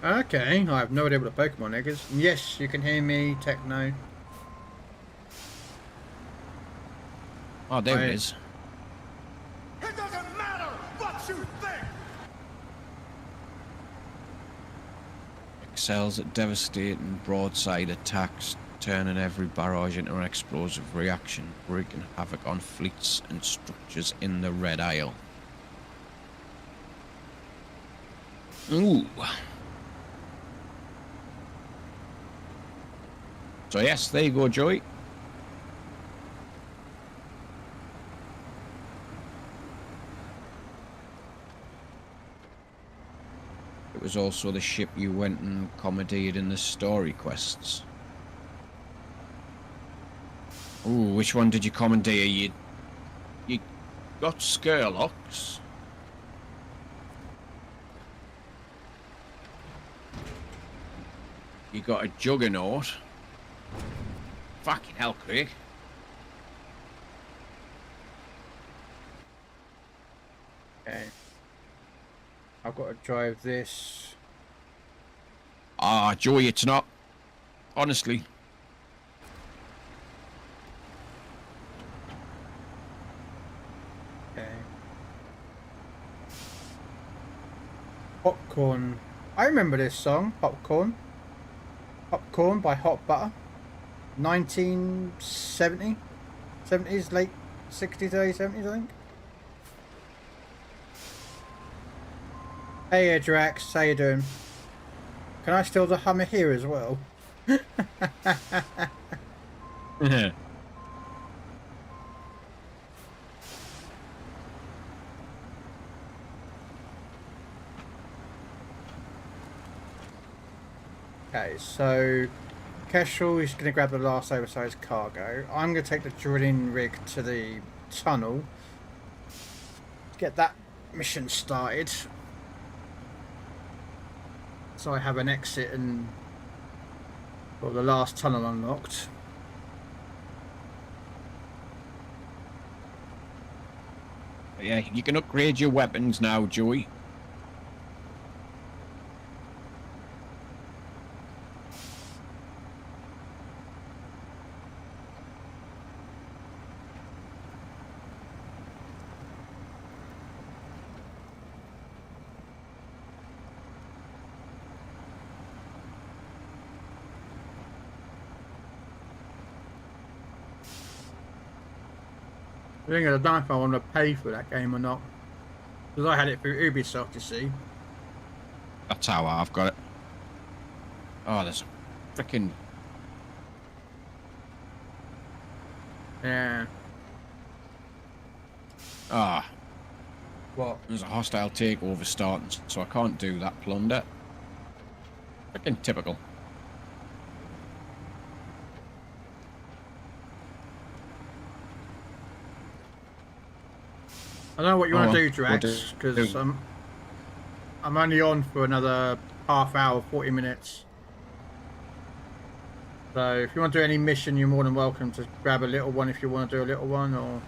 Okay, I have no idea what a Pokemon egg is. Yes, you can hear me, Techno. Oh, there it is. It doesn't matter what you think! Excels at devastating broadside attacks, turning every barrage into an explosive reaction, wreaking havoc on fleets and structures in the Red Isle. Ooh. So yes, there you go, Joey. It was also the ship you went and commandeered in the story quests. Ooh, which one did you commandeer? You got Skurlocks. You got a Juggernaut. Fucking hell, Craig. Okay. I've got to drive this. Ah, Joey, it's not. Honestly. Okay. Popcorn. I remember this song, Popcorn. Popcorn by Hot Butter. 1970? 70s, late 60s, early 70s, I think. Hey, Drax, how you doing? Can I steal the Hummer here as well? Okay, so Kestrel is going to grab the last oversized cargo. I'm going to take the drilling rig to the tunnel. Get that mission started. So I have an exit and well, the last tunnel unlocked. Yeah, you can upgrade your weapons now, Joey. I think I don't know if I want to pay for that game or not. Because I had it through Ubisoft, you see. That's how I've got it. Oh, there's a freaking... Yeah. Ah. What? There's a hostile takeover starting, so I can't do that plunder. Freaking typical. I don't know what you want to do, We'll Drax, because I'm only on for another half hour, 40 minutes. So if you want to do any mission, you're more than welcome to grab a little one if you want to do a little one, or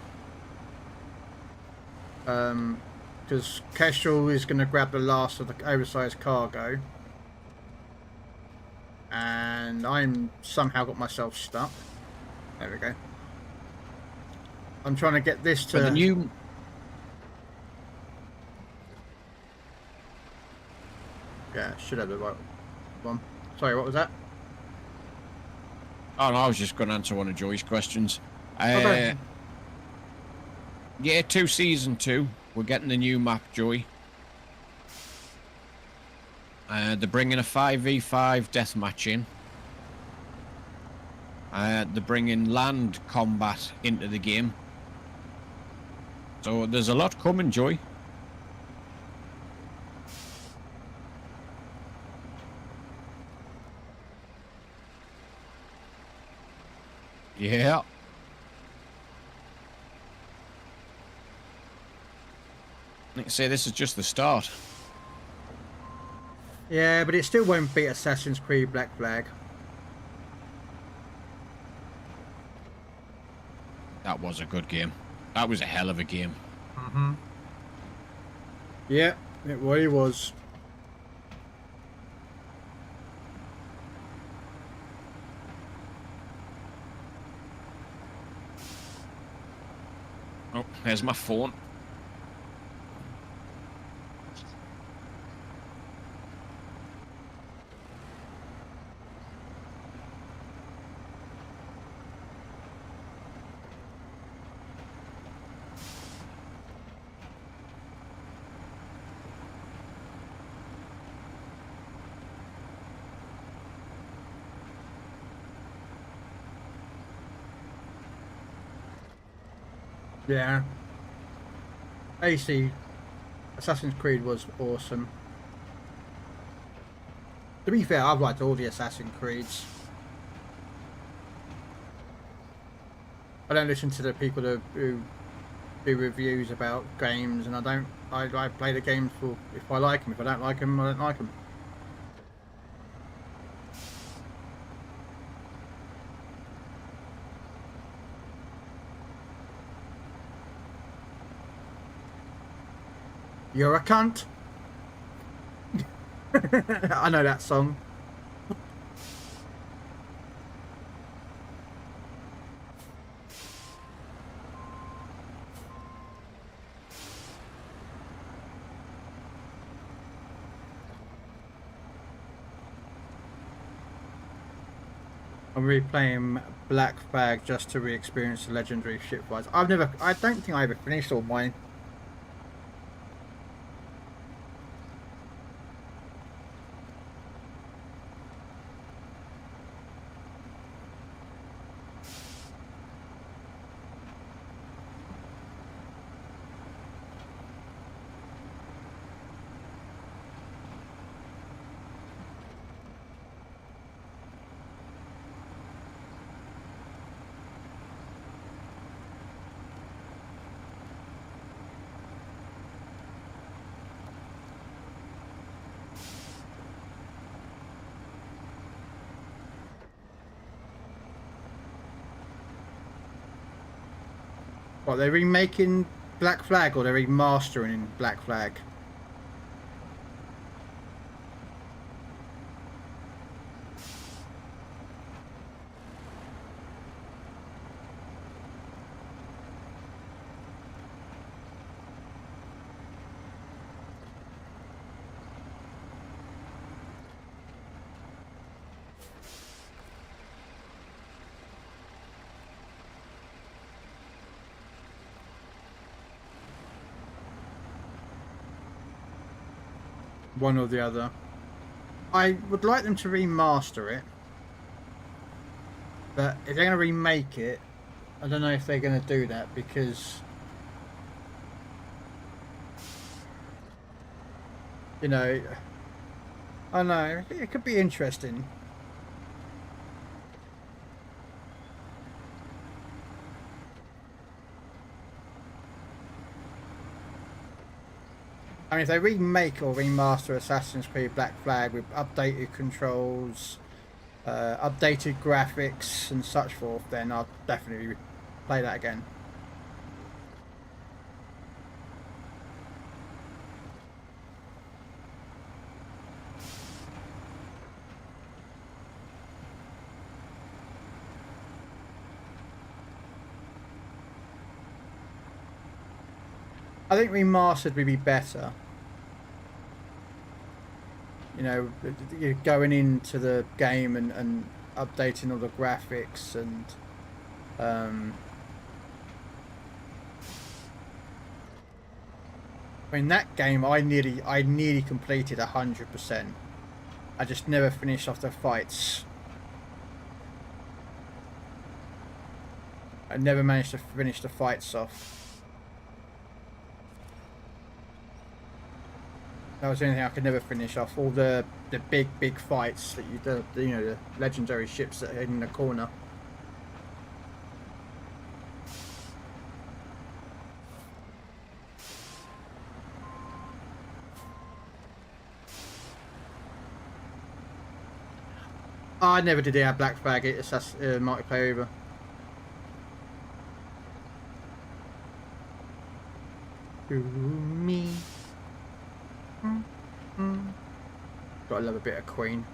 because Kestrel is going to grab the last of the oversized cargo, and I'm somehow got myself stuck. There we go. I'm trying to get this to the new... Yeah, should have the right one. Sorry, what was that? Oh, no, I was just going to answer one of Joey's questions. Okay. Yeah, Season 2. We're getting the new map, Joey. They're bringing a 5v5 deathmatch in. They're bringing land combat into the game. So there's a lot coming, Joey. Yeah. Like I say, this is just the start. Yeah, but it still won't beat Assassin's Creed Black Flag. That was a good game. That was a hell of a game. Mm-hmm. Yeah, it really was. Oh, there's my phone. Yeah. AC Assassin's Creed was awesome. To be fair, I've liked all the Assassin's Creeds. I don't listen to the people who do reviews about games, and I play the games for if I like them. If I don't like them, I don't like them. You're a cunt. I know that song. I'm replaying Black Flag just to re-experience the legendary ship fights. I don't think I ever finished all mine. What, they're remaking Black Flag or they're remastering Black Flag? One or the other. I would like them to remaster it, but if they're going to remake it, I don't know if they're going to do that because, you know, I don't know, it could be interesting. I mean, if they remake or remaster Assassin's Creed Black Flag with updated controls, updated graphics and such forth, then I'll definitely play that again. I think remastered would be better. You know, you're going into the game and updating all the graphics and I mean, that game I nearly completed 100%. I just never finished off the fights. I never managed to finish the fights off. That was the only thing I could never finish off. All the big fights that you know, the legendary ships that are in the corner. I never did have Black Flag multiplayer either. To me. Gotta love a bit of Queen.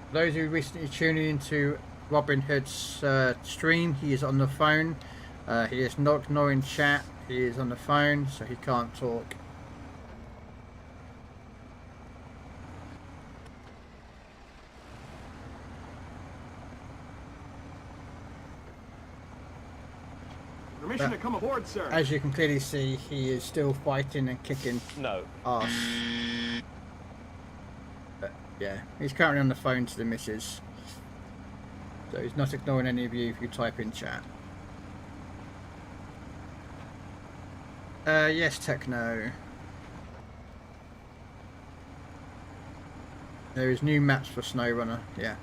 For those who recently tuned into Robin Hood's stream, he is on the phone. He is not ignoring chat. He is on the phone, so he can't talk. Permission to come aboard, sir. As you can clearly see, he is still fighting and kicking ass. But yeah, he's currently on the phone to the missus. So he's not ignoring any of you if you type in chat. Yes, Techno. There is new maps for SnowRunner, yeah.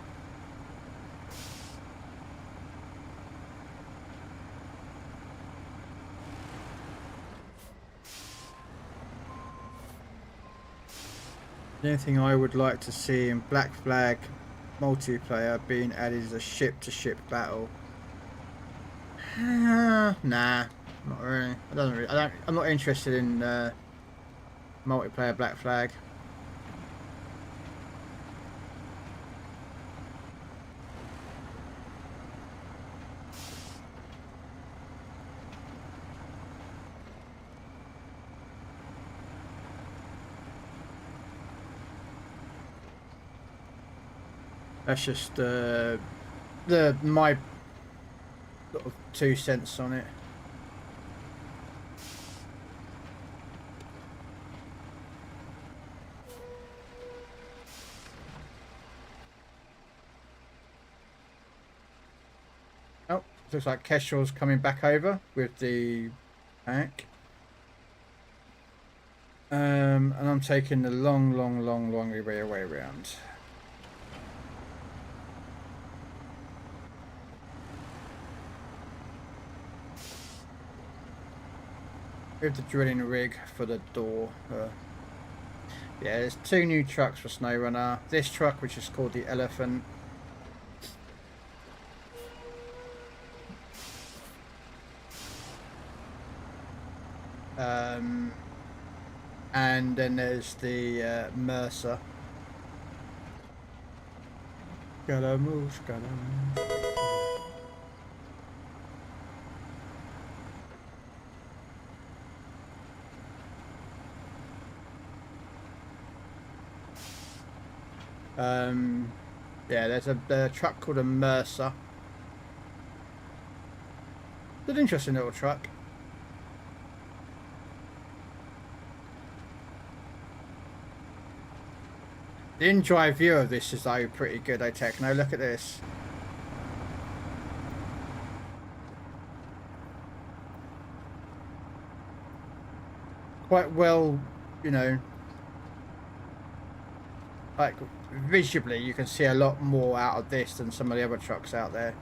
The only thing I would like to see in Black Flag multiplayer being added is a ship-to-ship battle. Nah. Not really. It doesn't really. I'm not interested in multiplayer Black Flag. That's just my sort of 2 cents on it. Oh, looks like Kestrel's coming back over with the pack. And I'm taking the long way around. With the drilling rig for the door. Yeah, there's 2 new trucks for SnowRunner. This truck, which is called the Elephant. And then there's the Mercer. Gotta move, gotta move. Yeah, there's a truck called a Mercer. It's an interesting little truck. The in-drive view of this is though pretty good, Techno. Look at this. Quite well, you know, like visually you can see a lot more out of this than some of the other trucks out there.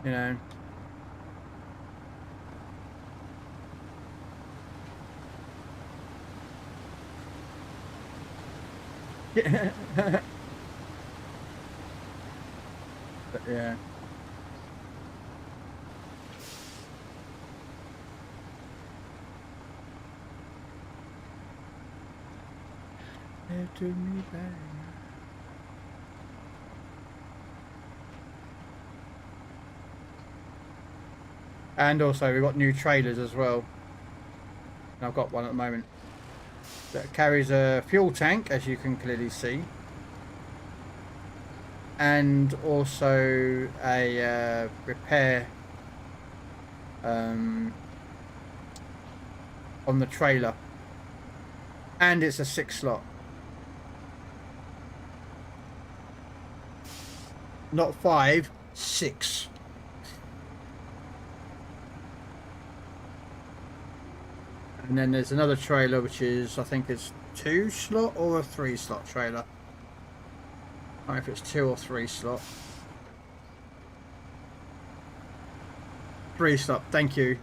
You know. But yeah. To me back. And also we've got new trailers as well. And I've got one at the moment that carries a fuel tank, as you can clearly see, and also a repair on the trailer, and it's a 6 slot. Not 5, 6. And then there's another trailer which is, I think it's 2 slot or a 3 slot trailer. I don't know if it's 2 or 3 slot. 3 slot, thank you.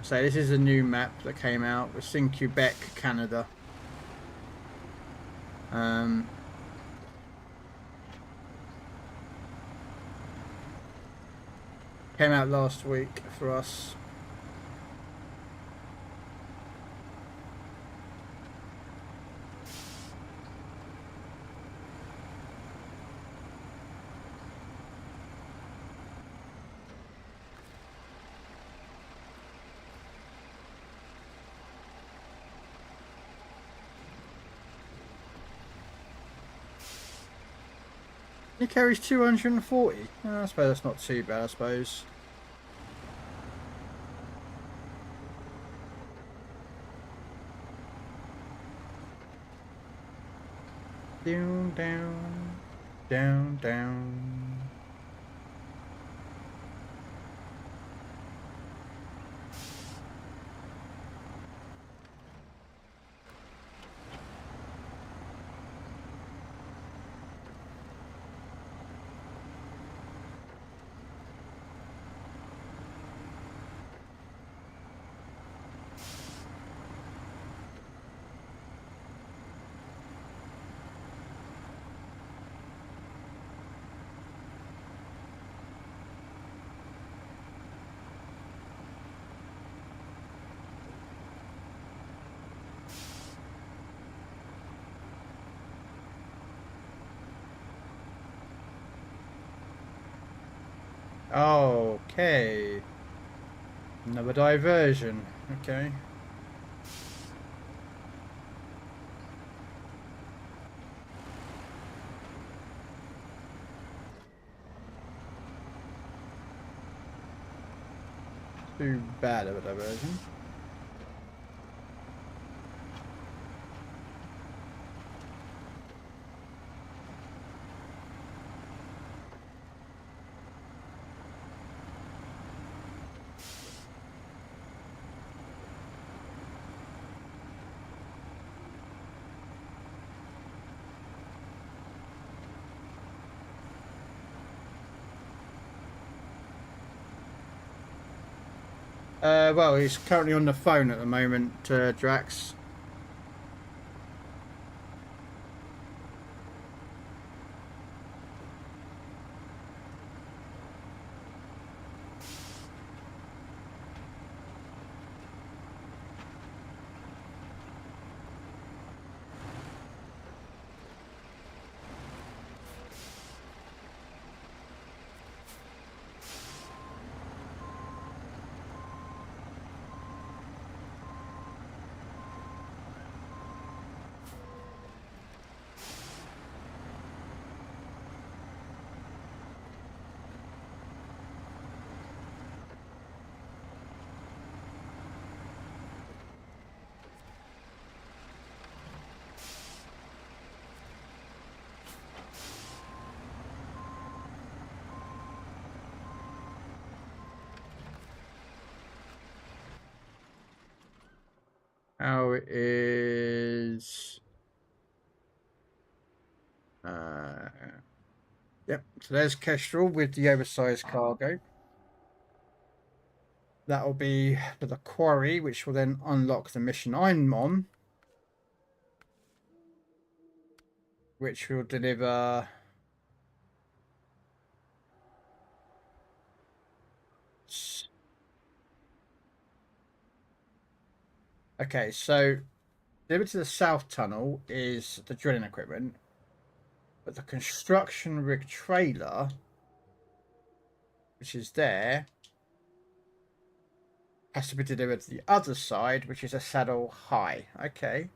So this is a new map that came out. It's in Quebec, Canada. Came out last week for us. It carries 240. I suppose that's not too bad, I suppose. Down, down, down, down. Okay. Another diversion. Okay. Too bad of a diversion. Well, he's currently on the phone at the moment, Drax. How it is. Yep, so there's Kestrel with the oversized cargo. That'll be for the quarry, which will then unlock the mission I'm on, which will deliver okay, so delivered to the south tunnel is the drilling equipment, but the construction rig trailer, which is there, has to be delivered to the other side, which is a saddle high. Okay.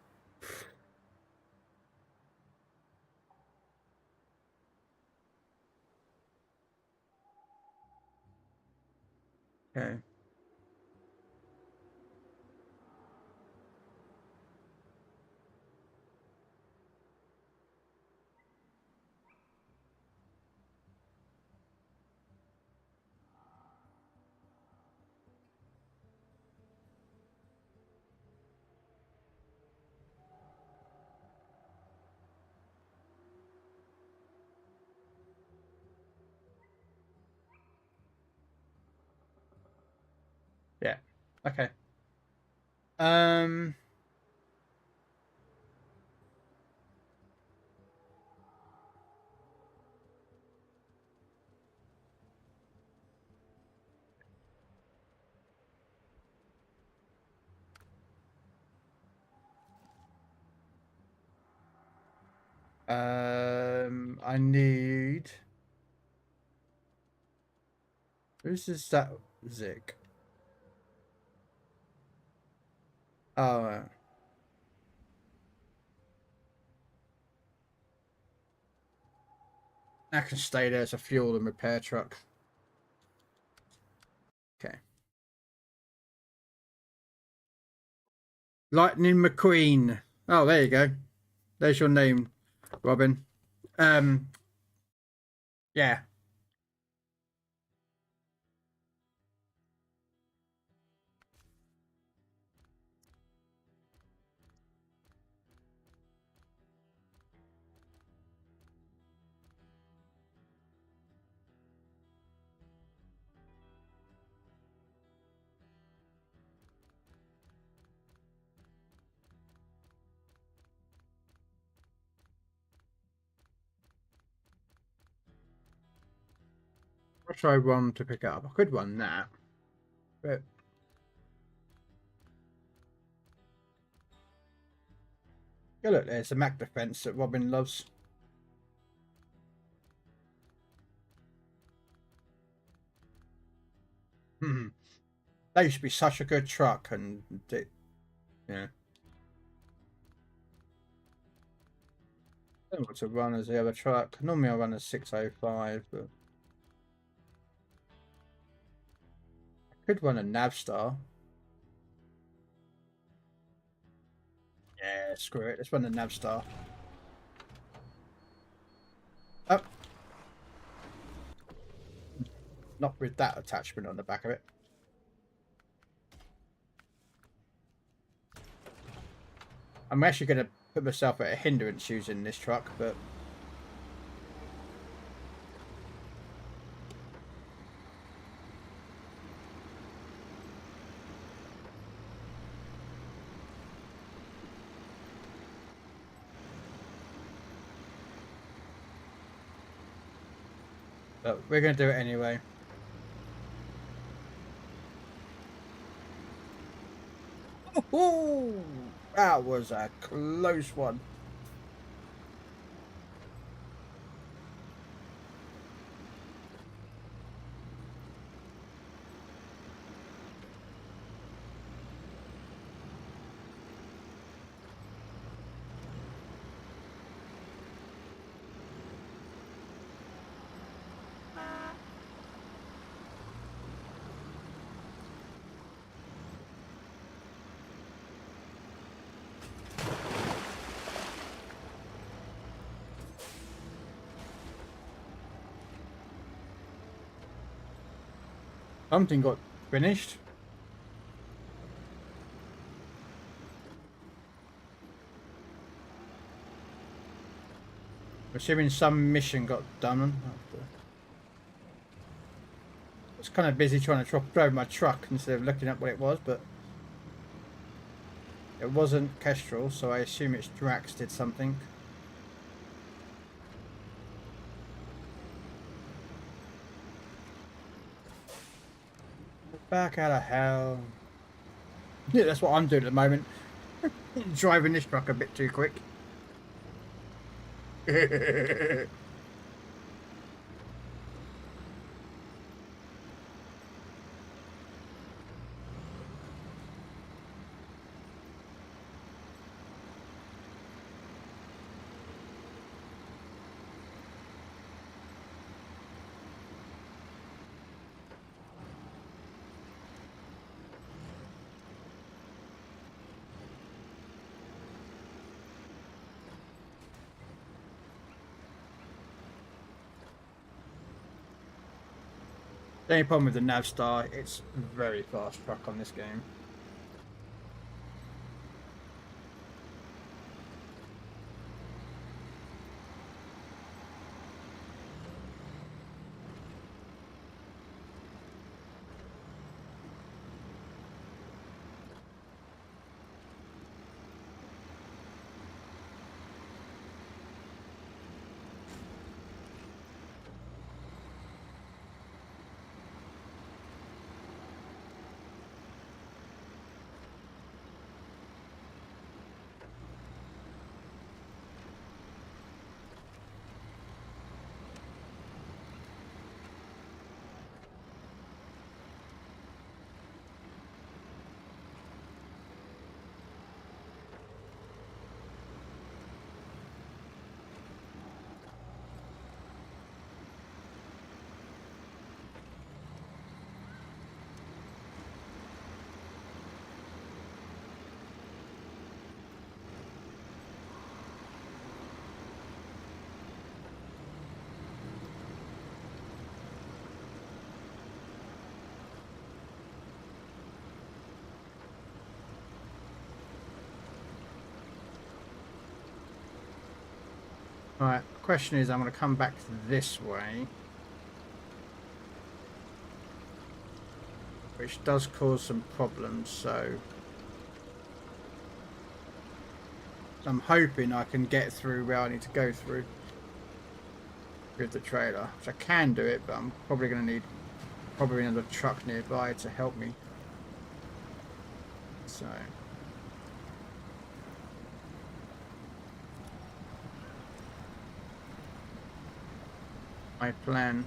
Okay. Yeah. Okay. Um. I need. Who's this? That Zik? Oh, I can stay there as a fuel and repair truck. Okay. Lightning McQueen. Oh, there you go. There's your name, Robin. Um. Yeah. I'll try one to pick up. I could run that, but yeah, look, there's the Mac defense that Robin loves. That used to be such a good truck, and yeah. I don't know what to run as the other truck. Normally I run a 605, but I could run a Navstar. Yeah, screw it. Let's run the Navstar. Oh. Not with that attachment on the back of it. I'm actually going to put myself at a hindrance using this truck, but... but we're going to do it anyway. Ooh, that was a close one. Something got finished. Assuming some mission got done. I was kind of busy trying to drive my truck instead of looking at what it was, but it wasn't Kestrel, so I assume it's Drax did something. Back out of hell. Yeah, that's what I'm doing at the moment. Driving this truck a bit too quick. The only problem with the Navstar, it's a very fast truck on this game. Alright, the question is, I'm going to come back this way. Which does cause some problems, so... I'm hoping I can get through where I need to go through with the trailer. Which I can do it, but I'm probably going to need another truck nearby to help me. So... my plan.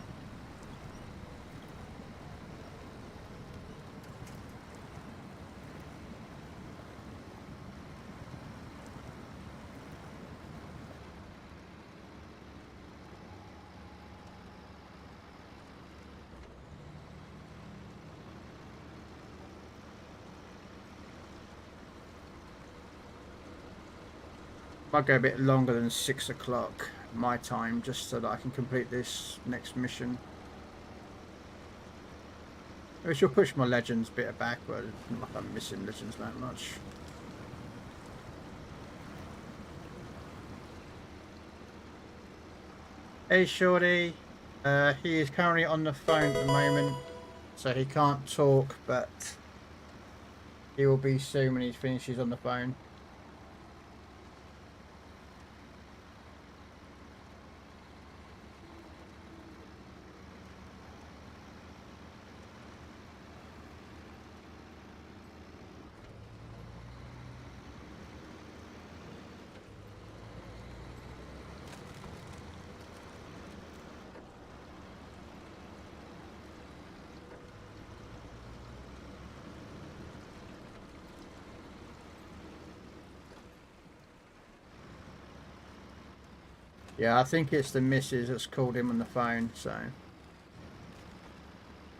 Might go a bit longer than 6 o'clock my time, just so that I can complete this next mission. Which will push my legends bit back, but it's not like I'm missing legends that much. Hey Shorty, he is currently on the phone at the moment, so he can't talk, but he will be soon when he finishes on the phone. Yeah, I think it's the missus that's called him on the phone, so.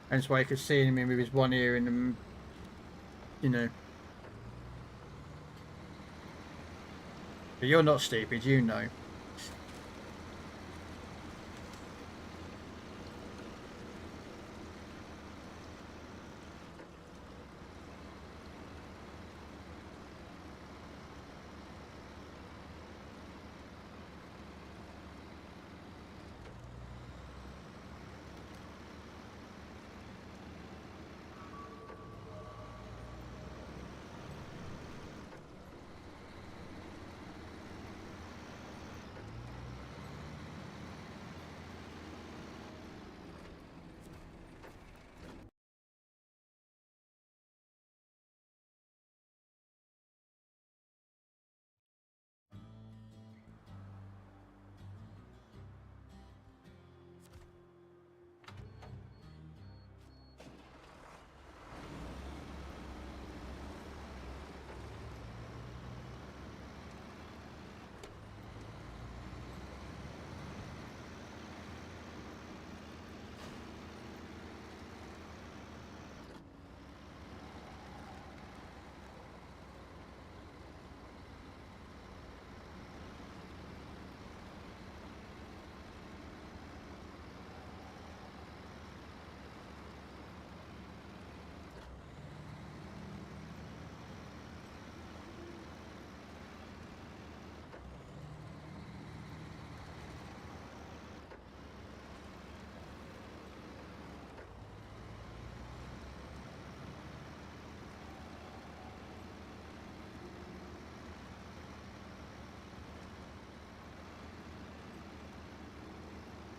That's why you could see him with his one ear in the, you know. But you're not stupid, you know.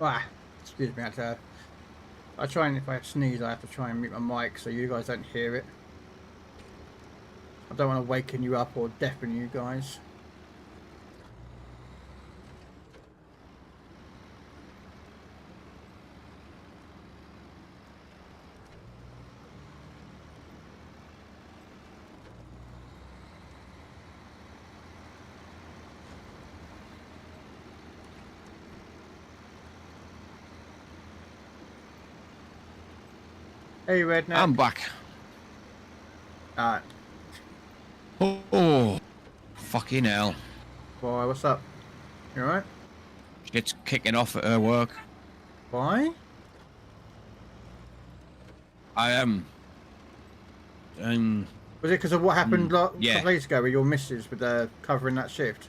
Ah, excuse me, I try and if I sneeze, I have to try and mute my mic so you guys don't hear it. I don't want to waken you up or deafen you guys. Hey, Redneck. I'm back. Alright. Oh, fucking hell. Boy, what's up? You alright? Shit's kicking off at her work. Why? I am. Was it because of what happened a yeah. couple days ago with your missus with covering that shift?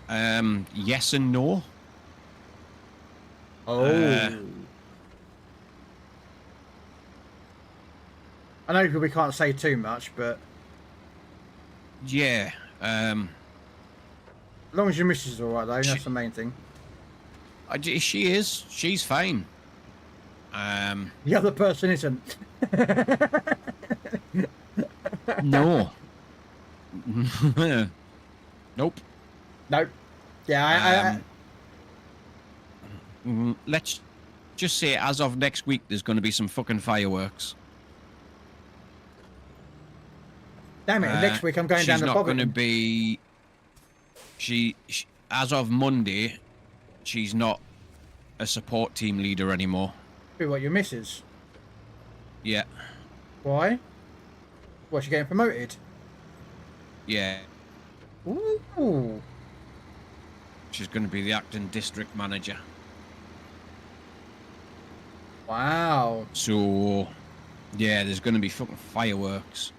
Yes and no. Oh. I know we can't say too much, but Yeah. as long as your missus is alright though, that's the main thing. She is. She's fine. The other person isn't. No. Nope. Nope. Yeah, Let's just say as of next week, there's going to be some fucking fireworks. damn it, next week I'm going down She's to not Bobbitt. going to be. She, as of Monday, she's not a support team leader anymore. Who, what, your missus? Yeah. Why? What, she getting promoted? Yeah. Ooh. She's going to be the acting district manager. Wow. So, yeah, there's going to be fucking fireworks.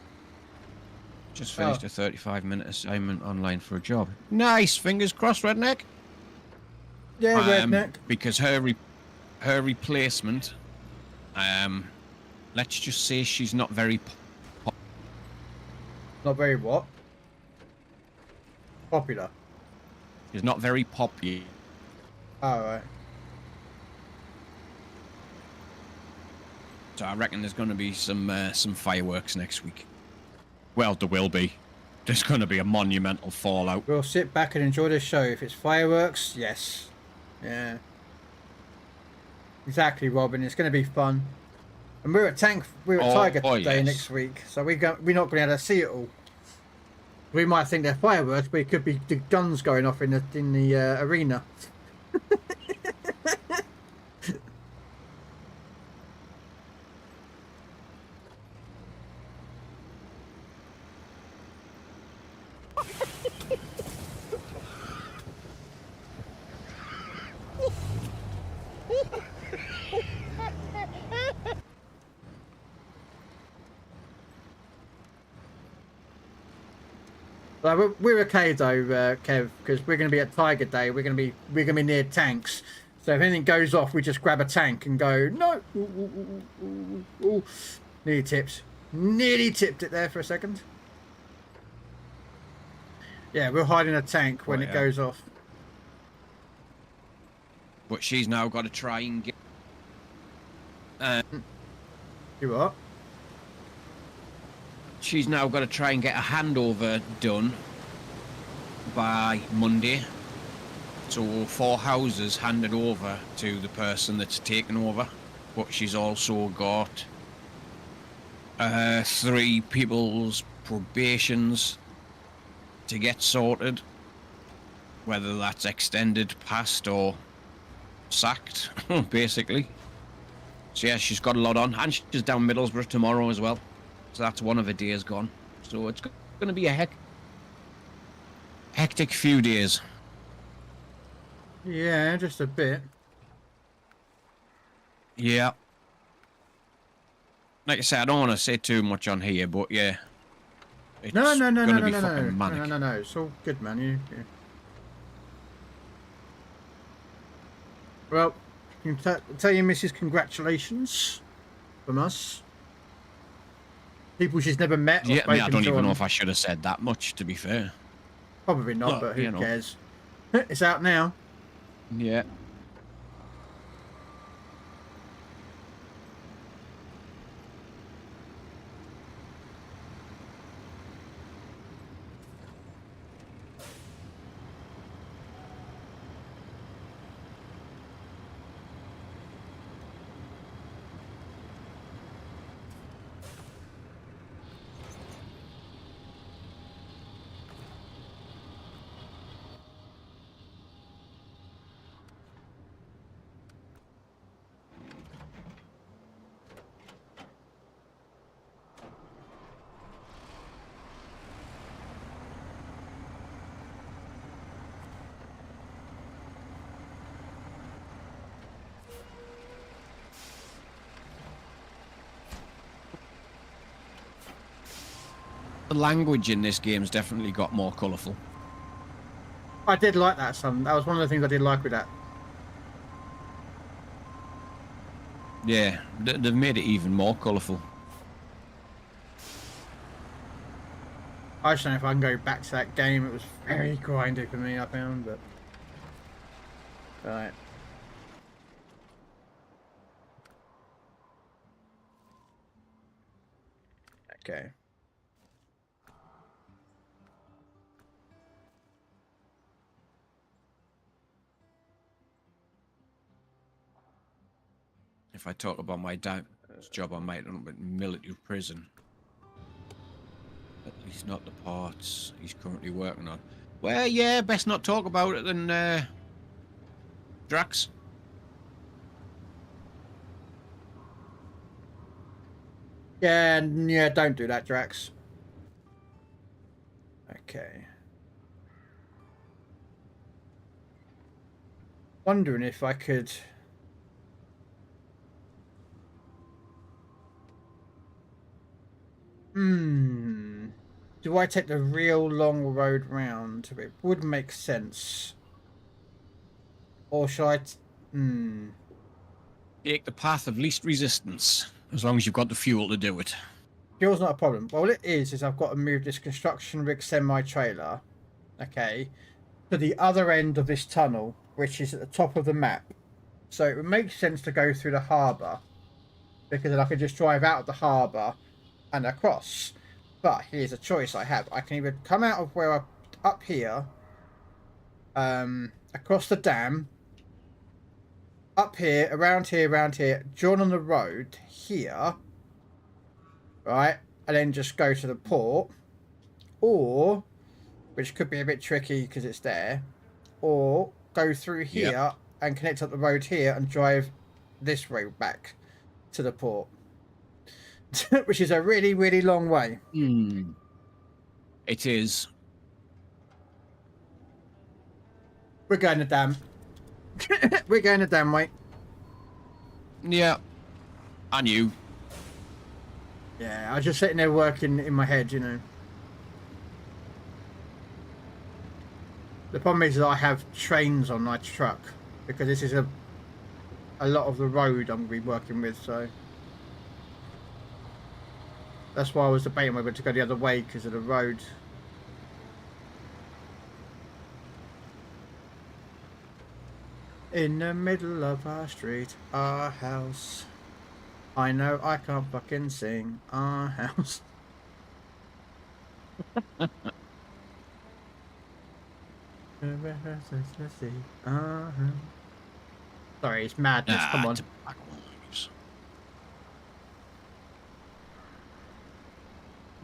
Just finished a 35-minute assignment online for a job. Nice, fingers crossed, redneck. Yeah, redneck. Because her replacement, let's just say she's not very Not very what? Popular. she's not very popular. All right. So I reckon there's going to be some fireworks next week. Well, there will be. There's going to be a monumental fallout. We'll sit back and enjoy the show. If it's fireworks, yes. Yeah. Exactly, Robin. It's going to be fun. And we're at Tiger Day yes. next week, so we're not going to be able to see it all. We might think they're fireworks, but it could be the guns going off in the arena. We're okay though, Kev, because we're going to be at Tiger Day. We're going to be near tanks. So if anything goes off, we just grab a tank and go no. Ooh. Nearly tipped it there for a second. Yeah, we'll hide in a tank when it goes off. But she's now got to try and get. You what? She's now got to try and get a handover done by Monday. So 4 houses handed over to the person that's taken over. But she's also got 3 people's probations to get sorted. Whether that's extended, passed, or sacked, basically. So yeah, she's got a lot on. And she's down Middlesbrough tomorrow as well. So that's one of her days gone. So it's going to be a hectic few days. Yeah, just a bit. Yeah. Like I said, I don't want to say too much on here, but yeah. It's No. fucking manic. No. It's all good, man. You. Well, you can tell your missus congratulations from us. People she's never met. Yeah, I don't even know if I should have said that much, to be fair. Probably not, but who cares? It's out now. Yeah. The language in this game's definitely got more colourful. I did like that, son. That was one of the things I did like with that. Yeah, they've made it even more colourful. I just don't know if I can go back to that game. It was very grindy for me, I found, but... Right. Okay. If I talk about my dad's job, I might end up in military prison. At least not the parts he's currently working on. Well, yeah, best not talk about it than Drax. Yeah, don't do that, Drax. Okay. wondering if I could. Do I take the real long road round? It would make sense. Or should I? Take the path of least resistance, as long as you've got the fuel to do it. Fuel's not a problem. Well, what it is I've got to move this construction rig semi-trailer, okay, to the other end of this tunnel, which is at the top of the map. So it would make sense to go through the harbour, because then I could just drive out of the harbour and across. But here's a choice I have. I can either come out of where up here, across the dam, up here, around here, join on the road here, right, and then just go to the port, or, which could be a bit tricky because it's there, or go through here and connect up the road here and drive this way back to the port, which is a really, really long way. It is. We're going the dam. We're going the damn way. Yeah. I knew. Yeah, I was just sitting there working in my head, you know. The problem is that I have trains on my truck because this is a lot of the road I'm going to be working with, so that's why I was debating whether to go the other way because of the road. In the middle of our street, our house. I know I can't fucking sing. Our house. Sorry, it's madness. Come on.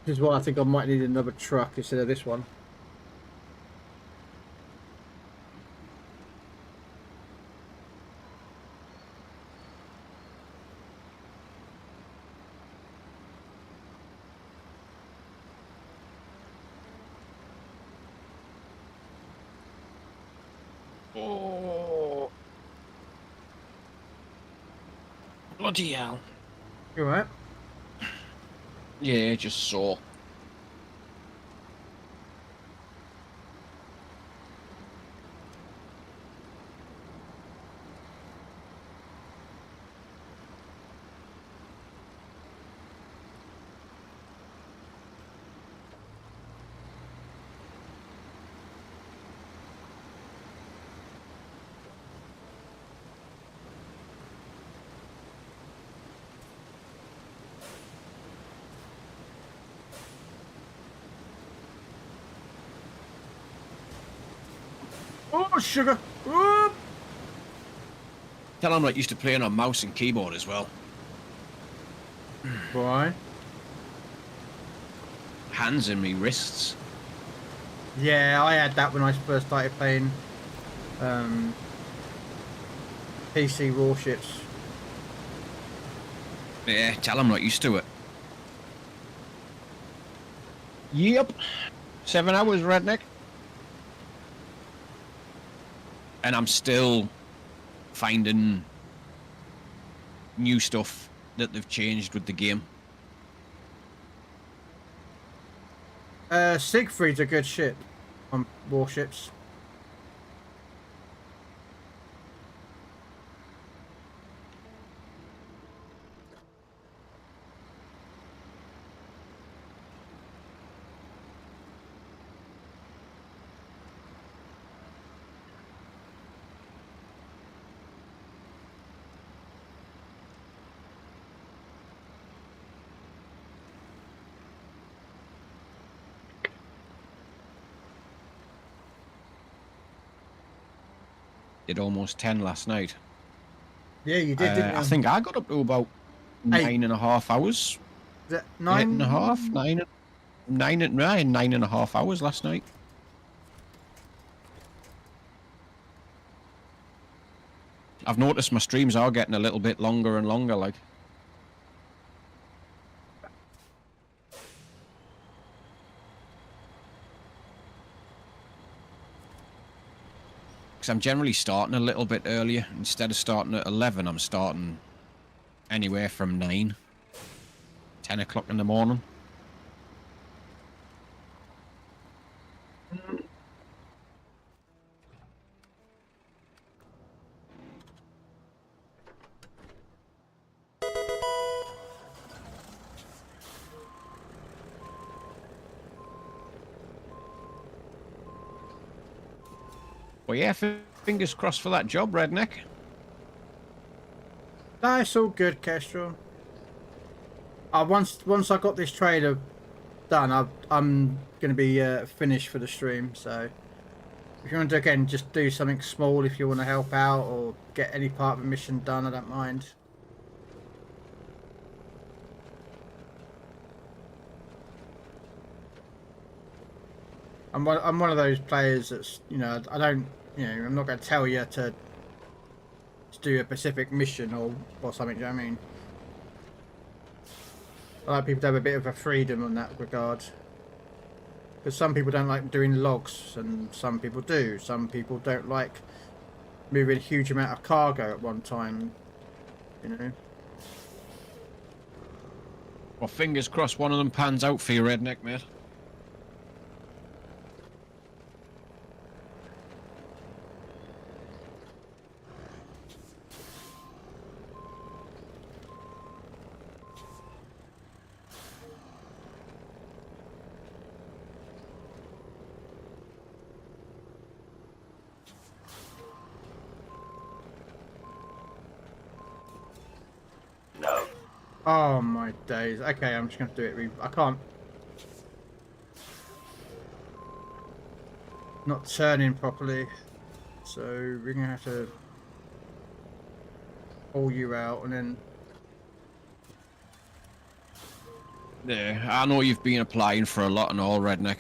This is why I think I might need another truck instead of this one. Oh. Bloody hell. You alright? Yeah, just sore. Oh, sugar! Oh. Tell I'm not used to playing on mouse and keyboard as well. Why? Hands and me wrists. Yeah, I had that when I first started playing PC warships. Yeah, tell I'm not used to it. Yep. 7 hours, redneck. And I'm still finding new stuff that they've changed with the game. Siegfried's a good ship on warships. Did almost 10 last night. Yeah, you did, didn't you? I think I got up to about 9.5 hours. Is that 9? 8.5, 9.5 hours last night. I've noticed my streams are getting a little bit longer and longer, like. because I'm generally starting a little bit earlier. Instead of starting at 11, I'm starting anywhere from 9, 10 o'clock in the morning. Well, yeah, fingers crossed for that job, Redneck. No, it's all good, Kestrel. Once I got this trailer done, I'm going to be finished for the stream. So if you want to, again, just do something small if you want to help out or get any part of a mission done, I don't mind. I'm one of those players that's, you know, I don't, you know, I'm not going to tell you to do a specific mission or something, do you know what I mean? I like people to have a bit of a freedom in that regard. Because some people don't like doing logs, and some people do. Some people don't like moving a huge amount of cargo at one time, you know. Well, fingers crossed one of them pans out for you, Redneck, mate. Oh my days. Okay, I'm just going to do it. I can't. Not turning properly. So we're going to have to pull you out and then... Yeah, I know you've been applying for a lot and all, Redneck.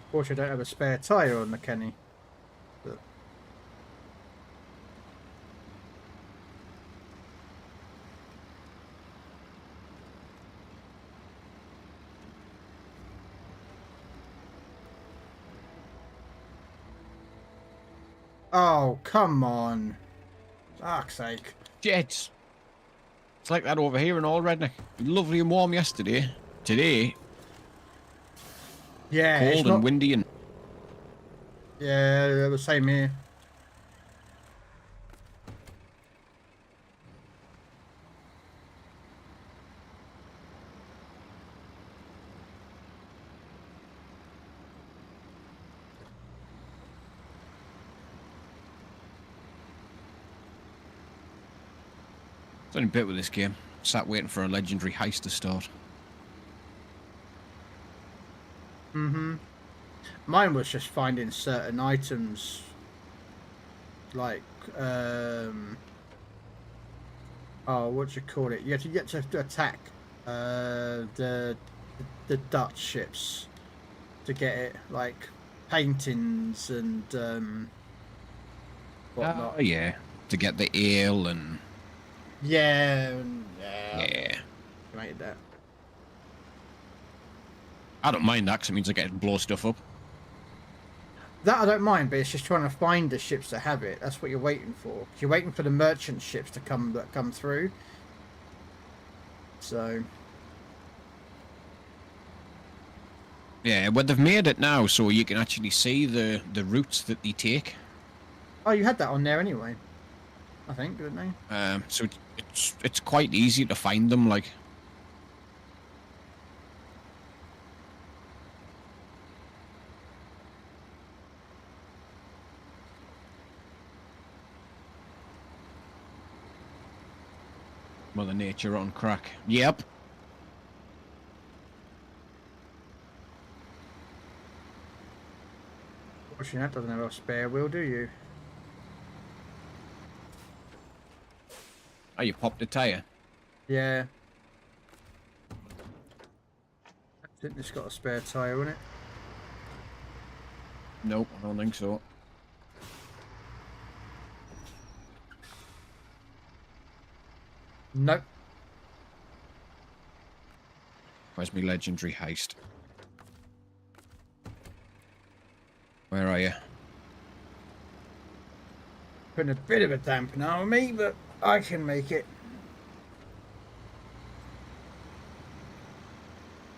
Unfortunately, I don't have a spare tyre on the Kenny. But... Oh, come on. Fuck's sake. Jets. It's like that over here and all, Redneck. Lovely and warm yesterday. Today, Yeah, cold it's and not... windy and... Yeah, the same here. It's only a bit with this game. Sat waiting for a legendary heist to start. Mm-hmm. Mine was just finding certain items, like, oh, what do you call it? You have to get to attack the Dutch ships to get it, like paintings and whatnot. Oh, yeah. To get the ale and... Yeah. Yeah. I made that. I don't mind that because it means I get to blow stuff up. That I don't mind, but it's just trying to find the ships that have it. That's what you're waiting for. 'Cause you're waiting for the merchant ships to come through. So. Yeah, well, they've made it now so you can actually see the routes that they take. Oh, you had that on there anyway. I think, didn't they? So it's quite easy to find them, like. Mother Nature on crack. Yep. Fortunately, that doesn't have a spare wheel, do you? Oh, you popped a tyre? Yeah. think it's got a spare tyre in it. Nope, I don't think so. Nope. Where's my legendary haste? Where are you? Putting a bit of a dampener on me, but I can make it.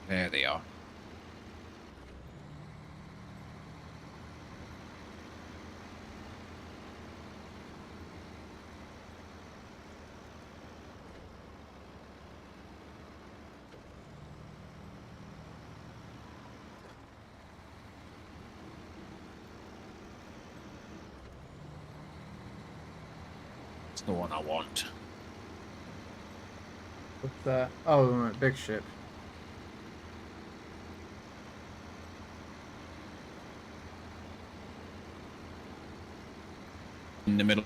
There they are. It's the one I want. What's that? Oh, right, big ship. In the middle.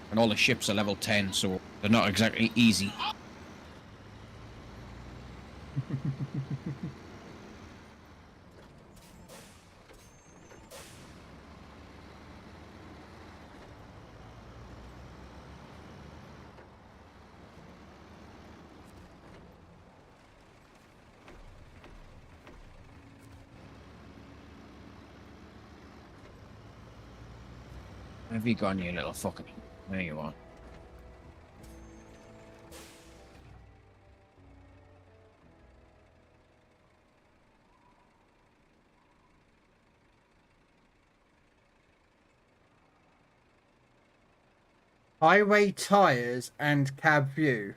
And all the ships are level 10, so they're not exactly easy. Where have you gone, you little fucking... There you are. Highway tyres and cab view.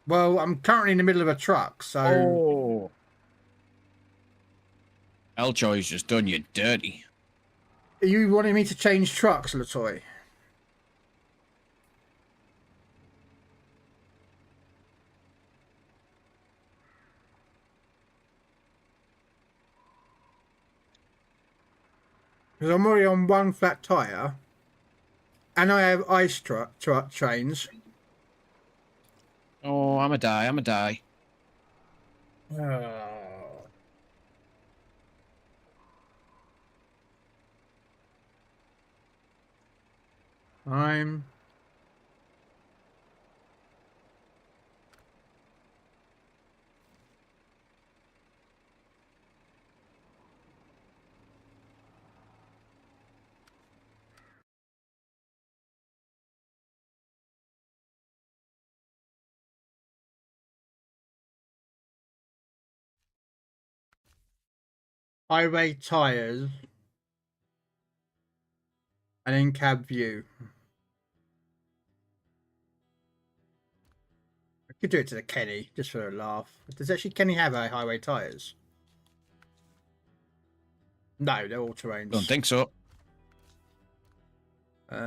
Well, I'm currently in the middle of a truck, so... Oh! Elchoy's just done you dirty. Are you wanting me to change trucks, Latoy? Because I'm already on one flat tyre. And I have ice truck trains. Oh, I'm a die. I'm... Highway tyres. And then cab view. I could do it to the Kenny, just for a laugh. Does actually Kenny have a highway tyres? No, they're all terrains. Don't think so. Yeah,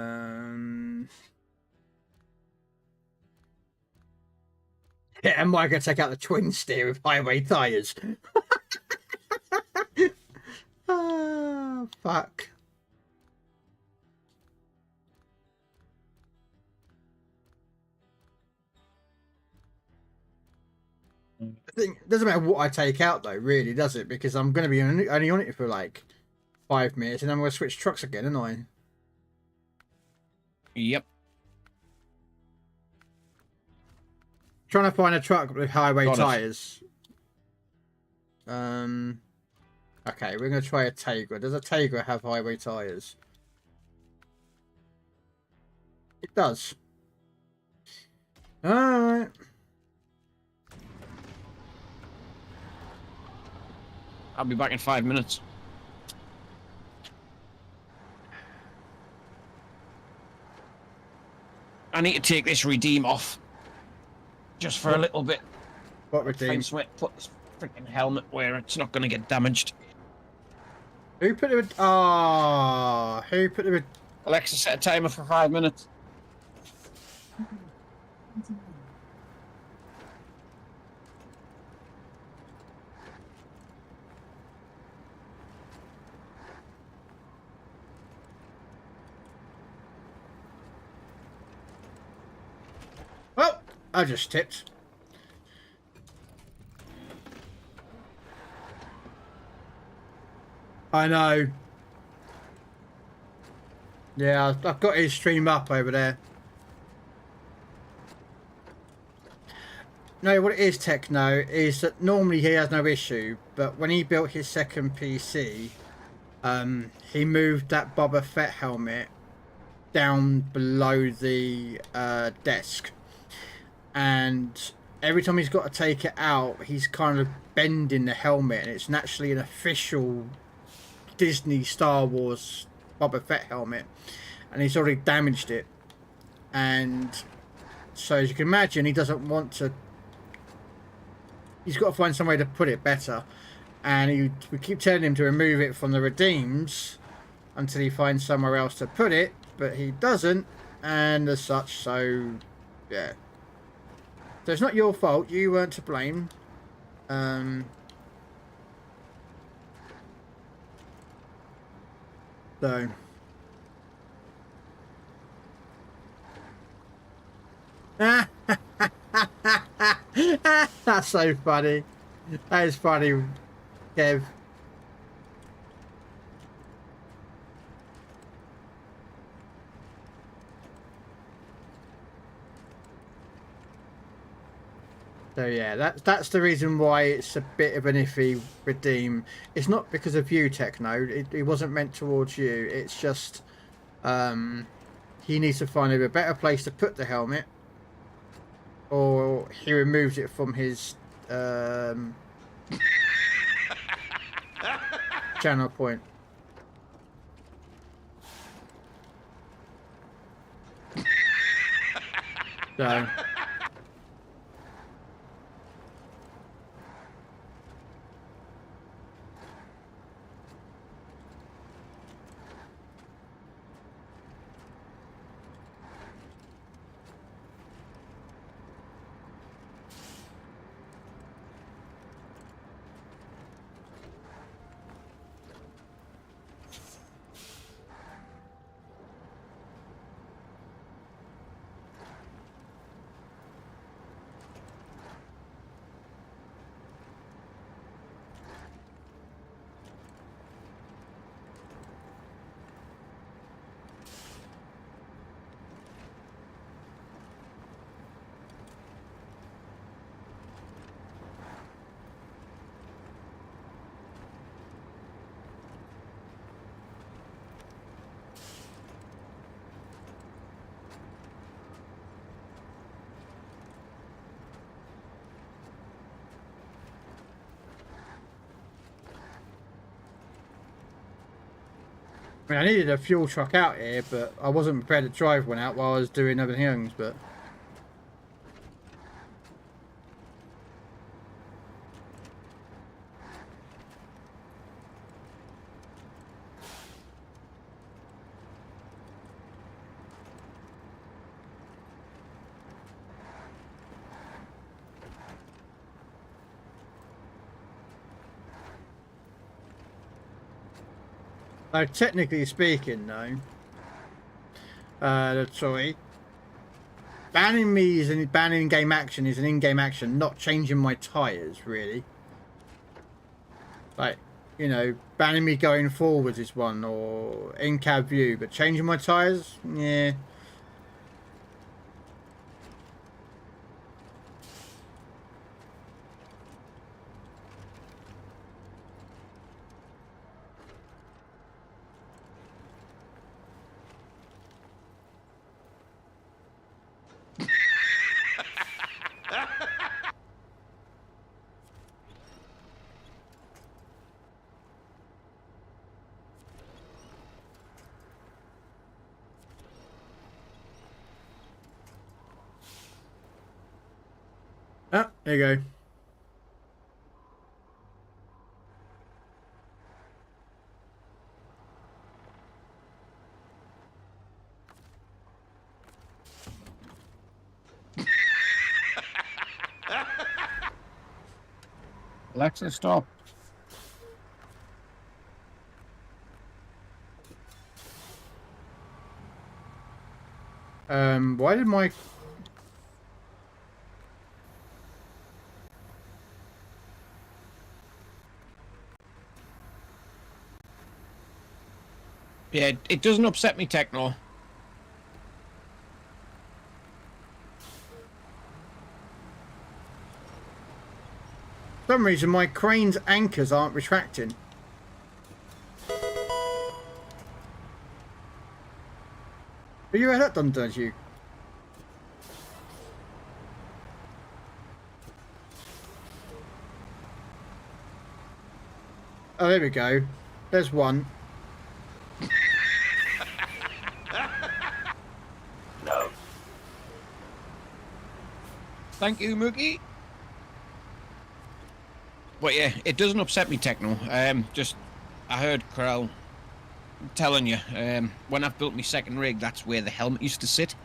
am I going to take out the twin steer with highway tyres? Ah, fuck. I think it doesn't matter what I take out though, really, does it? Because I'm going to be only on it for like 5 minutes, and then I'm going to switch trucks again, aren't I? Yep. Trying to find a truck with highway Got it. tyres. Okay, we're going to try a Tegra. Does a Tegra have highway tyres? It does. Alright. I'll be back in 5 minutes. I need to take this redeem off. Just for a little bit. What redeem? Fence wet, put this freaking helmet where it's not going to get damaged. Who put it? Ah, who put it? Alexa, set a timer for 5 minutes. Well, I just tipped. I know. Yeah, I've got his stream up over there. No, what it is, Techno, is that normally he has no issue, but when he built his second PC, he moved that Boba Fett helmet down below the desk, and every time he's got to take it out, he's kind of bending the helmet, and it's naturally an official Disney Star Wars Boba Fett helmet, and he's already damaged it. And so, as you can imagine, he doesn't want to. He's got to find some way to put it better, and we keep telling him to remove it from the redeems until he finds somewhere else to put it, but he doesn't, and as such, so yeah. So it's not your fault. You weren't to blame. So. That's so funny. That is funny, Kev. So yeah, that's the reason why it's a bit of an iffy redeem. It's not because of you, Techno. It wasn't meant towards you. It's just he needs to find a better place to put the helmet, or he removes it from his channel point. So. I mean, I needed a fuel truck out here, but I wasn't prepared to drive one out while I was doing other things, but... technically speaking, though, sorry, banning me is banning in-game action is an in-game action, not changing my tyres, really. Like, you know, banning me going forwards is one, or in-cab view, but changing my tyres, yeah. Ah, there you go. Alexa, stop. Why did my... Yeah, it doesn't upset me, Techno. For some reason, my crane's anchors aren't retracting. But you had that done, don't you? Oh, there we go. There's one. No. Thank you, Mookie. But yeah, it doesn't upset me, Techno. Just, I heard Krell telling you, when I've built my second rig, that's where the helmet used to sit.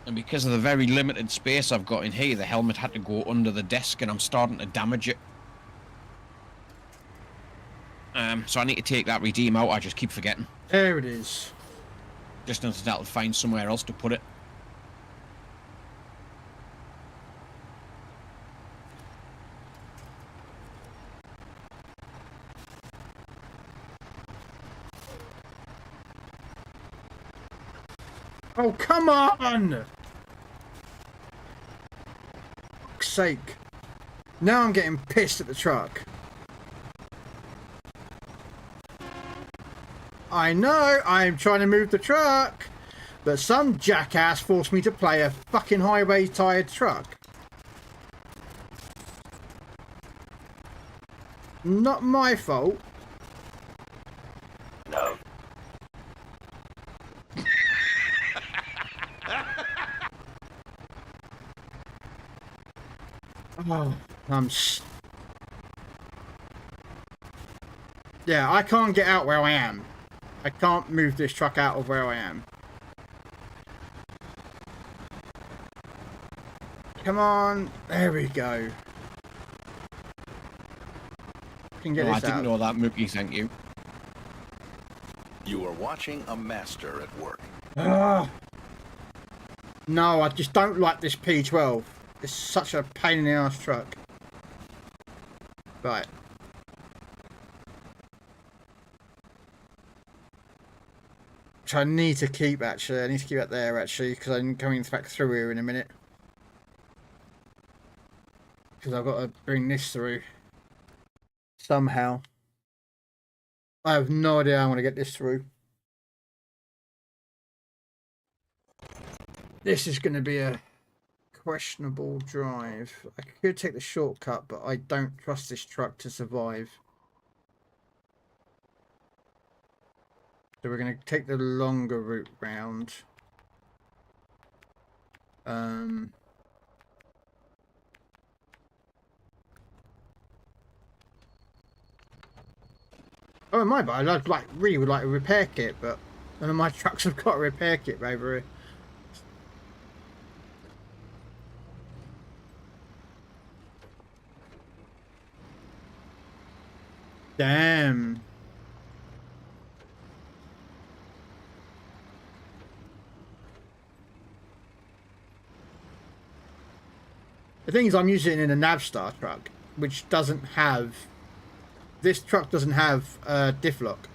And because of the very limited space I've got in here, the helmet had to go under the desk, and I'm starting to damage it. So I need to take that redeem out. I just keep forgetting. There it is. Just until that'll find somewhere else to put it. Oh, come on! For fuck's sake. Now I'm getting pissed at the truck. I know, I'm trying to move the truck, but some jackass forced me to play a fucking highway tired truck. Not my fault. No. Oh, yeah, I can't get out where I am. I can't move this truck out of where I am. Come on. There we go. Can get No, this I didn't out. know that, Mookie, thank you. You are watching a master at work. Ah. No, I just don't like this P12. It's such a pain in the ass truck. Right. Which I need to keep, actually. I need to keep it there, actually, because I'm coming back through here in a minute. Because I've got to bring this through. Somehow. I have no idea how I'm going to get this through. This is going to be a questionable drive. I could take the shortcut, but I don't trust this truck to survive. So we're going to take the longer route round. Oh, it might be. I'd really would like a repair kit, but none of my trucks have got a repair kit over here. Damn. The thing is, I'm using it in a Navstar truck, which doesn't have... This truck doesn't have diff lock.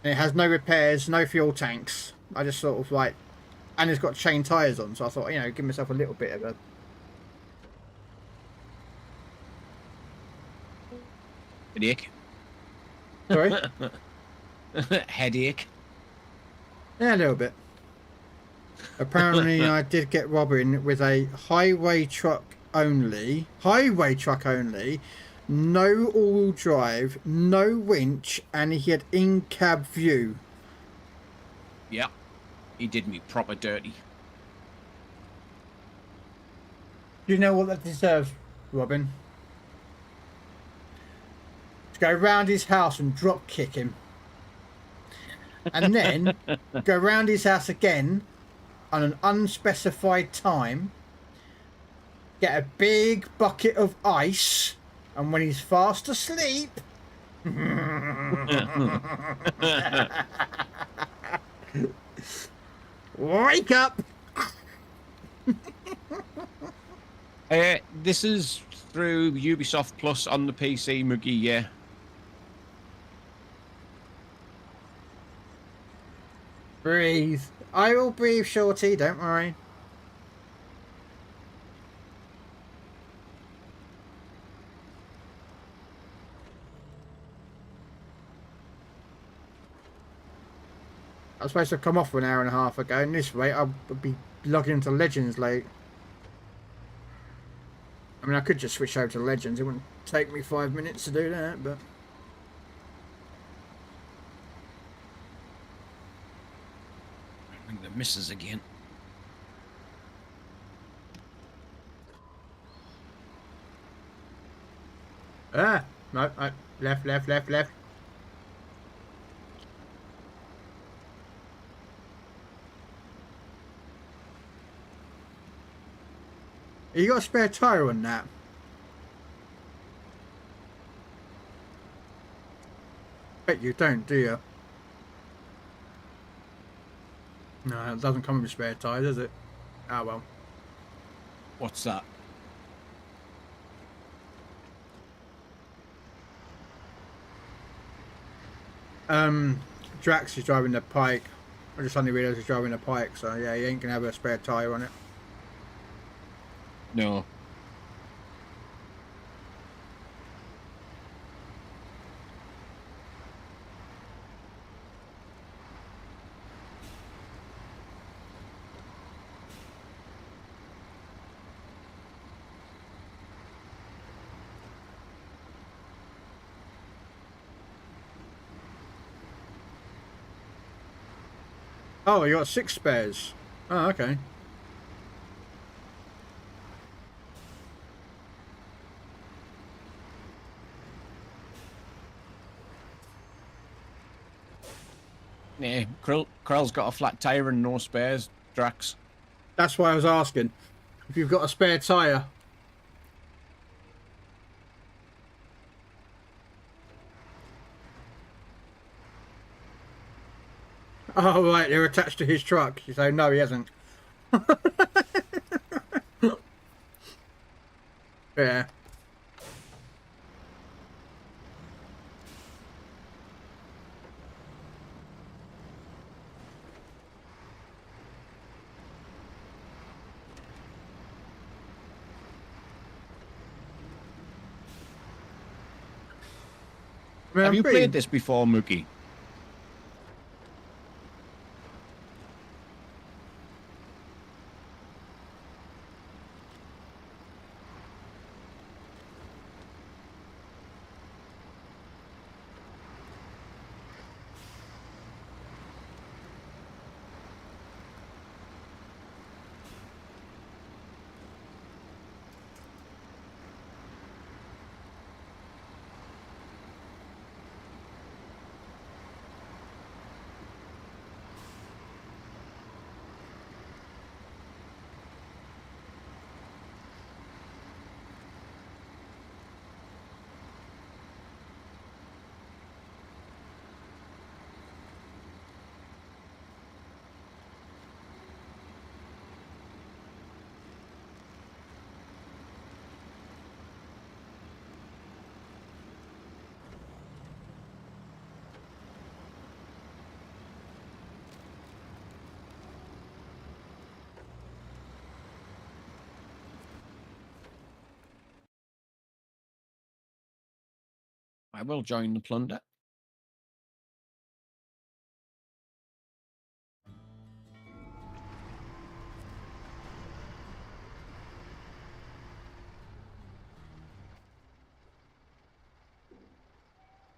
And it has no repairs, no fuel tanks. I just sort of like... And it's got chain tyres on, so I thought, you know, give myself a little bit of a... Headache. Sorry? Headache. Yeah, a little bit. Apparently, I did get robbing with a highway truck only, no all-wheel drive, no winch, and he had in-cab view. Yeah. He did me proper dirty. Do you know what that deserves, Robin? To go round his house and drop kick him. And then go round his house again on an unspecified time, get a big bucket of ice, and when he's fast asleep, wake up. This is through Ubisoft Plus on the PC, Mookie, yeah. Breathe. I will breathe, Shorty, don't worry. I was supposed to come off an hour and a half ago, and this rate I'll be logging into Legends late. I mean, I could just switch over to Legends. It wouldn't take me 5 minutes to do that, but... I think the misses again. Ah! No, left, left, left, left. You got a spare tyre on that? Bet you don't, do you? No, it doesn't come with a spare tyre, does it? Ah, well. What's that? Drax is driving the Pike. I just suddenly realised he's driving the Pike, so yeah, he ain't gonna have a spare tyre on it. No. Oh, you got 6 spares. Oh, okay. Yeah, Krell's got a flat tyre and no spares, Drax. That's why I was asking. If you've got a spare tyre. Oh, right, they're attached to his truck. You say, no, he hasn't. Yeah. I mean, Have I'm you pretty- played this before, Mookie? I will join the plunder.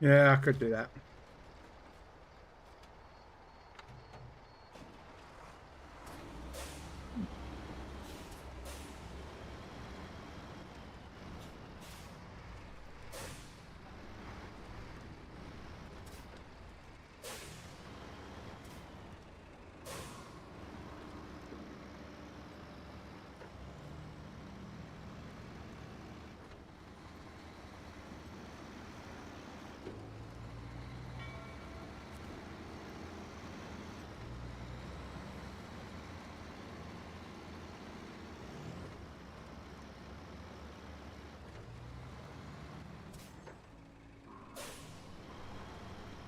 Yeah, I could do that.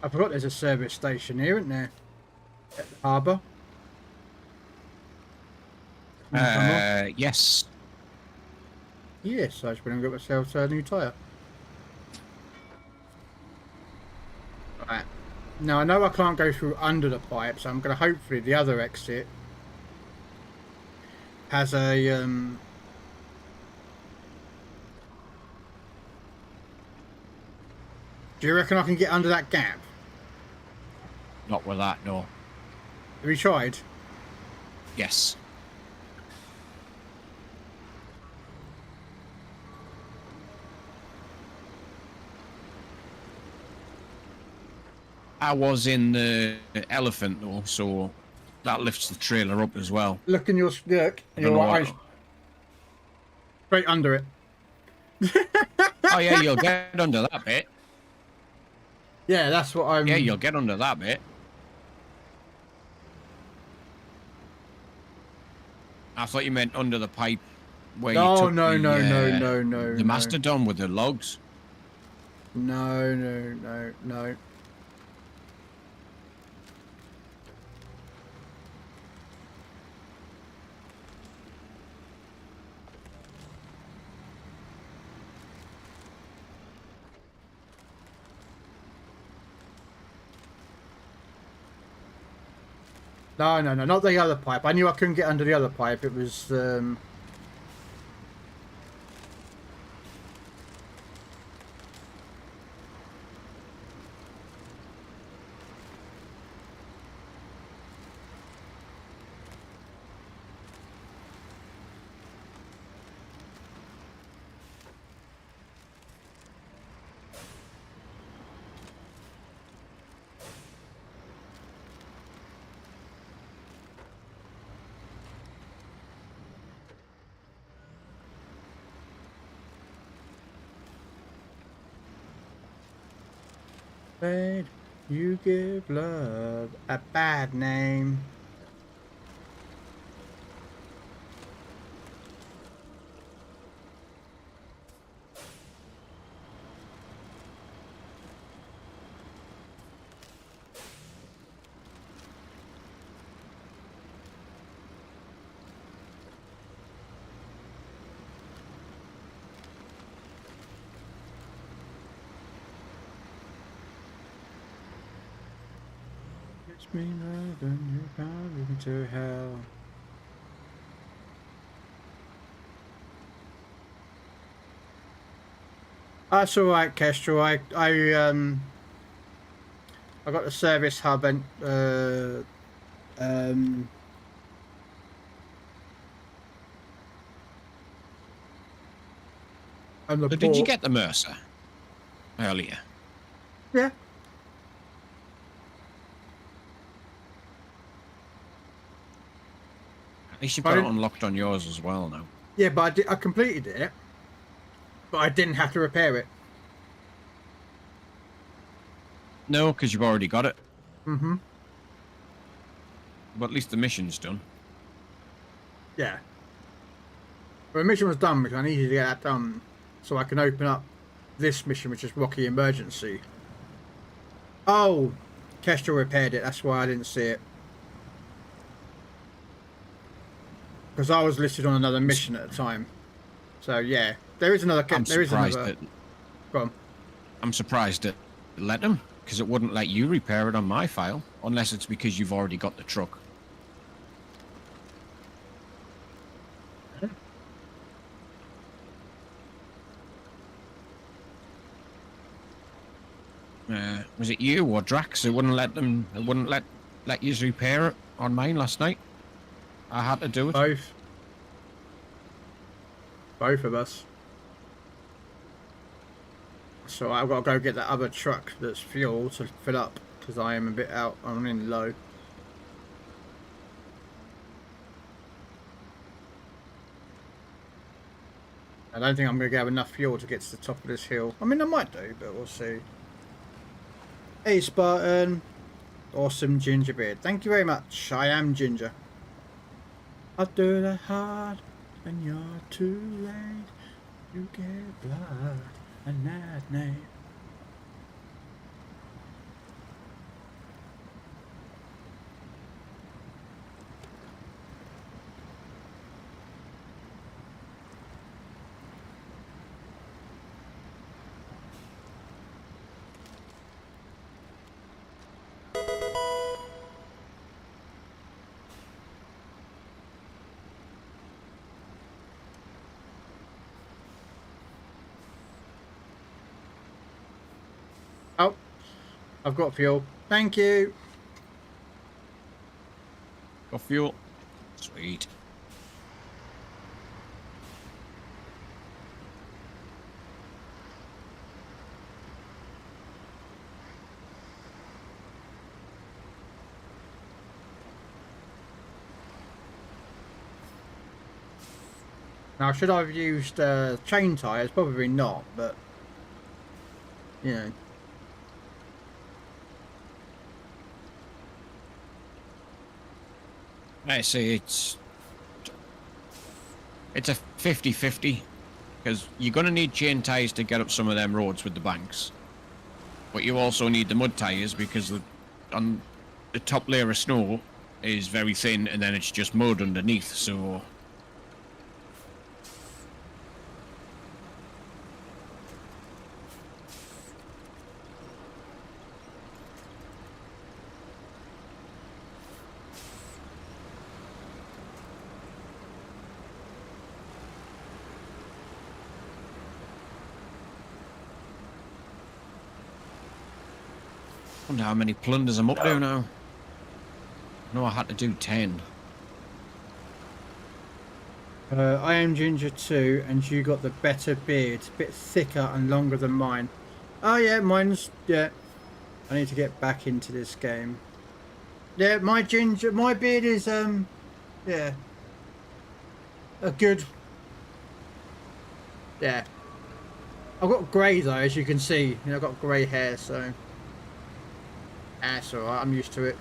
I forgot there's a service station here, isn't there? At the harbour. Yes. Yes, I just went and got myself a new tyre. Right. Now I know I can't go through under the pipe, so I'm going to hopefully the other exit has a Do you reckon I can get under that gap? Not with that, no. Have you tried? Yes. I was in the elephant though, so that lifts the trailer up as well. Look in your look. You're right. Straight under it. Oh yeah, you'll get under that bit. Yeah, that's what I'm. Yeah, you'll get under that bit. I thought you meant under the pipe where you took the mastodon with the logs. No. No, not the other pipe. I knew I couldn't get under the other pipe. It was you give love a bad name. Me loving you bound to hell. That's all right, Kestrel. I got the service hub and and the So did you get the Mercer earlier? Yeah. At least you've got it unlocked on yours as well now. Yeah, but I completed it, but I didn't have to repair it. No, because you've already got it. Mm-hmm. But at least the mission's done. Yeah. Well, the mission was done because I needed to get that done so I can open up this mission, which is Rocky Emergency. Oh, Kestrel repaired it. That's why I didn't see it. Because I was listed on another mission at the time. So yeah, there is another. I'm surprised that. Go on. I'm surprised it let them, because it wouldn't let you repair it on my file, unless it's because you've already got the truck. Was it you or Drax? It wouldn't let them. It wouldn't let you repair it on mine last night. I had to do it. Both of us. So I've got to go get that other truck that's fuel to fill up because I am a bit out. I'm in low. I don't think I'm going to have enough fuel to get to the top of this hill. I mean, I might do, but we'll see. Hey, Spartan. Awesome ginger beard. Thank you very much. I am ginger. I'll do the hard when you're too late. You get blood and that name. I've got fuel. Thank you. Got fuel. Sweet. Now, should I have used chain tyres? Probably not, but you know. I say it's a 50-50 because you're going to need chain tyres to get up some of them roads with the banks, but you also need the mud tyres because on the top layer of snow is very thin and then it's just mud underneath, so I wonder how many plunders I'm up to now. No, I had to do 10. I am Ginger too, and you got the better beard. A bit thicker and longer than mine. Oh yeah, mine's... yeah. I need to get back into this game. Yeah, my beard is, yeah. A good... yeah. I've got grey though, as you can see. You know, I've got grey hair, so... that's alright, I'm used to it.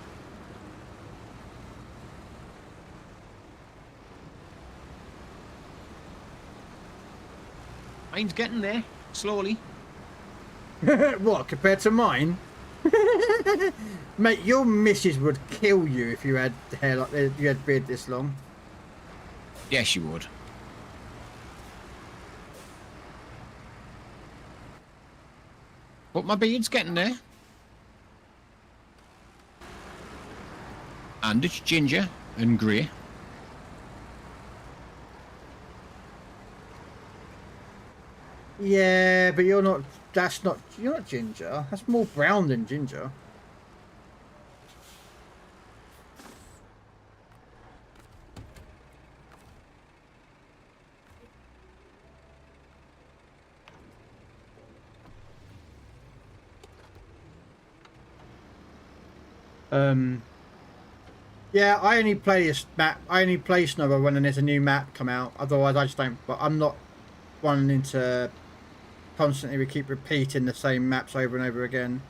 Mine's getting there, slowly. What, compared to mine? Mate, your missus would kill you if you had hair like this, you had beard this long. Yes, you would. But my beard's getting there. And it's ginger and grey. Yeah, but you're not, you're not ginger. That's more brown than ginger. Yeah, I only play this map. I only play Snowball when there's a new map come out. Otherwise, I just don't. But I'm not wanting to constantly keep repeating the same maps over and over again.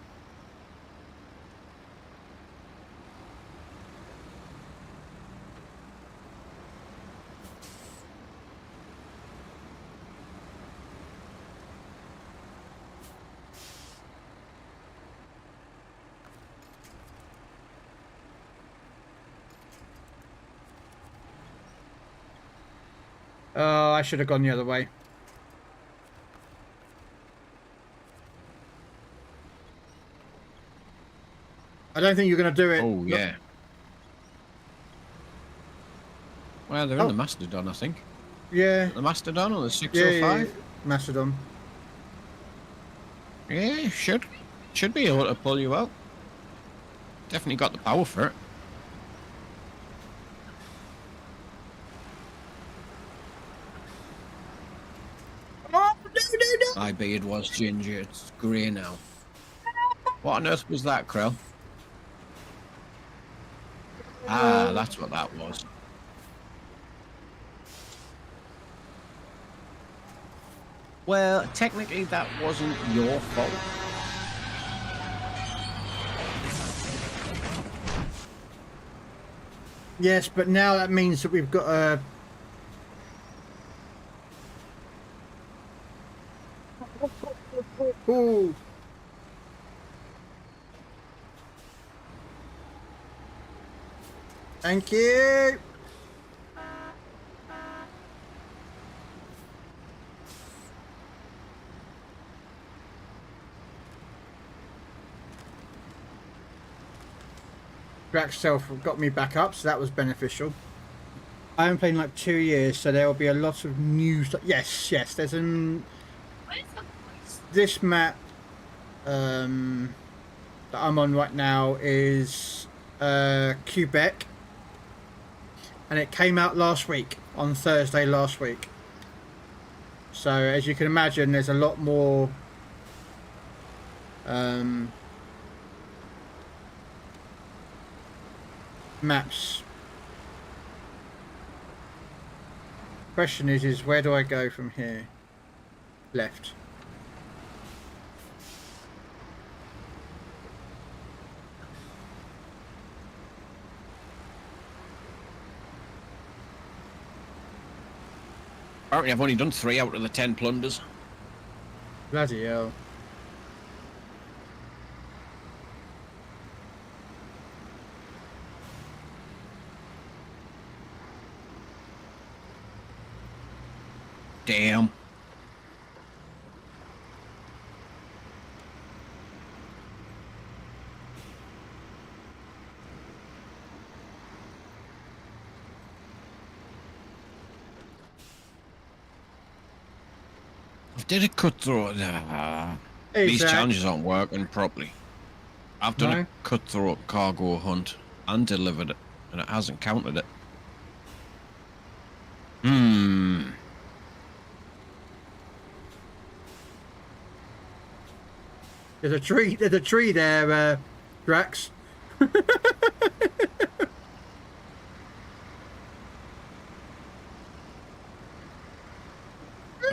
Oh, I should have gone the other way. I don't think you're going to do it. Oh, yeah. Well, they're in the Mastodon, I think. Yeah. The Mastodon or the 605? Yeah. Mastodon. Yeah, should be able to pull you out. Definitely got the power for it. Oh, no. My beard was ginger, it's grey now. What on earth was that, Krell? Ah, that's what that was. Well, technically that wasn't your fault. Yes, but now that means that we've got a... Ooh. Thank you. Crack self got me back up, so that was beneficial. I haven't played in like 2 years, so there will be a lot of new stuff. Yes, there's this map. that I'm on right now is Quebeec, and it came out last week, on Thursday last week. So as you can imagine, there's a lot more maps. Question is where do I go from here? Left. Apparently I've only done 3 out of the 10 plunders. Bloody hell. Damn. I did a cut through. These challenges aren't working properly. I've done a cut through cargo hunt and delivered it, and it hasn't counted it. There's a tree there, Drax.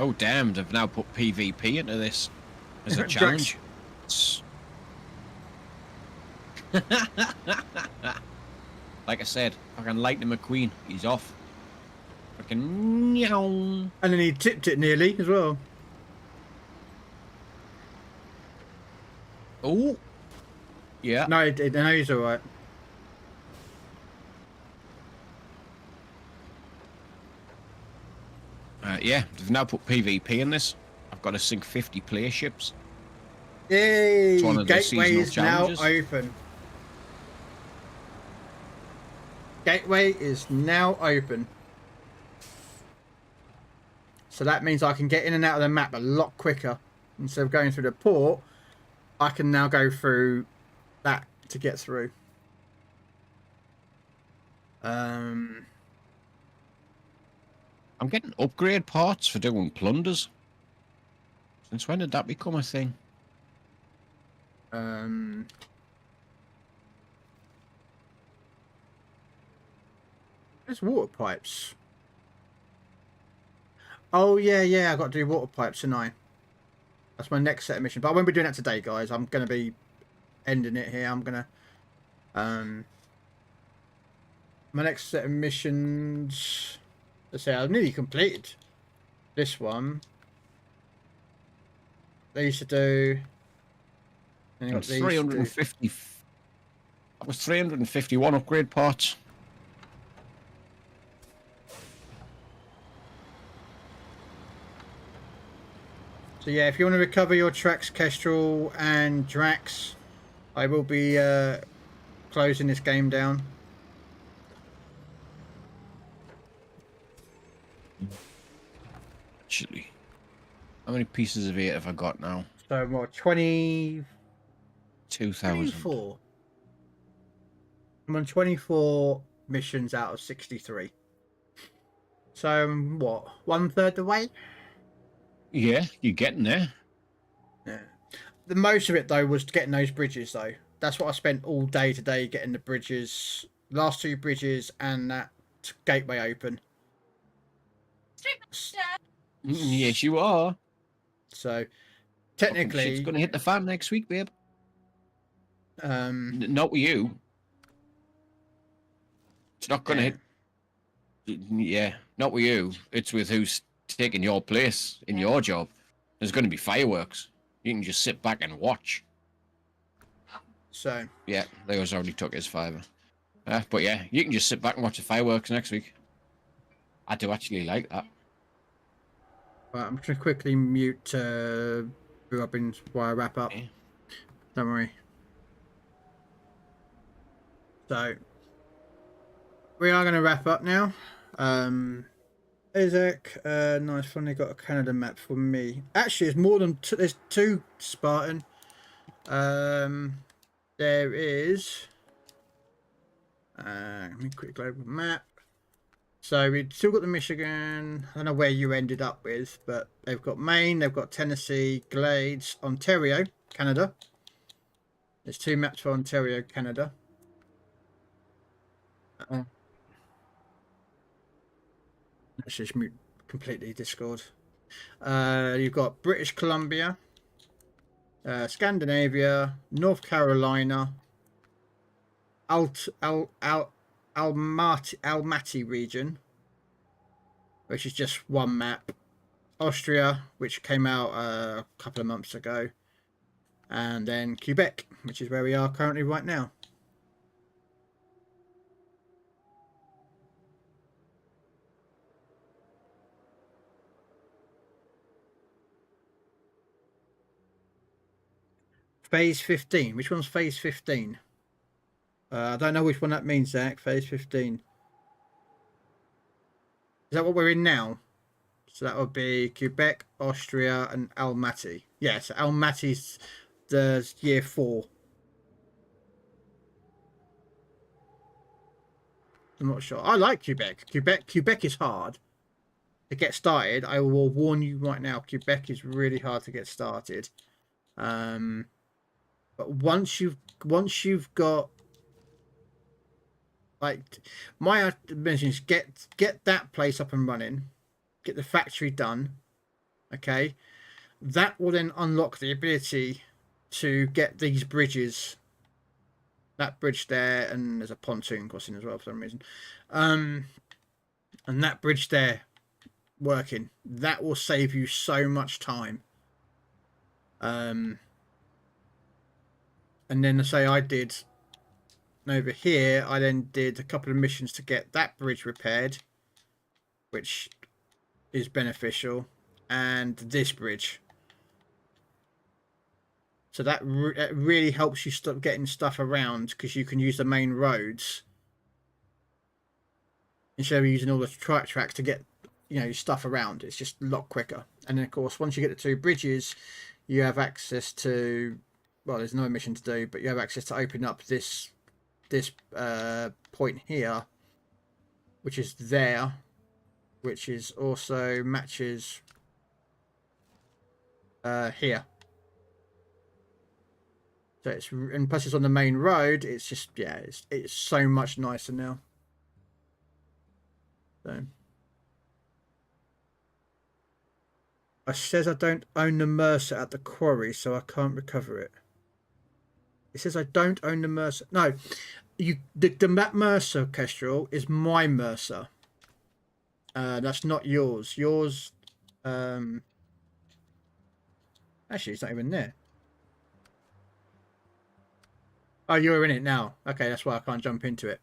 Oh damn, they've now put PvP into this as a challenge. Like I said, fucking Lightning McQueen, he's off. Fucking meow. And then he tipped it nearly as well. Oh. Yeah. No, he's alright. Yeah, they've now put PvP in this. I've got to sink 50 player ships. Yay! It's one of the Gateway seasonal is now challenges. open. Gateway is now open. So that means I can get in and out of the map a lot quicker. Instead of going through the port, I can now go through that to get through. I'm getting upgrade parts for doing plunders. Since when did that become a thing? There's water pipes. Oh yeah, I got to do water pipes tonight. That's my next set of missions. But I won't be doing that today, guys. I'm gonna be ending it here. I'm gonna my next set of missions. Let's say I've nearly completed this one. They used to do. And you got these 350. That was 351 upgrade parts. So yeah, if you want to recover your tracks, Kestrel and Drax, I will be closing this game down. Actually, how many pieces of 8 have I got now? So what, 20... 2,000. 24. I'm on 24 missions out of 63. So what, 1/3 the way? Yeah, you're getting there. Yeah. The most of it though was getting those bridges though. That's what I spent all day today, getting the bridges, last 2 bridges and that gateway open. Yes, you are. So technically, Shit's gonna hit the fan next week, babe. Not with you. It's not gonna hit. Yeah, not with you. It's with who's taking your place in your job. There's gonna be fireworks. You can just sit back and watch. So yeah, Leo's already took his $5. But yeah, you can just sit back and watch the fireworks next week. I do actually like that. Right, I'm just gonna quickly mute Robin while I wrap up. Okay. Don't worry. So we are gonna wrap up now. Isaac, nice, finally got a Canada map for me. Actually, it's more than there's 2 Spartan. there is. Let me quick global map. So we've still got the Michigan. I don't know where you ended up with, but they've got Maine, they've got Tennessee, Glades, Ontario, Canada. There's 2 maps for Ontario, Canada. Let's just mute completely Discord. You've got British Columbia, Scandinavia, North Carolina, Almaty region, which is just 1 map. Austria, which came out a couple of months ago, and then Quebec, which is where we are currently right now. Phase 15. Which one's phase 15? I don't know which one that means, Zach. Phase 15. Is that what we're in now? So that would be Quebec, Austria, and Almaty. Yeah, so Almaty's the year 4. I'm not sure. I like Quebec. Quebec is hard to get started. I will warn you right now. Quebec is really hard to get started. But once you've got, like, my mention is get that place up and running, get the factory done. Okay, that will then unlock the ability to get these bridges. That bridge there, and there's a pontoon crossing as well for some reason. And that bridge there working. That will save you so much time. And then, say I did over here, I then did a couple of missions to get that bridge repaired, which is beneficial, and this bridge. So that really helps you stop getting stuff around, because you can use the main roads instead of using all the tracks to get, you know, stuff around. It's just a lot quicker. And then, of course, once you get the 2 bridges, you have access to, well, there's no mission to do, but you have access to open up this point here, which is there, which is also matches here. So it's, and plus it's on the main road. It's just, yeah, it's so much nicer now. So it says I don't own the Mercer at the quarry, so I can't recover it. It says I don't own the Mercer. No, that Mercer, Kestrel, is my Mercer. That's not yours. Yours, actually, it's not even there. Oh, you're in it now. Okay, that's why I can't jump into it.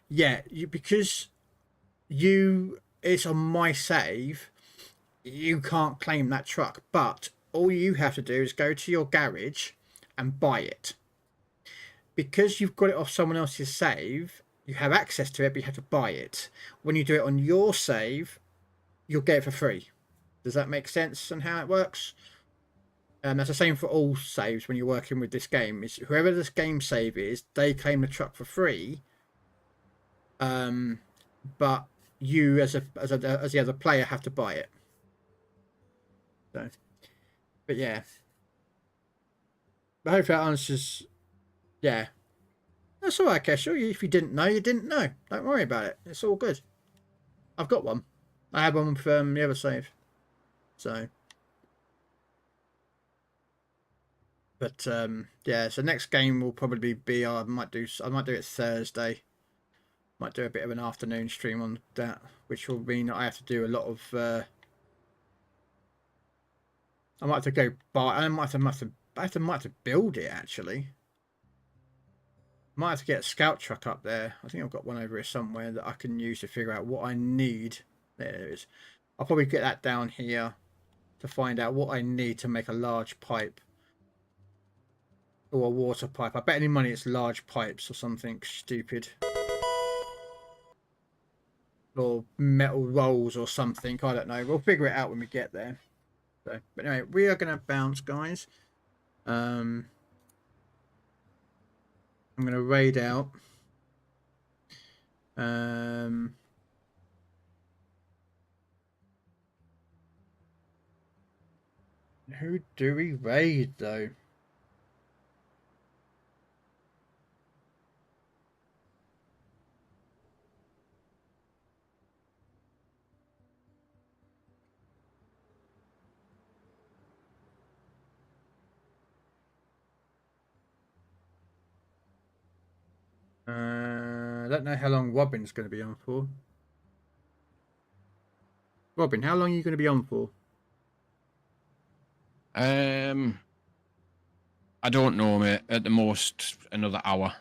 Yeah, because it's on my save, you can't claim that truck. But all you have to do is go to your garage and buy it. Because you've got it off someone else's save, you have access to it, but you have to buy it. When you do it on your save, you'll get it for free. Does that make sense on how it works? That's the same for all saves when you're working with this game. Is whoever this game save is, they claim the truck for free. But you as the other player have to buy it. So, but yeah. But hopefully that answers. Yeah, that's all right, Kesha. If you didn't know, you didn't know. Don't worry about it. It's all good. I've got one. I had one from the other save. So, but yeah. So next game will probably be. I might do it Thursday. Might do a bit of an afternoon stream on that, which will mean I have to do a lot of. I might have to go buy. I might have to build it actually. Might have to get a scout truck up there. I think I've got one over here somewhere that I can use to figure out what I need. There it is. I'll probably get that down here to find out what I need to make a large pipe. Or a water pipe. I bet any money it's large pipes or something stupid. Or metal rolls or something. I don't know. We'll figure it out when we get there. So, but anyway, we are going to bounce, guys. I'm going to raid out. Who do we raid though? I don't know how long Robin's going to be on for. Robin, how long are you going to be on for? I don't know, mate. At the most, another hour.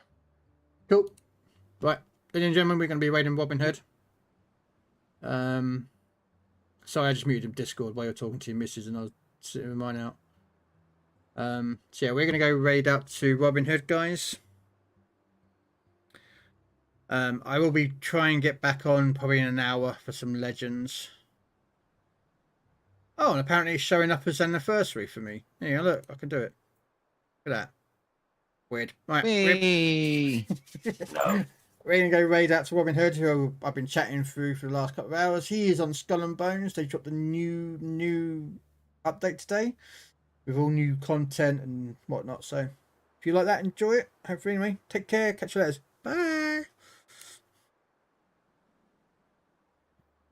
Cool. Right, ladies and gentlemen, we're going to be raiding Robin Hood. Sorry, I just muted him Discord while you're talking to your missus and I was sitting with mine out. So yeah, we're going to go raid out to Robin Hood, guys. I will be trying to get back on probably in an hour for some legends. Oh, and apparently it's showing up as anniversary for me. Yeah, look, I can do it. Look at that. Weird. Right. Hey. We're going to go raid out to Robin Hood, who I've been chatting through for the last couple of hours. He is on Skull and Bones. They dropped a new update today with all new content and whatnot. So if you like that, enjoy it. Hopefully, anyway, take care. Catch you later. Bye.